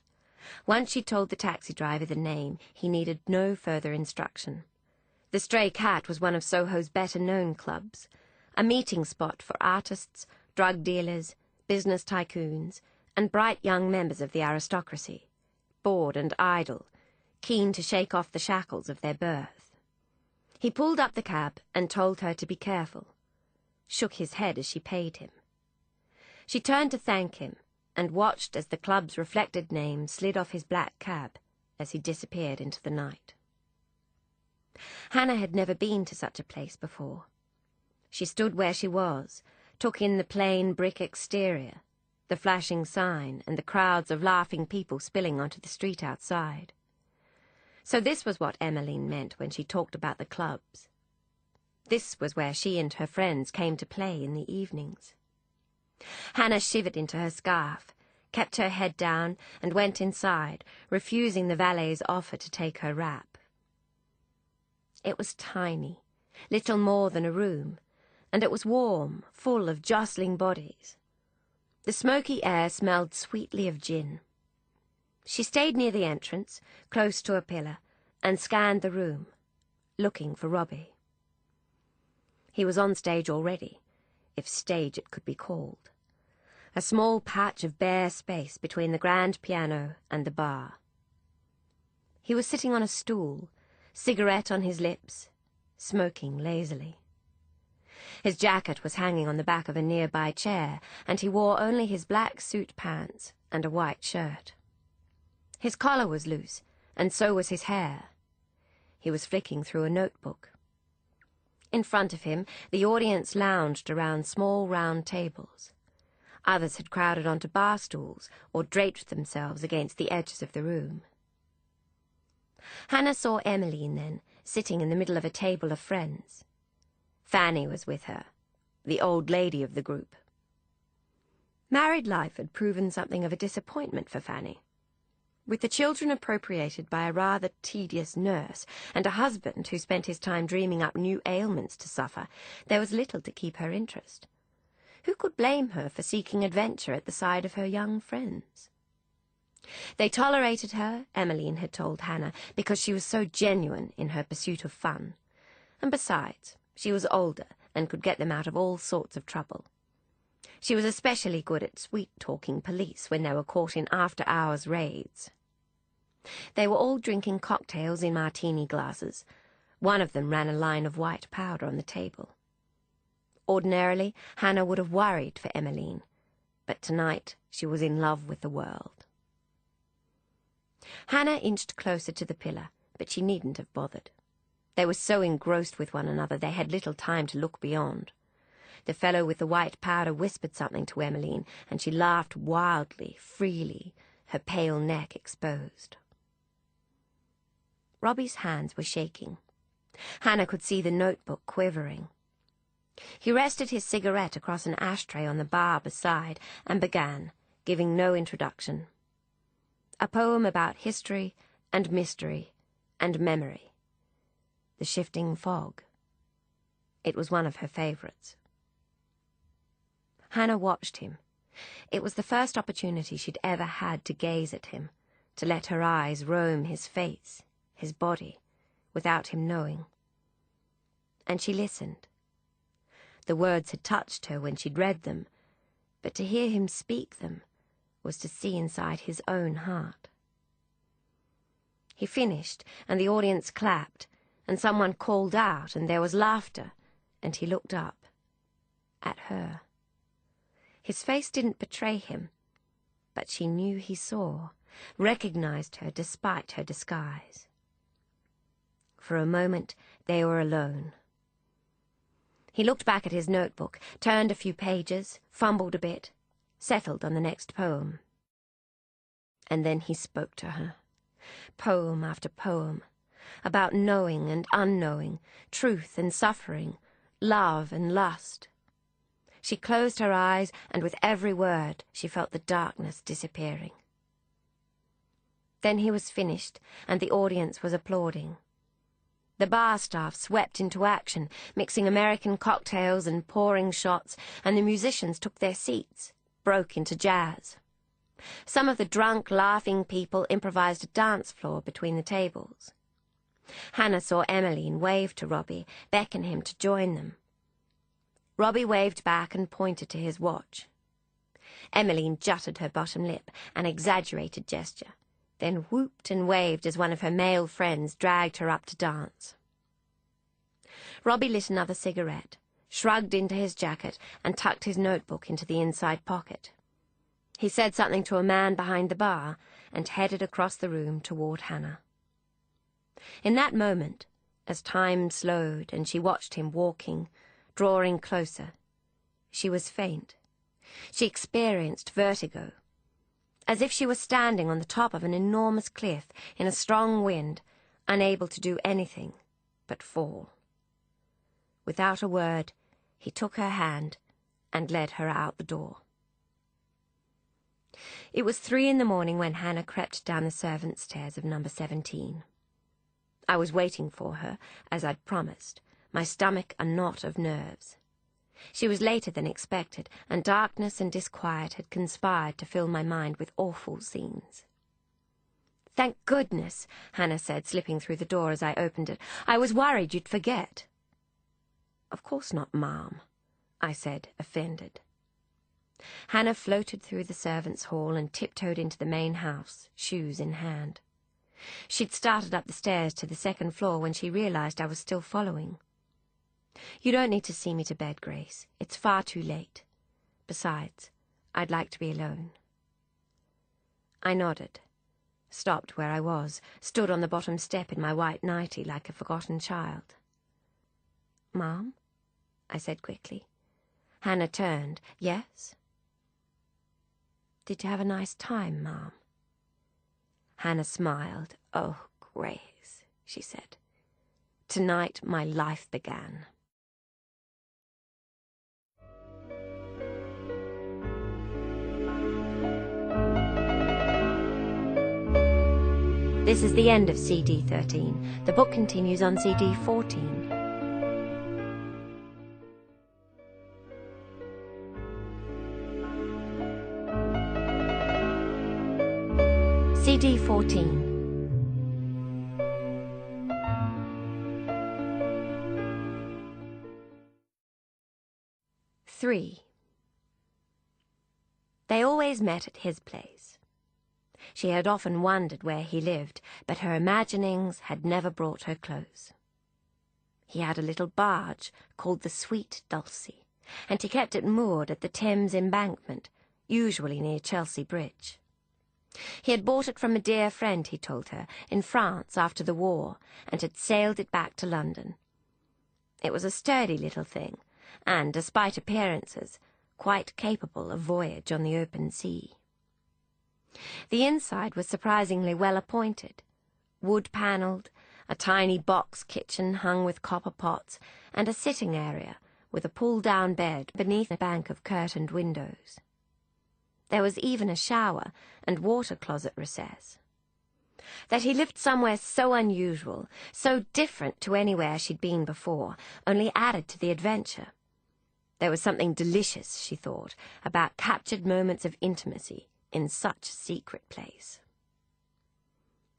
Once she told the taxi driver the name, he needed no further instruction. The Stray Cat was one of Soho's better-known clubs, a meeting spot for artists, drug dealers, business tycoons, and bright young members of the aristocracy, bored and idle, keen to shake off the shackles of their birth. He pulled up the cab and told her to be careful, shook his head as she paid him. She turned to thank him and watched as the club's reflected name slid off his black cab as he disappeared into the night. Hannah had never been to such a place before. She stood where she was, took in the plain brick exterior, the flashing sign, and the crowds of laughing people spilling onto the street outside. So this was what Emmeline meant when she talked about the clubs. This was where she and her friends came to play in the evenings. Hannah shivered into her scarf, kept her head down, and went inside, refusing the valet's offer to take her wrap. It was tiny, little more than a room, and it was warm, full of jostling bodies. The smoky air smelled sweetly of gin. She stayed near the entrance, close to a pillar, and scanned the room, looking for Robbie. He was on stage already, if stage it could be called. A small patch of bare space between the grand piano and the bar. He was sitting on a stool, cigarette on his lips, smoking lazily. His jacket was hanging on the back of a nearby chair, and he wore only his black suit pants and a white shirt. His collar was loose, and so was his hair. He was flicking through a notebook. In front of him, the audience lounged around small round tables. Others had crowded onto bar stools or draped themselves against the edges of the room. Hannah saw Emmeline then, sitting in the middle of a table of friends. Fanny was with her, the old lady of the group. Married life had proven something of a disappointment for Fanny. With the children appropriated by a rather tedious nurse, and a husband who spent his time dreaming up new ailments to suffer, there was little to keep her interest. Who could blame her for seeking adventure at the side of her young friends? They tolerated her, Emmeline had told Hannah, because she was so genuine in her pursuit of fun. And besides, she was older and could get them out of all sorts of trouble. She was especially good at sweet-talking police when they were caught in after-hours raids. They were all drinking cocktails in martini glasses. One of them ran a line of white powder on the table. Ordinarily, Hannah would have worried for Emmeline, but tonight she was in love with the world. Hannah inched closer to the pillar, but she needn't have bothered. They were so engrossed with one another they had little time to look beyond. The fellow with the white powder whispered something to Emmeline, and she laughed wildly, freely, her pale neck exposed. Robbie's hands were shaking. Hannah could see the notebook quivering. He rested his cigarette across an ashtray on the bar beside and began, giving no introduction. A poem about history and mystery and memory. The Shifting Fog. It was one of her favourites. Hannah watched him. It was the first opportunity she'd ever had to gaze at him, to let her eyes roam his face, his body, without him knowing. And she listened. The words had touched her when she'd read them, but to hear him speak them was to see inside his own heart. He finished, and the audience clapped, and someone called out, and there was laughter, and he looked up at her. His face didn't betray him, but she knew he saw, recognized her despite her disguise. For a moment they were alone. He looked back at his notebook, turned a few pages, fumbled a bit, settled on the next poem. And then he spoke to her, poem after poem, about knowing and unknowing, truth and suffering, love and lust. She closed her eyes, and with every word she felt the darkness disappearing. Then he was finished, and the audience was applauding. The bar staff swept into action, mixing American cocktails and pouring shots, and the musicians took their seats, broke into jazz. Some of the drunk, laughing people improvised a dance floor between the tables. Hannah saw Emmeline wave to Robbie, beckon him to join them. Robbie waved back and pointed to his watch. Emmeline jutted her bottom lip, an exaggerated gesture, then whooped and waved as one of her male friends dragged her up to dance. Robbie lit another cigarette, shrugged into his jacket, and tucked his notebook into the inside pocket. He said something to a man behind the bar and headed across the room toward Hannah. In that moment, as time slowed and she watched him walking, drawing closer, she was faint. She experienced vertigo, as if she were standing on the top of an enormous cliff in a strong wind, unable to do anything but fall. Without a word, he took her hand and led her out the door. It was 3 in the morning when Hannah crept down the servants' stairs of number 17. I was waiting for her, as I'd promised, my stomach a knot of nerves. She was later than expected, and darkness and disquiet had conspired to fill my mind with awful scenes. "Thank goodness," Hannah said, slipping through the door as I opened it. "I was worried you'd forget." "Of course not, Ma'am," I said, offended. Hannah floated through the servants' hall and tiptoed into the main house, shoes in hand. She'd started up the stairs to the second floor when she realized I was still following. "You don't need to see me to bed, Grace. It's far too late. Besides, I'd like to be alone." I nodded, stopped where I was, stood on the bottom step in my white nightie like a forgotten child. "Ma'am?" I said quickly. Hannah turned. "Yes?" "Did you have a nice time, Ma'am?" Hannah smiled. "Oh, Grace," she said. "Tonight my life began." This is the end of CD 13. The book continues on CD 14. CD 14. Three. They always met at his place. She had often wondered where he lived, but her imaginings had never brought her close. He had a little barge called the Sweet Dulcie, and he kept it moored at the Thames embankment, usually near Chelsea Bridge. He had bought it from a dear friend, he told her, in France after the war, and had sailed it back to London. It was a sturdy little thing, and, despite appearances, quite capable of voyage on the open sea. The inside was surprisingly well appointed, wood-panelled, a tiny box kitchen hung with copper pots, and a sitting area with a pull-down bed beneath a bank of curtained windows. There was even a shower and water closet recess. That he lived somewhere so unusual, so different to anywhere she'd been before, only added to the adventure. There was something delicious, she thought, about captured moments of intimacy in such a secret place.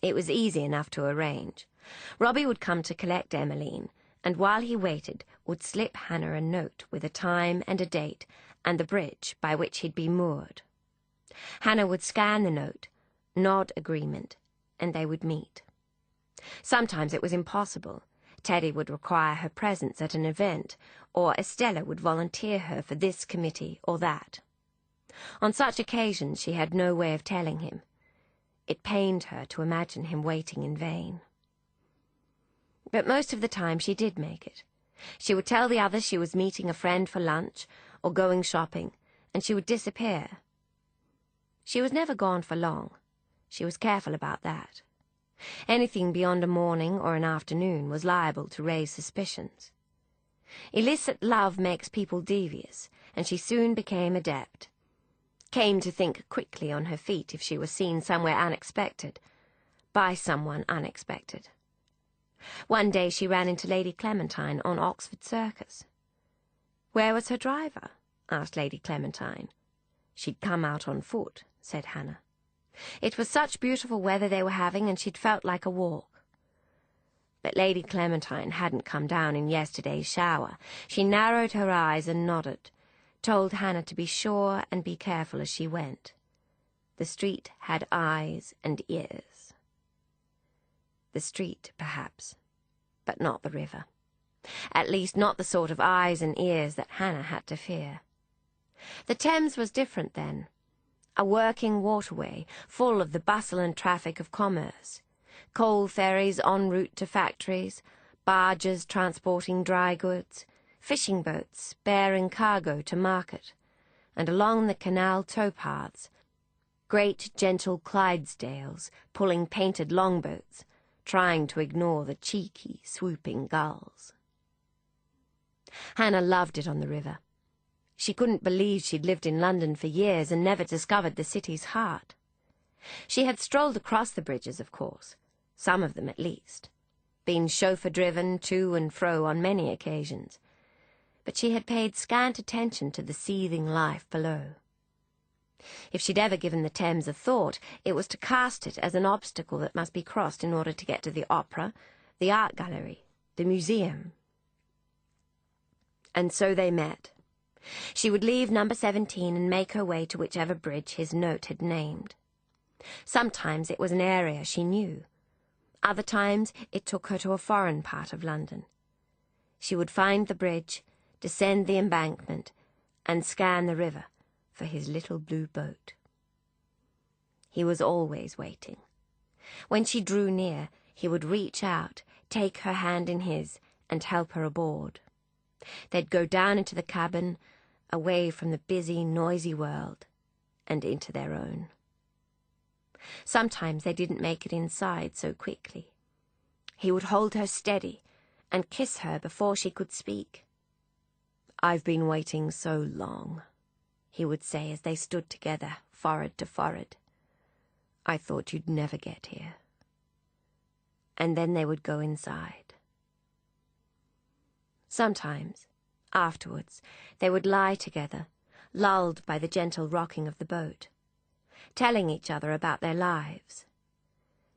It was easy enough to arrange. Robbie would come to collect Emmeline, and while he waited would slip Hannah a note with a time and a date and the bridge by which he'd be moored. Hannah would scan the note, nod agreement, and they would meet. Sometimes it was impossible. Teddy would require her presence at an event, or Estella would volunteer her for this committee or that. On such occasions she had no way of telling him. It pained her to imagine him waiting in vain. But most of the time she did make it. She would tell the others she was meeting a friend for lunch or going shopping, and she would disappear. She was never gone for long. She was careful about that. Anything beyond a morning or an afternoon was liable to raise suspicions. Illicit love makes people devious, and she soon became adept. Came to think quickly on her feet if she was seen somewhere unexpected, by someone unexpected. One day she ran into Lady Clementine on Oxford Circus. "Where was her driver?" asked Lady Clementine. "She'd come out on foot," said Hannah. "It was such beautiful weather they were having, and she'd felt like a walk." But Lady Clementine hadn't come down in yesterday's shower. She narrowed her eyes and nodded, told Hannah to be sure and be careful as she went. The street had eyes and ears. The street, perhaps, but not the river. At least not the sort of eyes and ears that Hannah had to fear. The Thames was different then, a working waterway full of the bustle and traffic of commerce, coal ferries en route to factories, barges transporting dry goods, fishing boats bearing cargo to market, and along the canal towpaths, great gentle Clydesdales pulling painted longboats, trying to ignore the cheeky, swooping gulls. Hannah loved it on the river. She couldn't believe she'd lived in London for years and never discovered the city's heart. She had strolled across the bridges, of course, some of them at least, been chauffeur-driven to and fro on many occasions, but she had paid scant attention to the seething life below. If she'd ever given the Thames a thought, it was to cast it as an obstacle that must be crossed in order to get to the opera, the art gallery, the museum. And so they met. She would leave number 17 and make her way to whichever bridge his note had named. Sometimes it was an area she knew. Other times it took her to a foreign part of London. She would find the bridge, descend the embankment, and scan the river for his little blue boat. He was always waiting. When she drew near, he would reach out, take her hand in his, and help her aboard. They'd go down into the cabin, away from the busy, noisy world, and into their own. Sometimes they didn't make it inside so quickly. He would hold her steady and kiss her before she could speak. "I've been waiting so long," he would say as they stood together, forehead to forehead. "I thought you'd never get here." And then they would go inside. Sometimes, afterwards, they would lie together, lulled by the gentle rocking of the boat, telling each other about their lives.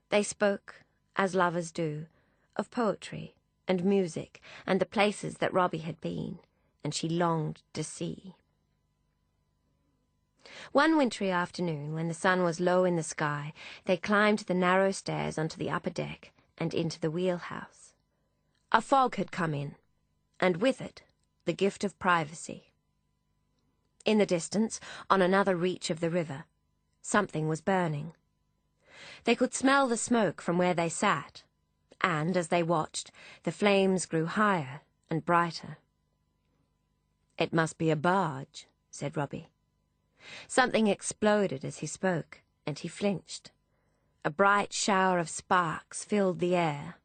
They spoke, as lovers do, of poetry and music and the places that Robbie had been, and she longed to see. One wintry afternoon, when the sun was low in the sky, they climbed the narrow stairs onto the upper deck and into the wheelhouse. A fog had come in, and with it, the gift of privacy. In the distance, on another reach of the river, something was burning. They could smell the smoke from where they sat, and, as they watched, the flames grew higher and brighter. "It must be a barge," said Robbie. Something exploded as he spoke, and he flinched. A bright shower of sparks filled the air.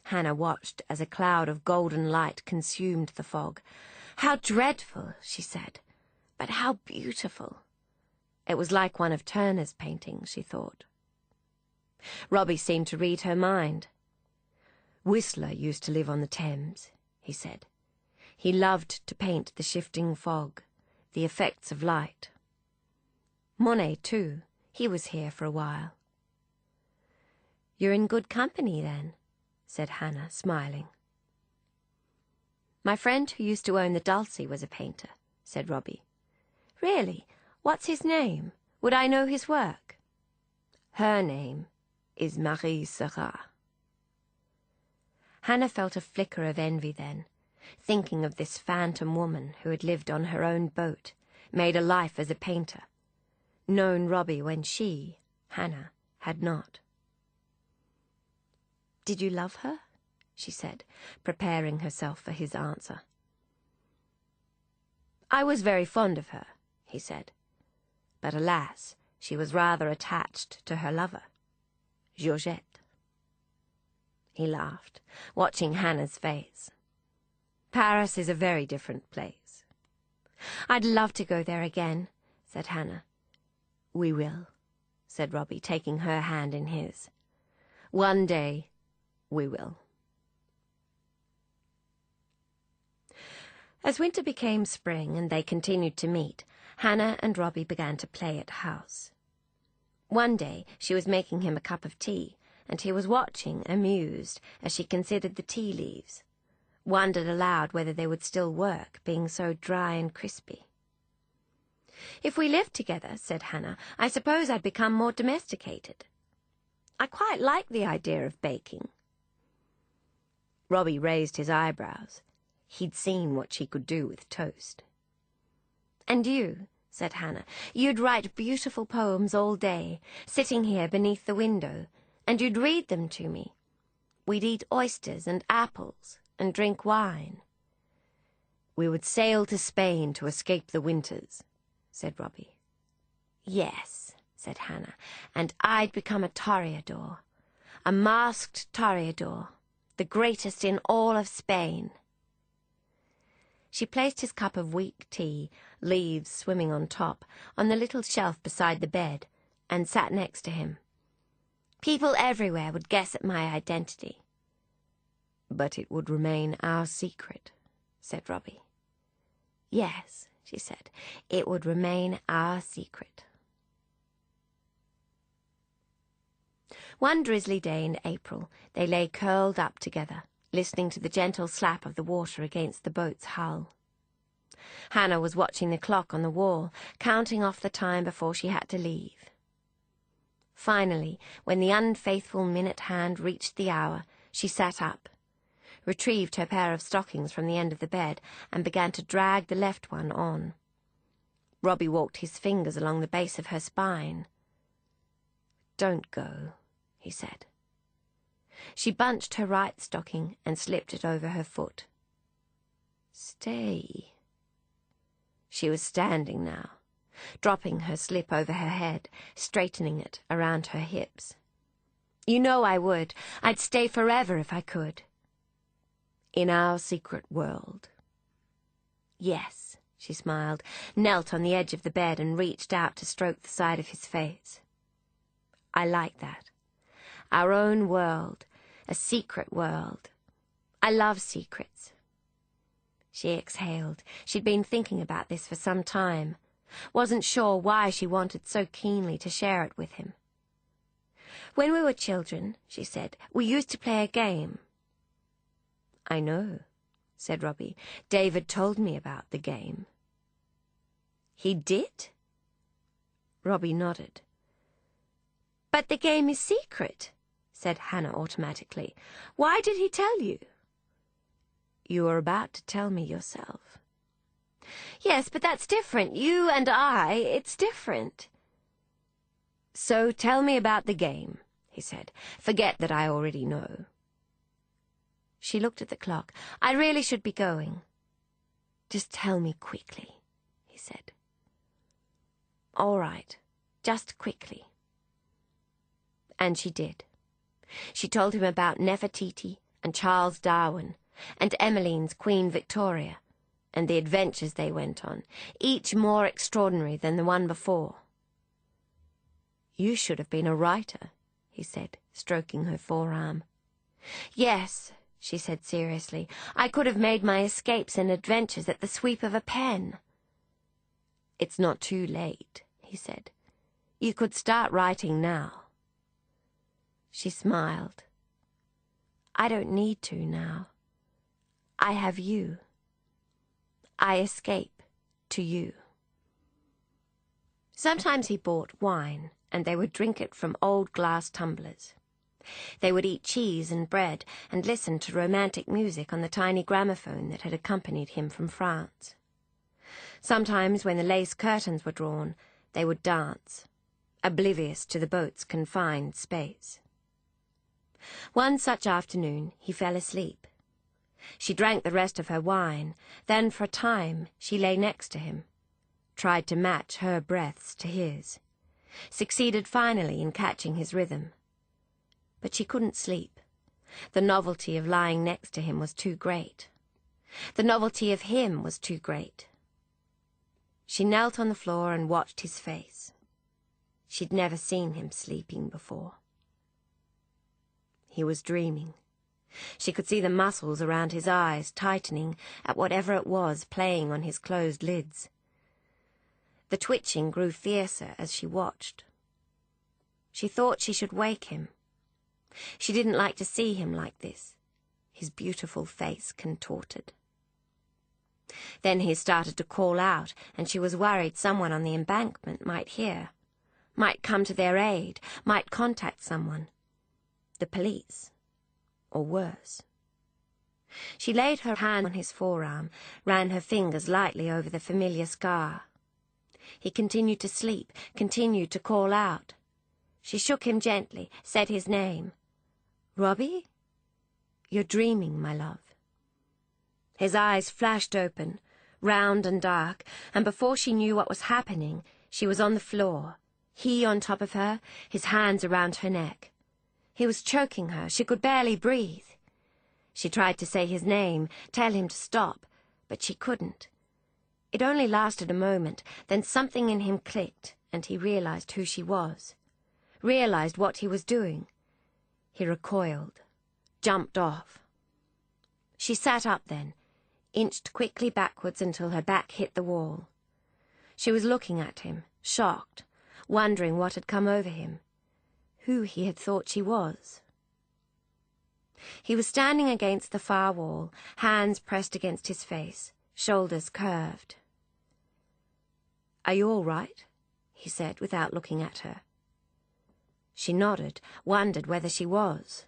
Hannah watched as a cloud of golden light consumed the fog. "How dreadful," she said, "but how beautiful." It was like one of Turner's paintings, she thought. Robbie seemed to read her mind. "Whistler used to live on the Thames," he said. "He loved to paint the shifting fog, the effects of light. Monet, too, he was here for a while." "You're in good company, then," said Hannah, smiling. "My friend who used to own the Dulcie was a painter," said Robbie. "Really? What's his name? Would I know his work?" "Her name is Marie Seurat." Hannah felt a flicker of envy then, thinking of this phantom woman who had lived on her own boat, made a life as a painter, known Robbie when she, Hannah, had not. "Did you love her?" she said, preparing herself for his answer. "I was very fond of her," he said, "but alas, she was rather attached to her lover, Georgette." He laughed, watching Hannah's face. "Paris is a very different place." "I'd love to go there again," said Hannah. "We will," said Robbie, taking her hand in his. "One day, We will. As winter became spring and they continued to meet, Hannah and Robbie began to play at house. One day she was making him a cup of tea, and he was watching, amused, as she considered the tea leaves, wondered aloud whether they would still work, being so dry and crispy. "If we lived together," said Hannah, "I suppose I'd become more domesticated. I quite like the idea of baking." Robbie raised his eyebrows. He'd seen what she could do with toast. "And you," said Hannah, "you'd write beautiful poems all day, sitting here beneath the window, and you'd read them to me. We'd eat oysters and apples and drink wine." "We would sail to Spain to escape the winters," said Robbie. "Yes," said Hannah, "and I'd become a toreador, a masked toreador, the greatest in all of Spain." She placed his cup of weak tea, leaves swimming on top, on the little shelf beside the bed, and sat next to him. "People everywhere would guess at my identity." "But it would remain our secret," said Robbie. "Yes," she said, "it would remain our secret." One drizzly day in April, they lay curled up together, listening to the gentle slap of the water against the boat's hull. Hannah was watching the clock on the wall, counting off the time before she had to leave. Finally, when the unfaithful minute hand reached the hour, she sat up, retrieved her pair of stockings from the end of the bed, and began to drag the left one on. Robbie walked his fingers along the base of her spine. "Don't go," he said. She bunched her right stocking and slipped it over her foot. "Stay." She was standing now, dropping her slip over her head, straightening it around her hips. "You know I would. I'd stay forever if I could." "In our secret world." "Yes," she smiled, knelt on the edge of the bed and reached out to stroke the side of his face. "I like that. Our own world, a secret world. I love secrets." She exhaled. She'd been thinking about this for some time. Wasn't sure why she wanted so keenly to share it with him. "When we were children," she said, "we used to play a game." "I know," said Robbie. "David told me about the game." "He did?" Robbie nodded. "But the game is secret," said Hannah automatically. "Why did he tell you?" "You were about to tell me yourself." "Yes, but that's different. You and it's different." "So tell me about the game," he said. "Forget that I already know." She looked at the clock. "I really should be going." "Just tell me quickly," he said. "All right, just quickly." And she did. She told him about Nefertiti and Charles Darwin and Emmeline's Queen Victoria, and the adventures they went on, each more extraordinary than the one before. "You should have been a writer," he said, stroking her forearm. "Yes," she said seriously, "I could have made my escapes and adventures at the sweep of a pen." "It's not too late," he said. "You could start writing now." She smiled. "I don't need to now. I have you. I escape to you." Sometimes he bought wine, and they would drink it from old glass tumblers. They would eat cheese and bread and listen to romantic music on the tiny gramophone that had accompanied him from France. Sometimes, when the lace curtains were drawn, they would dance, oblivious to the boat's confined space. One such afternoon he fell asleep. She drank the rest of her wine, then for a time she lay next to him, tried to match her breaths to his, succeeded finally in catching his rhythm. But she couldn't sleep. The novelty of lying next to him was too great. The novelty of him was too great. She knelt on the floor and watched his face. She'd never seen him sleeping before. He was dreaming, She could see the muscles around his eyes tightening at whatever it was playing on his closed lids. The twitching grew fiercer as she watched. She thought she should wake him. She didn't like to see him like this, his beautiful face contorted. Then he started to call out, and she was worried someone on the embankment might hear, might come to their aid, might contact someone. The police, or worse. She laid her hand on his forearm, ran her fingers lightly over the familiar scar. He continued to sleep, continued to call out. She shook him gently, said his name. "Robbie? You're dreaming, my love." His eyes flashed open, round and dark, and before she knew what was happening, she was on the floor, he on top of her, his hands around her neck. He was choking her. She could barely breathe. She tried to say his name, tell him to stop, but she couldn't. It only lasted a moment, then something in him clicked, and he realized who she was, realized what he was doing. He recoiled, jumped off. She sat up then, inched quickly backwards until her back hit the wall. She was looking at him, shocked, wondering what had come over him, who he had thought she was. He was standing against the far wall, hands pressed against his face, shoulders curved. "Are you all right?" he said, without looking at her. She nodded, wondered whether she was.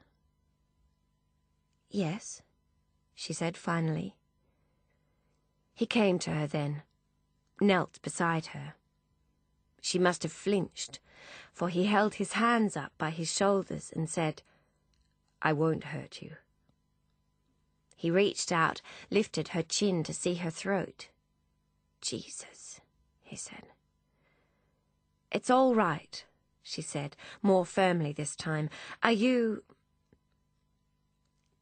"Yes," she said finally. He came to her then, knelt beside her. She must have flinched, for he held his hands up by his shoulders and said, "I won't hurt you." He reached out, lifted her chin to see her throat. "Jesus," he said. "It's all right," she said, more firmly this time. "Are you—"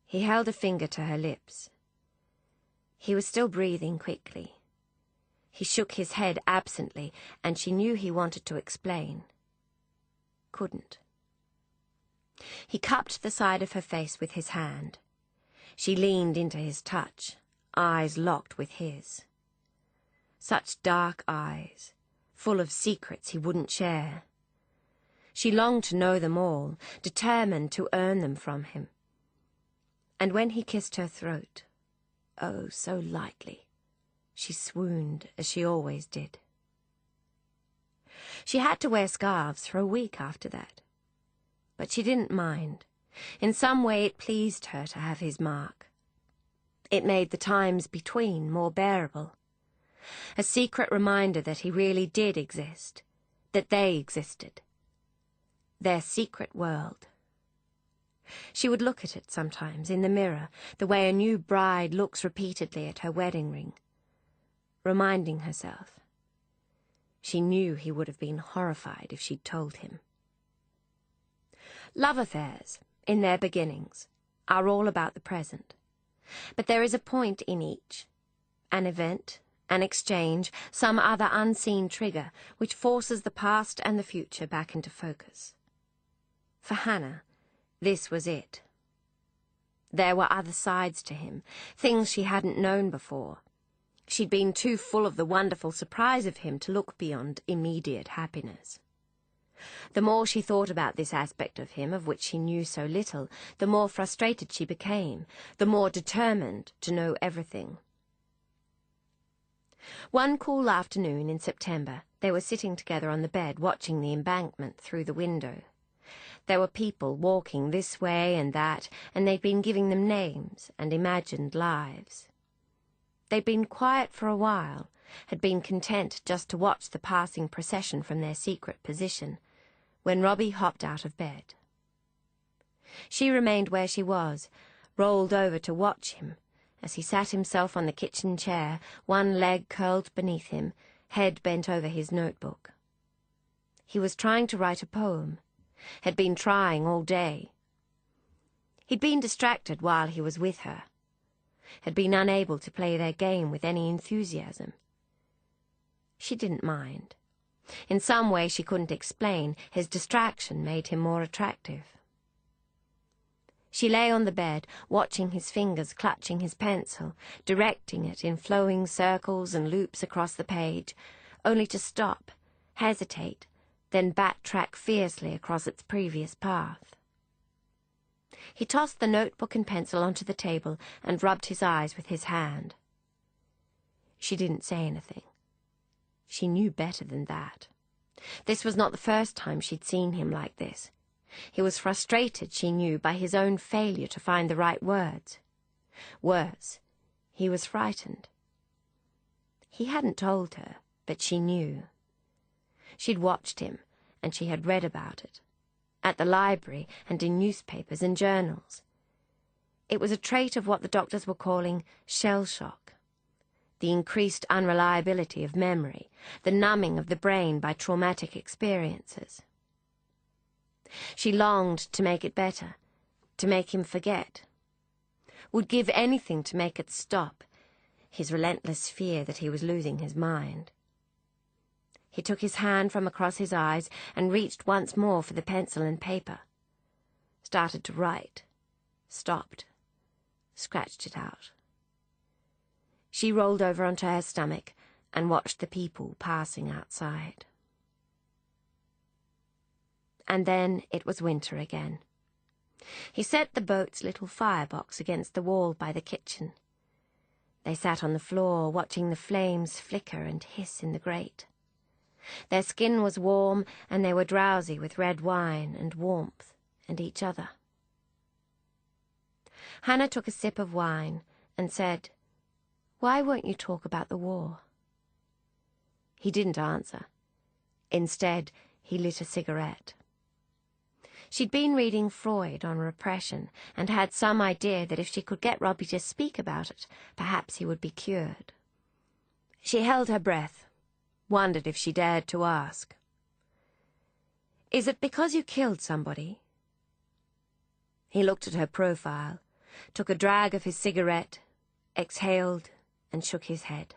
He held a finger to her lips. He was still breathing quickly. He shook his head absently, and she knew he wanted to explain. Couldn't. He cupped the side of her face with his hand. She leaned into his touch, eyes locked with his. Such dark eyes, full of secrets he wouldn't share. She longed to know them all, determined to earn them from him. And when he kissed her throat, oh, so lightly, she swooned as she always did. She had to wear scarves for a week after that. But she didn't mind. In some way it pleased her to have his mark. It made the times between more bearable. A secret reminder that he really did exist, that they existed. Their secret world. She would look at it sometimes in the mirror, the way a new bride looks repeatedly at her wedding ring, reminding herself. She knew he would have been horrified if she'd told him. Love affairs, in their beginnings, are all about the present. But there is a point in each, an event, an exchange, some other unseen trigger, which forces the past and the future back into focus. For Hannah, this was it. There were other sides to him, things she hadn't known before. She'd been too full of the wonderful surprise of him to look beyond immediate happiness. The more she thought about this aspect of him, of which she knew so little, the more frustrated she became, the more determined to know everything. One cool afternoon in September, they were sitting together on the bed, watching the embankment through the window. There were people walking this way and that, and they'd been giving them names and imagined lives. They'd been quiet for a while, had been content just to watch the passing procession from their secret position, when Robbie hopped out of bed. She remained where she was, rolled over to watch him, as he sat himself on the kitchen chair, one leg curled beneath him, head bent over his notebook. He was trying to write a poem, had been trying all day. He'd been distracted while he was with her, had been unable to play their game with any enthusiasm. She didn't mind. In some way she couldn't explain, his distraction made him more attractive. She lay on the bed, watching his fingers clutching his pencil, directing it in flowing circles and loops across the page, only to stop, hesitate, then backtrack fiercely across its previous path. He tossed the notebook and pencil onto the table and rubbed his eyes with his hand. She didn't say anything. She knew better than that. This was not the first time she'd seen him like this. He was frustrated, she knew, by his own failure to find the right words. Worse, he was frightened. He hadn't told her, but she knew. She'd watched him, and she had read about it, at the library and in newspapers and journals. It was a trait of what the doctors were calling shell shock, the increased unreliability of memory, the numbing of the brain by traumatic experiences. She longed to make it better, to make him forget. Would give anything to make it stop, his relentless fear that he was losing his mind. He took his hand from across his eyes and reached once more for the pencil and paper. Started to write. Stopped. Scratched it out. She rolled over onto her stomach and watched the people passing outside. And then it was winter again. He set the boat's little firebox against the wall by the kitchen. They sat on the floor, watching the flames flicker and hiss in the grate. Their skin was warm, and they were drowsy with red wine and warmth and each other. Hannah took a sip of wine and said, "Why won't you talk about the war?" He didn't answer. Instead, he lit a cigarette. She'd been reading Freud on repression and had some idea that if she could get Robbie to speak about it, perhaps he would be cured. She held her breath, wondered if she dared to ask. "Is it because you killed somebody?" He looked at her profile, took a drag of his cigarette, exhaled, and shook his head.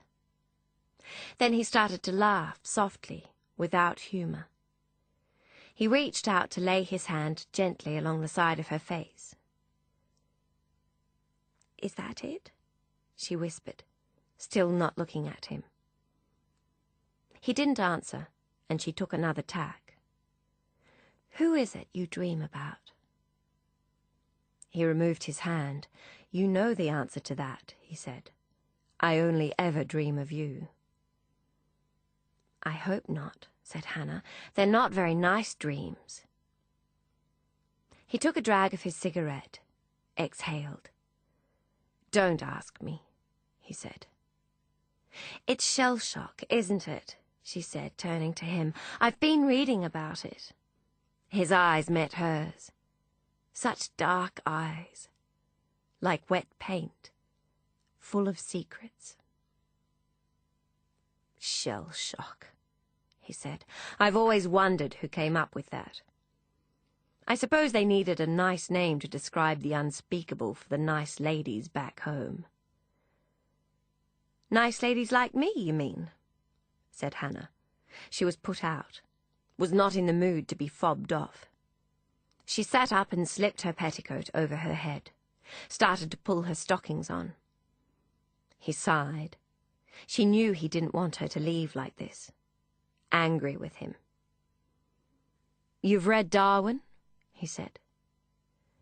Then he started to laugh softly, without humour. He reached out to lay his hand gently along the side of her face. "Is that it?" she whispered, still not looking at him. He didn't answer, and she took another tack. "Who is it you dream about?" He removed his hand. "You know the answer to that," he said. "I only ever dream of you." "I hope not," said Hannah. "They're not very nice dreams." He took a drag of his cigarette, exhaled. "Don't ask me," he said. "It's shell shock, isn't it?" she said, turning to him. "I've been reading about it." His eyes met hers. Such dark eyes, like wet paint, full of secrets. "Shell shock," he said. "I've always wondered who came up with that. I suppose they needed a nice name to describe the unspeakable for the nice ladies back home." "Nice ladies like me, you mean?" said Hannah. She was put out, was not in the mood to be fobbed off. She sat up and slipped her petticoat over her head, started to pull her stockings on. He sighed. She knew he didn't want her to leave like this, angry with him. "You've read Darwin?" he said.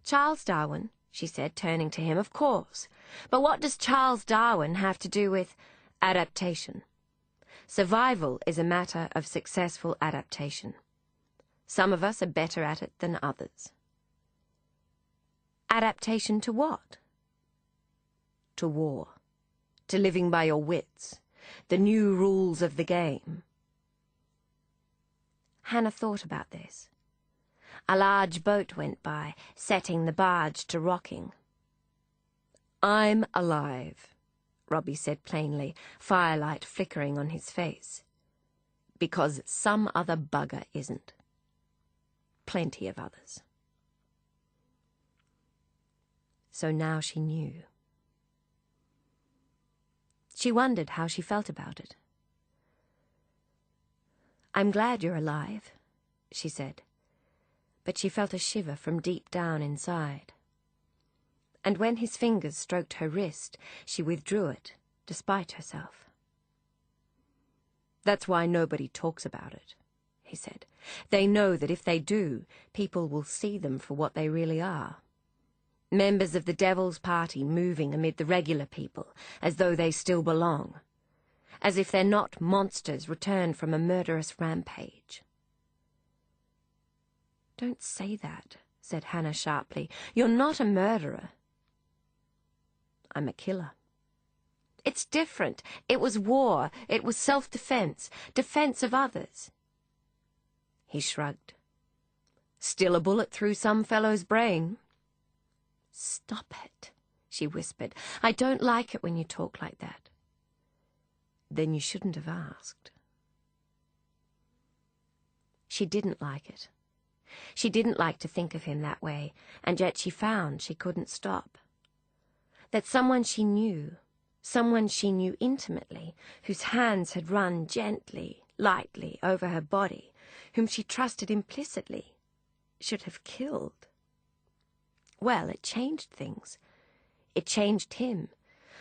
"Charles Darwin," she said, turning to him. "Of course. But what does Charles Darwin have to do with adaptation? Survival is a matter of successful adaptation. Some of us are better at it than others." "Adaptation to what?" "To war. To living by your wits. The new rules of the game." Hannah thought about this. A large boat went by, setting the barge to rocking. "I'm alive," Robbie said plainly, firelight flickering on his face. "Because some other bugger isn't. Plenty of others." So now she knew. She wondered how she felt about it. "I'm glad you're alive," she said, but she felt a shiver from deep down inside. and when his fingers stroked her wrist, she withdrew it, despite herself. "That's why nobody talks about it," he said. "They know that if they do, people will see them for what they really are. Members of the Devil's Party moving amid the regular people, as though they still belong. As if they're not monsters returned from a murderous rampage." "Don't say that," said Hannah sharply. "You're not a murderer." "I'm a killer." "It's different. It was war. It was self-defense. Defense of others." He shrugged. "Still a bullet through some fellow's brain." "Stop it," she whispered. "I don't like it when you talk like that." "Then you shouldn't have asked." She didn't like it. She didn't like to think of him that way, and yet she found she couldn't stop. That someone she knew intimately, whose hands had run gently, lightly over her body, whom she trusted implicitly, should have killed. Well, it changed things. It changed him,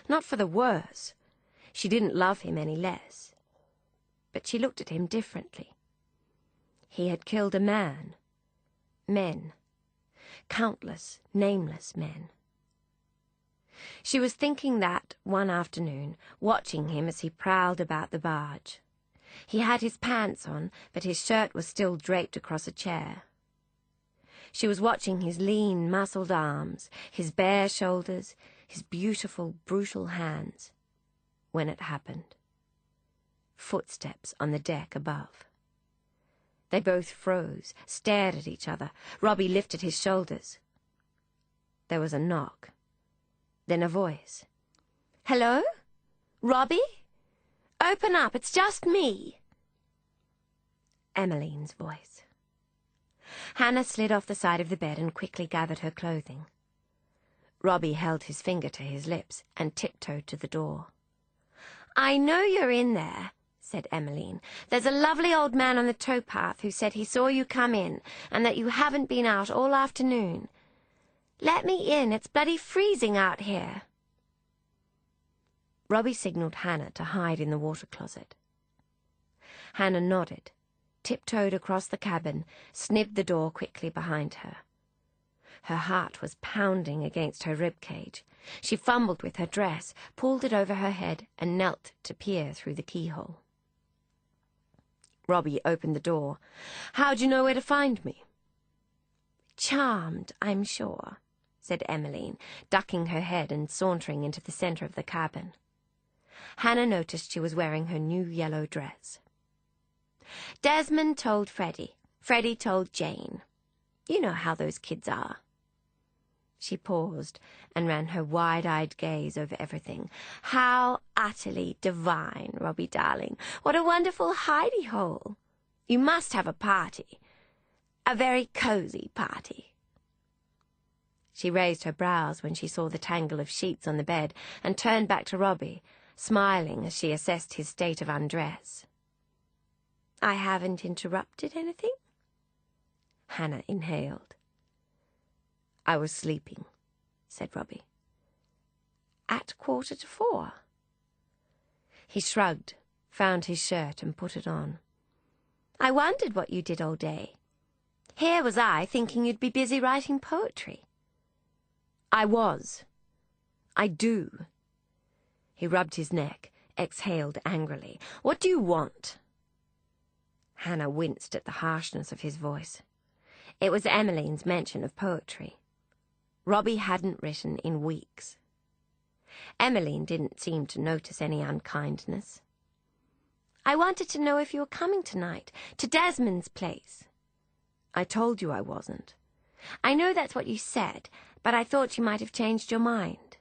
not for the worse. She didn't love him any less. But she looked at him differently. He had killed a man. Men. Countless, nameless men. She was thinking that one afternoon, watching him as he prowled about the barge. He had his pants on, but his shirt was still draped across a chair. She was watching his lean, muscled arms, his bare shoulders, his beautiful, brutal hands, when it happened. Footsteps on the deck above. They both froze, stared at each other. Robbie lifted his shoulders. There was a knock. Then a voice. "Hello? Robbie? Open up, it's just me." Emmeline's voice. Hannah slid off the side of the bed and quickly gathered her clothing. Robbie held his finger to his lips and tiptoed to the door. "I know you're in there," said Emmeline. "There's a lovely old man on the towpath who said he saw you come in and that you haven't been out all afternoon. Let me in, it's bloody freezing out here." Robbie signalled Hannah to hide in the water closet. Hannah nodded, tiptoed across the cabin, snibbed the door quickly behind her. Her heart was pounding against her rib cage. She fumbled with her dress, pulled it over her head, and knelt to peer through the keyhole. Robbie opened the door. "How'd you know where to find me?" "Charmed, I'm sure," said Emmeline, ducking her head and sauntering into the centre of the cabin. Hannah noticed she was wearing her new yellow dress. "Desmond told Freddie. Freddie told Jane. You know how those kids are." She paused and ran her wide-eyed gaze over everything. "How utterly divine, Robbie darling. What a wonderful hidey-hole. You must have a party. A very cosy party." She raised her brows when she saw the tangle of sheets on the bed and turned back to Robbie, smiling as she assessed his state of undress. "I haven't interrupted anything?" Hannah inhaled. "I was sleeping," said Robbie. "At 3:45?" He shrugged, found his shirt and put it on. "I wondered what you did all day. Here was I thinking you'd be busy writing poetry." "I was. I do." He rubbed his neck, exhaled angrily. "What do you want?" Hannah winced at the harshness of his voice. It was Emmeline's mention of poetry. Robbie hadn't written in weeks. Emmeline didn't seem to notice any unkindness. "I wanted to know if you were coming tonight, to Desmond's place." "I told you I wasn't." "I know that's what you said, but I thought you might have changed your mind."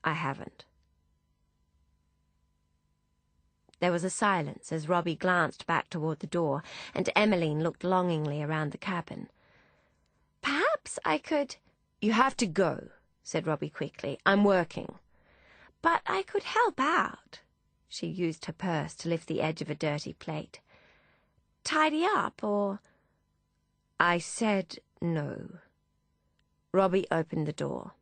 "I haven't." There was a silence as Robbie glanced back toward the door, and Emmeline looked longingly around the cabin. "Perhaps I could—" "You have to go," said Robbie quickly. "I'm working." "But I could help out." She used her purse to lift the edge of a dirty plate. "Tidy up, or—" "I said no." Robbie opened the door.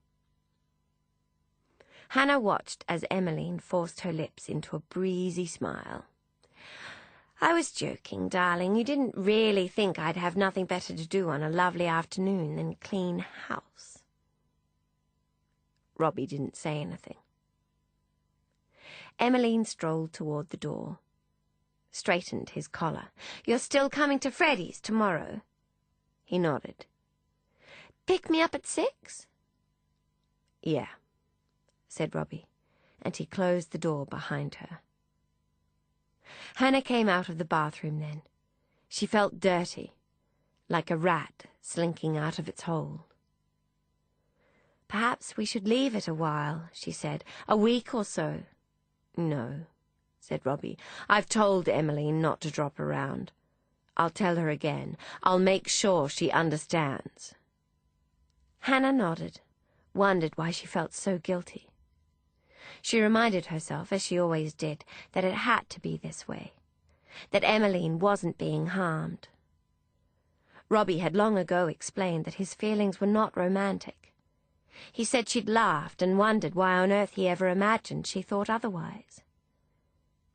Hannah watched as Emmeline forced her lips into a breezy smile. "I was joking, darling. You didn't really think I'd have nothing better to do on a lovely afternoon than clean house." Robbie didn't say anything. Emmeline strolled toward the door, straightened his collar. "You're still coming to Freddie's tomorrow?" He nodded. "Pick me up at 6? "Yeah," said Robbie, and he closed the door behind her. Hannah came out of the bathroom then. She felt dirty, like a rat slinking out of its hole. "Perhaps we should leave it a while," she said. "A week or so." "No," said Robbie. "I've told Emmeline not to drop around. I'll tell her again. I'll make sure she understands." Hannah nodded, wondered why she felt so guilty. She reminded herself, as she always did, that it had to be this way, that Emmeline wasn't being harmed. Robbie had long ago explained that his feelings were not romantic. He said she'd laughed and wondered why on earth he ever imagined she thought otherwise.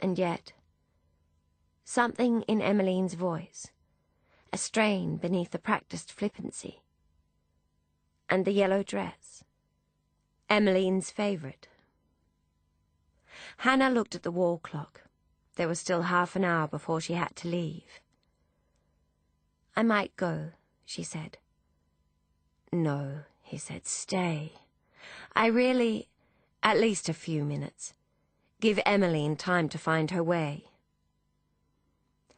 And yet, something in Emmeline's voice, a strain beneath the practiced flippancy, and the yellow dress, Emmeline's favourite. Hannah looked at the wall clock. There was still half an hour before she had to leave. "I might go," she said. "No," he said, "stay. I really... at least a few minutes. Give Emmeline time to find her way."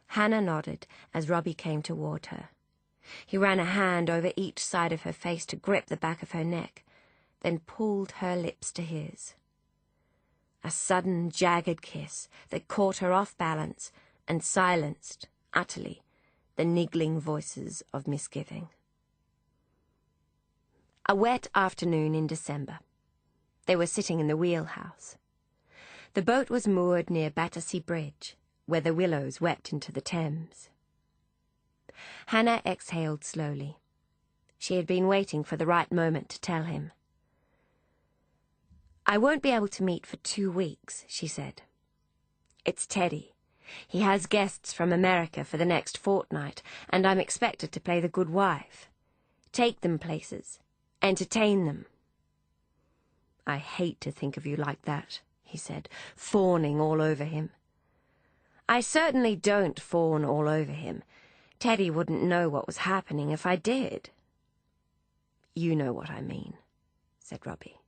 Hannah nodded as Robbie came toward her. He ran a hand over each side of her face to grip the back of her neck, then pulled her lips to his. A sudden, jagged kiss that caught her off balance and silenced, utterly, the niggling voices of misgiving. A wet afternoon in December. They were sitting in the wheelhouse. The boat was moored near Battersea Bridge, where the willows wept into the Thames. Hannah exhaled slowly. She had been waiting for the right moment to tell him. "I won't be able to meet for 2 weeks," she said. "It's Teddy. He has guests from America for the next fortnight, and I'm expected to play the good wife. Take them places. Entertain them." "I hate to think of you like that," he said, fawning all over him. "I certainly don't fawn all over him. Teddy wouldn't know what was happening if I did." "You know what I mean," said Robbie.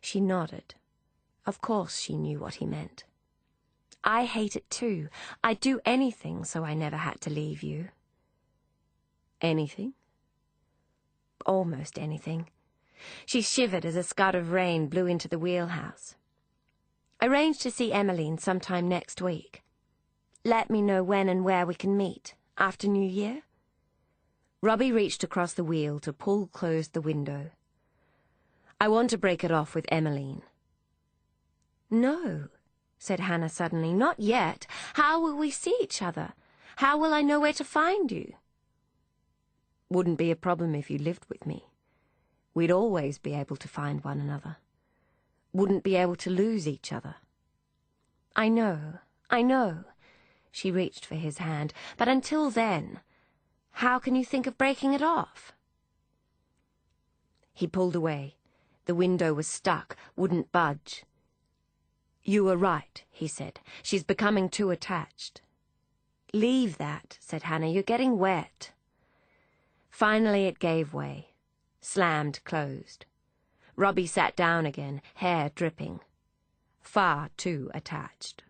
She nodded. Of course she knew what he meant. "I hate it too. I'd do anything so I never had to leave you." "Anything?" "Almost anything." She shivered as a scud of rain blew into the wheelhouse. "Arrange to see Emmeline sometime next week. Let me know when and where we can meet. After New Year?" Robbie reached across the wheel to pull closed the window. "I want to break it off with Emmeline." "No," said Hannah suddenly, "not yet. How will we see each other? How will I know where to find you?" "Wouldn't be a problem if you lived with me. We'd always be able to find one another. Wouldn't be able to lose each other." I know. She reached for his hand. "But until then, how can you think of breaking it off?" He pulled away. The window was stuck, wouldn't budge. "You were right," he said. "She's becoming too attached." "Leave that," said Hannah. "You're getting wet." Finally it gave way, slammed closed. Robbie sat down again, hair dripping. Far too attached.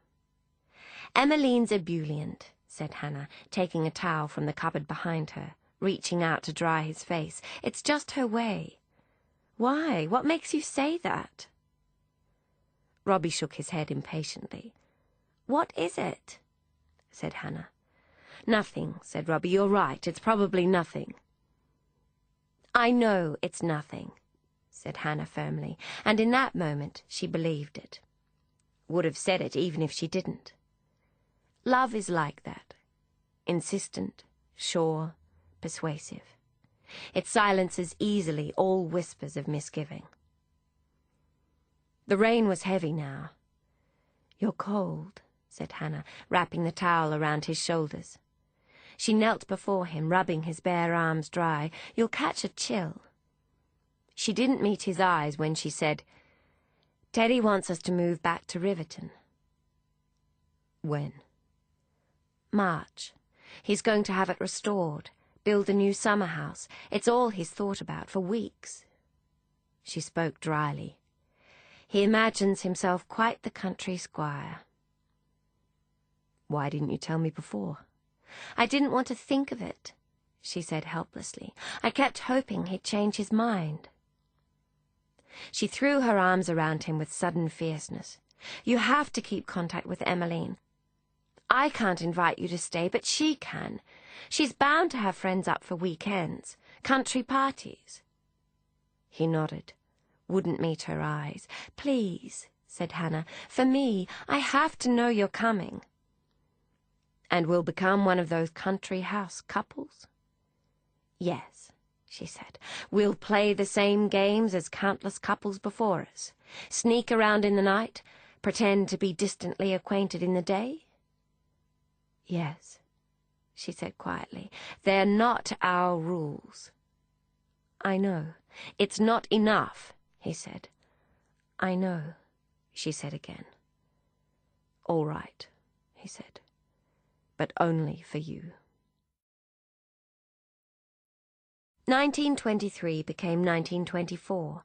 "Emmeline's ebullient," said Hannah, taking a towel from the cupboard behind her, reaching out to dry his face. "It's just her way." "Why? What makes you say that?" Robbie shook his head impatiently. "What is it?" said Hannah. "Nothing," said Robbie. "You're right. It's probably nothing." "I know it's nothing," said Hannah firmly, and in that moment she believed it. Would have said it even if she didn't. Love is like that. Insistent, sure, persuasive. It silences easily all whispers of misgiving. The rain was heavy now. "You're cold," said Hannah, wrapping the towel around his shoulders. She knelt before him, rubbing his bare arms dry. "You'll catch a chill." She didn't meet his eyes when she said, "Teddy wants us to move back to Riverton." "When?" "March. He's going to have it restored, build a new summer house. It's all he's thought about for weeks." She spoke dryly. "He imagines himself quite the country squire." "Why didn't you tell me before?" "I didn't want to think of it," she said helplessly. "I kept hoping he'd change his mind." She threw her arms around him with sudden fierceness. "You have to keep contact with Emmeline. I can't invite you to stay, but she can. She's bound to have friends up for weekends, country parties." He nodded, wouldn't meet her eyes. "Please," said Hannah, "for me, I have to know you're coming." "And we'll become one of those country house couples?" "Yes," she said. "We'll play the same games as countless couples before us. Sneak around in the night, pretend to be distantly acquainted in the day?" "Yes," she said quietly. "They're not our rules." "I know. It's not enough," he said. "I know," she said again. "All right," he said, "but only for you." 1923 became 1924,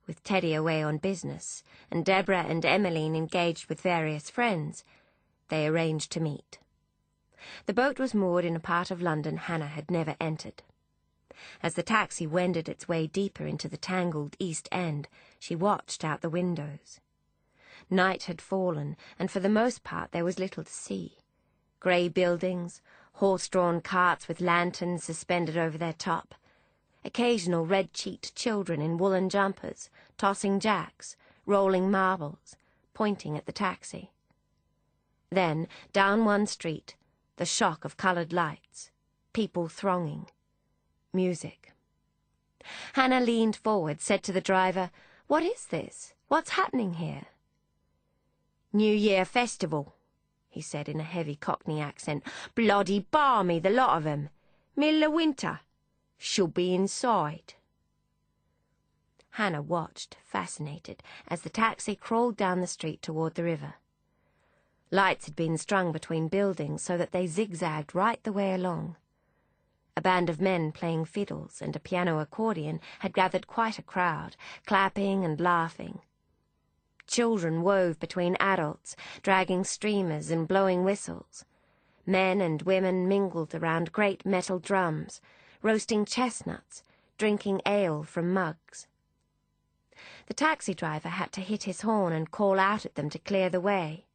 with Teddy away on business, and Deborah and Emmeline engaged with various friends. They arranged to meet. The boat was moored in a part of London Hannah had never entered. As the taxi wended its way deeper into the tangled East End, she watched out the windows. Night had fallen, and for the most part there was little to see. Grey buildings, horse-drawn carts with lanterns suspended over their top, occasional red-cheeked children in woolen jumpers, tossing jacks, rolling marbles, pointing at the taxi. Then, down one street, the shock of coloured lights, people thronging, music. Hannah leaned forward, said to the driver, "What is this? What's happening here?" "New Year festival," he said in a heavy Cockney accent. "Bloody balmy, the lot of 'em. Middle of winter. She'll be inside." Hannah watched, fascinated, as the taxi crawled down the street toward the river. Lights had been strung between buildings so that they zigzagged right the way along. A band of men playing fiddles and a piano accordion had gathered quite a crowd, clapping and laughing. Children wove between adults, dragging streamers and blowing whistles. Men and women mingled around great metal drums, roasting chestnuts, drinking ale from mugs. The taxi driver had to hit his horn and call out at them to clear the way.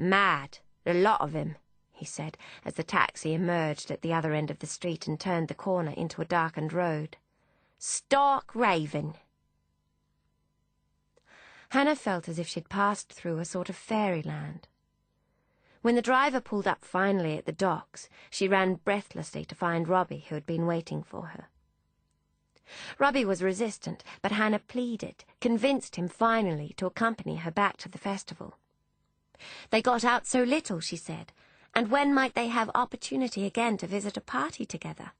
"Mad, the lot of him," he said, as the taxi emerged at the other end of the street and turned the corner into a darkened road. "Stark raving." Hannah felt as if she'd passed through a sort of fairyland. When the driver pulled up finally at the docks, she ran breathlessly to find Robbie, who had been waiting for her. Robbie was resistant, but Hannah pleaded, convinced him finally to accompany her back to the festival. They got out so little, she said, and when might they have opportunity again to visit a party together?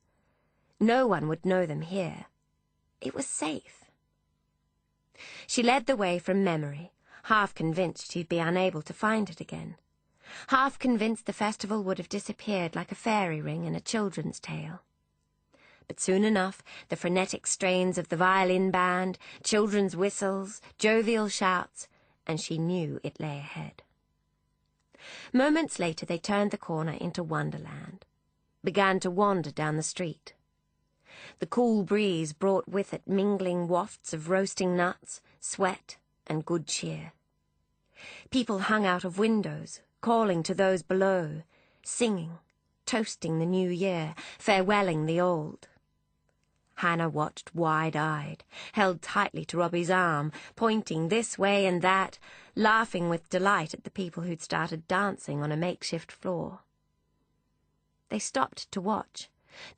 No one would know them here. It was safe. She led the way from memory, half convinced she'd be unable to find it again, half convinced the festival would have disappeared like a fairy ring in a children's tale. But soon enough, the frenetic strains of the violin band, children's whistles, jovial shouts, and she knew it lay ahead. Moments later they turned the corner into Wonderland, began to wander down the street. The cool breeze brought with it mingling wafts of roasting nuts, sweat, and good cheer. People hung out of windows, calling to those below, singing, toasting the new year, farewelling the old. Hannah watched wide-eyed, held tightly to Robbie's arm, pointing this way and that, laughing with delight at the people who'd started dancing on a makeshift floor. They stopped to watch,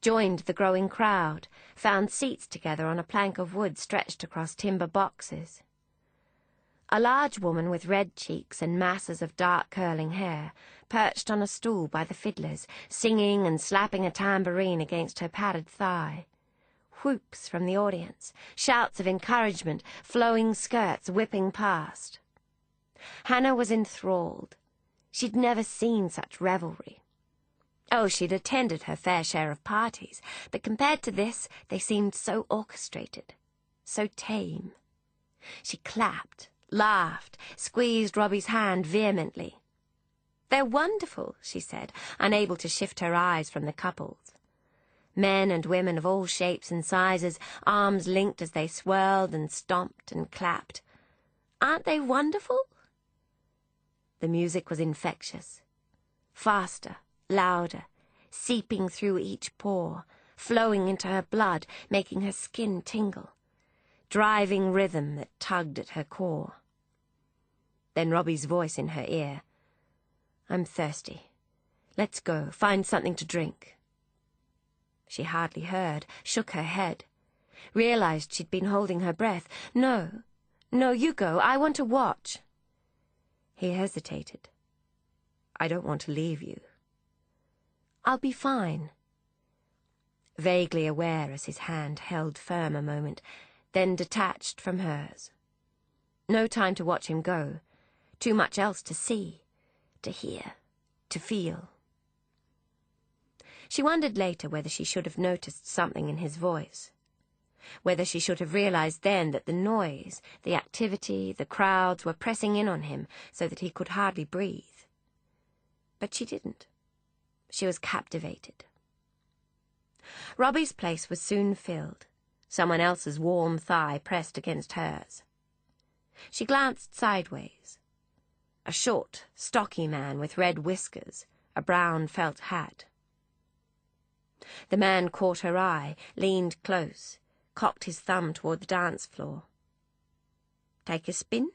joined the growing crowd, found seats together on a plank of wood stretched across timber boxes. A large woman with red cheeks and masses of dark curling hair perched on a stool by the fiddlers, singing and slapping a tambourine against her padded thigh. Whoops from the audience, shouts of encouragement, flowing skirts whipping past. Hannah was enthralled. She'd never seen such revelry. Oh, she'd attended her fair share of parties, but compared to this, they seemed so orchestrated, so tame. She clapped, laughed, squeezed Robbie's hand vehemently. "They're wonderful," she said, unable to shift her eyes from the couples. Men and women of all shapes and sizes, arms linked as they swirled and stomped and clapped. "Aren't they wonderful?" The music was infectious. Faster, louder, seeping through each pore, flowing into her blood, making her skin tingle. Driving rhythm that tugged at her core. Then Robbie's voice in her ear. "I'm thirsty. Let's go, find something to drink." She hardly heard, shook her head. Realized she'd been holding her breath. No, you go, I want to watch." He hesitated. "I don't want to leave you." "I'll be fine." Vaguely aware as his hand held firm a moment, then detached from hers. No time to watch him go. Too much else to see, to hear, to feel. She wondered later whether she should have noticed something in his voice. Whether she should have realized then that the noise, the activity, the crowds were pressing in on him so that he could hardly breathe. But she didn't. She was captivated. Robbie's place was soon filled. Someone else's warm thigh pressed against hers. She glanced sideways. A short, stocky man with red whiskers, a brown felt hat. The man caught her eye, leaned close, cocked his thumb toward the dance floor. "Take a spin?"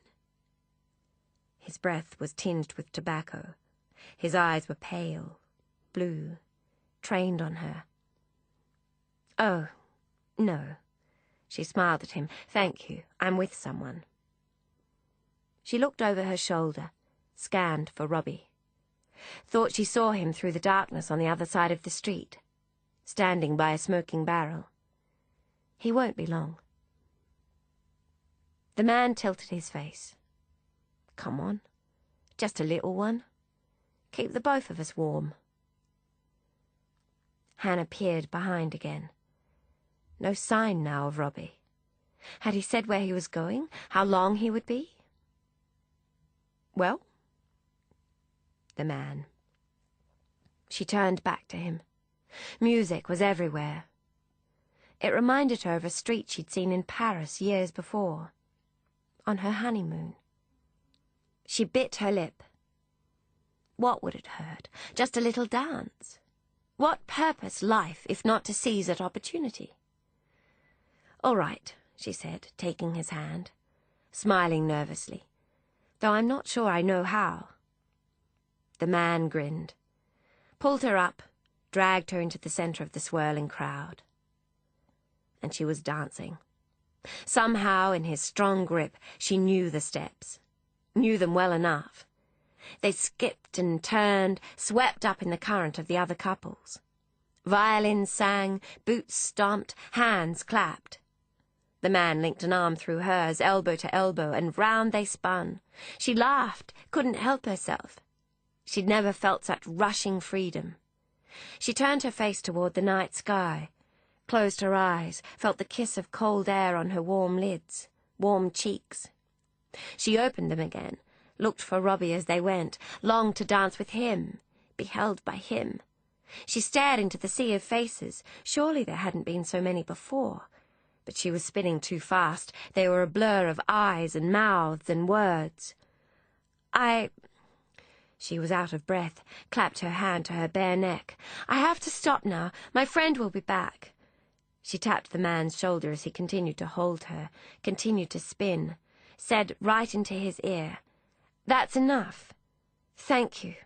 His breath was tinged with tobacco. His eyes were pale, blue, trained on her. "Oh, no." She smiled at him. "Thank you, I'm with someone." She looked over her shoulder, scanned for Robbie. Thought she saw him through the darkness on the other side of the street, standing by a smoking barrel. He won't be long. The man tilted his face. "Come on, just a little one. Keep the both of us warm." Hannah peered behind again. No sign now of Robbie. Had he said where he was going? How long he would be? "Well?" The man. She turned back to him. Music was everywhere. It reminded her of a street she'd seen in Paris years before, on her honeymoon. She bit her lip. What would it hurt? Just a little dance. What purpose life if not to seize at opportunity? "All right," she said, taking his hand, smiling nervously, "though I'm not sure I know how." The man grinned, pulled her up, dragged her into the center of the swirling crowd. And she was dancing. Somehow, in his strong grip, she knew the steps, knew them well enough. They skipped and turned, swept up in the current of the other couples. Violins sang, boots stomped, hands clapped. The man linked an arm through hers, elbow to elbow, and round they spun. She laughed, couldn't help herself. She'd never felt such rushing freedom. She turned her face toward the night sky, closed her eyes, felt the kiss of cold air on her warm lids, warm cheeks. She opened them again, looked for Robbie as they went, longed to dance with him, be held by him. She stared into the sea of faces. Surely there hadn't been so many before. But she was spinning too fast. They were a blur of eyes and mouths and words. She was out of breath, clapped her hand to her bare neck. "I have to stop now. My friend will be back." She tapped the man's shoulder as he continued to hold her, continued to spin, said right into his ear, "That's enough. Thank you."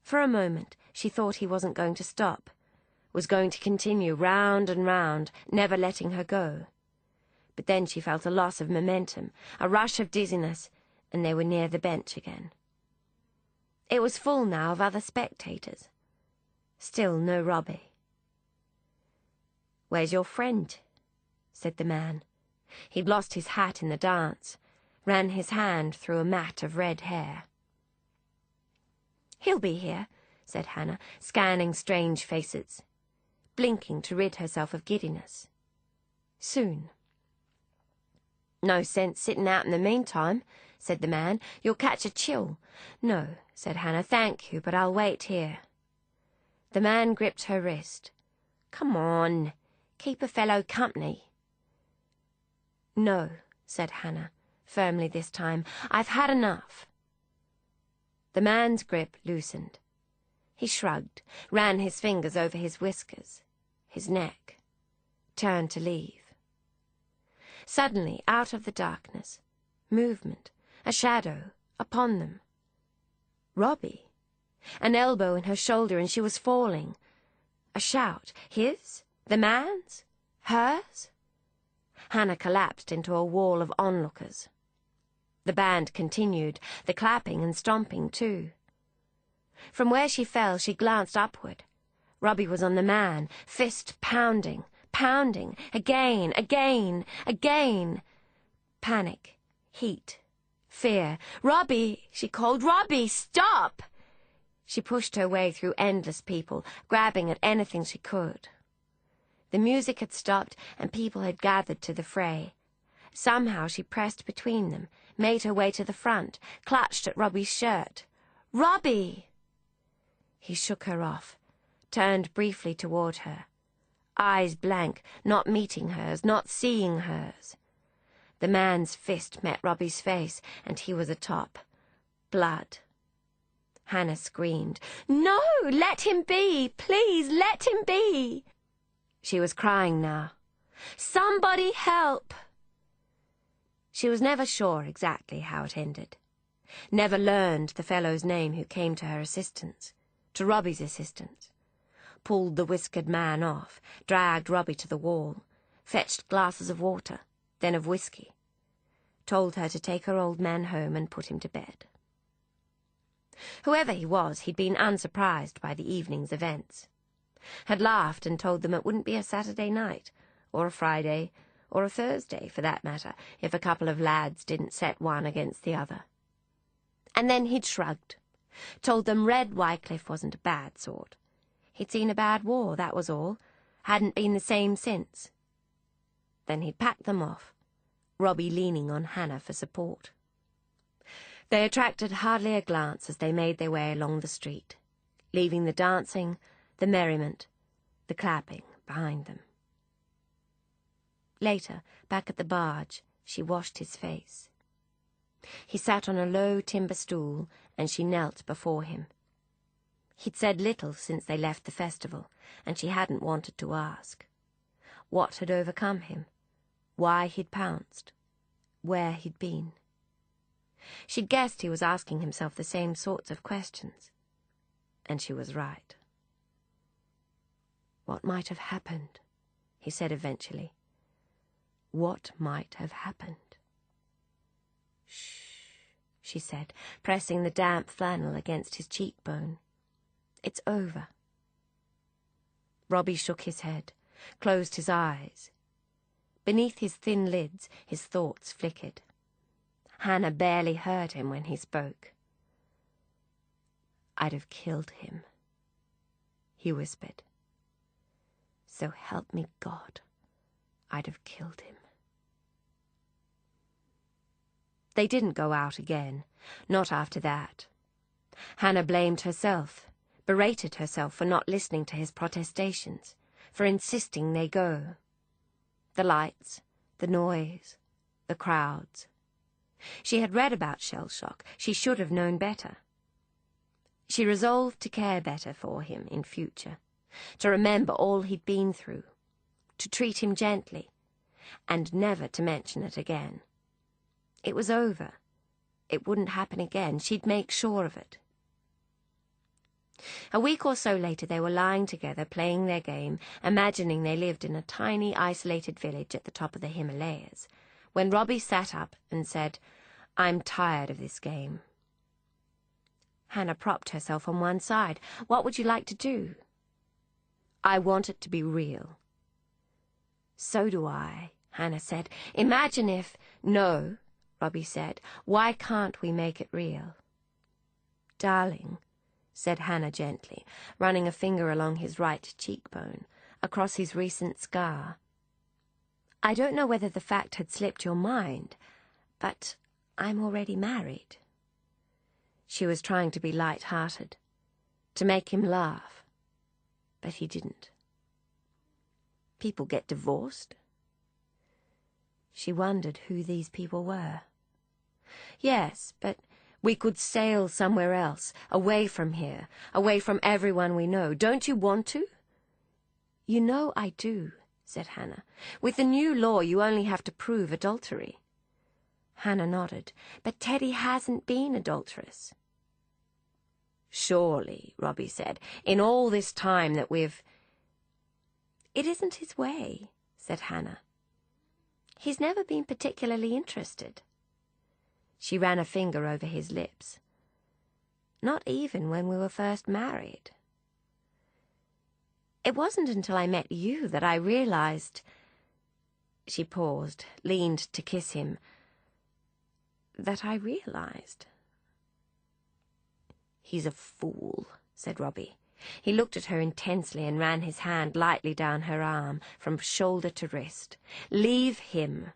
For a moment, she thought he wasn't going to stop, was going to continue round and round, never letting her go. But then she felt a loss of momentum, a rush of dizziness, and they were near the bench again. It was full now of other spectators. Still no Robbie. "Where's your friend?" said the man. He'd lost his hat in the dance, ran his hand through a mat of red hair. "He'll be here," said Hannah, scanning strange faces, blinking to rid herself of giddiness. "Soon." "No sense sitting out in the meantime," said the man. "You'll catch a chill." "No," said Hannah, "thank you, but I'll wait here." The man gripped her wrist. "Come on, keep a fellow company." "No," said Hannah, firmly this time. "I've had enough." The man's grip loosened. He shrugged, ran his fingers over his whiskers, his neck, turned to leave. Suddenly, out of the darkness, movement, a shadow, upon them. Robbie! An elbow in her shoulder and she was falling. A shout. His? The man's? Hers? Hannah collapsed into a wall of onlookers. The band continued, the clapping and stomping too. From where she fell, she glanced upward. Robbie was on the man, fist pounding, pounding, again, again, again. Panic, heat, fear. "Robbie!" she called. "Robbie, stop!" She pushed her way through endless people, grabbing at anything she could. The music had stopped and people had gathered to the fray. Somehow she pressed between them, made her way to the front, clutched at Robbie's shirt. "Robbie!" He shook her off, turned briefly toward her. Eyes blank, not meeting hers, not seeing hers. The man's fist met Robbie's face, and he was atop. Blood. Hannah screamed. "No! Let him be! Please, let him be!" She was crying now. "Somebody help!" She was never sure exactly how it ended. Never learned the fellow's name who came to her assistance, to Robbie's assistance. Pulled the whiskered man off, dragged Robbie to the wall, fetched glasses of water, then of whiskey. Told her to take her old man home and put him to bed. Whoever he was, he'd been unsurprised by the evening's events. Had laughed and told them it wouldn't be a Saturday night, or a Friday, or a Thursday, for that matter, if a couple of lads didn't set one against the other. And then he'd shrugged, told them Red Wycliffe wasn't a bad sort. He'd seen a bad war, that was all, hadn't been the same since. Then he'd packed them off, Robbie leaning on Hannah for support. They attracted hardly a glance as they made their way along the street, leaving the dancing, the merriment, the clapping behind them. Later, back at the barge, she washed his face. He sat on a low timber stool, and she knelt before him. He'd said little since they left the festival, and she hadn't wanted to ask. What had overcome him? Why he'd pounced? Where he'd been? She'd guessed he was asking himself the same sorts of questions, and she was right. "What might have happened?" he said eventually. "What might have happened?" "Shh," she said, pressing the damp flannel against his cheekbone. "It's over." Robbie shook his head, closed his eyes. Beneath his thin lids, his thoughts flickered. Hannah barely heard him when he spoke. "I'd have killed him," he whispered. "So help me God, I'd have killed him." They didn't go out again, not after that. Hannah blamed herself, berated herself for not listening to his protestations, for insisting they go. The lights, the noise, the crowds. She had read about shell shock. She should have known better. She resolved to care better for him in future, to remember all he'd been through, to treat him gently, and never to mention it again. It was over. It wouldn't happen again. She'd make sure of it. A week or so later they were lying together, playing their game, imagining they lived in a tiny, isolated village at the top of the Himalayas, when Robbie sat up and said, "I'm tired of this game." Hannah propped herself on one side. "What would you like to do?" "I want it to be real." "So do I," Hannah said. "Imagine if—" "No," Robbie said. "Why can't we make it real?" "Darling," said Hannah gently, running a finger along his right cheekbone, across his recent scar. "I don't know whether the fact had slipped your mind, but I'm already married." She was trying to be light-hearted, to make him laugh, but he didn't. People get divorced. She wondered who these people were. "Yes, but we could sail somewhere else, away from here, away from everyone we know. Don't you want to?" "You know I do," said Hannah. "With the new law, you only have to prove adultery." Hannah nodded. "But Teddy hasn't been adulterous." "Surely," Robbie said, "in all this time that we've—" "It isn't his way," said Hannah. "He's never been particularly interested." She ran a finger over his lips. "Not even when we were first married. It wasn't until I met you that I realized—" She paused, leaned to kiss him. "That I realized." "He's a fool," said Robbie. He looked at her intensely and ran his hand lightly down her arm, from shoulder to wrist. "Leave him."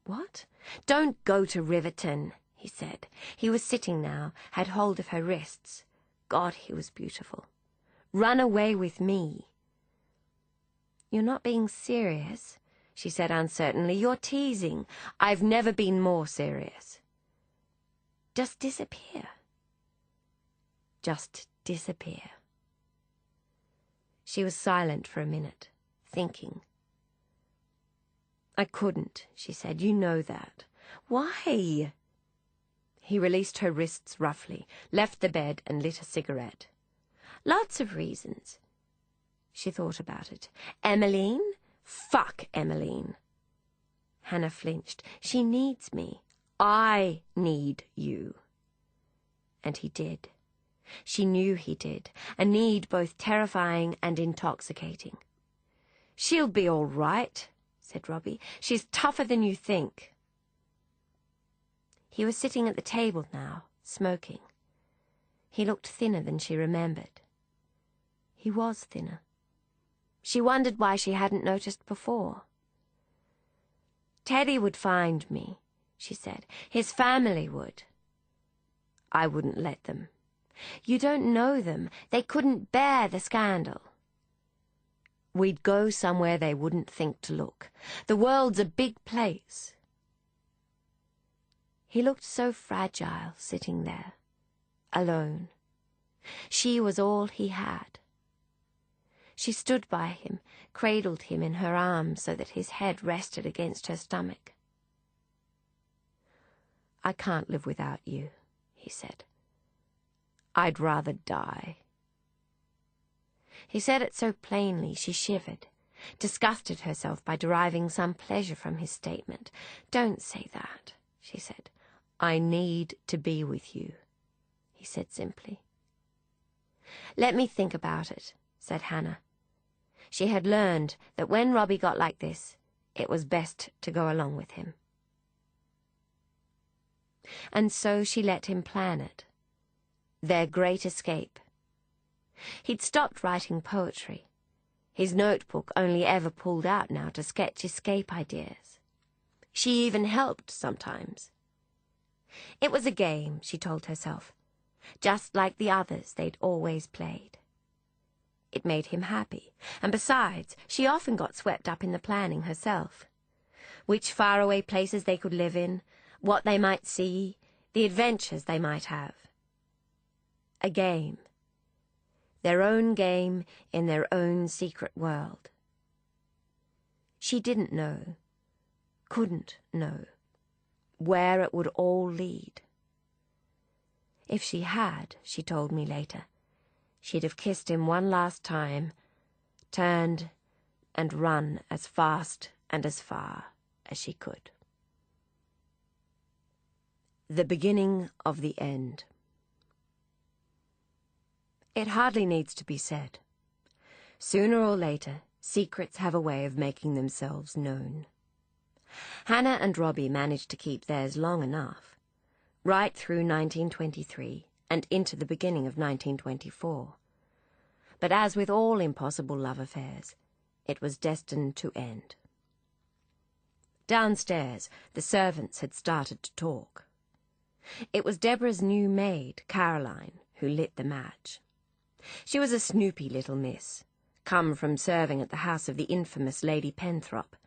"What?" "Don't go to Riverton," he said. He was sitting now, had hold of her wrists. God, he was beautiful. "Run away with me." "You're not being serious," she said uncertainly. "You're teasing." "I've never been more serious." "Just disappear." "Just disappear." She was silent for a minute, thinking. "I couldn't," she said. "You know that." "Why?" He released her wrists roughly, left the bed and lit a cigarette. "Lots of reasons." She thought about it. "Emmeline? Fuck Emmeline." Hannah flinched. "She needs me." "I need you." And he did. She knew he did, a need both terrifying and intoxicating. "She'll be all right," said Robbie. "She's tougher than you think." He was sitting at the table now, smoking. He looked thinner than she remembered. He was thinner. She wondered why she hadn't noticed before. "Teddy would find me," she said. "His family would." "I wouldn't let them." "You don't know them. They couldn't bear the scandal." "We'd go somewhere they wouldn't think to look. The world's a big place." He looked so fragile, sitting there, alone. She was all he had. She stood by him, cradled him in her arms so that his head rested against her stomach. "I can't live without you," he said. "I'd rather die." He said it so plainly she shivered, disgusted herself by deriving some pleasure from his statement. "Don't say that," she said. "I need to be with you," he said simply. "Let me think about it," said Hannah. She had learned that when Robbie got like this, it was best to go along with him. And so she let him plan it. Their great escape. He'd stopped writing poetry. His notebook only ever pulled out now to sketch escape ideas. She even helped sometimes. It was a game, she told herself, just like the others they'd always played. It made him happy, and besides, she often got swept up in the planning herself. Which faraway places they could live in, what they might see, the adventures they might have. A game. Their own game in their own secret world. She didn't know, couldn't know, where it would all lead. If she had, she told me later, she'd have kissed him one last time, turned and run as fast and as far as she could. The beginning of the end. It hardly needs to be said. Sooner or later, secrets have a way of making themselves known. Hannah and Robbie managed to keep theirs long enough, right through 1923 and into the beginning of 1924. But as with all impossible love affairs, it was destined to end. Downstairs, the servants had started to talk. It was Deborah's new maid, Caroline, who lit the match. She was a snoopy little miss, come from serving at the house of the infamous Lady Penthrop,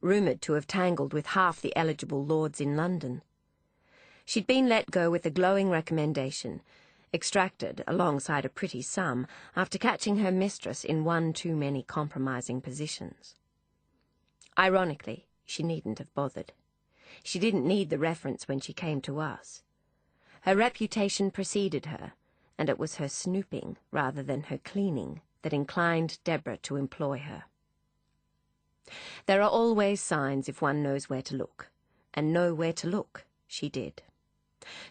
rumoured to have tangled with half the eligible lords in London. She'd been let go with a glowing recommendation, extracted alongside a pretty sum after catching her mistress in one too many compromising positions. Ironically, she needn't have bothered. She didn't need the reference when she came to us. Her reputation preceded her, and it was her snooping rather than her cleaning that inclined Deborah to employ her. There are always signs if one knows where to look, and know where to look she did.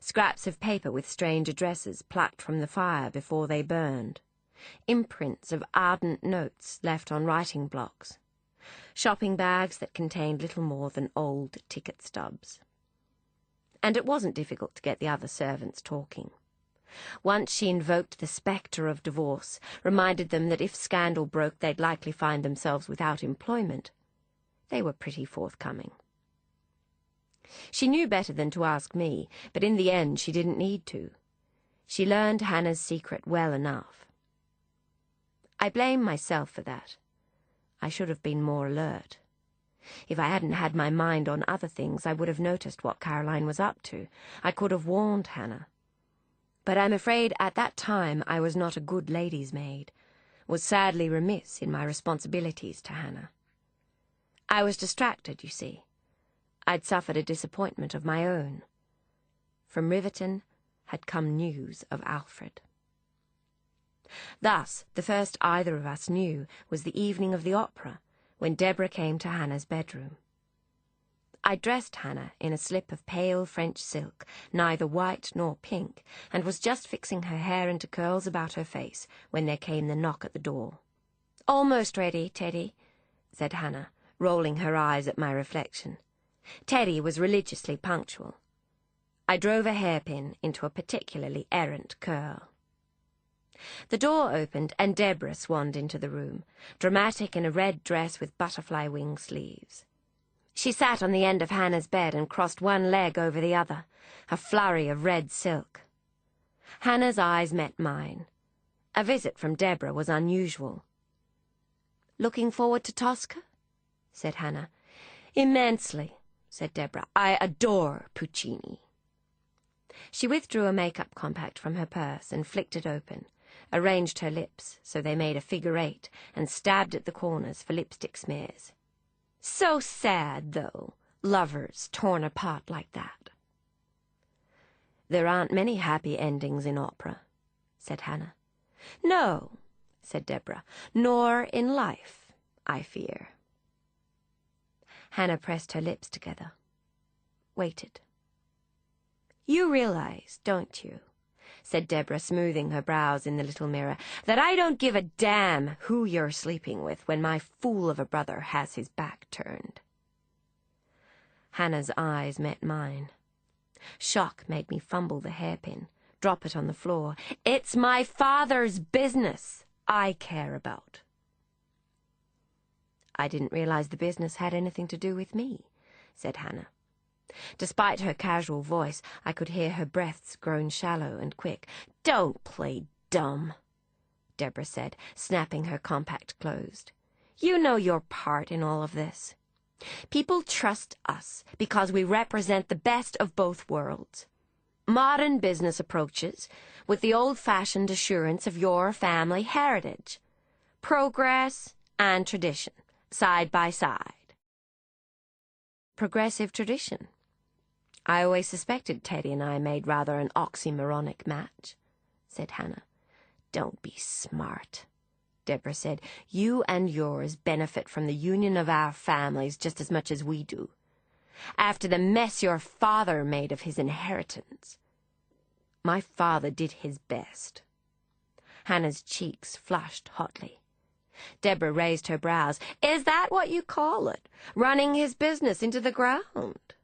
Scraps of paper with strange addresses plucked from the fire before they burned, imprints of ardent notes left on writing blocks, shopping bags that contained little more than old ticket stubs. And it wasn't difficult to get the other servants talking. Once she invoked the spectre of divorce, reminded them that if scandal broke they'd likely find themselves without employment, they were pretty forthcoming. She knew better than to ask me, but in the end she didn't need to. She learned Hannah's secret well enough. I blame myself for that. I should have been more alert. If I hadn't had my mind on other things, I would have noticed what Caroline was up to. I could have warned Hannah. But I'm afraid at that time I was not a good lady's maid, was sadly remiss in my responsibilities to Hannah. I was distracted, you see. I'd suffered a disappointment of my own. From Riverton had come news of Alfred. Thus, the first either of us knew was the evening of the opera, when Deborah came to Hannah's bedroom. I dressed Hannah in a slip of pale French silk, neither white nor pink, and was just fixing her hair into curls about her face when there came the knock at the door. "Almost ready, Teddy," said Hannah, rolling her eyes at my reflection. Teddy was religiously punctual. I drove a hairpin into a particularly errant curl. The door opened and Deborah swanned into the room, dramatic in a red dress with butterfly wing sleeves. She sat on the end of Hannah's bed and crossed one leg over the other, a flurry of red silk. Hannah's eyes met mine. A visit from Deborah was unusual. "Looking forward to Tosca?" said Hannah. "Immensely," said Deborah. "I adore Puccini." She withdrew a makeup compact from her purse and flicked it open, arranged her lips so they made a figure 8, and stabbed at the corners for lipstick smears. "So sad, though, lovers torn apart like that." "There aren't many happy endings in opera," said Hannah. "No," said Deborah, "nor in life, I fear." Hannah pressed her lips together, waited. "You realize, don't you," said Deborah, smoothing her brows in the little mirror, "that I don't give a damn who you're sleeping with when my fool of a brother has his back turned." Hannah's eyes met mine. Shock made me fumble the hairpin, drop it on the floor. "It's my father's business I care about." "I didn't realize the business had anything to do with me," said Hannah. Despite her casual voice, I could hear her breaths grown shallow and quick. "Don't play dumb," Deborah said, snapping her compact closed. "You know your part in all of this. People trust us because we represent the best of both worlds. Modern business approaches with the old-fashioned assurance of your family heritage. Progress and tradition, side by side." "Progressive tradition. I always suspected Teddy and I made rather an oxymoronic match," said Hannah. Don't be smart, Deborah said. You and yours benefit from the union of our families just as much as we do. After the mess your father made of his inheritance. My father did his best. Hannah's cheeks flushed hotly. Deborah raised her brows. Is that what you call it? Running his business into the ground?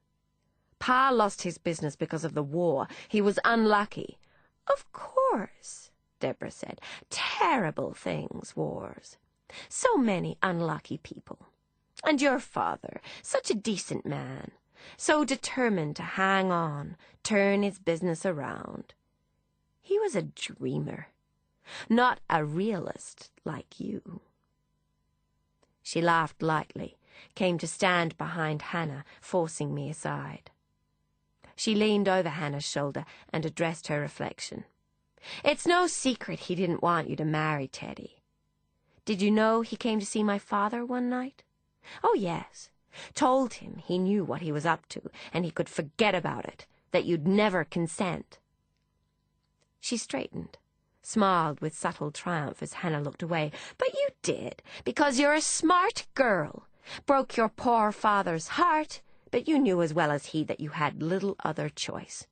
Pa lost his business because of the war. He was unlucky. Of course, Deborah said. Terrible things, wars. So many unlucky people. And your father, such a decent man, so determined to hang on, turn his business around. He was a dreamer, not a realist like you. She laughed lightly, came to stand behind Hannah, forcing me aside. She leaned over Hannah's shoulder and addressed her reflection. It's no secret he didn't want you to marry Teddy. Did you know he came to see my father one night? Oh, yes. Told him he knew what he was up to, and he could forget about it, that you'd never consent. She straightened, smiled with subtle triumph as Hannah looked away. But you did, because you're a smart girl. Broke your poor father's heart, but you knew as well as he that you had little other choice.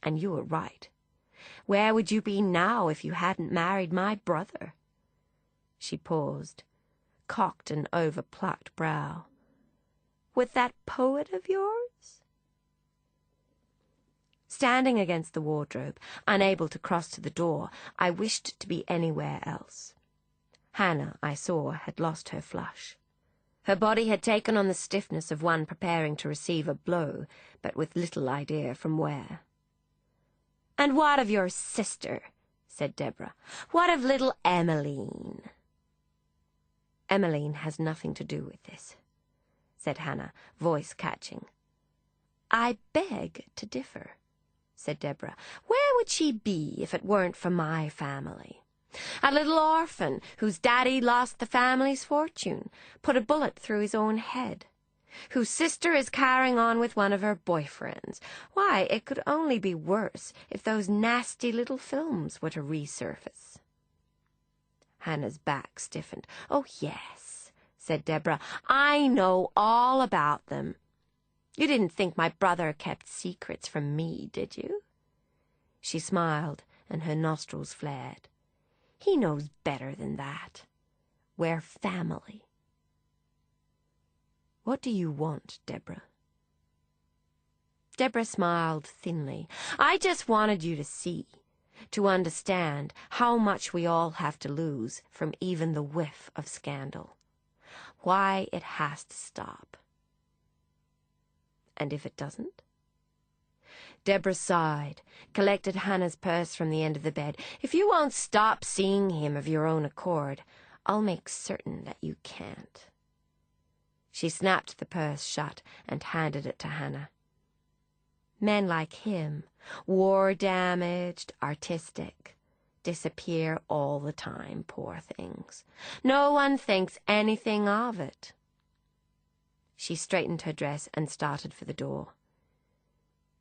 And you were right. Where would you be now if you hadn't married my brother? She paused, cocked an over-plucked brow. With that poet of yours? Standing against the wardrobe, unable to cross to the door, I wished to be anywhere else. Hannah, I saw, had lost her flush. Her body had taken on the stiffness of one preparing to receive a blow, but with little idea from where. And what of your sister? Said Deborah. What of little Emmeline? Emmeline has nothing to do with this, said Hannah, voice catching. I beg to differ, said Deborah. Where would she be if it weren't for my family? A little orphan whose daddy lost the family's fortune, put a bullet through his own head, whose sister is carrying on with one of her boyfriends. Why, it could only be worse if those nasty little films were to resurface. Hannah's back stiffened. Oh, yes, said Deborah. I know all about them. You didn't think my brother kept secrets from me, did you? She smiled, and her nostrils flared. He knows better than that. We're family. What do you want, Deborah? Deborah smiled thinly. I just wanted you to see, to understand how much we all have to lose from even the whiff of scandal. Why it has to stop. And if it doesn't? Deborah sighed, collected Hannah's purse from the end of the bed. If you won't stop seeing him of your own accord, I'll make certain that you can't. She snapped the purse shut and handed it to Hannah. Men like him, war-damaged, artistic, disappear all the time, poor things. No one thinks anything of it. She straightened her dress and started for the door.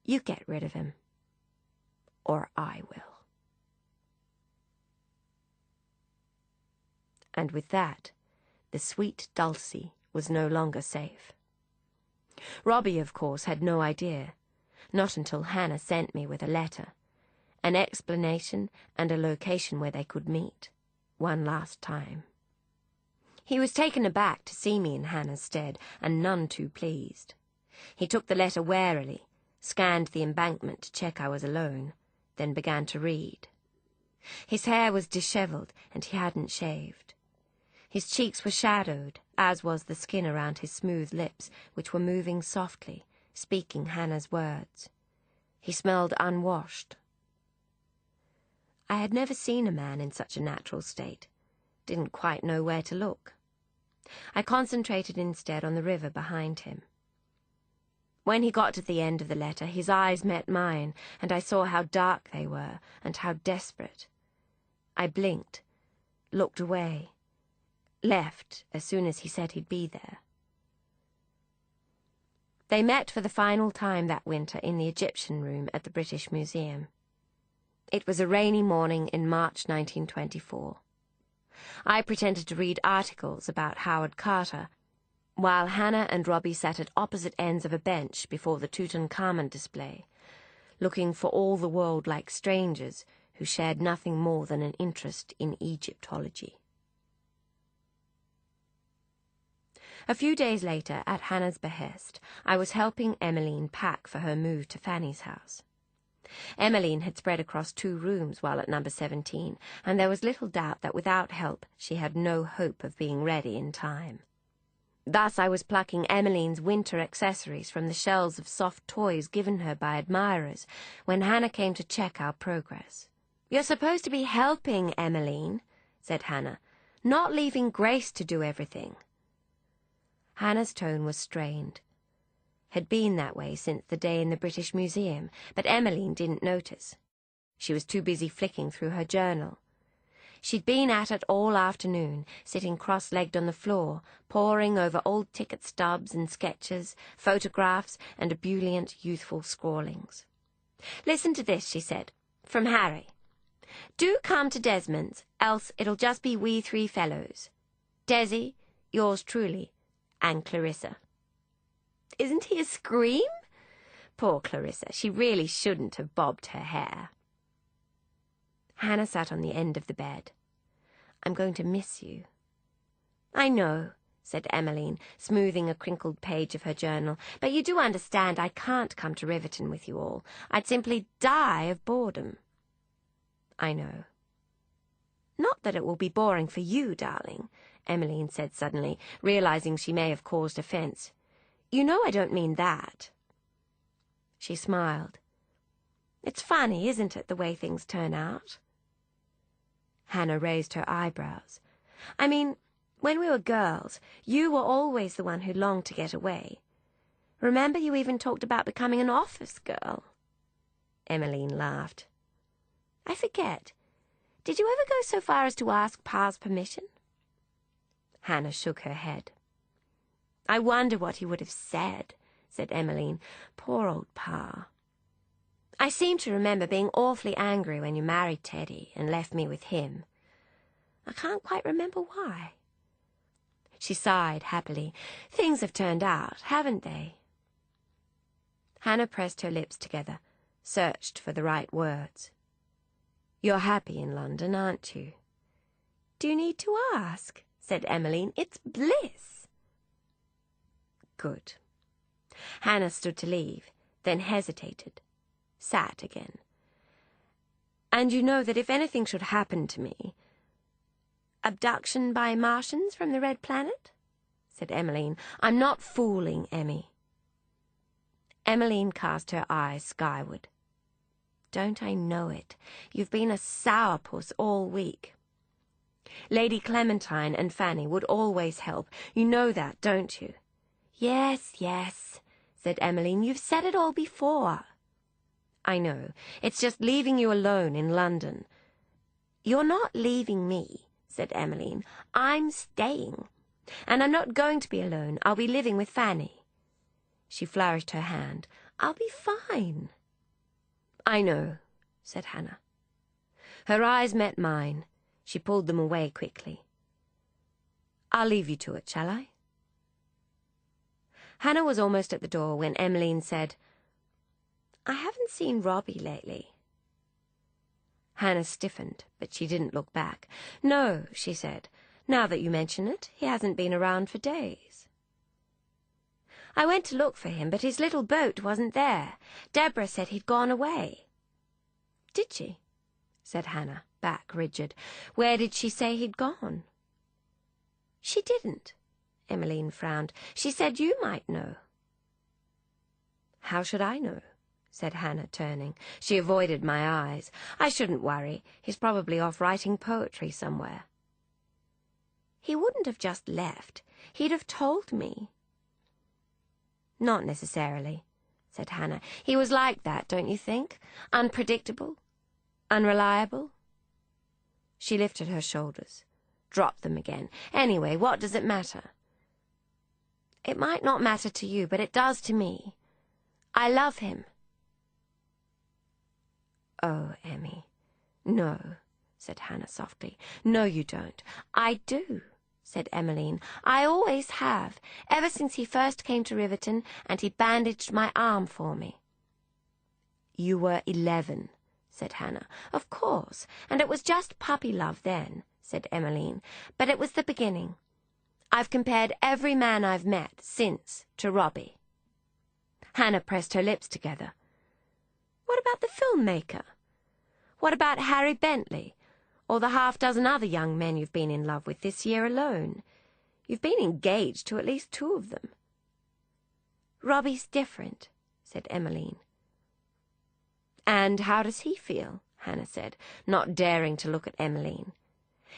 You get rid of him, or I will. And with that, the sweet Dulcie was no longer safe. Robbie, of course, had no idea, not until Hannah sent me with a letter, an explanation and a location where they could meet, one last time. He was taken aback to see me in Hannah's stead, and none too pleased. He took the letter warily, scanned the embankment to check I was alone, then began to read. His hair was dishevelled, and he hadn't shaved. His cheeks were shadowed, as was the skin around his smooth lips, which were moving softly, speaking Hannah's words. He smelled unwashed. I had never seen a man in such a natural state, didn't quite know where to look. I concentrated instead on the river behind him. When he got to the end of the letter, his eyes met mine, and I saw how dark they were, and how desperate. I blinked, looked away, left as soon as he said he'd be there. They met for the final time that winter in the Egyptian room at the British Museum. It was a rainy morning in March 1924. I pretended to read articles about Howard Carter, while Hannah and Robbie sat at opposite ends of a bench before the Tutankhamun display, looking for all the world like strangers who shared nothing more than an interest in Egyptology. A few days later, at Hannah's behest, I was helping Emmeline pack for her move to Fanny's house. Emmeline had spread across 2 rooms while at number 17, and there was little doubt that without help she had no hope of being ready in time. Thus I was plucking Emmeline's winter accessories from the shelves of soft toys given her by admirers when Hannah came to check our progress. "You're supposed to be helping, Emmeline," said Hannah, "not leaving Grace to do everything." Hannah's tone was strained. Had been that way since the day in the British Museum, but Emmeline didn't notice. She was too busy flicking through her journal. She'd been at it all afternoon, sitting cross-legged on the floor, poring over old ticket stubs and sketches, photographs and ebullient youthful scrawlings. "Listen to this," she said, "from Harry. Do come to Desmond's, else it'll just be we 3 fellows. Desi, yours truly, and Clarissa." Isn't he a scream? Poor Clarissa, she really shouldn't have bobbed her hair. Hannah sat on the end of the bed. "I'm going to miss you." "I know," said Emmeline, smoothing a crinkled page of her journal, "but you do understand I can't come to Riverton with you all. I'd simply die of boredom." "I know." "Not that it will be boring for you, darling," Emmeline said suddenly, realizing she may have caused offence. "You know I don't mean that." She smiled. "It's funny, isn't it, the way things turn out?" Hannah raised her eyebrows. "I mean, when we were girls, you were always the one who longed to get away. Remember, you even talked about becoming an office girl." Emmeline laughed. "I forget. Did you ever go so far as to ask Pa's permission?" Hannah shook her head. "I wonder what he would have said," said Emmeline. "Poor old Pa. I seem to remember being awfully angry when you married Teddy and left me with him. I can't quite remember why." She sighed happily. "Things have turned out, haven't they?" Hannah pressed her lips together, searched for the right words. "You're happy in London, aren't you?" "Do you need to ask?" said Emmeline. "It's bliss." Good. Hannah stood to leave, then hesitated, sat again. "And you know that if anything should happen to me—" "Abduction by Martians from the Red Planet?" said Emmeline. "I'm not fooling, Emmy." Emmeline cast her eyes skyward. "Don't I know it? You've been a sourpuss all week. Lady Clementine and Fanny would always help. You know that, don't you?" "Yes, yes," said Emmeline. "You've said it all before." "I know. It's just leaving you alone in London." "You're not leaving me," said Emmeline. "I'm staying. And I'm not going to be alone. I'll be living with Fanny." She flourished her hand. "I'll be fine." "I know," said Hannah. Her eyes met mine. She pulled them away quickly. "I'll leave you to it, shall I?" Hannah was almost at the door when Emmeline said, "I haven't seen Robbie lately." Hannah stiffened, but she didn't look back. "No," she said. "Now that you mention it, he hasn't been around for days." "I went to look for him, but his little boat wasn't there. Deborah said he'd gone away." "Did she?" said Hannah, back rigid. "Where did she say he'd gone?" "She didn't." Emmeline frowned. "She said you might know." "How should I know?" said Hannah, turning. She avoided my eyes. "I shouldn't worry. He's probably off writing poetry somewhere." "He wouldn't have just left. He'd have told me." "Not necessarily," said Hannah. "He was like that, don't you think? Unpredictable, unreliable." She lifted her shoulders, dropped them again. "Anyway, what does it matter?" "It might not matter to you, but it does to me. I love him." "Oh, Emmy, "No," said Hannah softly. "No, you don't." "I do," said Emmeline. "I always have, ever since he first came to Riverton and he bandaged my arm for me." "You were 11, said Hannah. "Of course, and it was just puppy love then," said Emmeline. "But it was the beginning. I've compared every man I've met since to Robbie." Hannah pressed her lips together. "What about the filmmaker? What about Harry Bentley, or the half-dozen other young men you've been in love with this year alone? You've been engaged to at least 2 of them." "Robbie's different," said Emmeline. "And how does he feel?" Hannah said, not daring to look at Emmeline.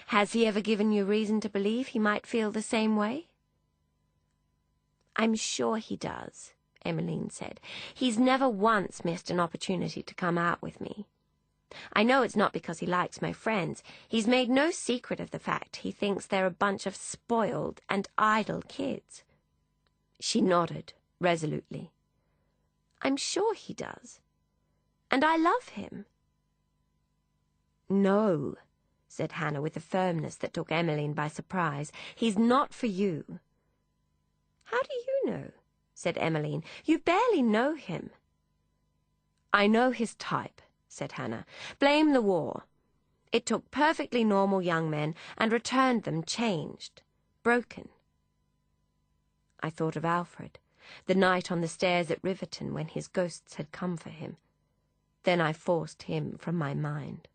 "Has he ever given you reason to believe he might feel the same way?" "I'm sure he does," Emmeline said. "He's never once missed an opportunity to come out with me. I know it's not because he likes my friends. He's made no secret of the fact he thinks they're a bunch of spoiled and idle kids." She nodded resolutely. "I'm sure he does. And I love him." "No," said Hannah with a firmness that took Emmeline by surprise. "He's not for you." "How do you know?" said Emmeline. "You barely know him." "I know his type," said Hannah. "Blame the war. It took perfectly normal young men and returned them changed, broken." I thought of Alfred, the night on the stairs at Riverton when his ghosts had come for him. Then I forced him from my mind.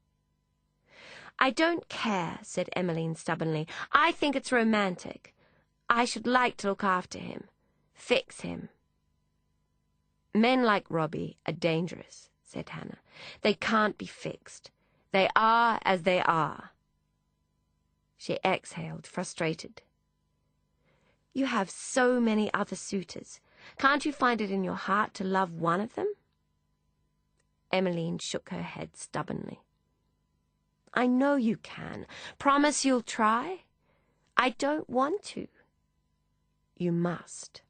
"I don't care," said Emmeline stubbornly. "I think it's romantic. I should like to look after him, fix him." "Men like Robbie are dangerous," said Hannah. "They can't be fixed. They are as they are." She exhaled, frustrated. "You have so many other suitors. Can't you find it in your heart to love one of them?" Emmeline shook her head stubbornly. "I know you can. Promise you'll try?" "I don't want to." "You must."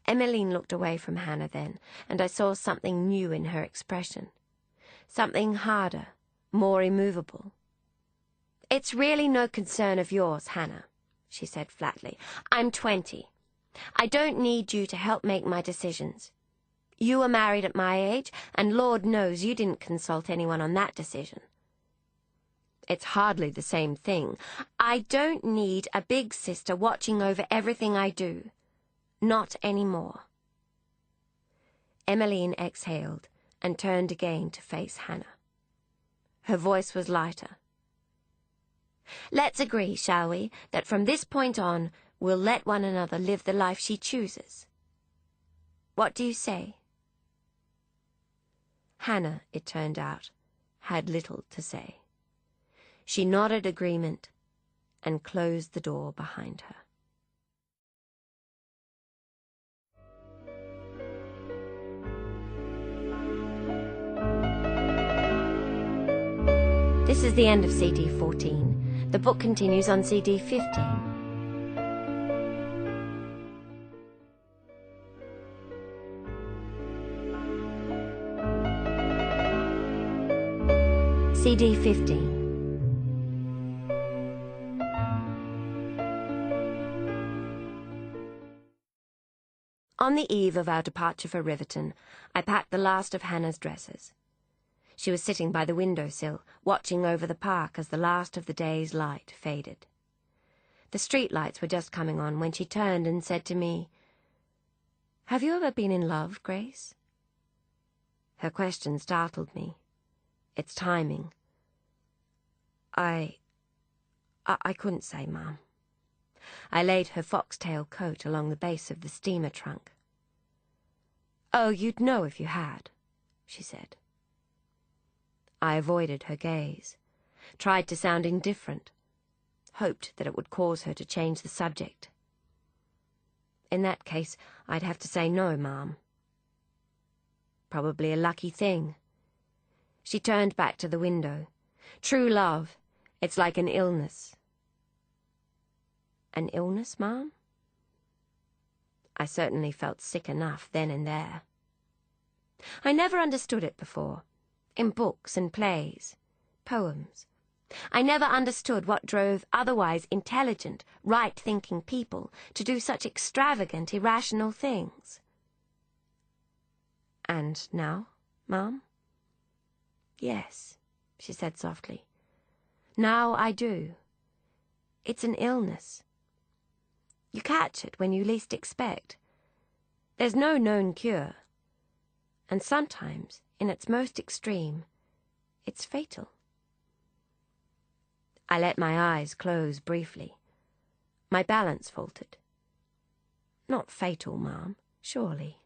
Emmeline looked away from Hannah then, and I saw something new in her expression. Something harder, more immovable. "It's really no concern of yours, Hannah," she said flatly. "I'm 20. I don't need you to help make my decisions. You were married at my age, and Lord knows you didn't consult anyone on that decision." "It's hardly the same thing." "I don't need a big sister watching over everything I do. Not any more." Emmeline exhaled and turned again to face Hannah. Her voice was lighter. "Let's agree, shall we, that from this point on we'll let one another live the life she chooses. What do you say?" Hannah, it turned out, had little to say. She nodded agreement and closed the door behind her. This is the end of CD 14. The book continues on CD 15. CD 15. On the eve of our departure for Riverton, I packed the last of Hannah's dresses. She was sitting by the windowsill, watching over the park as the last of the day's light faded. The street lights were just coming on when she turned and said to me, "Have you ever been in love, Grace?" Her question startled me. Its timing. I couldn't say, Mum. I laid her foxtail coat along the base of the steamer trunk. "Oh, you'd know if you had," she said. I avoided her gaze, tried to sound indifferent, hoped that it would cause her to change the subject. In that case, I'd have to say no, Mum. Probably a lucky thing. She turned back to the window. "True love, it's like an illness." An illness, Mum? I certainly felt sick enough then and there. I never understood it before. in books and plays, poems. I never understood what drove otherwise intelligent, right-thinking people to do such extravagant, irrational things. And now, Ma'am? Yes, she said softly. Now I do. It's an illness. You catch it when you least expect. There's no known cure. And sometimes, in its most extreme, it's fatal. I let my eyes close briefly. My balance faltered. Not fatal, Ma'am, surely.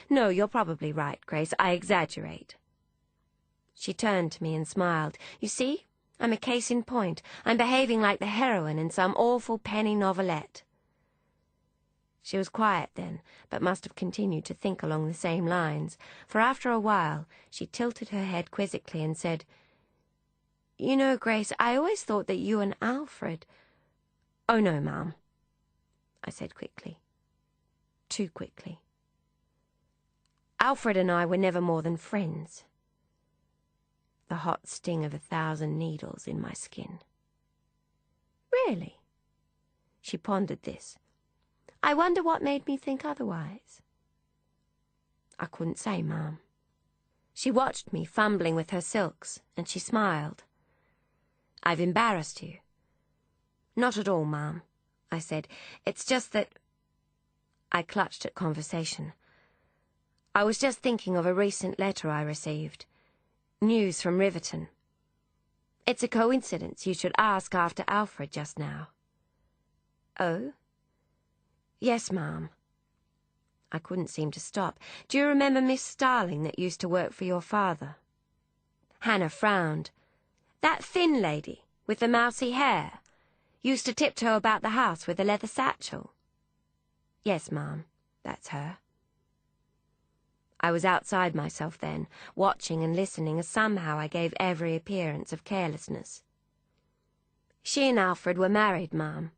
No, you're probably right, Grace. I exaggerate. She turned to me and smiled. You see, I'm a case in point. I'm behaving like the heroine in some awful penny novelette. She was quiet then, but must have continued to think along the same lines, for after a while she tilted her head quizzically and said, You know, Grace, I always thought that you and Alfred— Oh, no, Ma'am, I said quickly. Too quickly. Alfred and I were never more than friends. The hot sting of 1,000 needles in my skin. Really? She pondered this. I wonder what made me think otherwise. I couldn't say, Ma'am. She watched me fumbling with her silks, and she smiled. I've embarrassed you. Not at all, Ma'am, I said. It's just that— I clutched at conversation. I was just thinking of a recent letter I received. News from Riverton. It's a coincidence you should ask after Alfred just now. Oh? Yes, Ma'am. I couldn't seem to stop. Do you remember Miss Starling that used to work for your father? Hannah frowned. That thin lady with the mousy hair used to tiptoe about the house with a leather satchel. Yes, Ma'am, that's her. I was outside myself then, watching and listening as somehow I gave every appearance of carelessness. She and Alfred were married, Ma'am.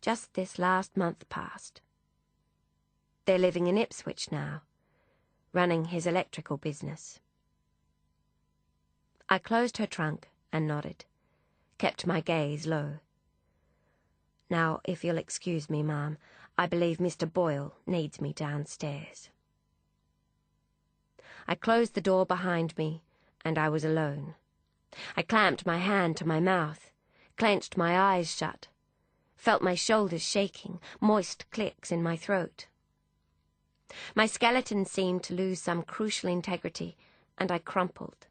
Just this last month past. They're living in Ipswich now, running his electrical business. I closed her trunk and nodded, kept my gaze low. Now, if you'll excuse me, Ma'am, I believe Mr. Boyle needs me downstairs. I closed the door behind me, and I was alone. I clamped my hand to my mouth, clenched my eyes shut, felt my shoulders shaking, moist clicks in my throat. My skeleton seemed to lose some crucial integrity, and I crumpled,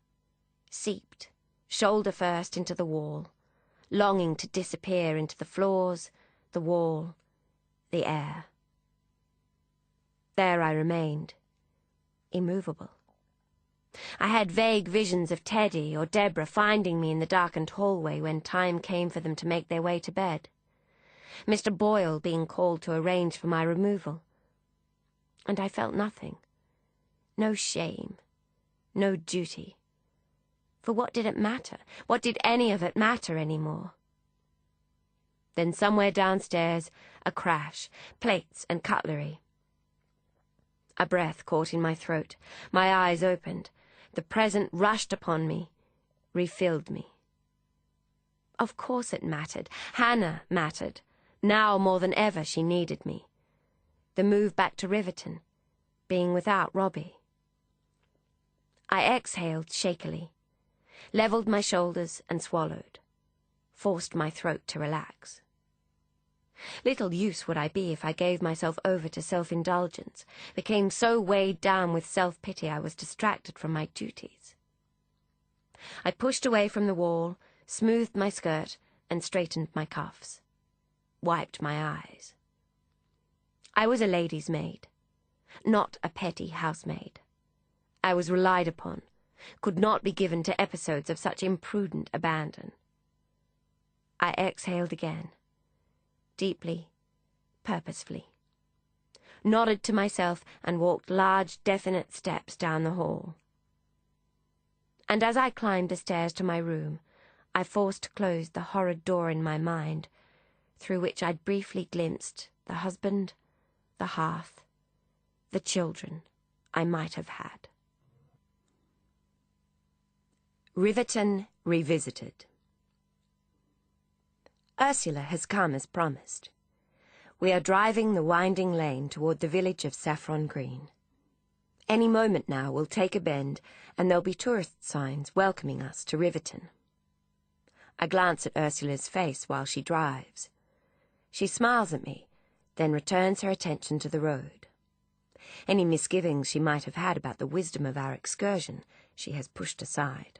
seeped, shoulder first into the wall, longing to disappear into the floors, the wall, the air. There I remained, immovable. I had vague visions of Teddy or Deborah finding me in the darkened hallway when time came for them to make their way to bed. Mr. Boyle being called to arrange for my removal. And I felt nothing. No shame. No duty. For what did it matter? What did any of it matter anymore? Then somewhere downstairs, a crash, plates and cutlery. A breath caught in my throat. My eyes opened. The present rushed upon me, refilled me. Of course it mattered. Hannah mattered. Now more than ever she needed me. The move back to Riverton, being without Robbie. I exhaled shakily, levelled my shoulders and swallowed, forced my throat to relax. Little use would I be if I gave myself over to self-indulgence, became so weighed down with self-pity I was distracted from my duties. I pushed away from the wall, smoothed my skirt, and straightened my cuffs, wiped my eyes. I was a lady's maid, not a petty housemaid. I was relied upon, could not be given to episodes of such imprudent abandon. I exhaled again, deeply, purposefully, nodded to myself and walked large, definite steps down the hall. And as I climbed the stairs to my room, I forced closed the horrid door in my mind, through which I'd briefly glimpsed the husband, the hearth, the children I might have had. Riverton Revisited. Ursula has come as promised. We are driving the winding lane toward the village of Saffron Green. Any moment now we'll take a bend and there'll be tourist signs welcoming us to Riverton. I glance at Ursula's face while she drives. She smiles at me, then returns her attention to the road. Any misgivings she might have had about the wisdom of our excursion she has pushed aside.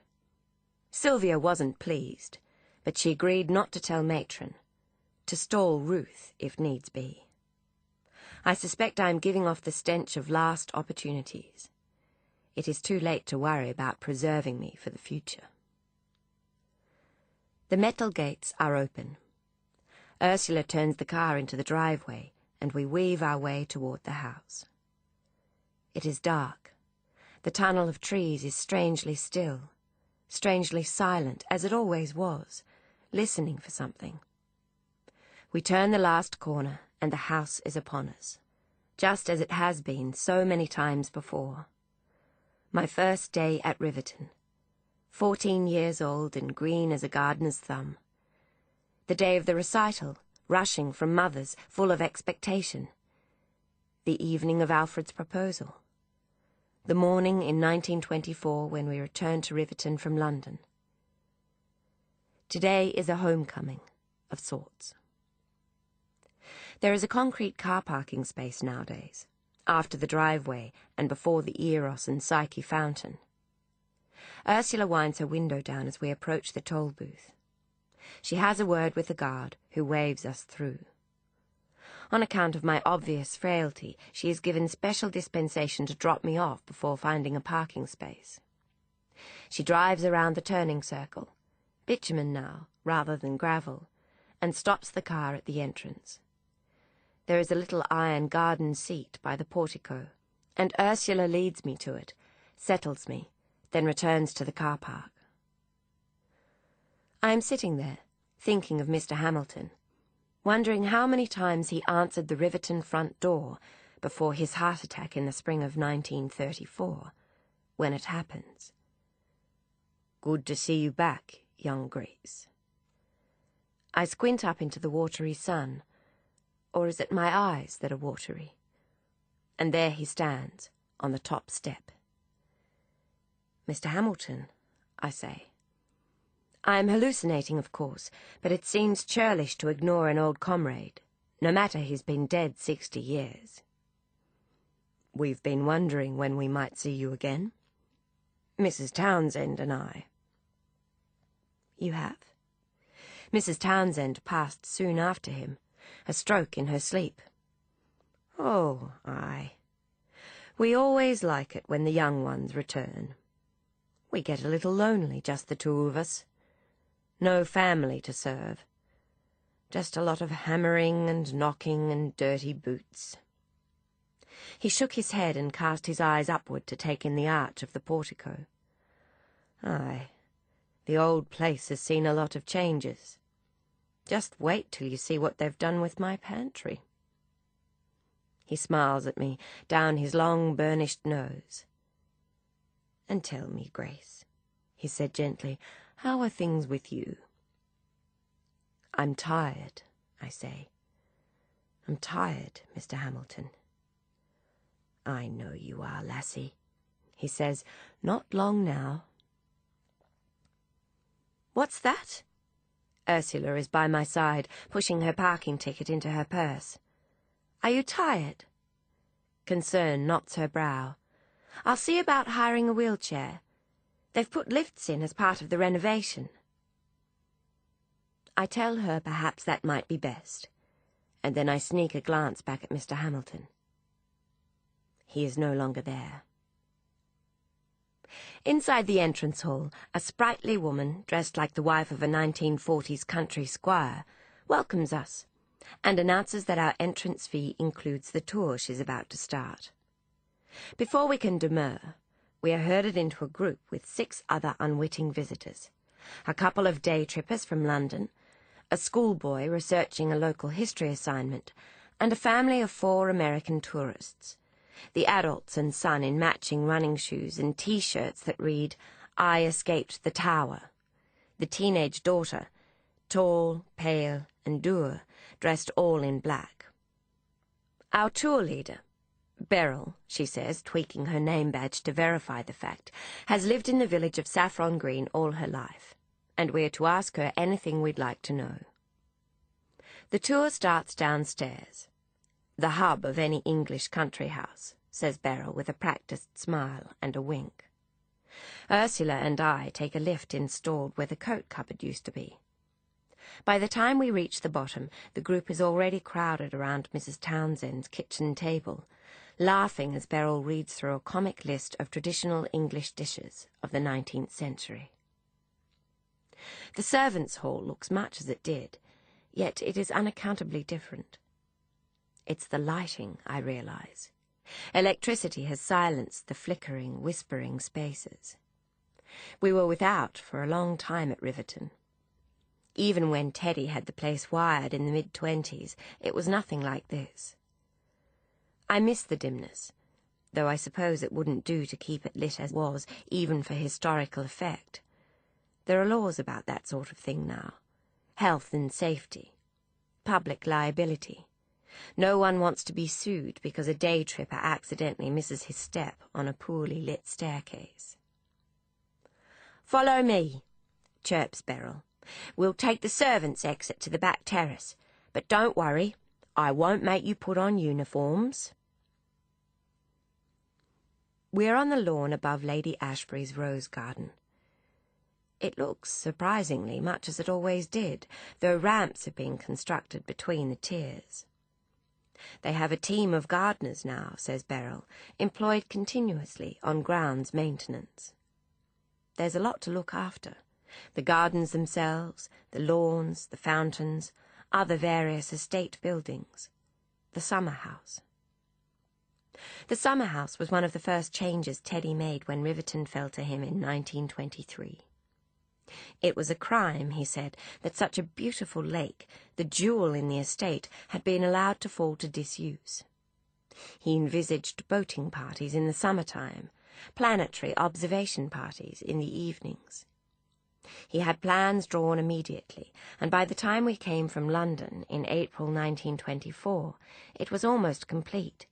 Sylvia wasn't pleased, but she agreed not to tell Matron, to stall Ruth if needs be. I suspect I am giving off the stench of last opportunities. It is too late to worry about preserving me for the future. The metal gates are open. Ursula turns the car into the driveway, and we weave our way toward the house. It is dark. The tunnel of trees is strangely still, strangely silent, as it always was, listening for something. We turn the last corner, and the house is upon us, just as it has been so many times before. My first day at Riverton, 14 years old and green as a gardener's thumb. The day of the recital, rushing from mother's, full of expectation. The evening of Alfred's proposal. The morning in 1924 when we returned to Riverton from London. Today is a homecoming, of sorts. There is a concrete car parking space nowadays, after the driveway and before the Eros and Psyche fountain. Ursula winds her window down as we approach the toll booth. She has a word with the guard, who waves us through. On account of my obvious frailty, she is given special dispensation to drop me off before finding a parking space. She drives around the turning circle, bitumen now, rather than gravel, and stops the car at the entrance. There is a little iron garden seat by the portico, and Ursula leads me to it, settles me, then returns to the car park. I am sitting there, thinking of Mr. Hamilton, wondering how many times he answered the Riverton front door before his heart attack in the spring of 1934, when it happens. Good to see you back, young Grace. I squint up into the watery sun, or is it my eyes that are watery? And there he stands, on the top step. Mr. Hamilton, I say. I am hallucinating, of course, but it seems churlish to ignore an old comrade, no matter he's been dead 60 years. We've been wondering when we might see you again. Mrs. Townsend and I. You have? Mrs. Townsend passed soon after him, a stroke in her sleep. Oh, aye. We always like it when the young ones return. We get a little lonely, just the two of us. No family to serve. Just a lot of hammering and knocking and dirty boots. He shook his head and cast his eyes upward to take in the arch of the portico. Aye, the old place has seen a lot of changes. Just wait till you see what they've done with my pantry. He smiles at me, down his long burnished nose. And tell me, Grace, he said gently, how are things with you? I'm tired, I say. I'm tired, Mr. Hamilton. I know you are, lassie, he says, not long now. What's that? Ursula is by my side, pushing her parking ticket into her purse. Are you tired? Concern knots her brow. I'll see about hiring a wheelchair. They've put lifts in as part of the renovation. I tell her perhaps that might be best, and then I sneak a glance back at Mr. Hamilton. He is no longer there. Inside the entrance hall, a sprightly woman, dressed like the wife of a 1940s country squire, welcomes us, and announces that our entrance fee includes the tour she's about to start. Before we can demur, we are herded into a group with 6 other unwitting visitors, a couple of day-trippers from London, a schoolboy researching a local history assignment, and a family of 4 American tourists, the adults and son in matching running shoes and T-shirts that read, I escaped the tower. The teenage daughter, tall, pale, and dour, dressed all in black. Our tour leader, Beryl, she says, tweaking her name badge to verify the fact, has lived in the village of Saffron Green all her life, and we're to ask her anything we'd like to know. The tour starts downstairs. The hub of any English country house, says Beryl with a practised smile and a wink. Ursula and I take a lift installed where the coat cupboard used to be. By the time we reach the bottom, the group is already crowded around Mrs. Townsend's kitchen table, laughing as Beryl reads through a comic list of traditional English dishes of the 19th century. The servants' hall looks much as it did, yet it is unaccountably different. It's the lighting, I realise. Electricity has silenced the flickering, whispering spaces. We were without for a long time at Riverton. Even when Teddy had the place wired in the mid-20s, it was nothing like this. I miss the dimness, though I suppose it wouldn't do to keep it lit as was, even for historical effect. There are laws about that sort of thing now. Health and safety. Public liability. No one wants to be sued because a day tripper accidentally misses his step on a poorly lit staircase. "Follow me," chirps Beryl. "We'll take the servants' exit to the back terrace, but don't worry, I won't make you put on uniforms." We're on the lawn above Lady Ashbury's rose garden. It looks, surprisingly, much as it always did, though ramps have been constructed between the tiers. They have a team of gardeners now, says Beryl, employed continuously on grounds maintenance. There's a lot to look after. The gardens themselves, the lawns, the fountains, other various estate buildings, the summer house. The summer house was one of the first changes Teddy made when Riverton fell to him in 1923. It was a crime, he said, that such a beautiful lake, the jewel in the estate, had been allowed to fall to disuse. He envisaged boating parties in the summertime, planetary observation parties in the evenings. He had plans drawn immediately, and by the time we came from London in April 1924, it was almost complete.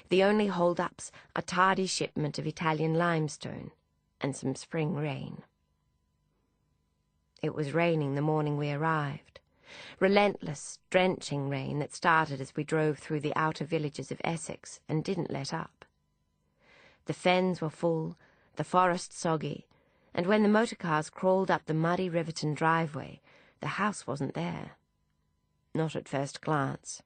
The only hold-ups, a tardy shipment of Italian limestone and some spring rain. It was raining the morning we arrived. Relentless, drenching rain that started as we drove through the outer villages of Essex and didn't let up. The fens were full, the forest soggy, and when the motor cars crawled up the muddy Riverton driveway, the house wasn't there. Not at first glance.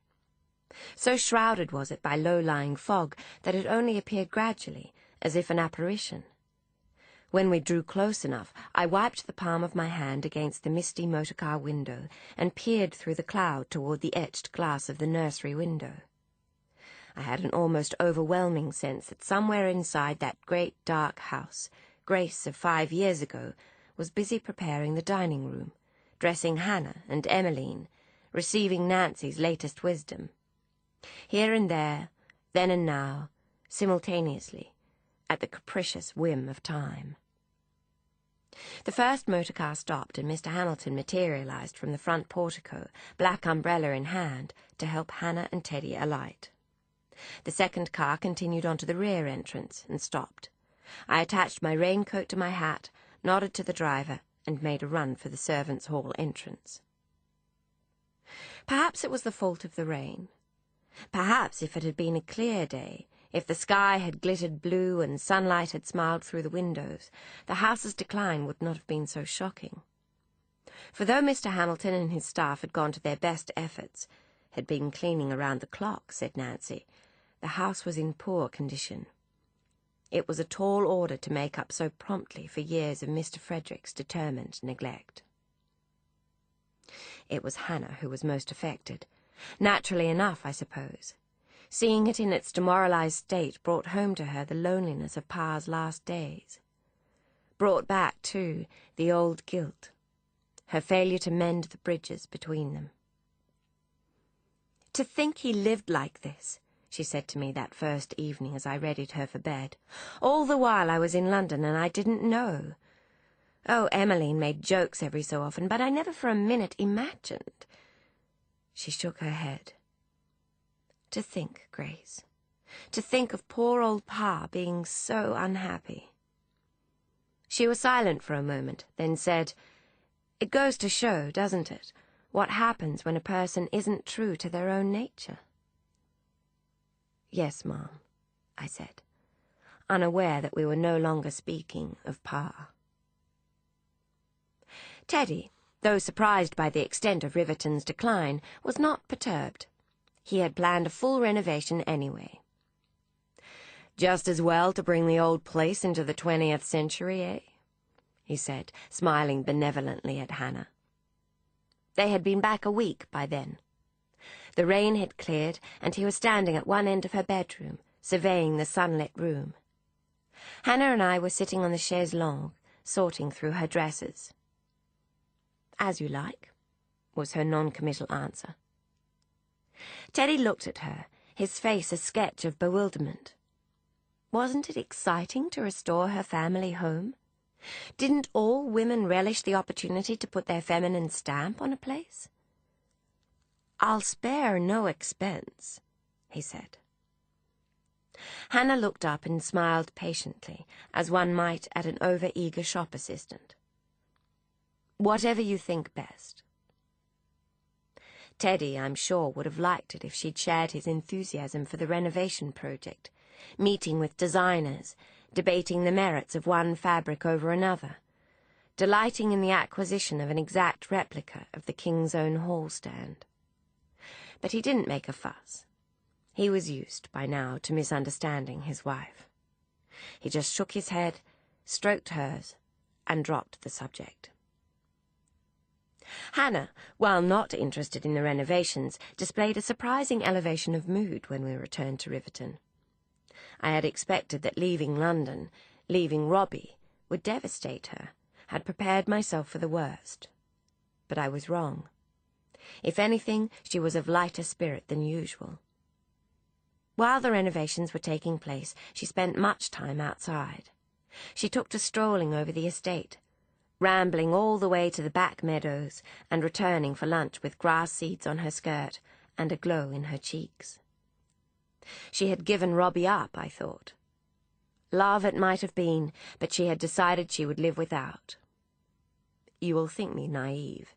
So shrouded was it by low-lying fog that it only appeared gradually, as if an apparition. When we drew close enough, I wiped the palm of my hand against the misty motor-car window and peered through the cloud toward the etched glass of the nursery window. I had an almost overwhelming sense that somewhere inside that great dark house, Grace of 5 years ago, was busy preparing the dining room, dressing Hannah and Emmeline, receiving Nancy's latest wisdom. Here and there, then and now, simultaneously, at the capricious whim of time. The first motor car stopped and Mr. Hamilton materialized from the front portico, black umbrella in hand, to help Hannah and Teddy alight. The second car continued onto the rear entrance and stopped. I attached my raincoat to my hat, nodded to the driver, and made a run for the servants' hall entrance. Perhaps it was the fault of the rain. Perhaps if it had been a clear day, if the sky had glittered blue and sunlight had smiled through the windows, the house's decline would not have been so shocking. For though Mr. Hamilton and his staff had gone to their best efforts, had been cleaning around the clock, said Nancy, the house was in poor condition. It was a tall order to make up so promptly for years of Mr. Frederick's determined neglect. It was Hannah who was most affected. Naturally enough, I suppose. Seeing it in its demoralized state brought home to her the loneliness of Pa's last days. Brought back, too, the old guilt, her failure to mend the bridges between them. To think he lived like this, she said to me that first evening as I readied her for bed. "All the while I was in London and I didn't know. Oh, Emmeline made jokes every so often, but I never for a minute imagined." She shook her head. "To think, Grace, to think of poor old Pa being so unhappy." She was silent for a moment, then said, "It goes to show, doesn't it, what happens when a person isn't true to their own nature?" "Yes, Ma'am," I said, unaware that we were no longer speaking of Pa. Teddy, though surprised by the extent of Riverton's decline, was not perturbed. He had planned a full renovation anyway. "Just as well to bring the old place into the 20th century, eh?" he said, smiling benevolently at Hannah. They had been back a week by then. The rain had cleared, and he was standing at one end of her bedroom, surveying the sunlit room. Hannah and I were sitting on the chaise longue, sorting through her dresses. "As you like," was her non-committal answer. Teddy looked at her, his face a sketch of bewilderment. Wasn't it exciting to restore her family home? Didn't all women relish the opportunity to put their feminine stamp on a place? "I'll spare no expense," he said. Hannah looked up and smiled patiently, as one might at an over-eager shop assistant. "Whatever you think best." Teddy, I'm sure, would have liked it if she'd shared his enthusiasm for the renovation project, meeting with designers, debating the merits of one fabric over another, delighting in the acquisition of an exact replica of the King's Own hall stand. But he didn't make a fuss. He was used, by now, to misunderstanding his wife. He just shook his head, stroked hers, and dropped the subject. Hannah, while not interested in the renovations, displayed a surprising elevation of mood when we returned to Riverton. I had expected that leaving London, leaving Robbie, would devastate her, had prepared myself for the worst. But I was wrong. If anything, she was of lighter spirit than usual. While the renovations were taking place, she spent much time outside. She took to strolling over the estate, rambling all the way to the back meadows and returning for lunch with grass seeds on her skirt and a glow in her cheeks. She had given Robbie up, I thought. Love it might have been, but she had decided she would live without. You will think me naive,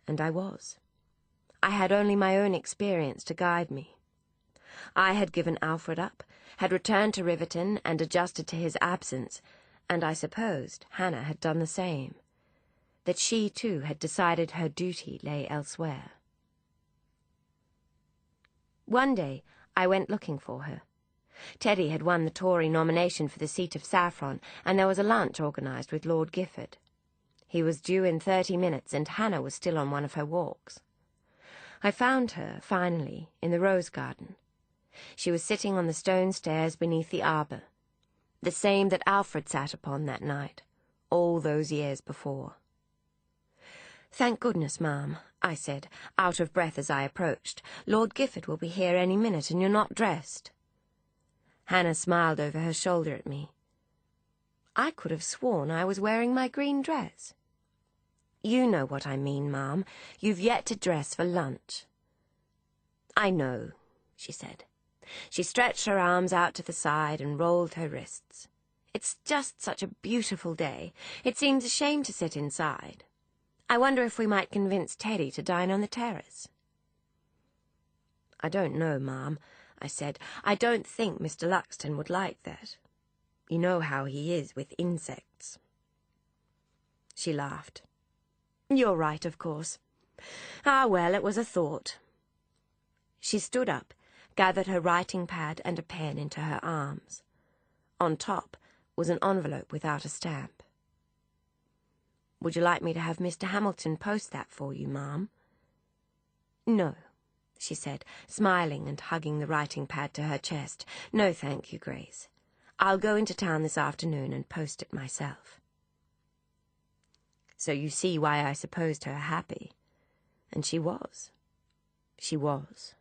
and I was. I had only my own experience to guide me. I had given Alfred up, had returned to Riverton and adjusted to his absence, and I supposed Hannah had done the same, that she too had decided her duty lay elsewhere. One day I went looking for her. Teddy had won the Tory nomination for the seat of Saffron, and there was a lunch organised with Lord Gifford. He was due in 30 minutes, and Hannah was still on one of her walks. I found her, finally, in the rose garden. She was sitting on the stone stairs beneath the arbour, the same that Alfred sat upon that night, all those years before. "Thank goodness, ma'am," I said, out of breath as I approached. "Lord Gifford will be here any minute, and you're not dressed." Hannah smiled over her shoulder at me. I could have sworn I was wearing my green dress. "You know what I mean, ma'am. You've yet to dress for lunch." "I know," she said. She stretched her arms out to the side and rolled her wrists. "It's just such a beautiful day. It seems a shame to sit inside. I wonder if we might convince Teddy to dine on the terrace." "I don't know, ma'am," I said. "I don't think Mr. Luxton would like that. You know how he is with insects." She laughed. "You're right, of course. Ah, well, it was a thought." She stood up, gathered her writing pad and a pen into her arms. On top was an envelope without a stamp. "Would you like me to have Mr. Hamilton post that for you, ma'am?" "No," she said, smiling and hugging the writing pad to her chest. "No, thank you, Grace. I'll go into town this afternoon and post it myself." So you see why I supposed her happy. And she was. She was.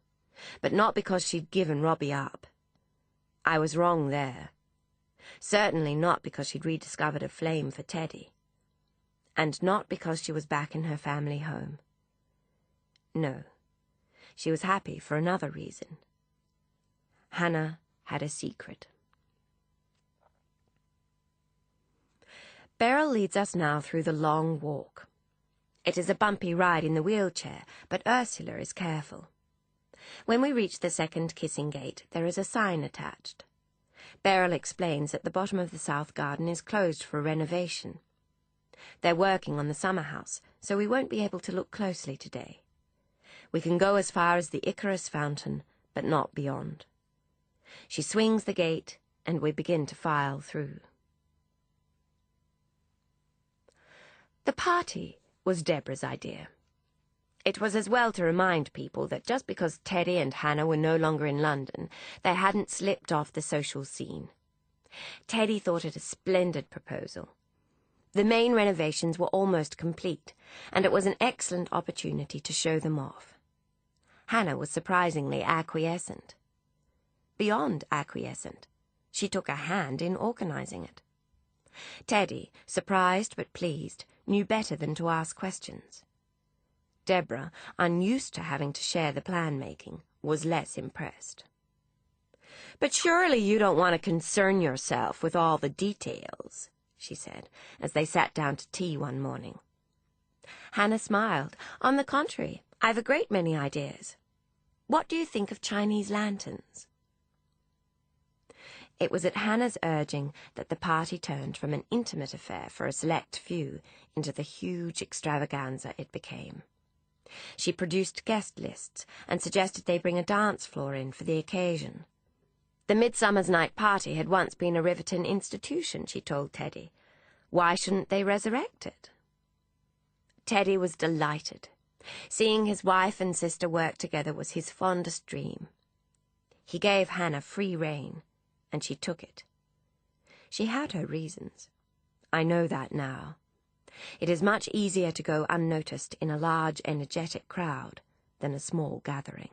but not because she'd given Robbie up. I was wrong there. Certainly not because she'd rediscovered a flame for Teddy. And not because she was back in her family home. No, she was happy for another reason. Hannah had a secret. Beryl leads us now through the long walk. It is a bumpy ride in the wheelchair, but Ursula is careful. When we reach the second kissing gate, there is a sign attached. Beryl explains that the bottom of the south garden is closed for renovation. They're working on the summer house, so we won't be able to look closely today. We can go as far as the Icarus fountain, but not beyond. She swings the gate, and we begin to file through. The party was Deborah's idea. It was as well to remind people that just because Teddy and Hannah were no longer in London, they hadn't slipped off the social scene. Teddy thought it a splendid proposal. The main renovations were almost complete, and it was an excellent opportunity to show them off. Hannah was surprisingly acquiescent. Beyond acquiescent, she took a hand in organising it. Teddy, surprised but pleased, knew better than to ask questions. Deborah, unused to having to share the plan-making, was less impressed. "But surely you don't want to concern yourself with all the details," she said, as they sat down to tea one morning. Hannah smiled. "On the contrary, I've a great many ideas. What do you think of Chinese lanterns?" It was at Hannah's urging that the party turned from an intimate affair for a select few into the huge extravaganza it became. She produced guest lists and suggested they bring a dance floor in for the occasion. The Midsummer's Night party had once been a Riverton institution, she told Teddy. Why shouldn't they resurrect it? Teddy was delighted. Seeing his wife and sister work together was his fondest dream. He gave Hannah free rein, and she took it. She had her reasons. I know that now. It is much easier to go unnoticed in a large, energetic crowd than a small gathering.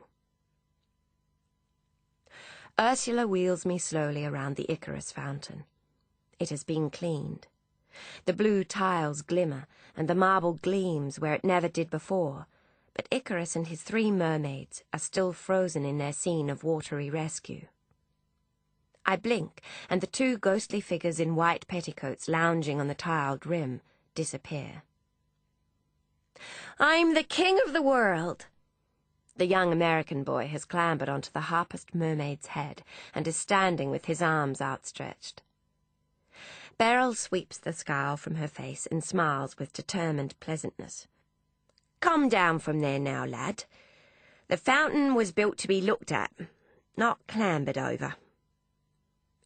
Ursula wheels me slowly around the Icarus fountain. It has been cleaned. The blue tiles glimmer, and the marble gleams where it never did before, but Icarus and his 3 mermaids are still frozen in their scene of watery rescue. I blink, and the 2 ghostly figures in white petticoats lounging on the tiled rim disappear. "I'm the king of the world!" The young American boy has clambered onto the harpist mermaid's head and is standing with his arms outstretched. Beryl sweeps the scowl from her face and smiles with determined pleasantness. "Come down from there now, lad. The fountain was built to be looked at, not clambered over."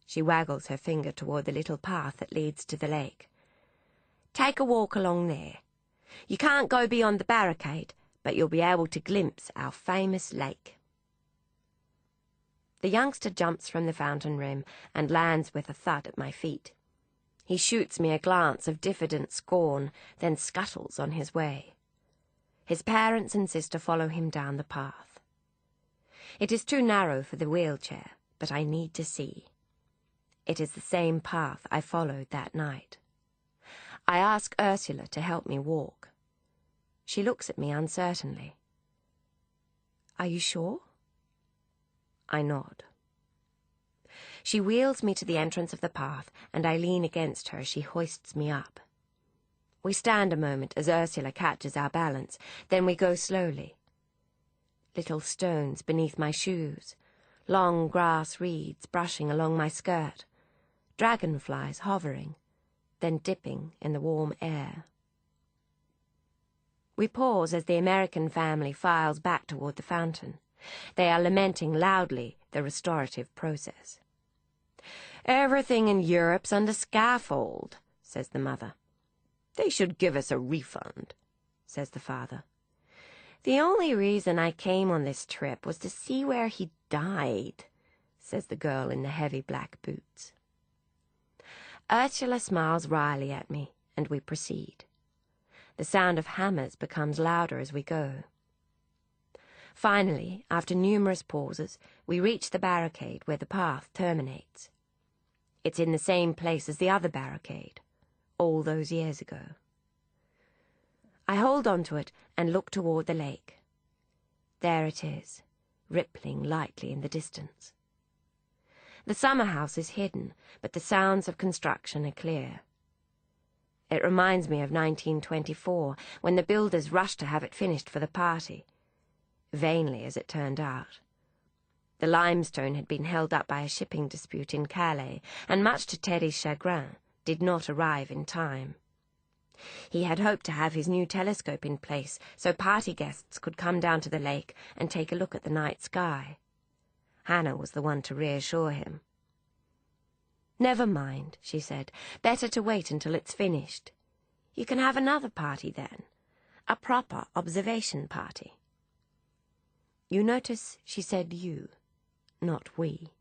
She waggles her finger toward the little path that leads to the lake. "Take a walk along there. You can't go beyond the barricade, but you'll be able to glimpse our famous lake." The youngster jumps from the fountain rim and lands with a thud at my feet. He shoots me a glance of diffident scorn, then scuttles on his way. His parents and sister follow him down the path. It is too narrow for the wheelchair, but I need to see. It is the same path I followed that night. I ask Ursula to help me walk. She looks at me uncertainly. "Are you sure?" I nod. She wheels me to the entrance of the path, and I lean against her as she hoists me up. We stand a moment as Ursula catches our balance, then we go slowly. Little stones beneath my shoes, long grass reeds brushing along my skirt, dragonflies hovering, then dipping in the warm air. We pause as the American family files back toward the fountain. They are lamenting loudly the restorative process. "Everything in Europe's under scaffold," says the mother. "They should give us a refund," says the father. "The only reason I came on this trip was to see where he died," says the girl in the heavy black boots. Ursula smiles wryly at me, and we proceed. The sound of hammers becomes louder as we go. Finally, after numerous pauses, we reach the barricade where the path terminates. It's in the same place as the other barricade, all those years ago. I hold onto it and look toward the lake. There it is, rippling lightly in the distance. The summer house is hidden, but the sounds of construction are clear. It reminds me of 1924, when the builders rushed to have it finished for the party. Vainly, as it turned out. The limestone had been held up by a shipping dispute in Calais, and much to Teddy's chagrin, did not arrive in time. He had hoped to have his new telescope in place so party guests could come down to the lake and take a look at the night sky. Hannah was the one to reassure him. "Never mind," she said. "Better to wait until it's finished. You can have another party then. A proper observation party." You notice she said you, not we.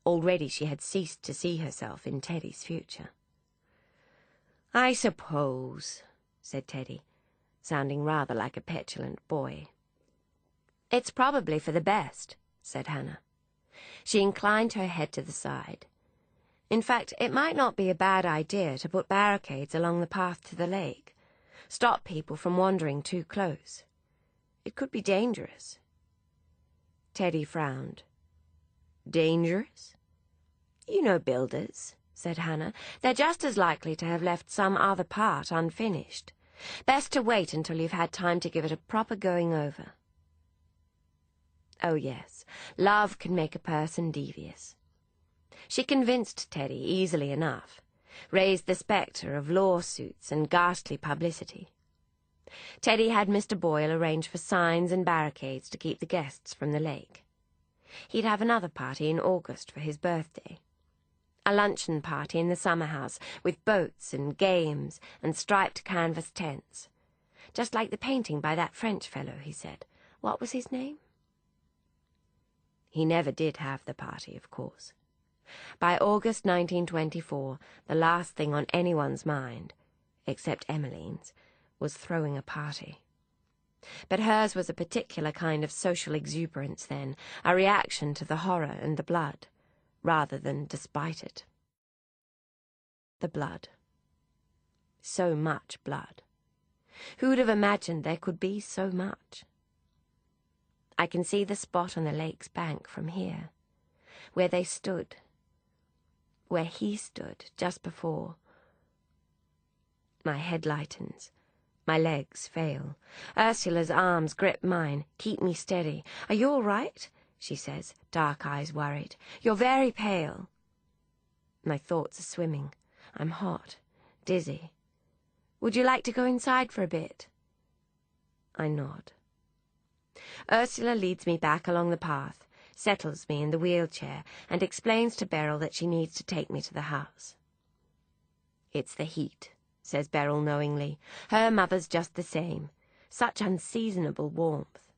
Already she had ceased to see herself in Teddy's future. "I suppose," said Teddy, sounding rather like a petulant boy. "It's probably for the best," said Hannah. She inclined her head to the side. "In fact, it might not be a bad idea to put barricades along the path to the lake. Stop people from wandering too close. It could be dangerous." Teddy frowned. "Dangerous?" "You know builders," said Hannah. "They're just as likely to have left some other part unfinished. Best to wait until you've had time to give it a proper going over." Oh yes, love can make a person devious. She convinced Teddy easily enough, raised the spectre of lawsuits and ghastly publicity. Teddy had Mr. Boyle arrange for signs and barricades to keep the guests from the lake. He'd have another party in August for his birthday. A luncheon party in the summer house with boats and games and striped canvas tents. Just like the painting by that French fellow, he said. What was his name? He never did have the party, of course. By August 1924, the last thing on anyone's mind, except Emmeline's, was throwing a party. But hers was a particular kind of social exuberance then, a reaction to the horror and the blood, rather than despite it. The blood. So much blood. Who'd have imagined there could be so much? I can see the spot on the lake's bank from here, where they stood, where he stood just before. My head lightens. My legs fail. Ursula's arms grip mine. "Keep me steady." "Are you all right?" she says, dark eyes worried. "You're very pale." My thoughts are swimming. I'm hot, dizzy. "Would you like to go inside for a bit?" I nod. Ursula leads me back along the path, settles me in the wheelchair, and explains to Beryl that she needs to take me to the house. "It's the heat," says Beryl knowingly. "Her mother's just the same. Such unseasonable warmth."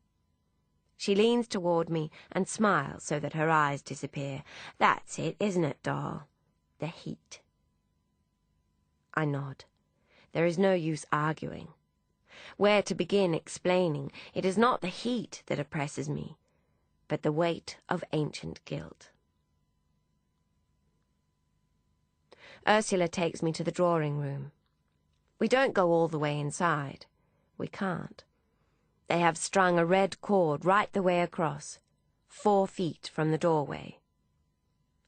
She leans toward me and smiles so that her eyes disappear. "That's it, isn't it, doll? The heat." I nod. There is no use arguing. Where to begin explaining? It is not the heat that oppresses me, but the weight of ancient guilt. Ursula takes me to the drawing room. We don't go all the way inside. We can't. They have strung a red cord right the way across, 4 feet from the doorway.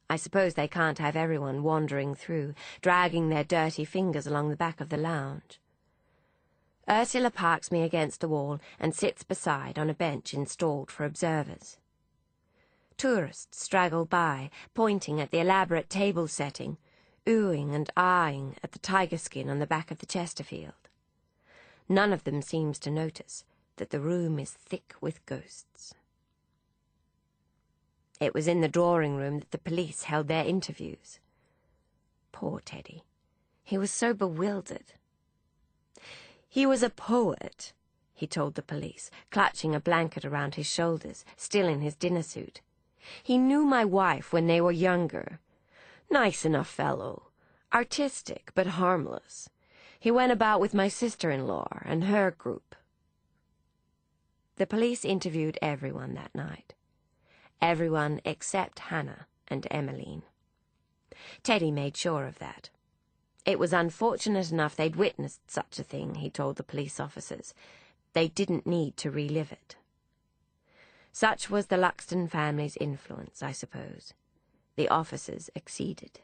I suppose they can't have everyone wandering through, dragging their dirty fingers along the back of the lounge. Ursula parks me against the wall and sits beside on a bench installed for observers. Tourists straggle by, pointing at the elaborate table setting, oohing and ahhing at the tiger skin on the back of the Chesterfield. None of them seems to notice that the room is thick with ghosts. It was in the drawing room that the police held their interviews. Poor Teddy. He was so bewildered. "He was a poet," he told the police, clutching a blanket around his shoulders, still in his dinner suit. "He knew my wife when they were younger. Nice enough fellow. Artistic, but harmless. He went about with my sister-in-law and her group." The police interviewed everyone that night. Everyone except Hannah and Emmeline. Teddy made sure of that. It was unfortunate enough they'd witnessed such a thing, he told the police officers. They didn't need to relive it. Such was the Luxton family's influence, I suppose. The officers acceded.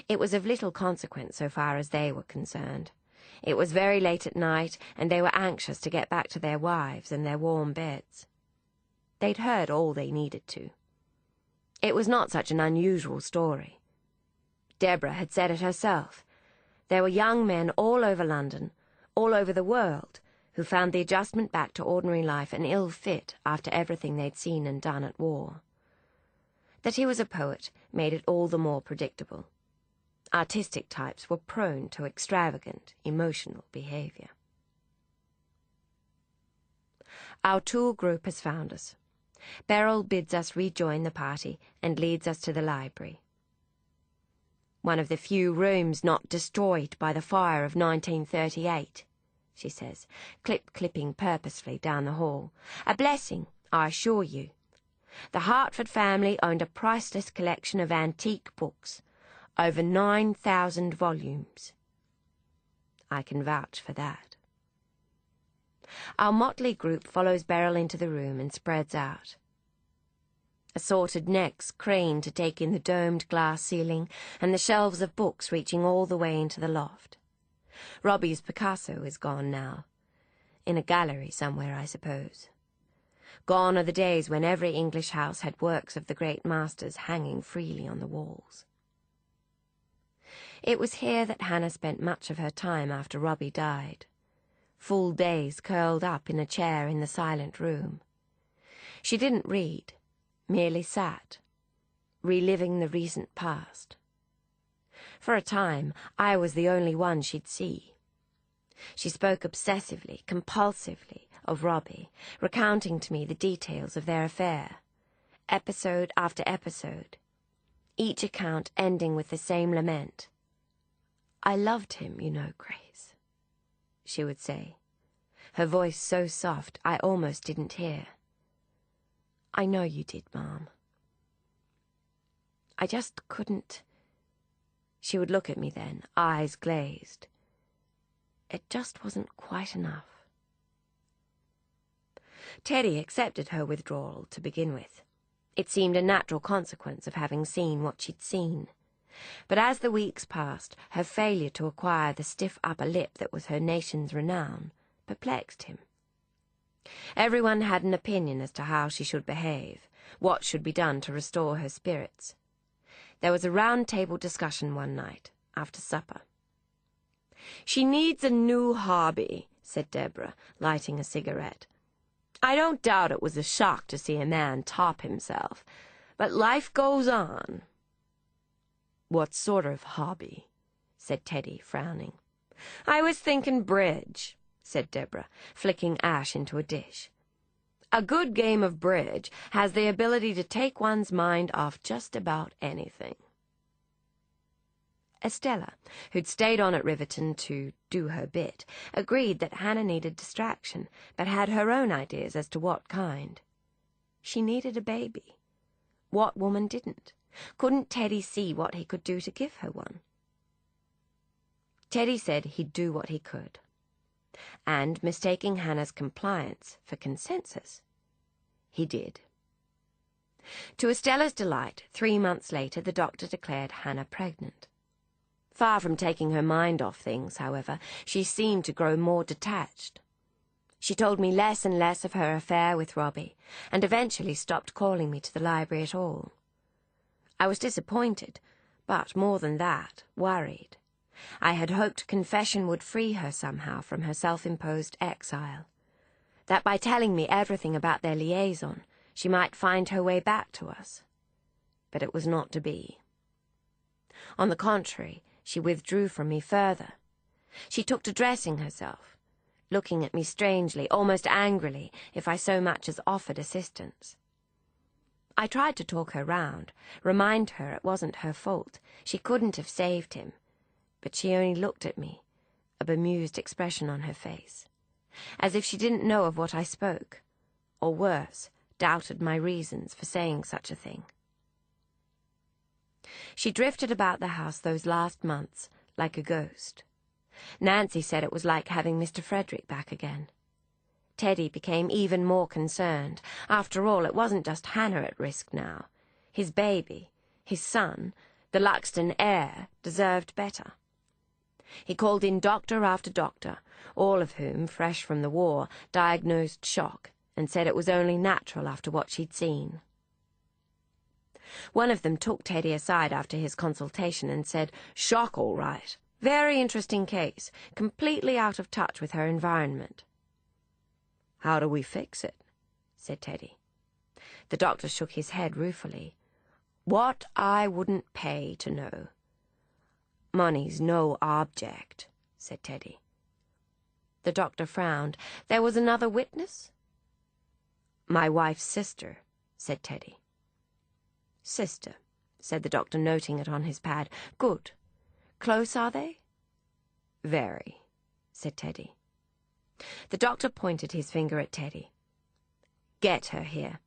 It was of little consequence so far as they were concerned. It was very late at night, and they were anxious to get back to their wives and their warm beds. They'd heard all they needed to. It was not such an unusual story. Deborah had said it herself. There were young men all over London, all over the world, who found the adjustment back to ordinary life an ill fit after everything they'd seen and done at war. That he was a poet made it all the more predictable. Artistic types were prone to extravagant, emotional behaviour. Our tour group has found us. Beryl bids us rejoin the party and leads us to the library. One of the few rooms not destroyed by the fire of 1938, she says, clipping purposefully down the hall. A blessing, I assure you. The Hartford family owned a priceless collection of antique books, over 9,000 volumes. I can vouch for that. Our motley group follows Beryl into the room and spreads out. Assorted necks crane to take in the domed glass ceiling and the shelves of books reaching all the way into the loft. Robbie's Picasso is gone now. In a gallery somewhere, I suppose. Gone are the days when every English house had works of the great masters hanging freely on the walls. It was here that Hannah spent much of her time after Robbie died. Full days curled up in a chair in the silent room. She didn't read, merely sat, reliving the recent past. For a time, I was the only one she'd see. She spoke obsessively, compulsively of Robbie, recounting to me the details of their affair, episode after episode, each account ending with the same lament. I loved him, you know, Grace, she would say, her voice so soft I almost didn't hear. I know you did, Mom. I just couldn't. She would look at me then, eyes glazed. It just wasn't quite enough. Teddy accepted her withdrawal to begin with. It seemed a natural consequence of having seen what she'd seen. But as the weeks passed, her failure to acquire the stiff upper lip that was her nation's renown perplexed him. Everyone had an opinion as to how she should behave, what should be done to restore her spirits. There was a round-table discussion one night, after supper. "She needs a new hobby," said Deborah, lighting a cigarette. "I don't doubt it was a shock to see a man top himself, but life goes on." "What sort of hobby?" said Teddy, frowning. "I was thinking bridge," said Deborah, flicking ash into a dish. "A good game of bridge has the ability to take one's mind off just about anything." Estella, who'd stayed on at Riverton to do her bit, agreed that Hannah needed distraction, but had her own ideas as to what kind. She needed a baby. What woman didn't? Couldn't Teddy see what he could do to give her one? Teddy said he'd do what he could. And, mistaking Hannah's compliance for consensus, he did. To Estella's delight, 3 months later the doctor declared Hannah pregnant. Far from taking her mind off things, however, she seemed to grow more detached. She told me less and less of her affair with Robbie, and eventually stopped calling me to the library at all. I was disappointed, but more than that, worried. I had hoped confession would free her somehow from her self-imposed exile, that by telling me everything about their liaison, she might find her way back to us. But it was not to be. On the contrary, she withdrew from me further. She took to dressing herself, looking at me strangely, almost angrily, if I so much as offered assistance. I tried to talk her round, remind her it wasn't her fault, she couldn't have saved him, but she only looked at me, a bemused expression on her face. as if she didn't know of what I spoke, or worse, doubted my reasons for saying such a thing. She drifted about the house those last months like a ghost. Nancy said it was like having Mr. Frederick back again. Teddy became even more concerned. After all, it wasn't just Hannah at risk now. His baby, his son, the Luxton heir, deserved better. He called in doctor after doctor, all of whom, fresh from the war, diagnosed shock and said it was only natural after what she'd seen. One of them took Teddy aside after his consultation and said, "Shock, all right. Very interesting case, completely out of touch with her environment." "How do we fix it?" said Teddy. The doctor shook his head ruefully. "What I wouldn't pay to know." "Money's no object," said Teddy. The doctor frowned. "There was another witness?" "My wife's sister," said Teddy. "Sister," said the doctor, noting it on his pad. "Good. Close, are they?" "Very," said Teddy. The doctor pointed his finger at Teddy. "Get her here.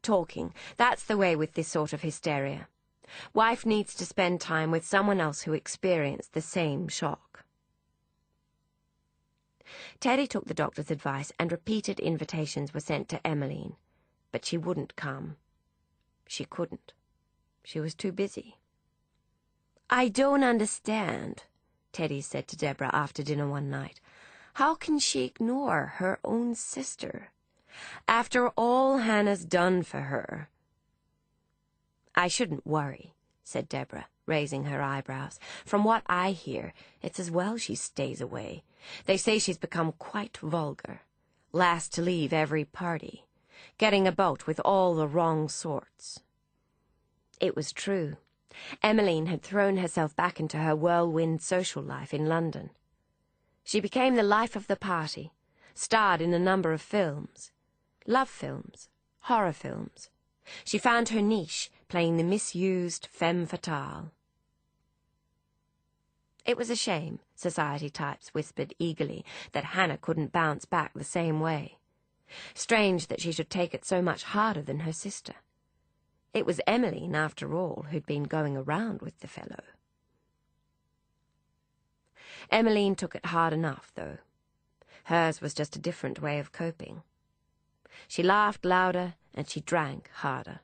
Talking. That's the way with this sort of hysteria. Wife needs to spend time with someone else who experienced the same shock." Teddy took the doctor's advice, and repeated invitations were sent to Emmeline, but she wouldn't come. She couldn't. She was too busy. "I don't understand," Teddy said to Deborah after dinner one night. "How can she ignore her own sister? After all Hannah's done for her." "I shouldn't worry," said Deborah, raising her eyebrows. "From what I hear, it's as well she stays away. They say she's become quite vulgar. Last to leave every party. Getting about with all the wrong sorts." It was true. Emmeline had thrown herself back into her whirlwind social life in London. She became the life of the party, starred in a number of films. Love films, horror films. She found her niche, playing the misused femme fatale. It was a shame, society types whispered eagerly, that Hannah couldn't bounce back the same way. Strange that she should take it so much harder than her sister. It was Emmeline, after all, who'd been going around with the fellow. Emmeline took it hard enough, though. Hers was just a different way of coping. She laughed louder and she drank harder.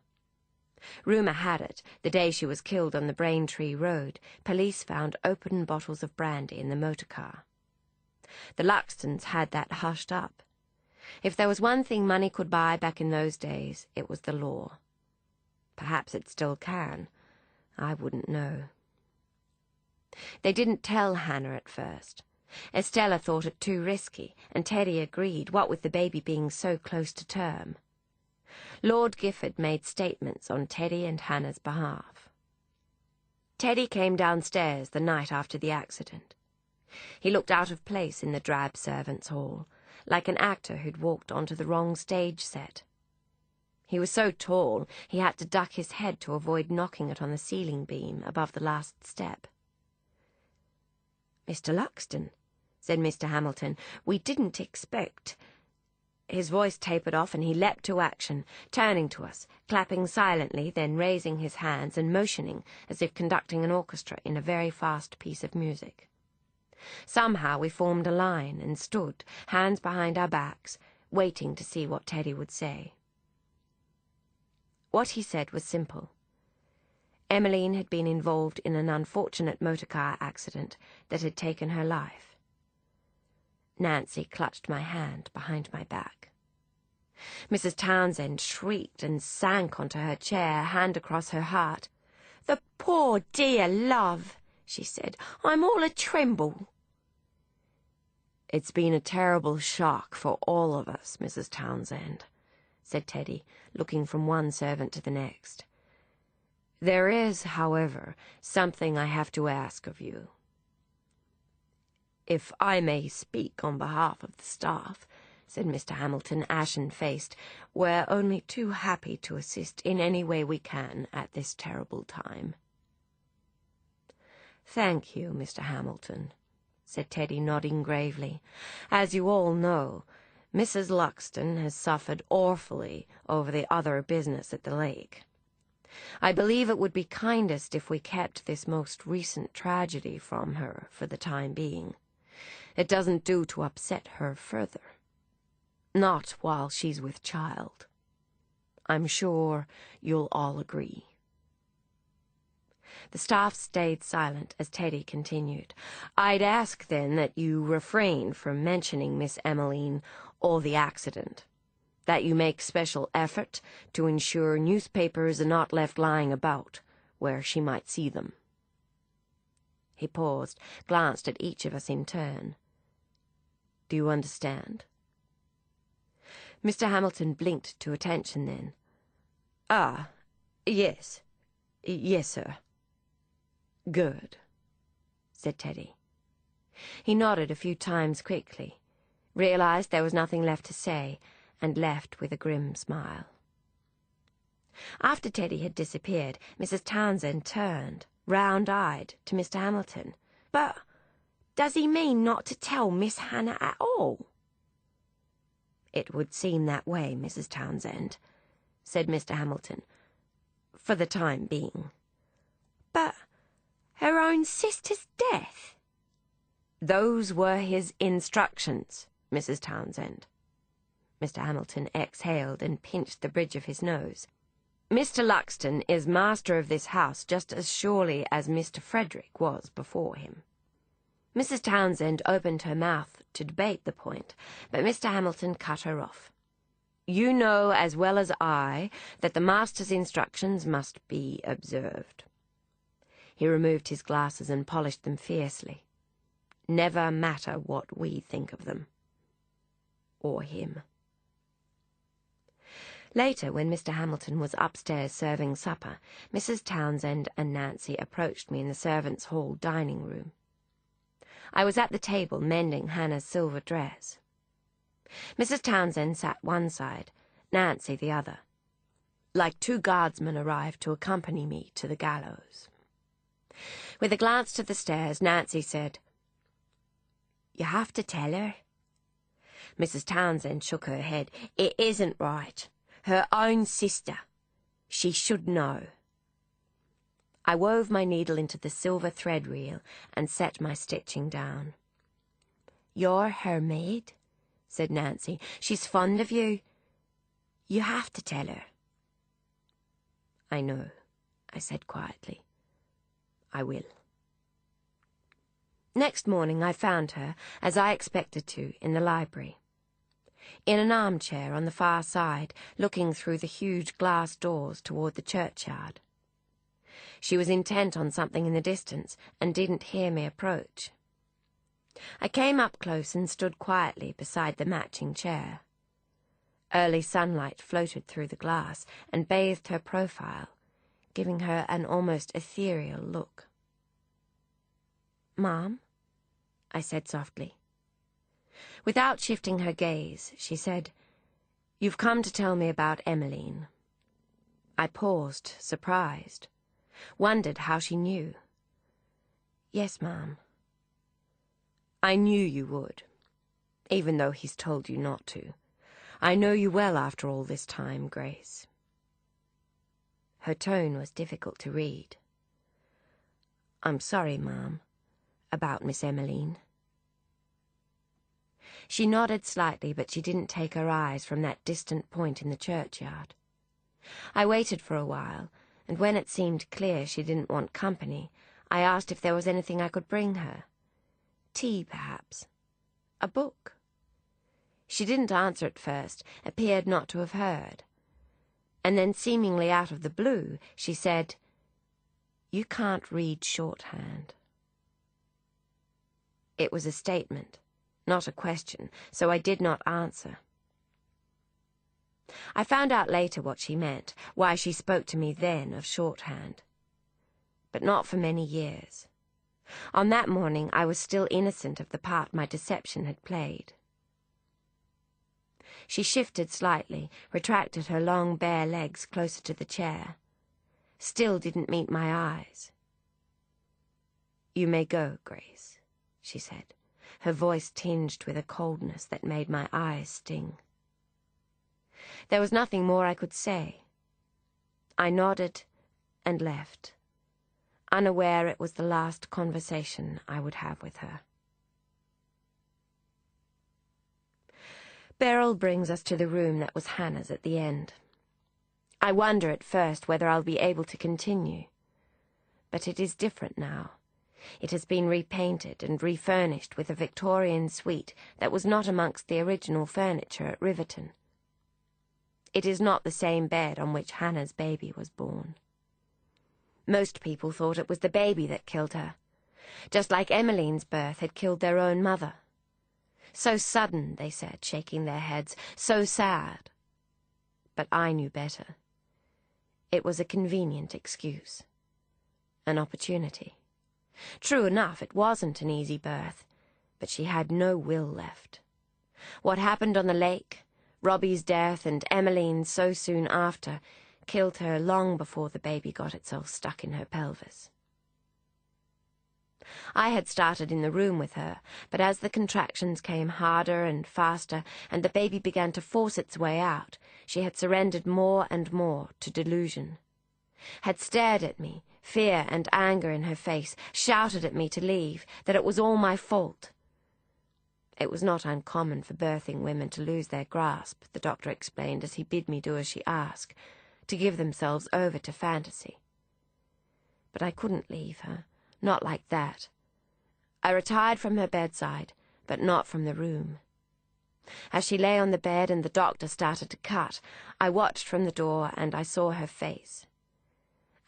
Rumour had it, the day she was killed on the Braintree Road, police found open bottles of brandy in the motor car. The Luxtons had that hushed up. If there was one thing money could buy back in those days, it was the law. Perhaps it still can. I wouldn't know. They didn't tell Hannah at first. Estella thought it too risky, and Teddy agreed, what with the baby being so close to term. Lord Gifford made statements on Teddy and Hannah's behalf. Teddy came downstairs the night after the accident. He looked out of place in the drab servants' hall, like an actor who'd walked onto the wrong stage set. He was so tall he had to duck his head to avoid knocking it on the ceiling beam above the last step. "Mr. Luxton," said Mr. Hamilton, "we didn't expect—" His voice tapered off and he leapt to action, turning to us, clapping silently, then raising his hands and motioning as if conducting an orchestra in a very fast piece of music. Somehow we formed a line and stood, hands behind our backs, waiting to see what Teddy would say. What he said was simple. Emmeline had been involved in an unfortunate motor car accident that had taken her life. Nancy clutched my hand behind my back. Mrs. Townsend shrieked and sank onto her chair, hand across her heart. "The poor dear love," she said. "I'm all a tremble." "It's been a terrible shock for all of us, Mrs. Townsend," said Teddy, looking from one servant to the next. "There is, however, something I have to ask of you. If I may speak on behalf of the staff," said Mr. Hamilton, ashen-faced, "we're only too happy to assist in any way we can at this terrible time." "Thank you, Mr. Hamilton," said Teddy, nodding gravely. "As you all know, Mrs. Luxton has suffered awfully over the other business at the lake. I believe it would be kindest if we kept this most recent tragedy from her for the time being. It doesn't do to upset her further. Not while she's with child. I'm sure you'll all agree." The staff stayed silent as Teddy continued. "I'd ask, then, that you refrain from mentioning Miss Emmeline or the accident, that you make special effort to ensure newspapers are not left lying about where she might see them." He paused, glanced at each of us in turn. "Do you understand?" Mr. Hamilton blinked to attention then. "Ah, yes. Yes, sir." "Good," said Teddy. He nodded a few times quickly, realized there was nothing left to say, and left with a grim smile. After Teddy had disappeared, Mrs. Townsend turned, round-eyed, to Mr. Hamilton. "But does he mean not to tell Miss Hannah at all?" "It would seem that way, Mrs. Townsend," said Mr. Hamilton, "for the time being." "But her own sister's death?" "Those were his instructions, Mrs. Townsend." Mr. Hamilton exhaled and pinched the bridge of his nose. "Mr. Luxton is master of this house just as surely as Mr. Frederick was before him." Mrs. Townsend opened her mouth to debate the point, but Mr. Hamilton cut her off. "You know as well as I that the master's instructions must be observed." He removed his glasses and polished them fiercely. "Never matter what we think of them. Or him." Later, when Mr. Hamilton was upstairs serving supper, Mrs. Townsend and Nancy approached me in the servants' hall dining room. I was at the table mending Hannah's silver dress. Mrs. Townsend sat one side, Nancy the other. Like two guardsmen arrived to accompany me to the gallows. With a glance to the stairs, Nancy said, "You have to tell her." Mrs. Townsend shook her head. "It isn't right. Her own sister. She should know." I wove my needle into the silver thread reel and set my stitching down. "You're her maid," said Nancy. "She's fond of you. You have to tell her." "I know," I said quietly. "I will." Next morning I found her, as I expected to, in the library. In an armchair on the far side, looking through the huge glass doors toward the churchyard. She was intent on something in the distance and didn't hear me approach. I came up close and stood quietly beside the matching chair. Early sunlight floated through the glass and bathed her profile, giving her an almost ethereal look. "Mom," I said softly. Without shifting her gaze, she said, "You've come to tell me about Emmeline." I paused, surprised, wondered how she knew. "Yes, Ma'am." "I knew you would, even though he's told you not to. I know you well after all this time, Grace." Her tone was difficult to read. "I'm sorry, Ma'am, about Miss Emmeline." She nodded slightly, but she didn't take her eyes from that distant point in the churchyard. I waited for a while, and when it seemed clear she didn't want company, I asked if there was anything I could bring her. Tea, perhaps. A book. She didn't answer at first, appeared not to have heard. And then, seemingly out of the blue, she said, "You can't read shorthand." It was a statement, not a question, so I did not answer. I found out later what she meant, why she spoke to me then of shorthand. But not for many years. On that morning I was still innocent of the part my deception had played. She shifted slightly, retracted her long bare legs closer to the chair. Still didn't meet my eyes. "You may go, Grace," she said. her voice tinged with a coldness that made my eyes sting. There was nothing more I could say. I nodded and left, unaware it was the last conversation I would have with her. Beryl brings us to the room that was Hannah's at the end. I wonder at first whether I'll be able to continue. But it is different now. It has been repainted and refurnished with a Victorian suite that was not amongst the original furniture at Riverton. It is not the same bed on which Hannah's baby was born. Most people thought it was the baby that killed her, just like Emmeline's birth had killed their own mother. So sudden, they said, shaking their heads, so sad. But I knew better. It was a convenient excuse. An opportunity. True enough, it wasn't an easy birth, but she had no will left. What happened on the lake, Robbie's death and Emmeline's so soon after, killed her long before the baby got itself stuck in her pelvis. I had started in the room with her, but as the contractions came harder and faster and the baby began to force its way out, she had surrendered more and more to delusion. Had stared at me, fear and anger in her face, shouted at me to leave, that it was all my fault. It was not uncommon for birthing women to lose their grasp, the doctor explained as he bid me do as she asked, to give themselves over to fantasy. But I couldn't leave her, not like that. I retired from her bedside, but not from the room. As she lay on the bed and the doctor started to cut, I watched from the door and I saw her face.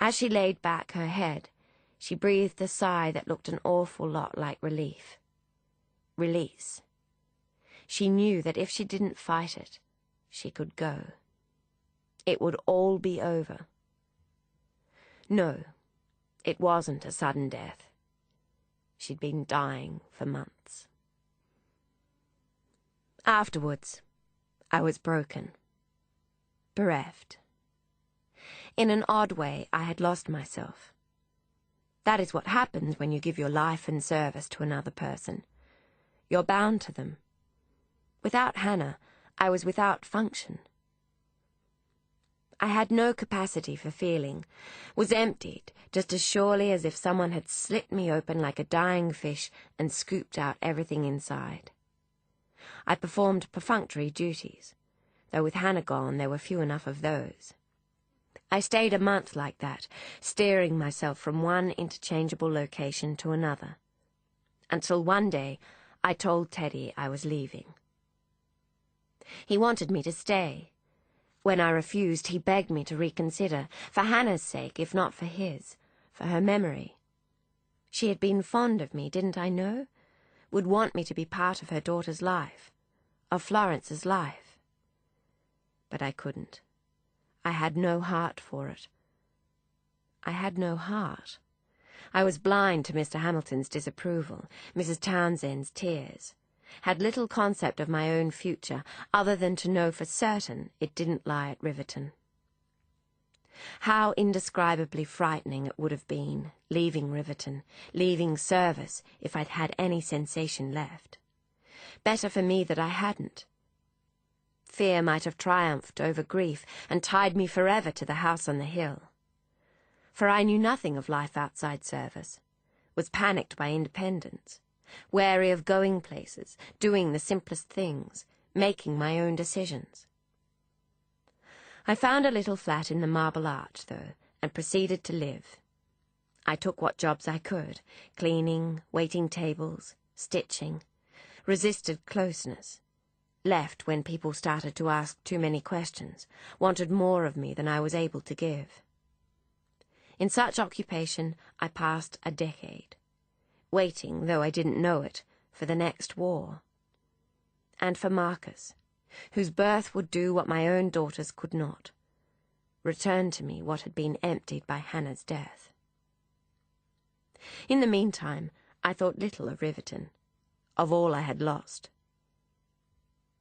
As she laid back her head, she breathed a sigh that looked an awful lot like relief. Release. She knew that if she didn't fight it, she could go. It would all be over. No, it wasn't a sudden death. She'd been dying for months. Afterwards, I was broken, bereft. In an odd way, I had lost myself. That is what happens when you give your life and service to another person. You're bound to them. Without Hannah, I was without function. I had no capacity for feeling, was emptied just as surely as if someone had slit me open like a dying fish and scooped out everything inside. I performed perfunctory duties, though with Hannah gone there were few enough of those. I stayed a month like that, steering myself from one interchangeable location to another, until one day I told Teddy I was leaving. He wanted me to stay. When I refused, he begged me to reconsider, for Hannah's sake, if not for his, for her memory. She had been fond of me, didn't I know? Would want me to be part of her daughter's life, of Florence's life. But I couldn't. I had no heart for it. I had no heart. I was blind to Mr. Hamilton's disapproval, Mrs. Townsend's tears, had little concept of my own future, other than to know for certain it didn't lie at Riverton. How indescribably frightening it would have been, leaving Riverton, leaving service, if I'd had any sensation left. Better for me that I hadn't. Fear might have triumphed over grief and tied me forever to the house on the hill. For I knew nothing of life outside service, was panicked by independence, wary of going places, doing the simplest things, making my own decisions. I found a little flat in the Marble Arch, though, and proceeded to live. I took what jobs I could, cleaning, waiting tables, stitching, resisted closeness, left when people started to ask too many questions, wanted more of me than I was able to give. In such occupation I passed a decade, waiting, though I didn't know it, for the next war. And for Marcus, whose birth would do what my own daughters could not, return to me what had been emptied by Hannah's death. In the meantime, I thought little of Riverton, of all I had lost.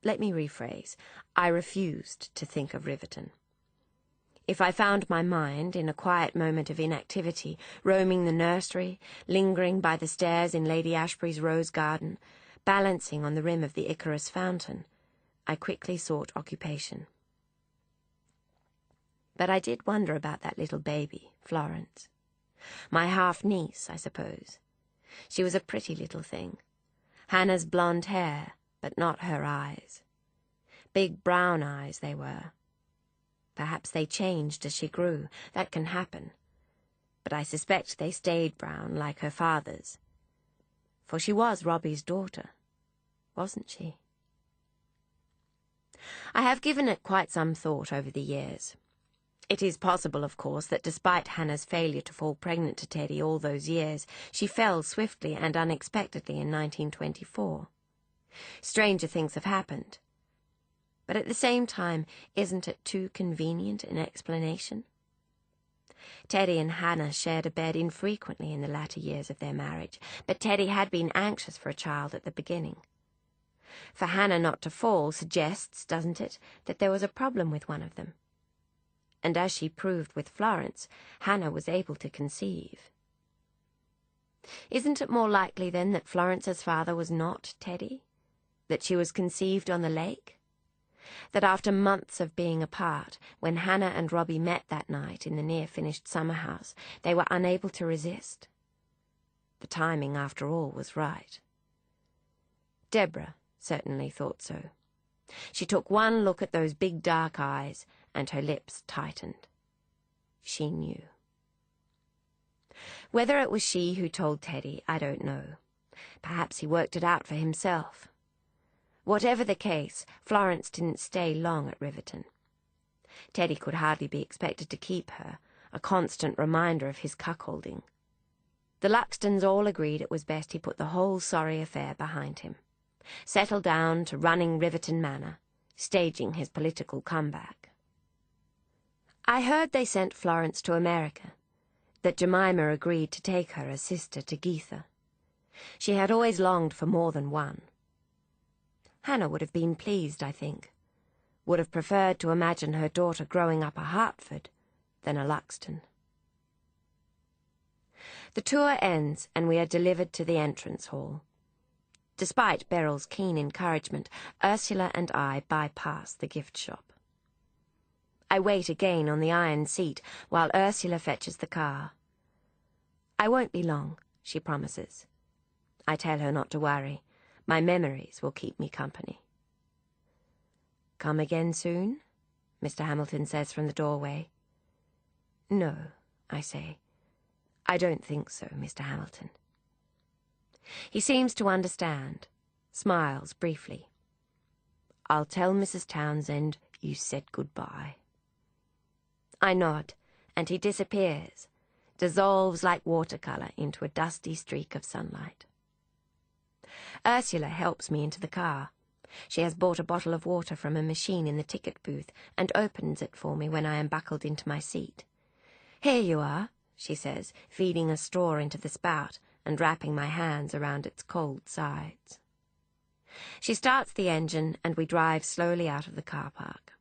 Let me rephrase. I refused to think of Riverton. If I found my mind, in a quiet moment of inactivity, roaming the nursery, lingering by the stairs in Lady Ashbury's rose garden, Balancing on the rim of the Icarus fountain, I quickly sought occupation. But I did wonder about that little baby, Florence. My half-niece, I suppose. She was a pretty little thing. Hannah's blonde hair, but not her eyes. Big brown eyes they were. Perhaps they changed as she grew. That can happen. But I suspect they stayed brown like her father's. For she was Robbie's daughter, wasn't she? I have given it quite some thought over the years. It is possible, of course, that despite Hannah's failure to fall pregnant to Teddy all those years, she fell swiftly and unexpectedly in 1924. Stranger things have happened. But at the same time, isn't it too convenient an explanation? Teddy and Hannah shared a bed infrequently in the latter years of their marriage, but Teddy had been anxious for a child at the beginning. For Hannah not to fall suggests, doesn't it, that there was a problem with one of them. And as she proved with Florence, Hannah was able to conceive. Isn't it more likely, then, that Florence's father was not Teddy? That she was conceived on the lake? That after months of being apart, when Hannah and Robbie met that night in the near-finished summer house, they were unable to resist? The timing, after all, was right. Deborah certainly thought so. She took one look at those big dark eyes, and her lips tightened. She knew. Whether it was she who told Teddy, I don't know. Perhaps he worked it out for himself. Whatever the case, Florence didn't stay long at Riverton. Teddy could hardly be expected to keep her, a constant reminder of his cuckolding. The Luxtons all agreed it was best he put the whole sorry affair behind him, settled down to running Riverton Manor, staging his political comeback. I heard they sent Florence to America, that Jemima agreed to take her as sister to Geetha. She had always longed for more than one. Hannah would have been pleased, I think, would have preferred to imagine her daughter growing up a Hartford than a Luxton. The tour ends, and we are delivered to the entrance hall. Despite Beryl's keen encouragement, Ursula and I bypass the gift shop. I wait again on the iron seat while Ursula fetches the car. I won't be long, she promises. I tell her not to worry. My memories will keep me company. Come again soon? Mr. Hamilton says from the doorway. No, I say. I don't think so, Mr. Hamilton. He seems to understand, smiles briefly. I'll tell Mrs. Townsend you said goodbye. I nod, and he disappears, dissolves like watercolour into a dusty streak of sunlight. Ursula helps me into the car. She has bought a bottle of water from a machine in the ticket booth and opens it for me when I am buckled into my seat. Here you are, she says, feeding a straw into the spout and wrapping my hands around its cold sides. She starts the engine and we drive slowly out of the car park.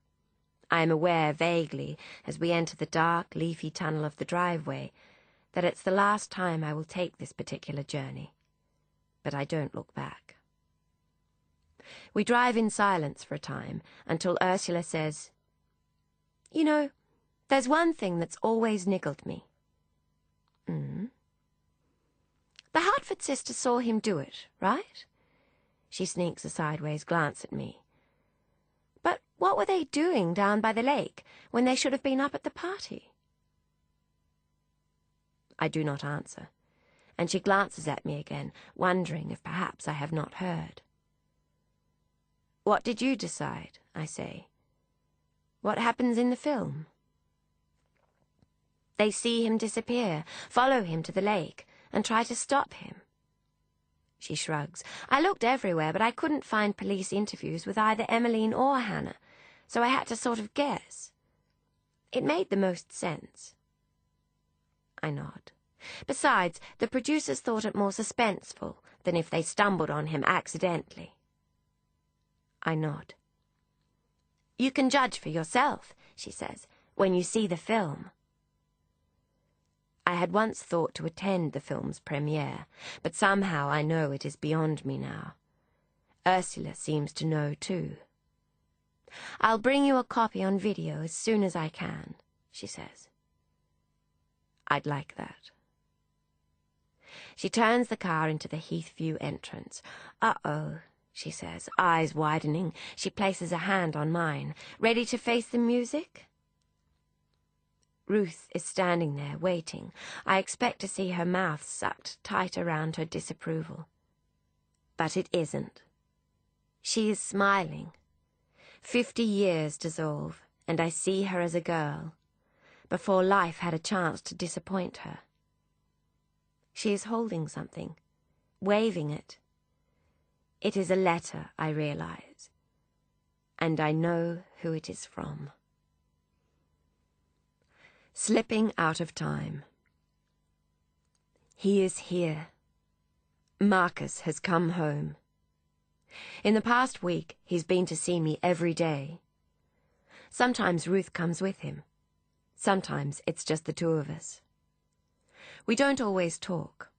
I am aware vaguely, as we enter the dark, leafy tunnel of the driveway, that it's the last time I will take this particular journey. But I don't look back. We drive in silence for a time, until Ursula says, You know, there's one thing that's always niggled me. The Hartford sister saw him do it, right? She sneaks a sideways glance at me. But what were they doing down by the lake when they should have been up at the party? I do not answer, and she glances at me again, wondering if perhaps I have not heard. What did you decide? I say. What happens in the film? They see him disappear, follow him to the lake, and try to stop him. She shrugs. I looked everywhere, but I couldn't find police interviews with either Emmeline or Hannah, so I had to sort of guess. It made the most sense. I nod. Besides, the producers thought it more suspenseful than if they stumbled on him accidentally. I nod. You can judge for yourself, she says, when you see the film. I had once thought to attend the film's premiere, but somehow I know it is beyond me now. Ursula seems to know too. "I'll bring you a copy on video as soon as I can," she says. "I'd like that." She turns the car into the Heathview entrance. "Uh-oh," she says, eyes widening. She places a hand on mine. "Ready to face the music?" Ruth is standing there, waiting. I expect to see her mouth sucked tight around her disapproval. But it isn't. She is smiling. 50 years dissolve, and I see her as a girl, before life had a chance to disappoint her. She is holding something, waving it. It is a letter, I realize, and I know who it is from. Slipping out of time. He is here. Marcus has come home. In the past week, he's been to see me every day. Sometimes Ruth comes with him. Sometimes it's just the two of us. We don't always talk.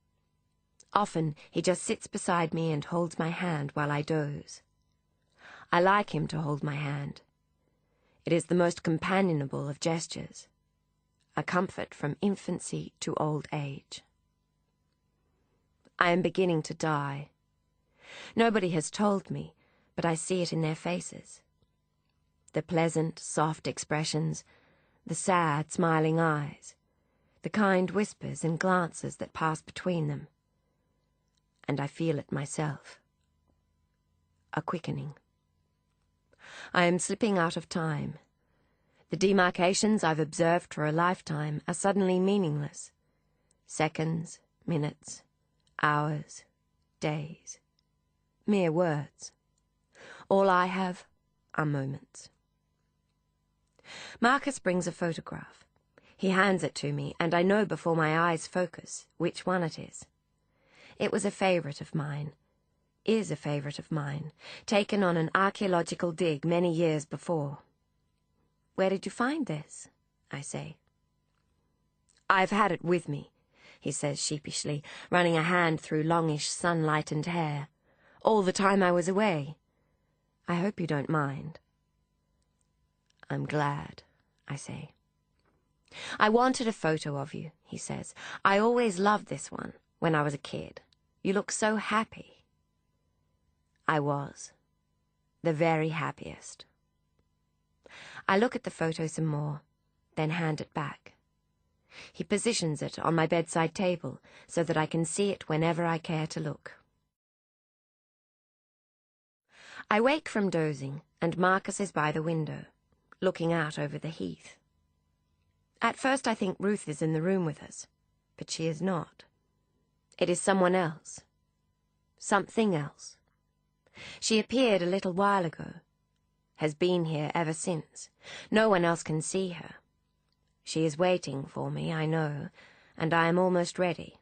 Often he just sits beside me and holds my hand while I doze. I like him to hold my hand. It is the most companionable of gestures, a comfort from infancy to old age. I am beginning to die. Nobody has told me, but I see it in their faces. The pleasant, soft expressions, the sad, smiling eyes, the kind whispers and glances that pass between them. And I feel it myself. A quickening. I am slipping out of time. The demarcations I've observed for a lifetime are suddenly meaningless. Seconds, minutes, hours, days. Mere words. All I have are moments. Marcus brings a photograph. He hands it to me, and I know before my eyes focus which one it is. It was a favourite of mine, is a favourite of mine, taken on an archaeological dig many years before. "Where did you find this?" I say. "I've had it with me," he says sheepishly, running a hand through longish sun-lightened hair. "All the time I was away. I hope you don't mind." "I'm glad," I say. "I wanted a photo of you," he says. "I always loved this one when I was a kid. You look so happy." I was. The very happiest. I look at the photo some more, then hand it back. He positions it on my bedside table so that I can see it whenever I care to look. I wake from dozing, and Marcus is by the window, looking out over the heath. At first I think Ruth is in the room with us, but she is not. It is someone else. Something else. She appeared a little while ago. Has been here ever since. No one else can see her. She is waiting for me, I know, and I am almost ready.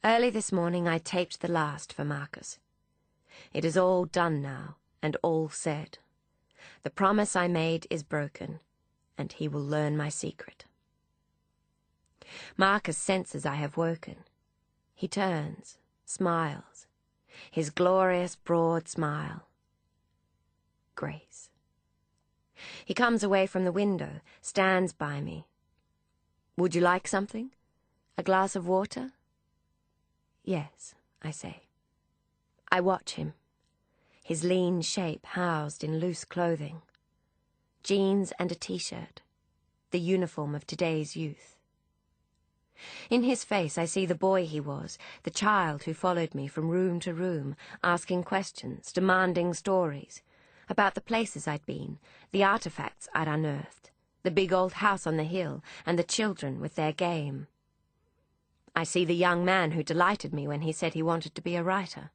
Early this morning I taped the last for Marcus. It is all done now, and all said. The promise I made is broken, and he will learn my secret. Marcus senses I have woken. He turns, smiles, his glorious broad smile. Grace. He comes away from the window, stands by me. "Would you like something? A glass of water?" "Yes," I say. I watch him, his lean shape housed in loose clothing. Jeans and a t-shirt, the uniform of today's youth. In his face I see the boy he was, the child who followed me from room to room, asking questions, demanding stories, about the places I'd been, the artifacts I'd unearthed, the big old house on the hill, and the children with their game. I see the young man who delighted me when he said he wanted to be a writer,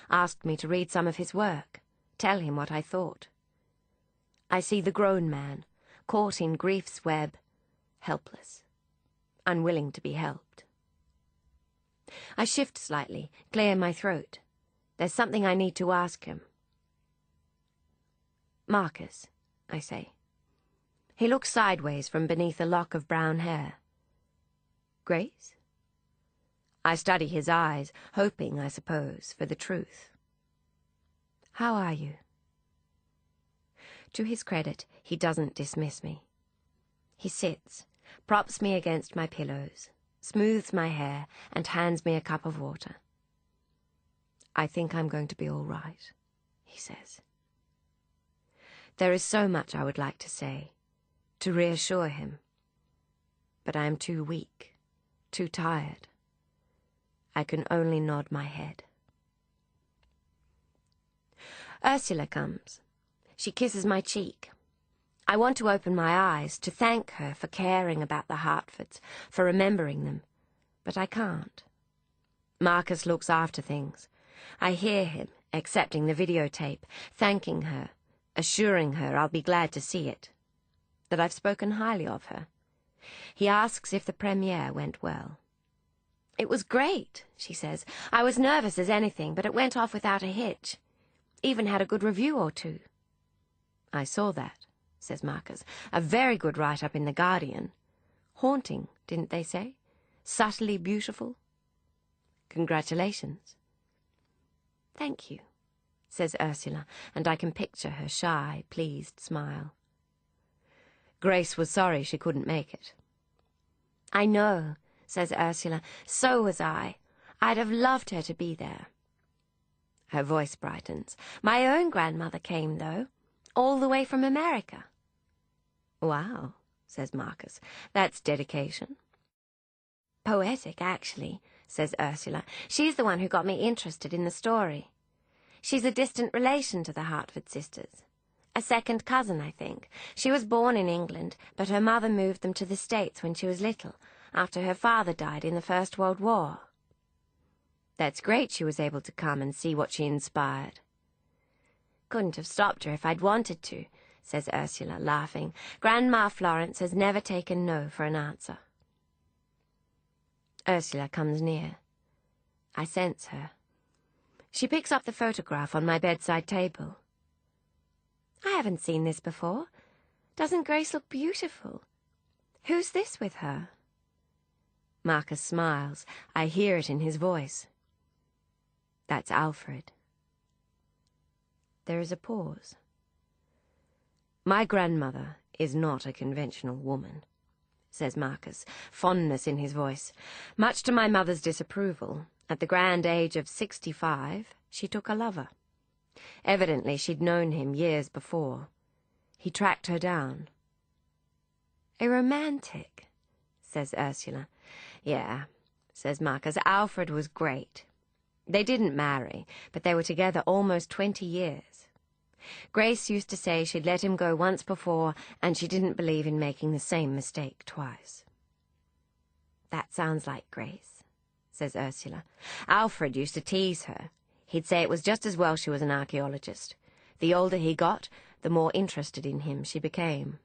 asked me to read some of his work, tell him what I thought. I see the grown man, caught in grief's web, helpless, unwilling to be helped. I shift slightly, clear my throat. There's something I need to ask him. "Marcus," I say. He looks sideways from beneath a lock of brown hair. "Grace?" I study his eyes, hoping, I suppose, for the truth. How are you? To his credit, he doesn't dismiss me. He sits, props me against my pillows, smooths my hair, and hands me a cup of water. I think I'm going to be all right, he says. There is so much I would like to say, to reassure him, but I am too weak, too tired. I can only nod my head. Ursula comes. She kisses my cheek. I want to open my eyes, to thank her for caring about the Hartfords, for remembering them, but I can't. Marcus looks after things. I hear him, accepting the videotape, thanking her, assuring her I'll be glad to see it, that I've spoken highly of her. He asks if the premiere went well. It was great, she says. I was nervous as anything, but it went off without a hitch. Even had a good review or two. I saw that, says Marcus. A very good write-up in The Guardian. Haunting, didn't they say? Subtly beautiful. Congratulations. Thank you, says Ursula, and I can picture her shy, pleased smile. Grace was sorry she couldn't make it. I know, says Ursula. So was I. I'd have loved her to be there. Her voice brightens. My own grandmother came, though, all the way from America. Wow, says Marcus. That's dedication. Poetic, actually, says Ursula. She's the one who got me interested in the story. She's a distant relation to the Hartford sisters. A second cousin, I think. She was born in England, but her mother moved them to the States when she was little, after her father died in the First World War. That's great she was able to come and see what she inspired. Couldn't have stopped her if I'd wanted to, says Ursula, laughing. Grandma Florence has never taken no for an answer. Ursula comes near. I sense her. She picks up the photograph on my bedside table. I haven't seen this before. Doesn't Grace look beautiful? Who's this with her? Marcus smiles. I hear it in his voice. That's Alfred. There is a pause. My grandmother is not a conventional woman, says Marcus, fondness in his voice. Much to my mother's disapproval, at the grand age of 65, she took a lover. Evidently she'd known him years before. He tracked her down. A romantic, says Ursula. Yeah, says Marcus. Alfred was great. They didn't marry, but they were together almost 20 years. Grace used to say she'd let him go once before, and she didn't believe in making the same mistake twice. That sounds like Grace, says Ursula. Alfred used to tease her. He'd say it was just as well she was an archaeologist. The older he got, the more interested in him she became.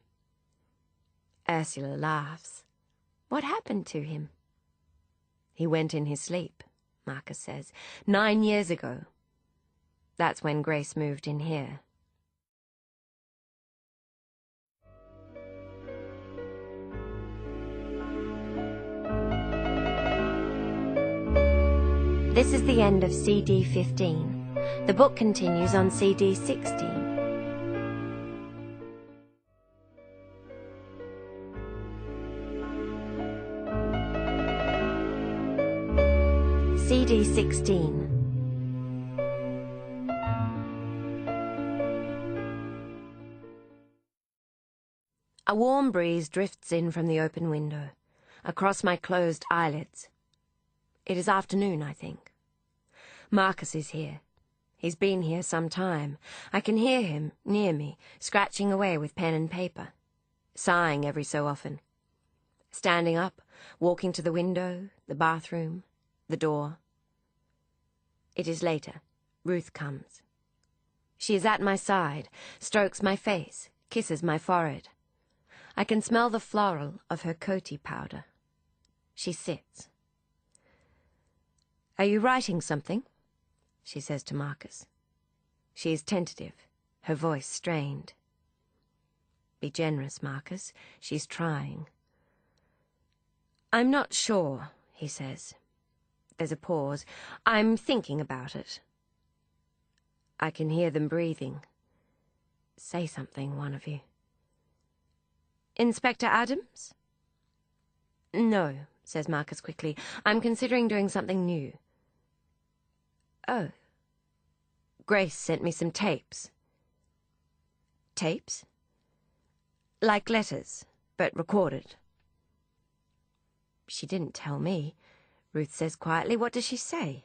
Ursula laughs. What happened to him? He went in his sleep, Marcus says. 9 years ago. That's when Grace moved in here. This is the end of CD 15. The book continues on CD 16. CD 16. A warm breeze drifts in from the open window, across my closed eyelids. It is afternoon, I think. Marcus is here. He's been here some time. I can hear him, near me, scratching away with pen and paper, sighing every so often. Standing up, walking to the window, the bathroom, the door. It is later. Ruth comes. She is at my side, strokes my face, kisses my forehead. I can smell the floral of her coty powder. She sits. Are you writing something? She says to Marcus. She is tentative, her voice strained. Be generous, Marcus. She's trying. I'm not sure, he says. There's a pause. I'm thinking about it. I can hear them breathing. Say something, one of you. Inspector Adams? No, says Marcus quickly. I'm considering doing something new. Oh. Grace sent me some tapes. Tapes? Like letters, but recorded. She didn't tell me, Ruth says quietly. What does she say?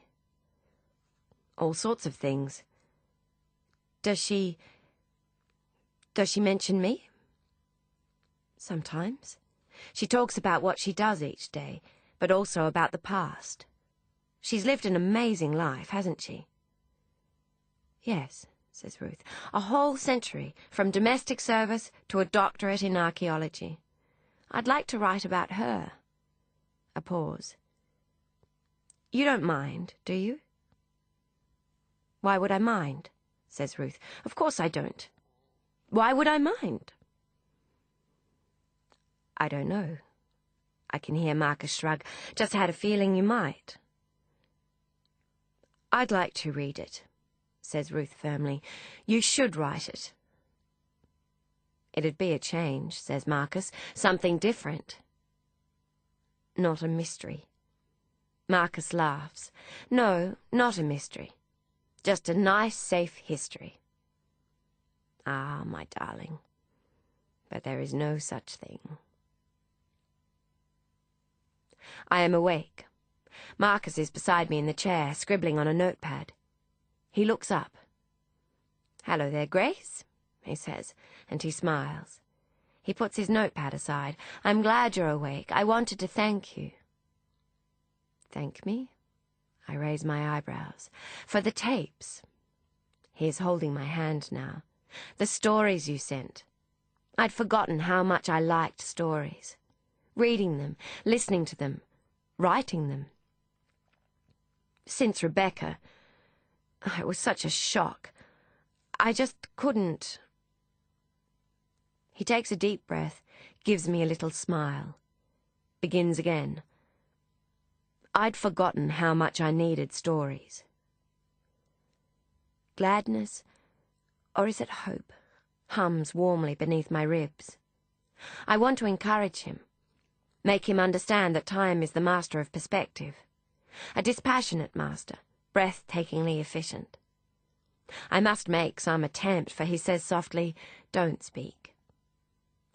All sorts of things. Does she mention me? Sometimes. She talks about what she does each day, but also about the past. She's lived an amazing life, hasn't she? Yes, says Ruth. A whole century, from domestic service to a doctorate in archaeology. I'd like to write about her. A pause. You don't mind, do you? Why would I mind? Says Ruth. Of course I don't. Why would I mind? I don't know. I can hear Marcus shrug. Just had a feeling you might. I'd like to read it, says Ruth firmly. You should write it. It'd be a change, says Marcus. Something different. Not a mystery. Marcus laughs. No, not a mystery. Just a nice, safe history. Ah, my darling. But there is no such thing. I am awake. Marcus is beside me in the chair, scribbling on a notepad. He looks up. Hello there, Grace, he says, and he smiles. He puts his notepad aside. I'm glad you're awake. I wanted to thank you. Thank me? I raise my eyebrows. For the tapes. He is holding my hand now. The stories you sent. I'd forgotten how much I liked stories. Reading them, listening to them, writing them. Since Rebecca, it was such a shock. I just couldn't. He takes a deep breath, gives me a little smile, begins again. I'd forgotten how much I needed stories. Gladness, or is it hope, hums warmly beneath my ribs. I want to encourage him, make him understand that time is the master of perspective, a dispassionate master, breathtakingly efficient. I must make some attempt, for he says softly, "Don't speak."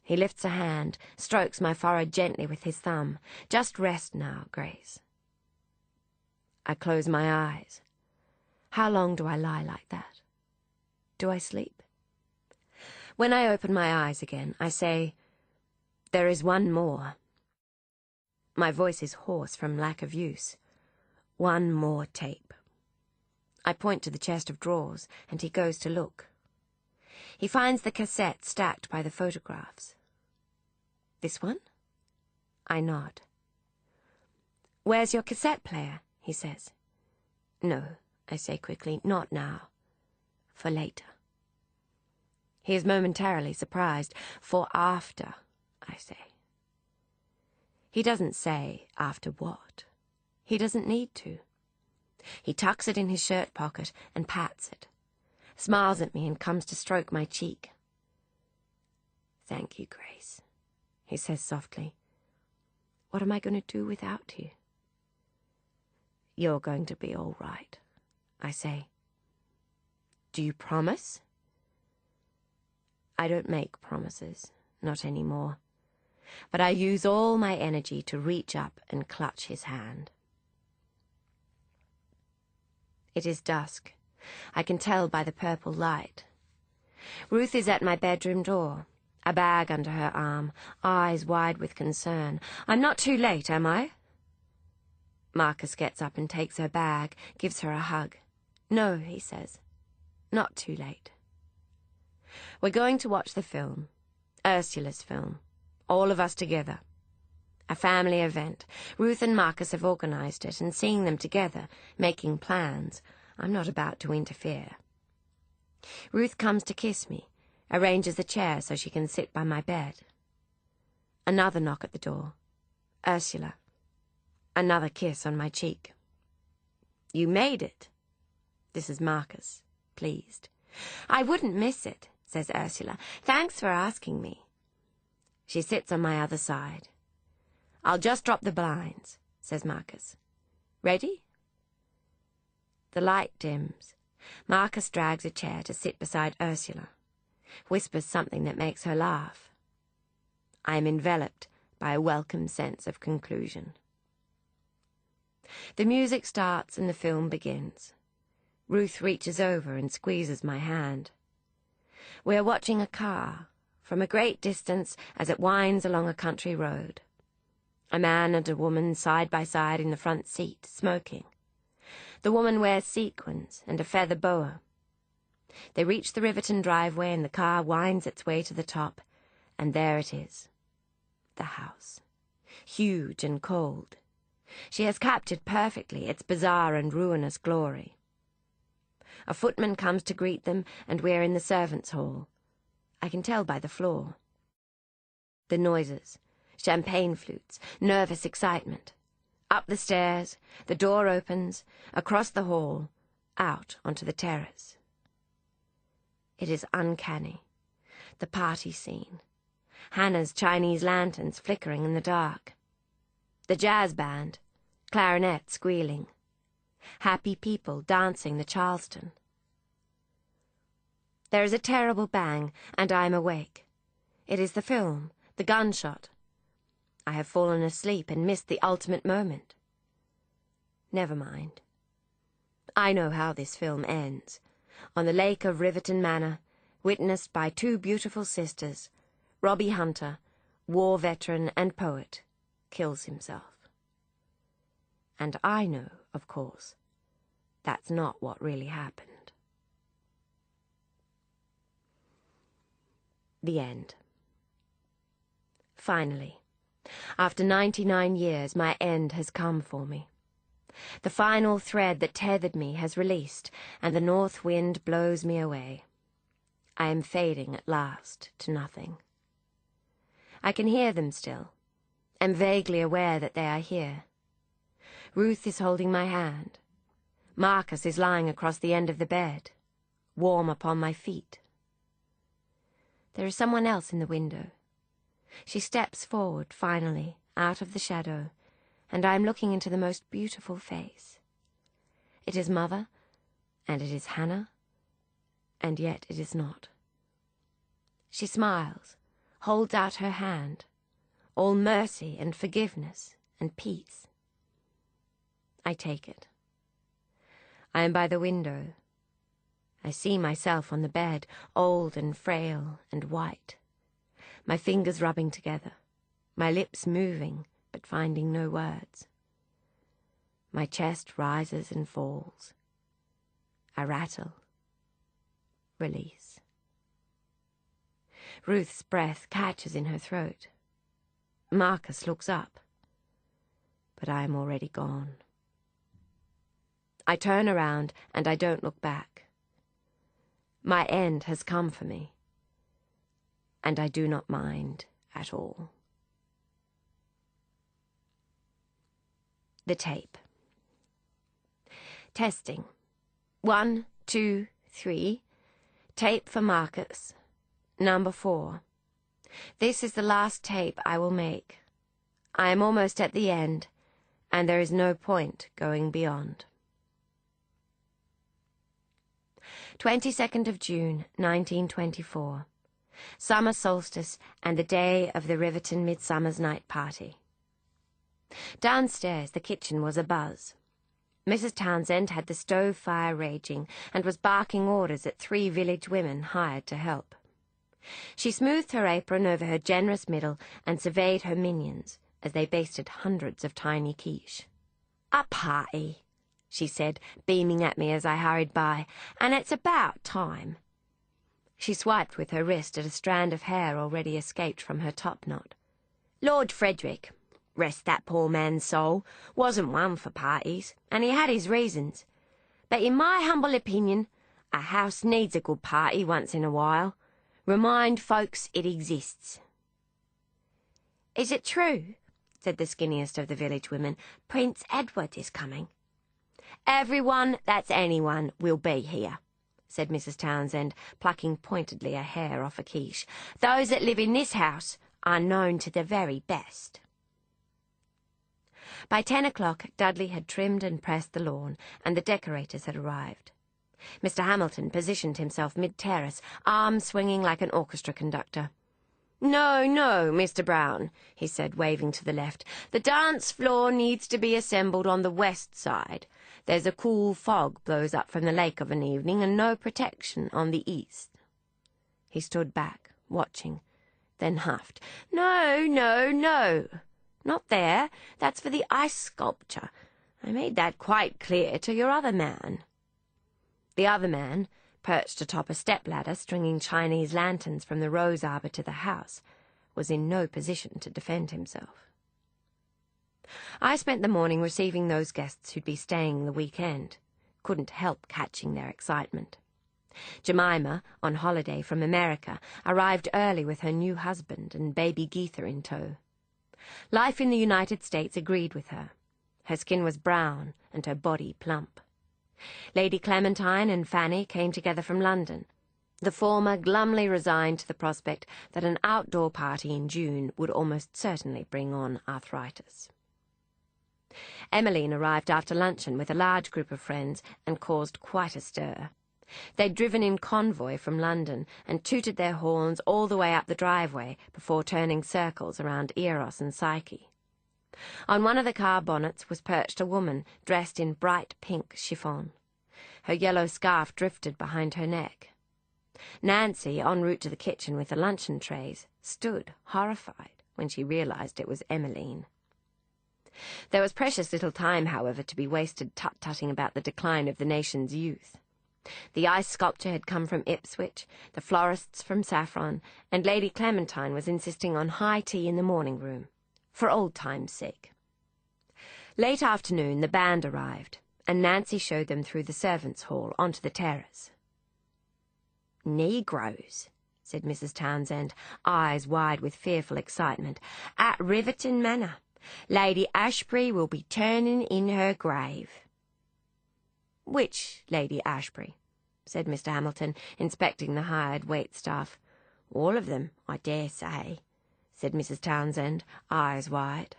He lifts a hand, strokes my forehead gently with his thumb. Just rest now, Grace. I close my eyes. How long do I lie like that? Do I sleep? When I open my eyes again, I say, "There is one more." My voice is hoarse from lack of use. One more tape. I point to the chest of drawers, and he goes to look. He finds the cassette stacked by the photographs. This one? I nod. Where's your cassette player? He says. No, I say quickly, not now. For later. He is momentarily surprised. For after, I say. He doesn't say after what. He doesn't need to. He tucks it in his shirt pocket and pats it, smiles at me and comes to stroke my cheek. Thank you, Grace, he says softly. What am I going to do without you? You're going to be all right, I say. Do you promise? I don't make promises, not anymore. But I use all my energy to reach up and clutch his hand. It is dusk. I can tell by the purple light. Ruth is at my bedroom door, a bag under her arm, eyes wide with concern. I'm not too late, am I? Marcus gets up and takes her bag, gives her a hug. No, he says. Not too late. We're going to watch the film, Ursula's film, all of us together. A family event. Ruth and Marcus have organised it, and seeing them together, making plans, I'm not about to interfere. Ruth comes to kiss me, arranges a chair so she can sit by my bed. Another knock at the door. Ursula. Another kiss on my cheek. You made it. This is Marcus. pleased. "I wouldn't miss it," says Ursula. "Thanks for asking me." She sits on my other side. "I'll just drop the blinds," says Marcus. "Ready?" The light dims. Marcus drags a chair to sit beside Ursula, whispers something that makes her laugh. I am enveloped by a welcome sense of conclusion. The music starts and the film begins. Ruth reaches over and squeezes my hand. We are watching a car from a great distance as it winds along a country road. A man and a woman side by side in the front seat, smoking. The woman wears sequins and a feather boa. They reach the Riverton driveway and the car winds its way to the top, and there it is. The house. Huge and cold. She has captured perfectly its bizarre and ruinous glory. A footman comes to greet them, and we're in the servants' hall. I can tell by the floor. The noises, champagne flutes, nervous excitement. Up the stairs, the door opens, across the hall, out onto the terrace. It is uncanny. The party scene. Hannah's Chinese lanterns flickering in the dark. The jazz band, clarinet squealing. Happy people dancing the Charleston. There is a terrible bang, and I am awake. It is the film, the gunshot. I have fallen asleep and missed the ultimate moment. Never mind. I know how this film ends. On the lake of Riverton Manor, witnessed by two beautiful sisters, Robbie Hunter, war veteran and poet, kills himself. And I know, of course, that's not what really happened. The end. Finally, after 99 years, my end has come for me. The final thread that tethered me has released, and the north wind blows me away. I am fading at last to nothing. I can hear them still, am vaguely aware that they are here. Ruth is holding my hand. Marcus is lying across the end of the bed, warm upon my feet. There is someone else in the window. She steps forward, finally, out of the shadow, and I am looking into the most beautiful face. It is Mother, and it is Hannah, and yet it is not. She smiles, holds out her hand, all mercy and forgiveness and peace. I take it. I am by the window. I see myself on the bed, old and frail and white, my fingers rubbing together, my lips moving but finding no words. My chest rises and falls. I rattle. Release. Ruth's breath catches in her throat. Marcus looks up, but I am already gone. I turn around and I don't look back. My end has come for me, and I do not mind at all. The tape. Testing. 1, 2, 3. Tape for Marcus. Number 4. This is the last tape I will make. I am almost at the end, and there is no point going beyond. 22nd of June, 1924. Summer solstice and the day of the Riverton Midsummer's Night Party. Downstairs, the kitchen was abuzz. Mrs. Townsend had the stove fire raging and was barking orders at 3 village women hired to help. She smoothed her apron over her generous middle and surveyed her minions as they basted hundreds of tiny quiche. "A party," she said, beaming at me as I hurried by, "and it's about time." She swiped with her wrist at a strand of hair already escaped from her topknot. "Lord Frederick, rest that poor man's soul, wasn't one for parties, and he had his reasons. But in my humble opinion, a house needs a good party once in a while. Remind folks it exists." "Is it true," said the skinniest of the village women, "Prince Edward is coming?" "Everyone that's anyone will be here. said Mrs. Townsend, plucking pointedly a hair off a quiche. "Those that live in this house are known to the very best." By 10 o'clock, Dudley had trimmed and pressed the lawn, and the decorators had arrived. Mr. Hamilton positioned himself mid-terrace, arms swinging like an orchestra conductor. "No, no, Mr. Brown," he said, waving to the left. "The dance floor needs to be assembled on the west side. There's a cool fog blows up from the lake of an evening, and no protection on the east." He stood back, watching, then huffed. "No, no, no. Not there. That's for the ice sculpture. I made that quite clear to your other man." The other man, perched atop a step-ladder stringing Chinese lanterns from the rose arbour to the house, was in no position to defend himself. I spent the morning receiving those guests who'd be staying the weekend. Couldn't help catching their excitement. Jemima, on holiday from America, arrived early with her new husband and baby Geetha in tow. Life in the United States agreed with her. Her skin was brown and her body plump. Lady Clementine and Fanny came together from London, the former glumly resigned to the prospect that an outdoor party in June would almost certainly bring on arthritis. Emmeline arrived after luncheon with a large group of friends and caused quite a stir. They'd driven in convoy from London and tooted their horns all the way up the driveway before turning circles around Eros and Psyche. On one of the car bonnets was perched a woman dressed in bright pink chiffon. Her yellow scarf drifted behind her neck. Nancy, en route to the kitchen with the luncheon trays, stood horrified when she realized it was Emmeline. There was precious little time, however, to be wasted tut-tutting about the decline of the nation's youth. The ice sculpture had come from Ipswich, the florists from Saffron, and Lady Clementine was insisting on high tea in the morning room, for old time's sake. Late afternoon, the band arrived, and Nancy showed them through the servants' hall onto the terrace. "Negroes," said Mrs. Townsend, eyes wide with fearful excitement, "at Riverton Manor. Lady Ashbury will be turning in her grave." "Which Lady Ashbury?" said Mr. Hamilton, inspecting the hired waitstaff. "All of them, I dare say," said Mrs. Townsend, eyes wide.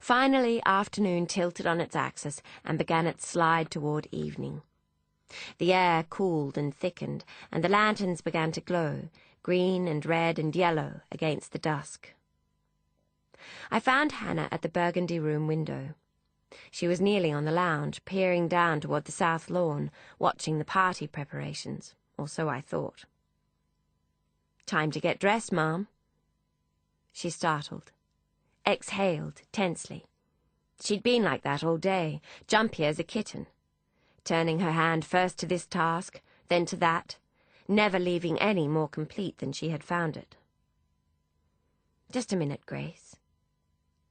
Finally, afternoon tilted on its axis and began its slide toward evening. The air cooled and thickened, and the lanterns began to glow, green and red and yellow, against the dusk. I found Hannah at the burgundy room window. She was kneeling on the lounge, peering down toward the south lawn, watching the party preparations, or so I thought. "Time to get dressed, Ma'am." She startled, exhaled tensely. She'd been like that all day, jumpy as a kitten, turning her hand first to this task, then to that, never leaving any more complete than she had found it. "Just a minute, Grace."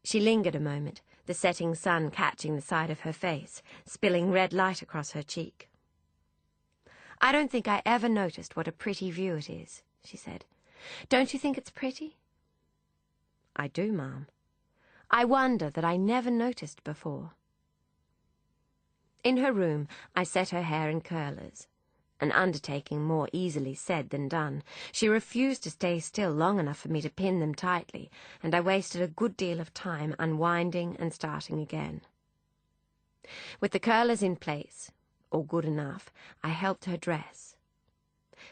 She lingered a moment, the setting sun catching the side of her face, spilling red light across her cheek. "I don't think I ever noticed what a pretty view it is," she said. "Don't you think it's pretty?" "I do, Ma'am. I wonder that I never noticed before." In her room, I set her hair in curlers, an undertaking more easily said than done. She refused to stay still long enough for me to pin them tightly, and I wasted a good deal of time unwinding and starting again. With the curlers in place, or good enough, I helped her dress.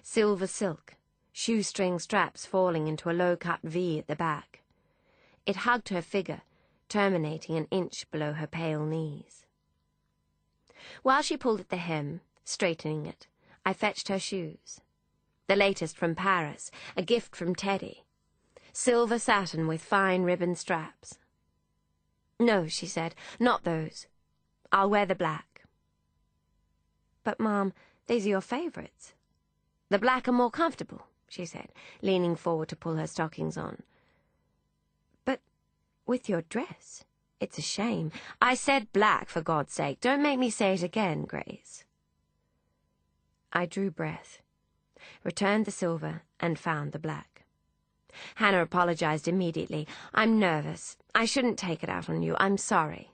Silver silk, shoestring straps falling into a low-cut V at the back. It hugged her figure, terminating an inch below her pale knees. While she pulled at the hem, straightening it, I fetched her shoes. The latest from Paris, a gift from Teddy. Silver satin with fine ribbon straps. "No," she said, "not those. I'll wear the black." "But, Ma'am, these are your favourites." "The black are more comfortable," she said, leaning forward to pull her stockings on. "But with your dress, it's a shame." "I said black, for God's sake. Don't make me say it again, Grace." I drew breath, returned the silver, and found the black. Hannah apologized immediately. "I'm nervous. I shouldn't take it out on you. I'm sorry."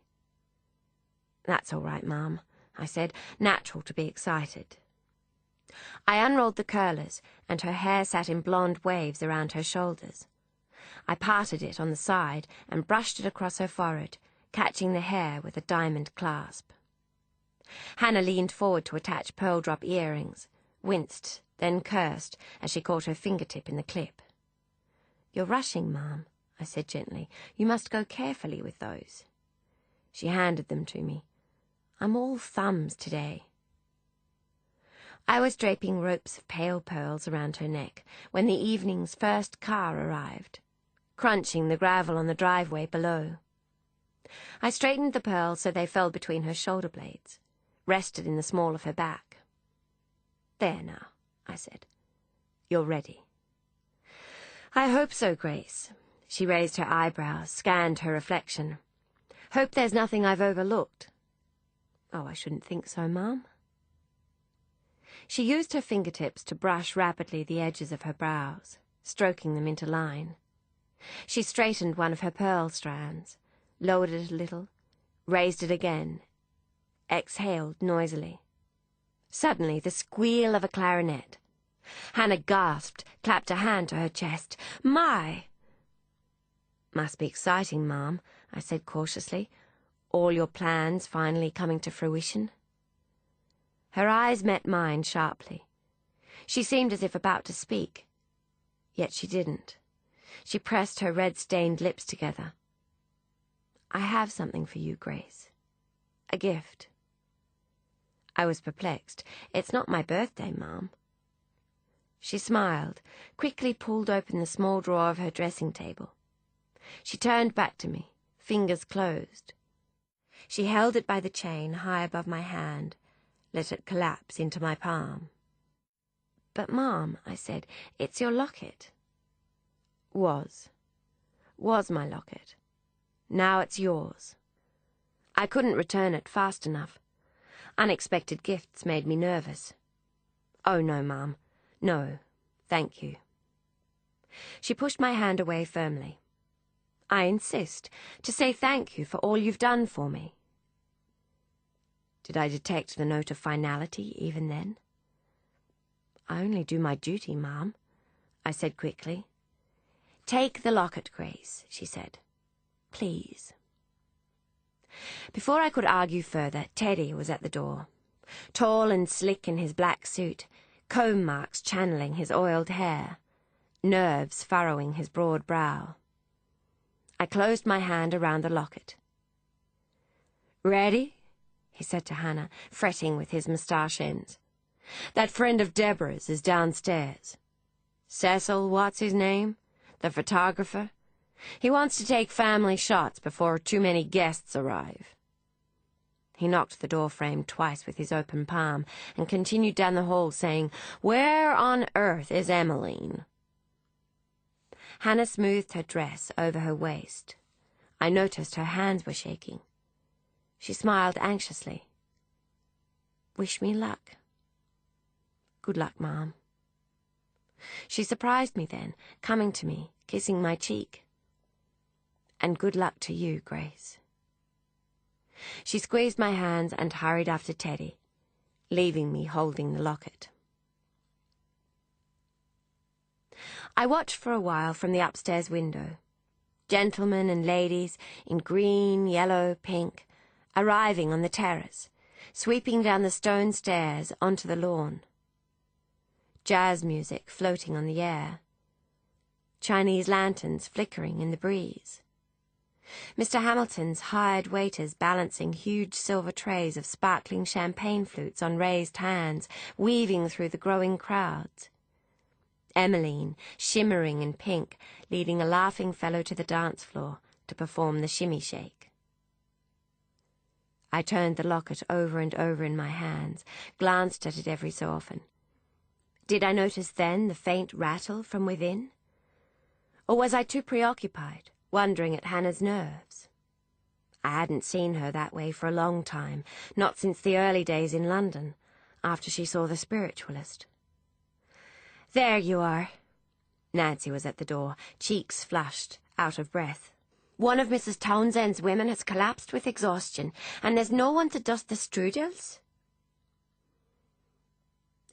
"That's all right, Ma'am. I said, natural to be excited. I unrolled the curlers, and her hair sat in blonde waves around her shoulders. I parted it on the side and brushed it across her forehead, catching the hair with a diamond clasp. Hannah leaned forward to attach pearl drop earrings, winced, then cursed as she caught her fingertip in the clip. "You're rushing, Ma'am," I said gently. "You must go carefully with those." She handed them to me. "I'm all thumbs today." I was draping ropes of pale pearls around her neck when the evening's first car arrived, crunching the gravel on the driveway below. I straightened the pearls so they fell between her shoulder blades, rested in the small of her back. "There now," I said. "You're ready." "I hope so, Grace." She raised her eyebrows, scanned her reflection. "Hope there's nothing I've overlooked." "Oh, I shouldn't think so, Ma'am." She used her fingertips to brush rapidly the edges of her brows, stroking them into line. She straightened one of her pearl strands, lowered it a little, raised it again, exhaled noisily. Suddenly, the squeal of a clarinet. Hannah gasped, clapped a hand to her chest. "My!" "Must be exciting, Ma'am," I said cautiously. "All your plans finally coming to fruition?" Her eyes met mine sharply. She seemed as if about to speak, yet she didn't. She pressed her red-stained lips together. "I have something for you, Grace. A gift." I was perplexed. "It's not my birthday, Ma'am." She smiled, quickly pulled open the small drawer of her dressing table. She turned back to me, fingers closed. She held it by the chain high above my hand, let it collapse into my palm. "But, Ma'am," I said, "it's your locket." Was my locket. Now it's yours." I couldn't return it fast enough. Unexpected gifts made me nervous. "Oh, no, Ma'am. No, thank you." She pushed my hand away firmly. "I insist, to say thank you for all you've done for me." Did I detect the note of finality even then? "I only do my duty, Ma'am," I said quickly. "Take the locket, Grace," she said. "Please." Before I could argue further, Teddy was at the door, tall and slick in his black suit, comb marks channeling his oiled hair, nerves furrowing his broad brow. I closed my hand around the locket. "Ready?" he said to Hannah, fretting with his moustache ends. "That friend of Deborah's is downstairs. Cecil, what's his name? The photographer. He wants to take family shots before too many guests arrive." He knocked the door frame twice with his open palm and continued down the hall saying, "Where on earth is Emmeline?" Hannah smoothed her dress over her waist. I noticed her hands were shaking. She smiled anxiously. "Wish me luck." "Good luck, Ma'am." She surprised me then, coming to me, kissing my cheek. "And good luck to you, Grace." She squeezed my hands and hurried after Teddy, leaving me holding the locket. I watched for a while from the upstairs window. Gentlemen and ladies in green, yellow, pink, arriving on the terrace, sweeping down the stone stairs onto the lawn. Jazz music floating on the air. Chinese lanterns flickering in the breeze. Mr. Hamilton's hired waiters balancing huge silver trays of sparkling champagne flutes on raised hands, weaving through the growing crowds. Emmeline, shimmering in pink, leading a laughing fellow to the dance floor to perform the shimmy shake. I turned the locket over and over in my hands, glanced at it every so often. Did I notice then the faint rattle from within? Or was I too preoccupied, wondering at Hannah's nerves? I hadn't seen her that way for a long time, not since the early days in London, after she saw the spiritualist. "There you are." Nancy was at the door, cheeks flushed, out of breath. "One of Mrs. Townsend's women has collapsed with exhaustion, and there's no one to dust the strudels."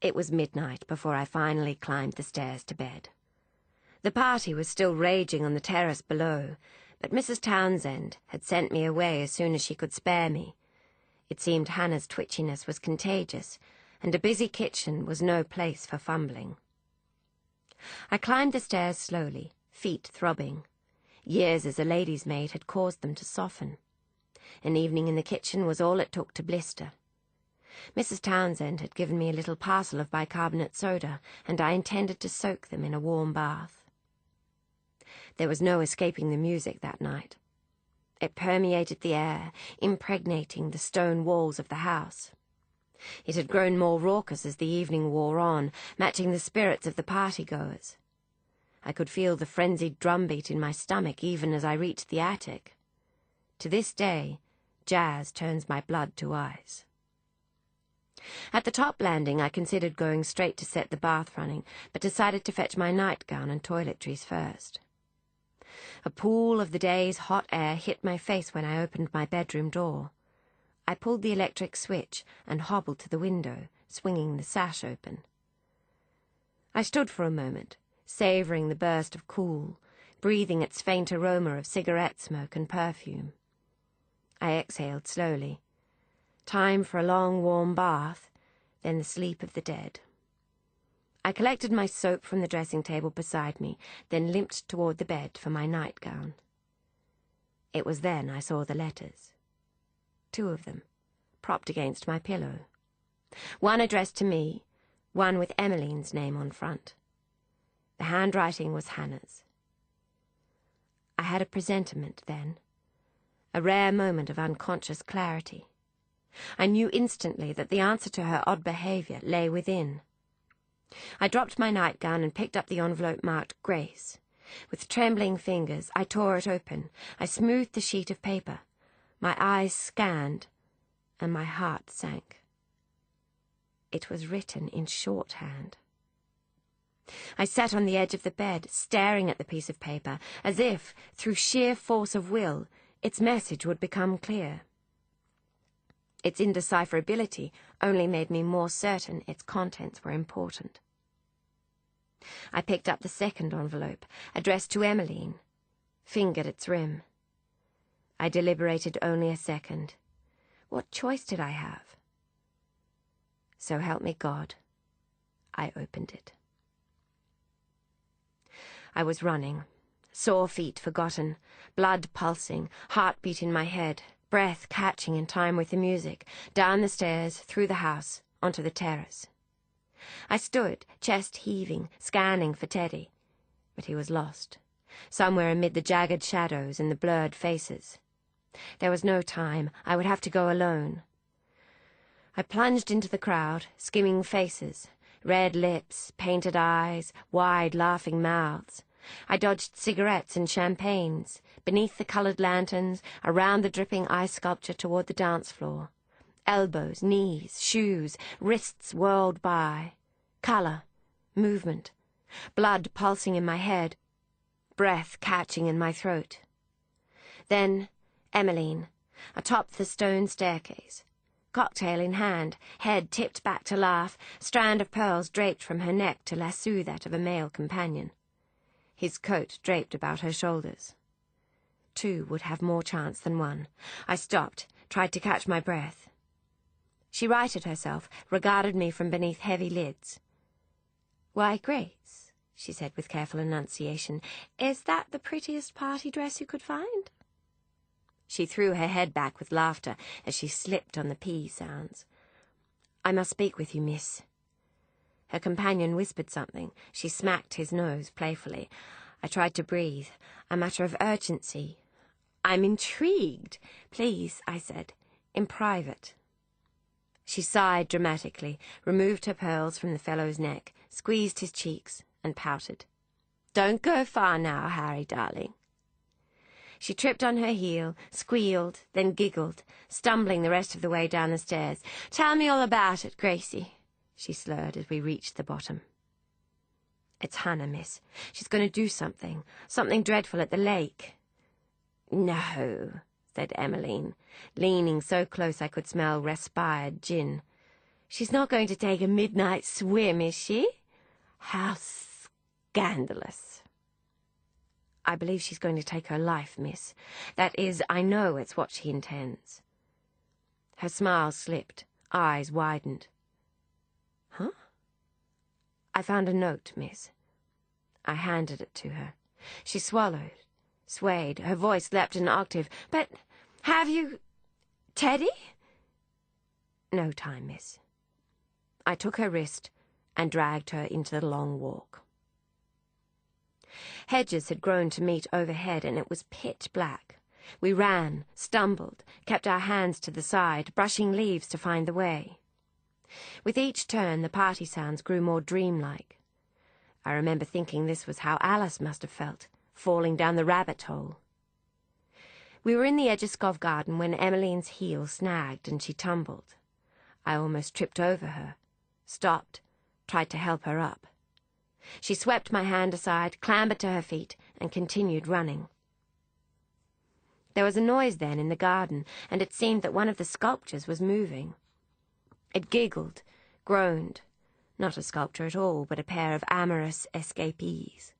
It was midnight before I finally climbed the stairs to bed. The party was still raging on the terrace below, but Mrs. Townsend had sent me away as soon as she could spare me. It seemed Hannah's twitchiness was contagious, and a busy kitchen was no place for fumbling. I climbed the stairs slowly, feet throbbing. Years as a lady's maid had caused them to soften. An evening in the kitchen was all it took to blister. Mrs. Townsend had given me a little parcel of bicarbonate soda, and I intended to soak them in a warm bath. There was no escaping the music that night. It permeated the air, impregnating the stone walls of the house. It had grown more raucous as the evening wore on, matching the spirits of the partygoers. I could feel the frenzied drumbeat in my stomach even as I reached the attic. To this day, jazz turns my blood to ice. At the top landing, I considered going straight to set the bath running, but decided to fetch my nightgown and toiletries first. A pool of the day's hot air hit my face when I opened my bedroom door. I pulled the electric switch and hobbled to the window, swinging the sash open. I stood for a moment, savouring the burst of cool, breathing its faint aroma of cigarette smoke and perfume. I exhaled slowly. Time for a long warm bath, then the sleep of the dead. I collected my soap from the dressing table beside me, then limped toward the bed for my nightgown. It was then I saw the letters. 2 of them, propped against my pillow. One addressed to me, one with Emmeline's name on front. The handwriting was Hannah's. I had a presentiment then, a rare moment of unconscious clarity. I knew instantly that the answer to her odd behaviour lay within. I dropped my nightgown and picked up the envelope marked Grace. With trembling fingers, I tore it open. I smoothed the sheet of paper. My eyes scanned, and my heart sank. It was written in shorthand. I sat on the edge of the bed, staring at the piece of paper, as if, through sheer force of will, its message would become clear. Its indecipherability only made me more certain its contents were important. I picked up the second envelope, addressed to Emmeline, fingered its rim. I deliberated only a second. What choice did I have? So help me God, I opened it. I was running, sore feet forgotten, blood pulsing, heartbeat in my head, breath catching in time with the music, down the stairs, through the house, onto the terrace. I stood, chest heaving, scanning for Teddy, but he was lost, somewhere amid the jagged shadows and the blurred faces. There was no time. I would have to go alone. I plunged into the crowd, skimming faces, red lips, painted eyes, wide laughing mouths. I dodged cigarettes and champagnes, beneath the coloured lanterns, around the dripping ice sculpture toward the dance floor. Elbows, knees, shoes, wrists whirled by. Colour, movement, blood pulsing in my head, breath catching in my throat. Then Emmeline, atop the stone staircase, cocktail in hand, head tipped back to laugh, strand of pearls draped from her neck to lasso that of a male companion. His coat draped about her shoulders. 2 would have more chance than 1. I stopped, tried to catch my breath. She righted herself, regarded me from beneath heavy lids. "Why, Grace," she said with careful enunciation, "is that the prettiest party dress you could find?" She threw her head back with laughter as she slipped on the P sounds. "I must speak with you, miss." Her companion whispered something. She smacked his nose playfully. I tried to breathe. A matter of urgency. "I'm intrigued. Please," I said, "in private." She sighed dramatically, removed her pearls from the fellow's neck, squeezed his cheeks, and pouted. "Don't go far now, Harry, darling." She tripped on her heel, squealed, then giggled, stumbling the rest of the way down the stairs. "Tell me all about it, Gracie," she slurred as we reached the bottom. "It's Hannah, miss. She's going to do something dreadful at the lake." "No," said Emmeline, leaning so close I could smell respired gin. She's not going to take a midnight swim, is she? How scandalous. I believe she's going to take her life, miss. That is, I know it's what she intends. Her smile slipped, eyes widened. Huh? I found a note, miss. I handed it to her. She swallowed, swayed, her voice leapt an octave. But have you... Teddy? No time, miss. I took her wrist and dragged her into the long walk. Hedges had grown to meet overhead, and it was pitch black. We ran, stumbled, kept our hands to the side, brushing leaves to find the way. With each turn, the party sounds grew more dreamlike. I remember thinking this was how Alice must have felt, falling down the rabbit hole. We were in the Edgerscove garden when Emmeline's heel snagged and she tumbled. I almost tripped over her, stopped, tried to help her up. She swept my hand aside, clambered to her feet, and continued running. There was a noise then in the garden, and it seemed that one of the sculptures was moving. It giggled, groaned, not a sculpture at all, but a pair of amorous escapees.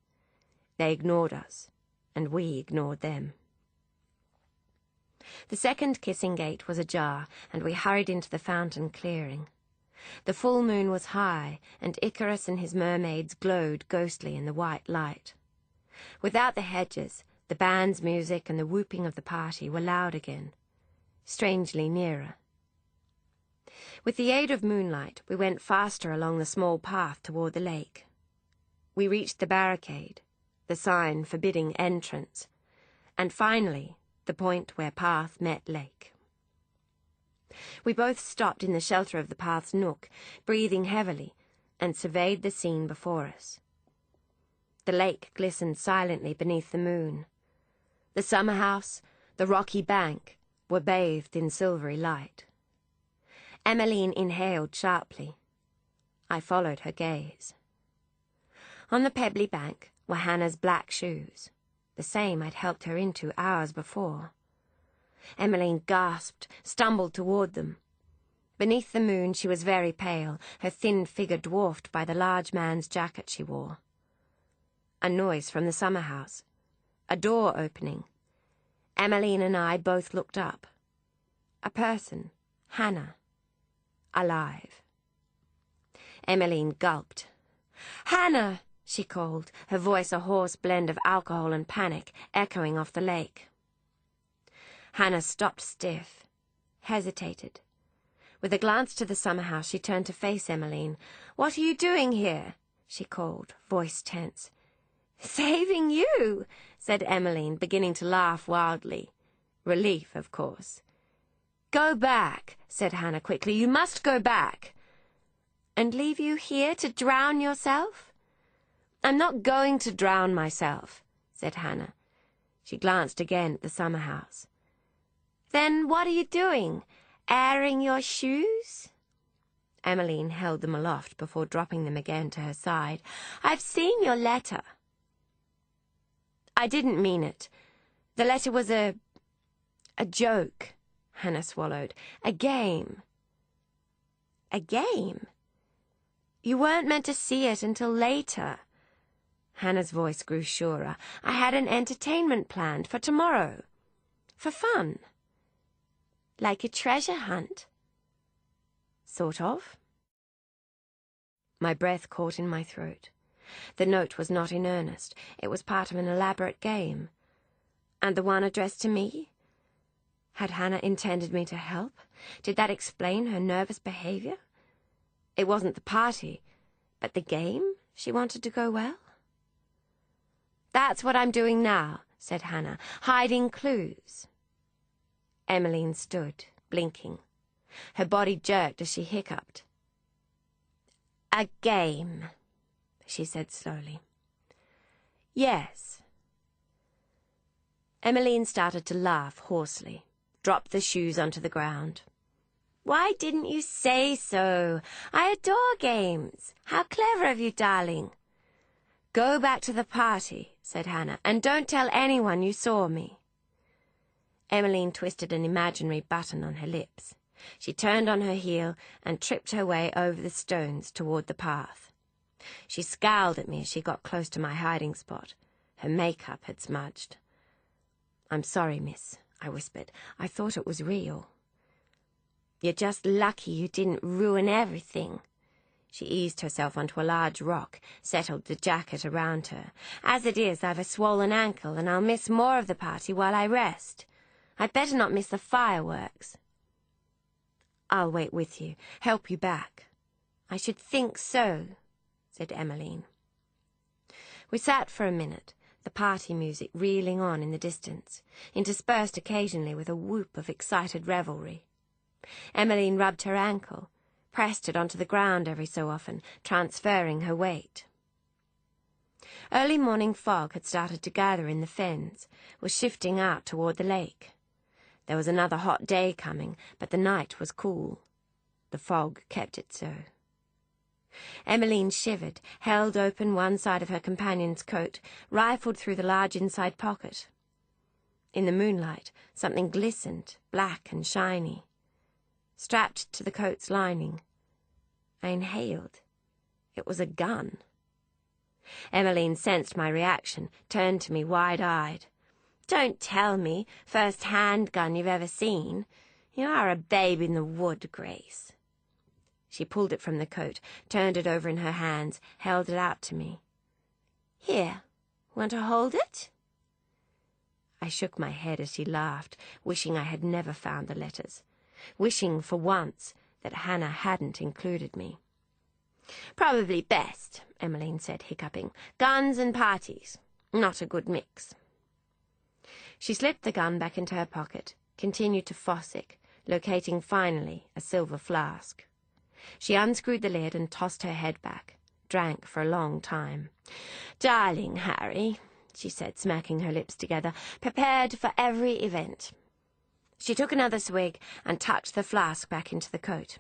They ignored us, and we ignored them. The second kissing gate was ajar, and we hurried into the fountain clearing. The full moon was high, and Icarus and his mermaids glowed ghostly in the white light. Without the hedges, the band's music and the whooping of the party were loud again, strangely nearer. With the aid of moonlight, we went faster along the small path toward the lake. We reached the barricade, the sign forbidding entrance, and finally the point where path met lake. We both stopped in the shelter of the path's nook, breathing heavily, and surveyed the scene before us. The lake glistened silently beneath the moon. The summer house, the rocky bank, were bathed in silvery light. Emmeline inhaled sharply. I followed her gaze. On the pebbly bank were Hannah's black shoes, the same I'd helped her into hours before. Emmeline gasped, stumbled toward them. Beneath the moon she was very pale, her thin figure dwarfed by the large man's jacket she wore. A noise from the summer house. A door opening. Emmeline and I both looked up. A person, Hannah, alive. Emmeline gulped. "Hannah!" she called, her voice a hoarse blend of alcohol and panic, echoing off the lake. Hannah stopped stiff, hesitated. With a glance to the summer house, she turned to face Emmeline. "What are you doing here?" she called, voice tense. "Saving you," said Emmeline, beginning to laugh wildly. Relief, of course. "Go back," said Hannah quickly. "You must go back." "And leave you here to drown yourself?" "I'm not going to drown myself," said Hannah. She glanced again at the summer house. "Then what are you doing? Airing your shoes?" Emmeline held them aloft before dropping them again to her side. "I've seen your letter." "I didn't mean it. The letter was a joke," Hannah swallowed. "A game." "A game? You weren't meant to see it until later." Hannah's voice grew surer. "I had an entertainment planned for tomorrow. For fun. Like a treasure hunt." "Sort of." My breath caught in my throat. The note was not in earnest. It was part of an elaborate game. And the one addressed to me? Had Hannah intended me to help? Did that explain her nervous behavior? It wasn't the party, but the game she wanted to go well? "That's what I'm doing now," said Hannah, "hiding clues." Emmeline stood, blinking. Her body jerked as she hiccuped. "A game," she said slowly. "Yes." Emmeline started to laugh hoarsely, dropped the shoes onto the ground. "Why didn't you say so? I adore games. How clever of you, darling." "Go back to the party," said Hannah, "and don't tell anyone you saw me." Emmeline twisted an imaginary button on her lips. She turned on her heel and tripped her way over the stones toward the path. She scowled at me as she got close to my hiding spot. Her makeup had smudged. "I'm sorry, miss," I whispered. "I thought it was real." "You're just lucky you didn't ruin everything." She eased herself onto a large rock, settled the jacket around her. "As it is, I've a swollen ankle, and I'll miss more of the party while I rest. I'd better not miss the fireworks." "I'll wait with you, help you back." "I should think so," said Emmeline. We sat for a minute, the party music reeling on in the distance, interspersed occasionally with a whoop of excited revelry. Emmeline rubbed her ankle, pressed it onto the ground every so often, transferring her weight. Early morning fog had started to gather in the fens, was shifting out toward the lake. There was another hot day coming, but the night was cool. The fog kept it so. Emmeline shivered, held open one side of her companion's coat, rifled through the large inside pocket. In the moonlight, something glistened, black and shiny. Strapped to the coat's lining. I inhaled. It was a gun. Emmeline sensed my reaction, turned to me wide-eyed. "Don't tell me, first handgun you've ever seen. You are a babe in the wood, Grace." She pulled it from the coat, turned it over in her hands, held it out to me. "Here, want to hold it?" I shook my head as she laughed, wishing I had never found the letters, wishing for once that Hannah hadn't included me. "Probably best," Emmeline said, hiccuping. "Guns and parties. Not a good mix." She slipped the gun back into her pocket, continued to fossick, locating finally a silver flask. She unscrewed the lid and tossed her head back, drank for a long time. "Darling Harry," she said, smacking her lips together, "prepared for every event." She took another swig and tucked the flask back into the coat.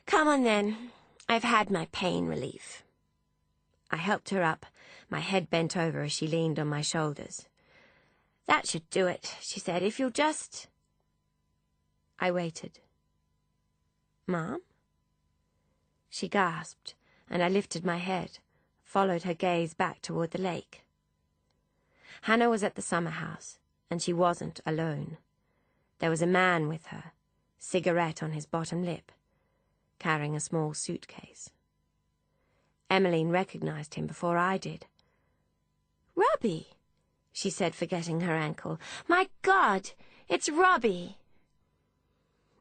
"Come on then. I've had my pain relief." I helped her up, my head bent over as she leaned on my shoulders. "That should do it," she said, "if you'll just—" I waited. "Mom?" She gasped, and I lifted my head, followed her gaze back toward the lake. Hannah was at the summer house, and she wasn't alone. There was a man with her, cigarette on his bottom lip, carrying a small suitcase. Emmeline recognized him before I did. "Robbie," she said, forgetting her ankle. "My God, it's Robbie!"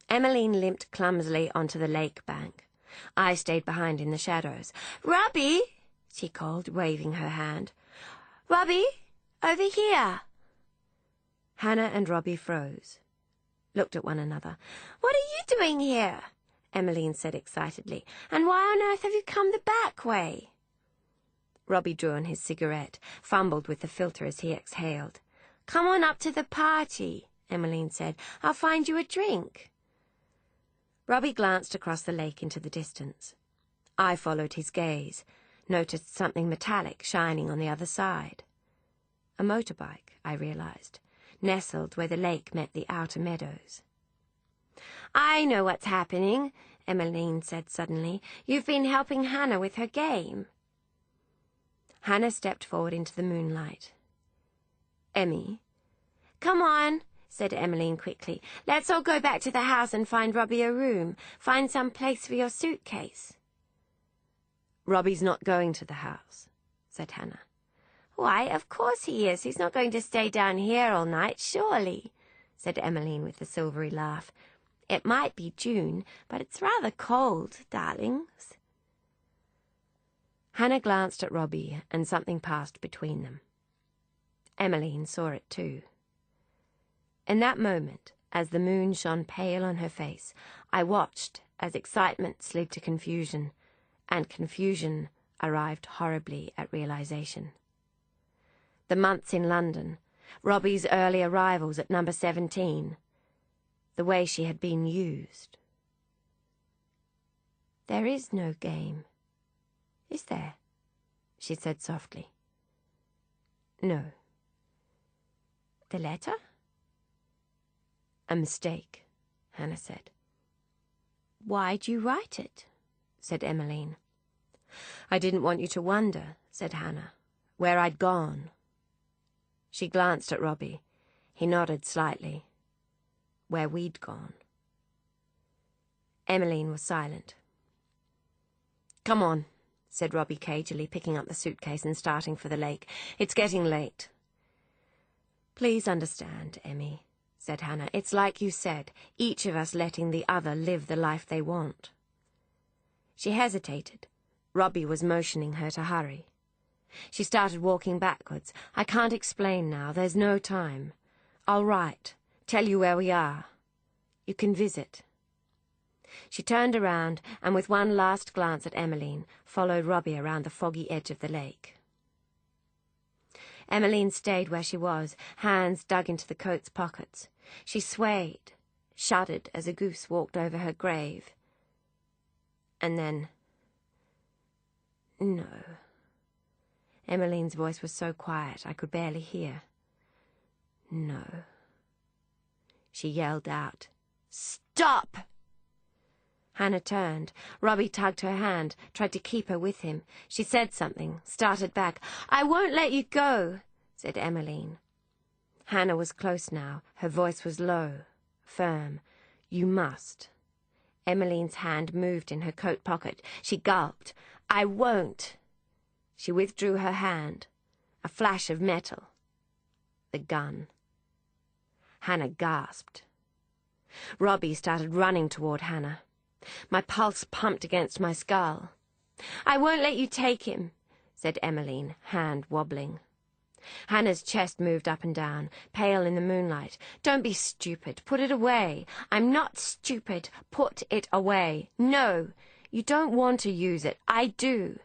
Emmeline limped clumsily onto the lake bank. I stayed behind in the shadows. "Robbie!" she called, waving her hand. "Robbie, over here!" Hannah and Robbie froze, looked at one another. "What are you doing here?" Emmeline said excitedly. "And why on earth have you come the back way?" Robbie drew on his cigarette, fumbled with the filter as he exhaled. "Come on up to the party," Emmeline said. "I'll find you a drink." Robbie glanced across the lake into the distance. I followed his gaze, noticed something metallic shining on the other side. A motorbike, I realized, nestled where the lake met the outer meadows. "I know what's happening," Emmeline said suddenly. "You've been helping Hannah with her game." Hannah stepped forward into the moonlight. "Emmy." "Come on," said Emmeline quickly. "Let's all go back to the house and find Robbie a room. Find some place for your suitcase." "Robbie's not going to the house," said Hannah. "Why, of course he is. He's not going to stay down here all night, surely," said Emmeline with a silvery laugh. "It might be June, but it's rather cold, darlings." Hannah glanced at Robbie, and something passed between them. Emmeline saw it too. In that moment, as the moon shone pale on her face, I watched as excitement slid to confusion, and confusion arrived horribly at realization. The months in London, Robbie's early arrivals at number 17, the way she had been used. "There is no game, is there?" she said softly. "No." "The letter?" "A mistake," Hannah said. "Why'd you write it?" said Emmeline. "I didn't want you to wonder," said Hannah, "where I'd gone." She glanced at Robbie. He nodded slightly. "Where we'd gone." Emmeline was silent. "Come on," said Robbie cagily, picking up the suitcase and starting for the lake. "It's getting late." "Please understand, Emmy," said Hannah. "It's like you said, each of us letting the other live the life they want." She hesitated. Robbie was motioning her to hurry. She started walking backwards. "I can't explain now. There's no time. I'll write. Tell you where we are. You can visit." She turned around and, with one last glance at Emmeline, followed Robbie around the foggy edge of the lake. Emmeline stayed where she was, hands dug into the coat's pockets. She swayed, shuddered as a goose walked over her grave. And then... "No." Emmeline's voice was so quiet I could barely hear. "No." She yelled out, "Stop!" Hannah turned. Robbie tugged her hand, tried to keep her with him. She said something, started back. "I won't let you go," said Emmeline. Hannah was close now. Her voice was low, firm. "You must." Emmeline's hand moved in her coat pocket. She gulped. "I won't." She withdrew her hand. A flash of metal. The gun. Hannah gasped. Robbie started running toward Hannah. My pulse pumped against my skull. "I won't let you take him," said Emmeline, hand wobbling. Hannah's chest moved up and down, pale in the moonlight. "Don't be stupid. Put it away." "I'm not stupid. Put it away." "No, you don't want to use it. I do."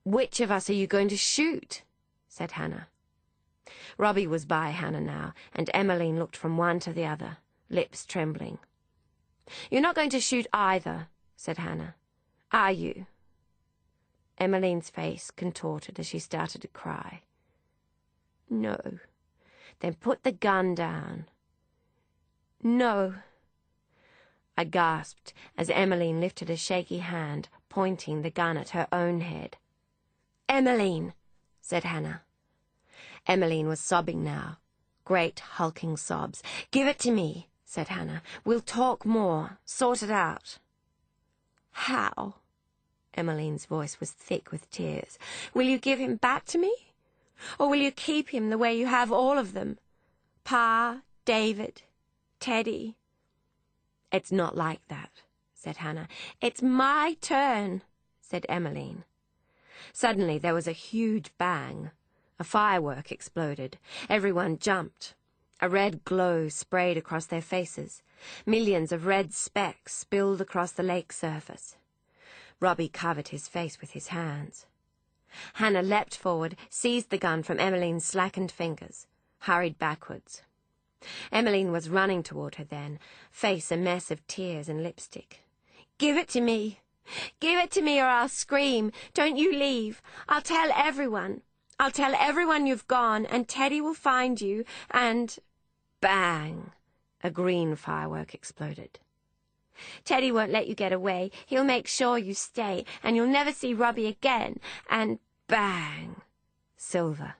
"Which of us are you going to shoot?" said Hannah. Robbie was by Hannah now, and Emmeline looked from one to the other, lips trembling. "You're not going to shoot either," said Hannah. "Are you?" Emmeline's face contorted as she started to cry. "No." "Then put the gun down." "No." I gasped as Emmeline lifted a shaky hand, pointing the gun at her own head. "Emmeline," said Hannah. Emmeline was sobbing now, great hulking sobs. "Give it to me," said Hannah. "We'll talk more, sort it out." "How?" Emmeline's voice was thick with tears. "Will you give him back to me? Or will you keep him the way you have all of them? Pa, David, Teddy?" "It's not like that," said Hannah. "It's my turn," said Emmeline. Suddenly there was a huge bang. A firework exploded. Everyone jumped. A red glow sprayed across their faces. Millions of red specks spilled across the lake surface. Robbie covered his face with his hands. Hannah leapt forward, seized the gun from Emmeline's slackened fingers, hurried backwards. Emmeline was running toward her then, face a mess of tears and lipstick. "Give it to me! Give it to me or I'll scream! Don't you leave! I'll tell everyone! I'll tell everyone you've gone, and Teddy will find you, and—" Bang! A green firework exploded. "Teddy won't let you get away. He'll make sure you stay, and you'll never see Robbie again, and—" Bang! Silver.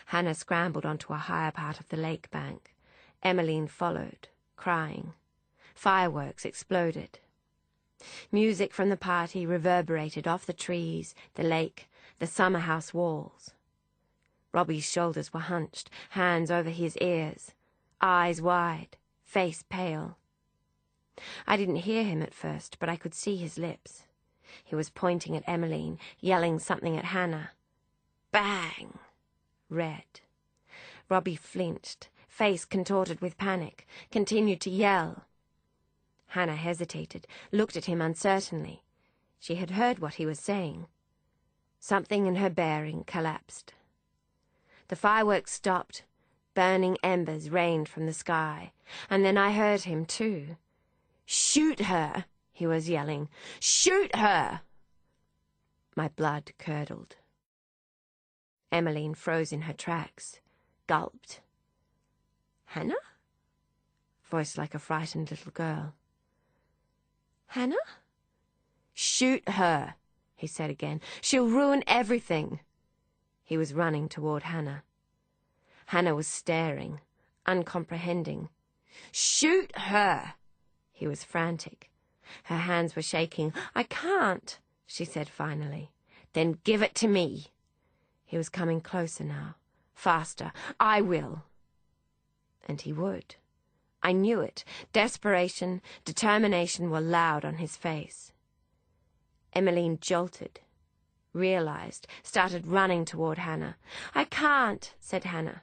Hannah scrambled onto a higher part of the lake bank. Emmeline followed, crying. Fireworks exploded. Music from the party reverberated off the trees, the lake, the summer house walls. Robbie's shoulders were hunched, hands over his ears, eyes wide, face pale. I didn't hear him at first, but I could see his lips. He was pointing at Emmeline, yelling something at Hannah. Bang! Red. Robbie flinched, face contorted with panic, continued to yell. Hannah hesitated, looked at him uncertainly. She had heard what he was saying. Something in her bearing collapsed. The fireworks stopped. Burning embers rained from the sky. And then I heard him, too. "Shoot her!" he was yelling. "Shoot her!" My blood curdled. Emmeline froze in her tracks, gulped. "Hannah?" Voice like a frightened little girl. Hannah? Shoot her, he said again. She'll ruin everything. He was running toward Hannah. Hannah was staring, uncomprehending. Shoot her! He was frantic. Her hands were shaking. I can't, she said finally. Then give it to me. He was coming closer now, faster. I will. And he would. I knew it. Desperation, determination were loud on his face. Emmeline jolted, realized, started running toward Hannah. I can't, said Hannah.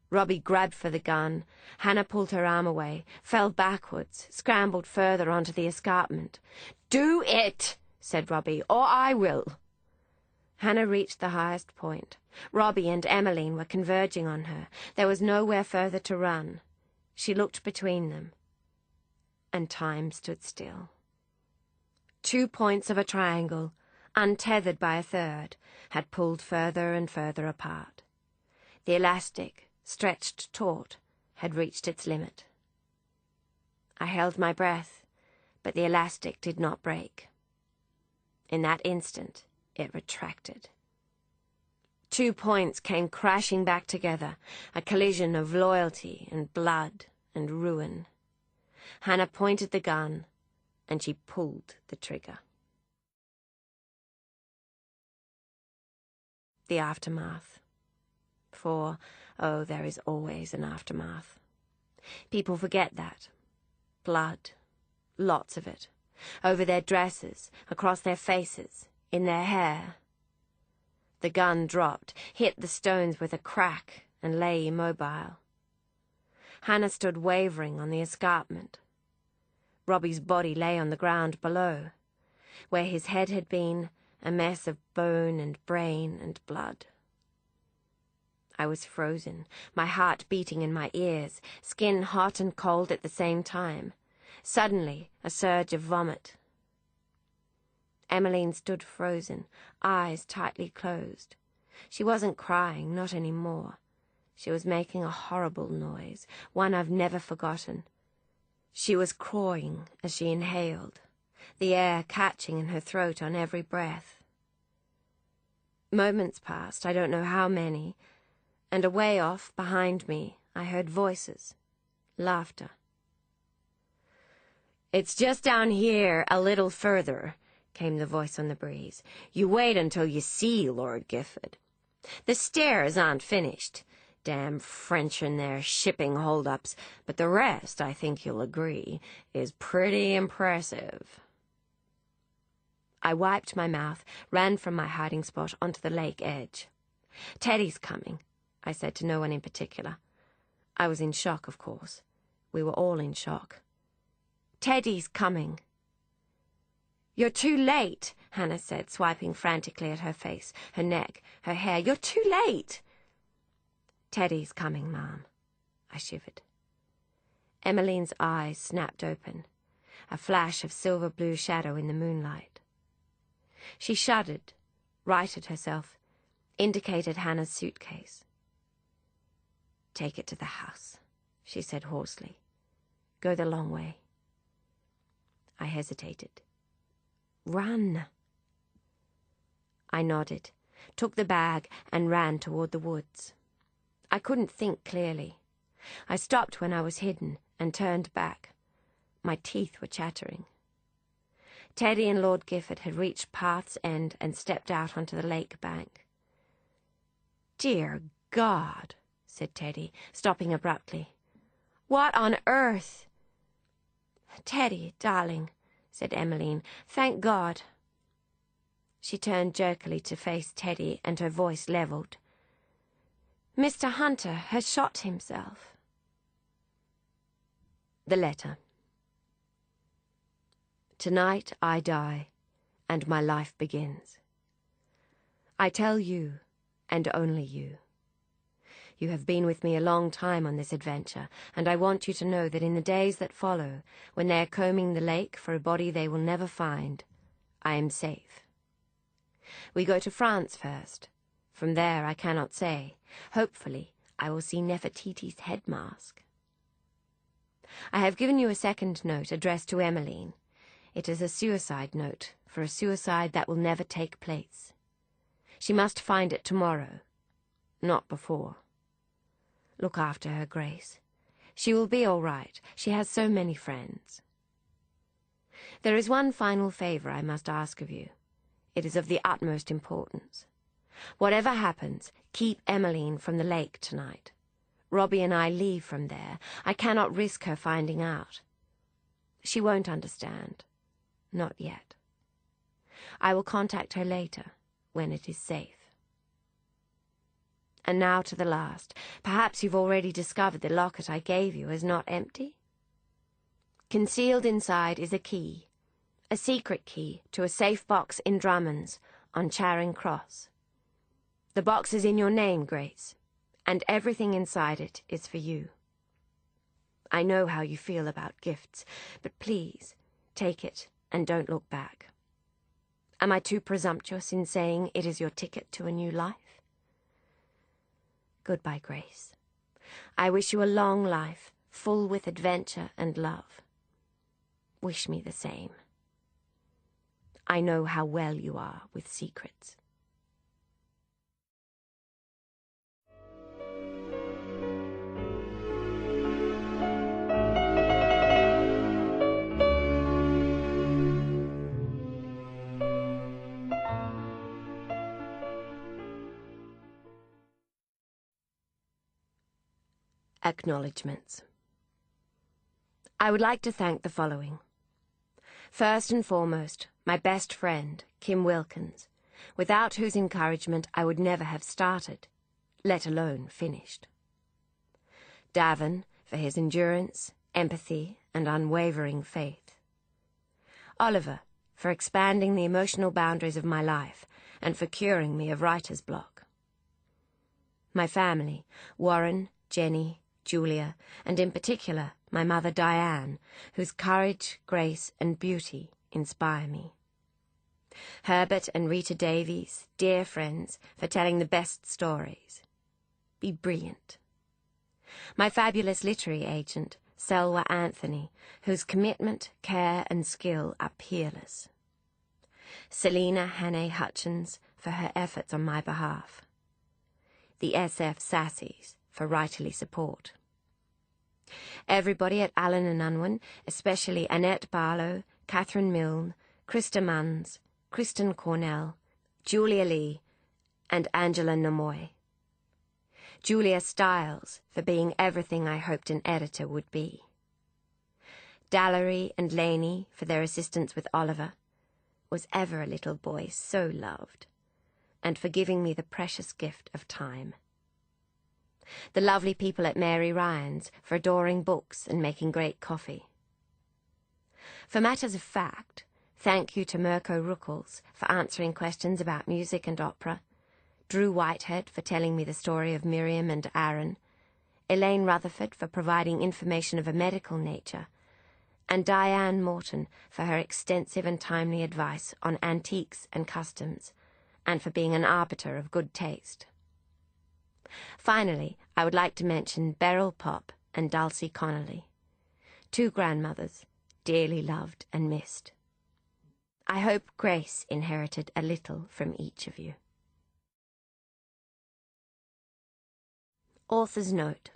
Robbie grabbed for the gun. Hannah pulled her arm away, fell backwards, scrambled further onto the escarpment. Do it, said Robbie, or I will. Hannah reached the highest point. Robbie and Emmeline were converging on her. There was nowhere further to run. She looked between them, and time stood still. 2 points of a triangle, untethered by a third, had pulled further and further apart. The elastic, stretched taut, had reached its limit. I held my breath, but the elastic did not break. In that instant, it retracted. 2 points came crashing back together, a collision of loyalty and blood and ruin. Hannah pointed the gun, and she pulled the trigger. The aftermath. For, oh, there is always an aftermath. People forget that. Blood. Lots of it. Over their dresses, across their faces, in their hair. The gun dropped, hit the stones with a crack, and lay immobile. Hannah stood wavering on the escarpment. Robbie's body lay on the ground below. Where his head had been, a mess of bone and brain and blood. I was frozen, my heart beating in my ears, skin hot and cold at the same time. Suddenly, a surge of vomit. Emmeline stood frozen, eyes tightly closed. She wasn't crying, not any more. She was making a horrible noise, one I've never forgotten. She was cawing as she inhaled, the air catching in her throat on every breath. Moments passed, I don't know how many, and away off, behind me, I heard voices, laughter. "It's just down here, a little further," came the voice on the breeze. "You wait until you see Lord Gifford. The stairs aren't finished. Damn French and their shipping hold-ups, but the rest, I think you'll agree, is pretty impressive." I wiped my mouth, ran from my hiding spot onto the lake edge. "Teddy's coming," I said to no one in particular. I was in shock, of course. We were all in shock. "Teddy's coming." "You're too late," Hannah said, swiping frantically at her face, her neck, her hair. "You're too late." "Teddy's coming, Ma'am." I shivered. Emmeline's eyes snapped open, a flash of silver-blue shadow in the moonlight. She shuddered, righted herself, indicated Hannah's suitcase. "Take it to the house," she said hoarsely. "Go the long way." I hesitated. "Run." I nodded, took the bag, and ran toward the woods. I couldn't think clearly. I stopped when I was hidden and turned back. My teeth were chattering. Teddy and Lord Gifford had reached Path's End and stepped out onto the lake bank. "Dear God," said Teddy, stopping abruptly. "What on earth?" "Teddy, darling," said Emmeline. "Thank God." She turned jerkily to face Teddy, and her voice levelled. "Mr. Hunter has shot himself." The letter. "Tonight I die, and my life begins. I tell you, and only you. You have been with me a long time on this adventure, and I want you to know that in the days that follow, when they are combing the lake for a body they will never find, I am safe. We go to France first. From there I cannot say. Hopefully I will see Nefertiti's head mask. I have given you a second note addressed to Emmeline. It is a suicide note for a suicide that will never take place. She must find it tomorrow, not before. Look after her, Grace. She will be all right. She has so many friends. There is one final favor I must ask of you. It is of the utmost importance. Whatever happens, keep Emmeline from the lake tonight. Robbie and I leave from there. I cannot risk her finding out. She won't understand. Not yet. I will contact her later, when it is safe. And now to the last. Perhaps you've already discovered the locket I gave you is not empty? Concealed inside is a key. A secret key to a safe box in Drummond's on Charing Cross. The box is in your name, Grace, and everything inside it is for you. I know how you feel about gifts, but please, take it and don't look back. Am I too presumptuous in saying it is your ticket to a new life? Goodbye, Grace. I wish you a long life, full with adventure and love. Wish me the same. I know how well you are with secrets. Acknowledgements. I would like to thank the following. First and foremost, my best friend, Kim Wilkins, without whose encouragement I would never have started, let alone finished. Davin, for his endurance, empathy, and unwavering faith. Oliver, for expanding the emotional boundaries of my life and for curing me of writer's block. My family, Warren, Jenny, Julia, and in particular my mother Diane, whose courage, grace, and beauty inspire me. Herbert and Rita Davies, dear friends, for telling the best stories. Be brilliant. My fabulous literary agent, Selwa Anthony, whose commitment, care, and skill are peerless. Selina Hannah Hutchins, for her efforts on my behalf. The SF Sassies, for writerly support. Everybody at Allen and Unwin, especially Annette Barlow, Catherine Milne, Krista Munns, Kristen Cornell, Julia Lee, and Angela Namoy. Julia Stiles, for being everything I hoped an editor would be. Dallery and Laney, for their assistance with Oliver. Was ever a little boy so loved. And for giving me the precious gift of time. The lovely people at Mary Ryan's for adoring books and making great coffee. For matters of fact, thank you to Mirko Ruckles for answering questions about music and opera, Drew Whitehead for telling me the story of Miriam and Aaron, Elaine Rutherford for providing information of a medical nature, and Diane Morton for her extensive and timely advice on antiques and customs, and for being an arbiter of good taste. Finally, I would like to mention Beryl Pop and Dulcie Connolly, two grandmothers, dearly loved and missed. I hope Grace inherited a little from each of you. Author's note.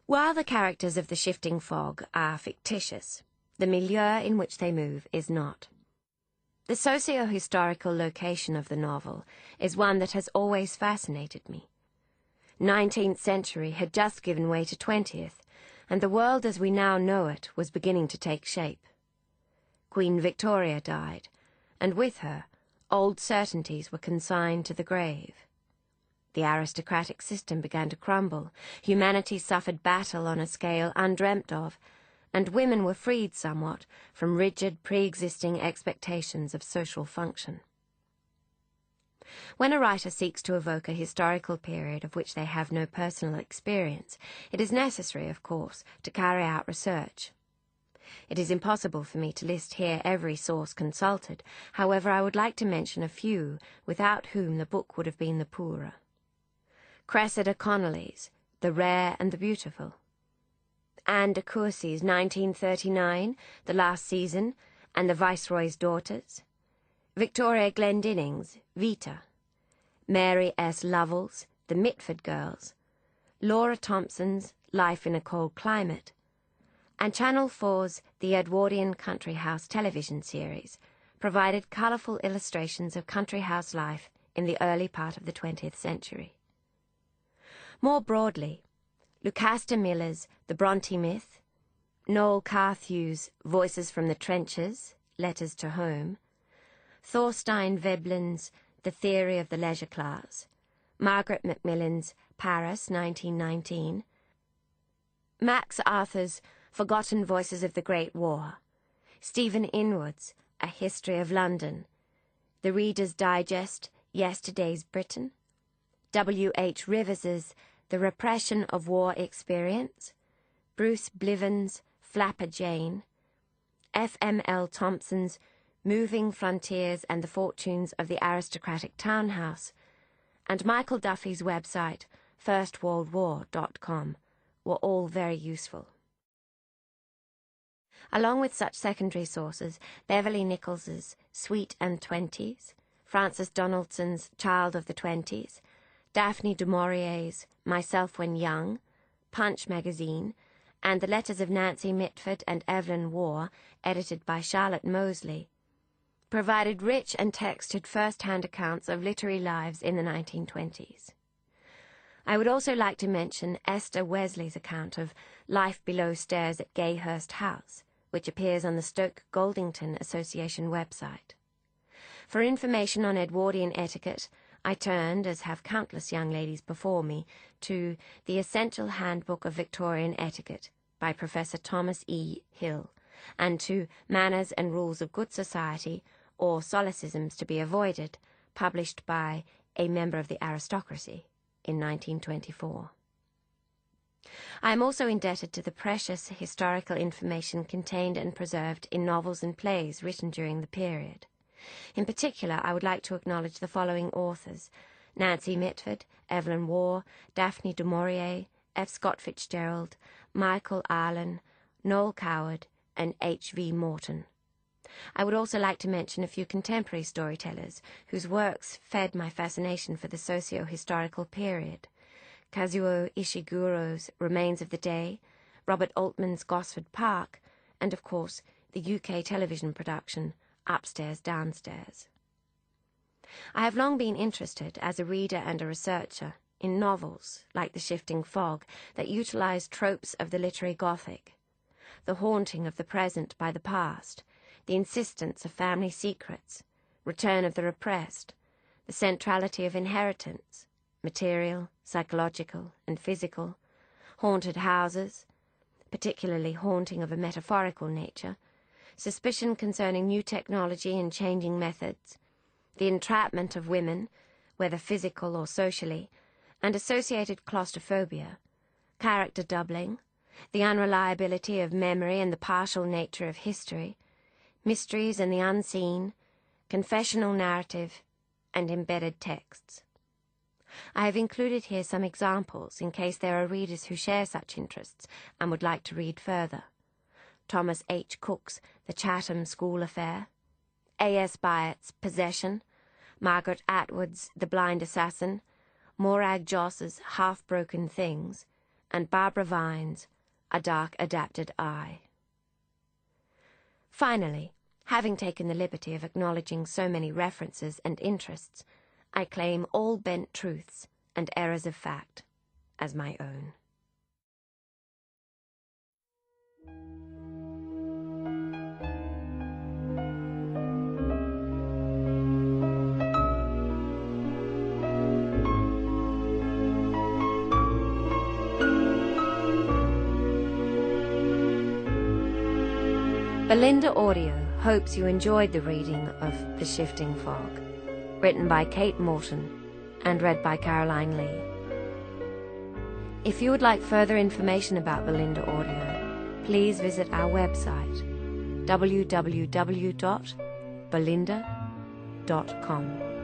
While the characters of The Shifting Fog are fictitious, the milieu in which they move is not. The socio-historical location of the novel is one that has always fascinated me. 19th century had just given way to 20th, and the world as we now know it was beginning to take shape. Queen Victoria died, and with her, old certainties were consigned to the grave. The aristocratic system began to crumble, humanity suffered battle on a scale undreamt of, and women were freed somewhat from rigid pre-existing expectations of social function. When a writer seeks to evoke a historical period of which they have no personal experience, it is necessary, of course, to carry out research. It is impossible for me to list here every source consulted, however I would like to mention a few without whom the book would have been the poorer. Cressida Connolly's The Rare and the Beautiful, Anne de Courcy's 1939, The Last Season, and The Viceroy's Daughters, Victoria Glendinning's Vita, Mary S. Lovell's The Mitford Girls, Laura Thompson's Life in a Cold Climate, and Channel 4's The Edwardian Country House television series provided colourful illustrations of country house life in the early part of the 20th century. More broadly, Lucasta Miller's The Bronte Myth, Noel Carthew's Voices from the Trenches, Letters to Home, Thorstein Veblen's The Theory of the Leisure Class, Margaret Macmillan's Paris, 1919, Max Arthur's Forgotten Voices of the Great War, Stephen Inwood's A History of London, The Reader's Digest, Yesterday's Britain, W. H. Rivers's The Repression of War Experience, Bruce Bliven's Flapper Jane, F. M. L. Thompson's Moving Frontiers and the Fortunes of the Aristocratic Townhouse, and Michael Duffy's website, firstworldwar.com, were all very useful. Along with such secondary sources, Beverly Nichols's Sweet and Twenties, Francis Donaldson's Child of the Twenties, Daphne du Maurier's Myself When Young, Punch magazine, and the letters of Nancy Mitford and Evelyn Waugh, edited by Charlotte Mosley, provided rich and textured first-hand accounts of literary lives in the 1920s. I would also like to mention Esther Wesley's account of Life Below Stairs at Gayhurst House, which appears on the Stoke-Goldington Association website. For information on Edwardian etiquette, I turned, as have countless young ladies before me, to The Essential Handbook of Victorian Etiquette by Professor Thomas E. Hill, and to Manners and Rules of Good Society, or Solecisms to be Avoided, published by A Member of the Aristocracy in 1924. I am also indebted to the precious historical information contained and preserved in novels and plays written during the period. In particular, I would like to acknowledge the following authors: Nancy Mitford, Evelyn Waugh, Daphne du Maurier, F. Scott Fitzgerald, Michael Arlen, Noel Coward, and H. V. Morton. I would also like to mention a few contemporary storytellers whose works fed my fascination for the socio-historical period: Kazuo Ishiguro's Remains of the Day, Robert Altman's Gosford Park, and of course the UK television production Upstairs, Downstairs. I have long been interested, as a reader and a researcher, in novels like The Shifting Fog that utilize tropes of the literary Gothic: the haunting of the present by the past, the insistence of family secrets, return of the repressed, the centrality of inheritance, material, psychological, and physical, haunted houses, particularly haunting of a metaphorical nature, suspicion concerning new technology and changing methods, the entrapment of women, whether physical or socially, and associated claustrophobia, character doubling, the unreliability of memory and the partial nature of history, mysteries and the unseen, confessional narrative, and embedded texts. I have included here some examples in case there are readers who share such interests and would like to read further: Thomas H. Cook's The Chatham School Affair, A.S. Byatt's Possession, Margaret Atwood's The Blind Assassin, Morag Joss's Half-Broken Things, and Barbara Vine's A Dark Adapted Eye. Finally, having taken the liberty of acknowledging so many references and interests, I claim all bent truths and errors of fact as my own. Belinda Audio hopes you enjoyed the reading of The Shifting Fog, written by Kate Morton and read by Caroline Lee. If you would like further information about Belinda Audio, please visit our website, www.belinda.com.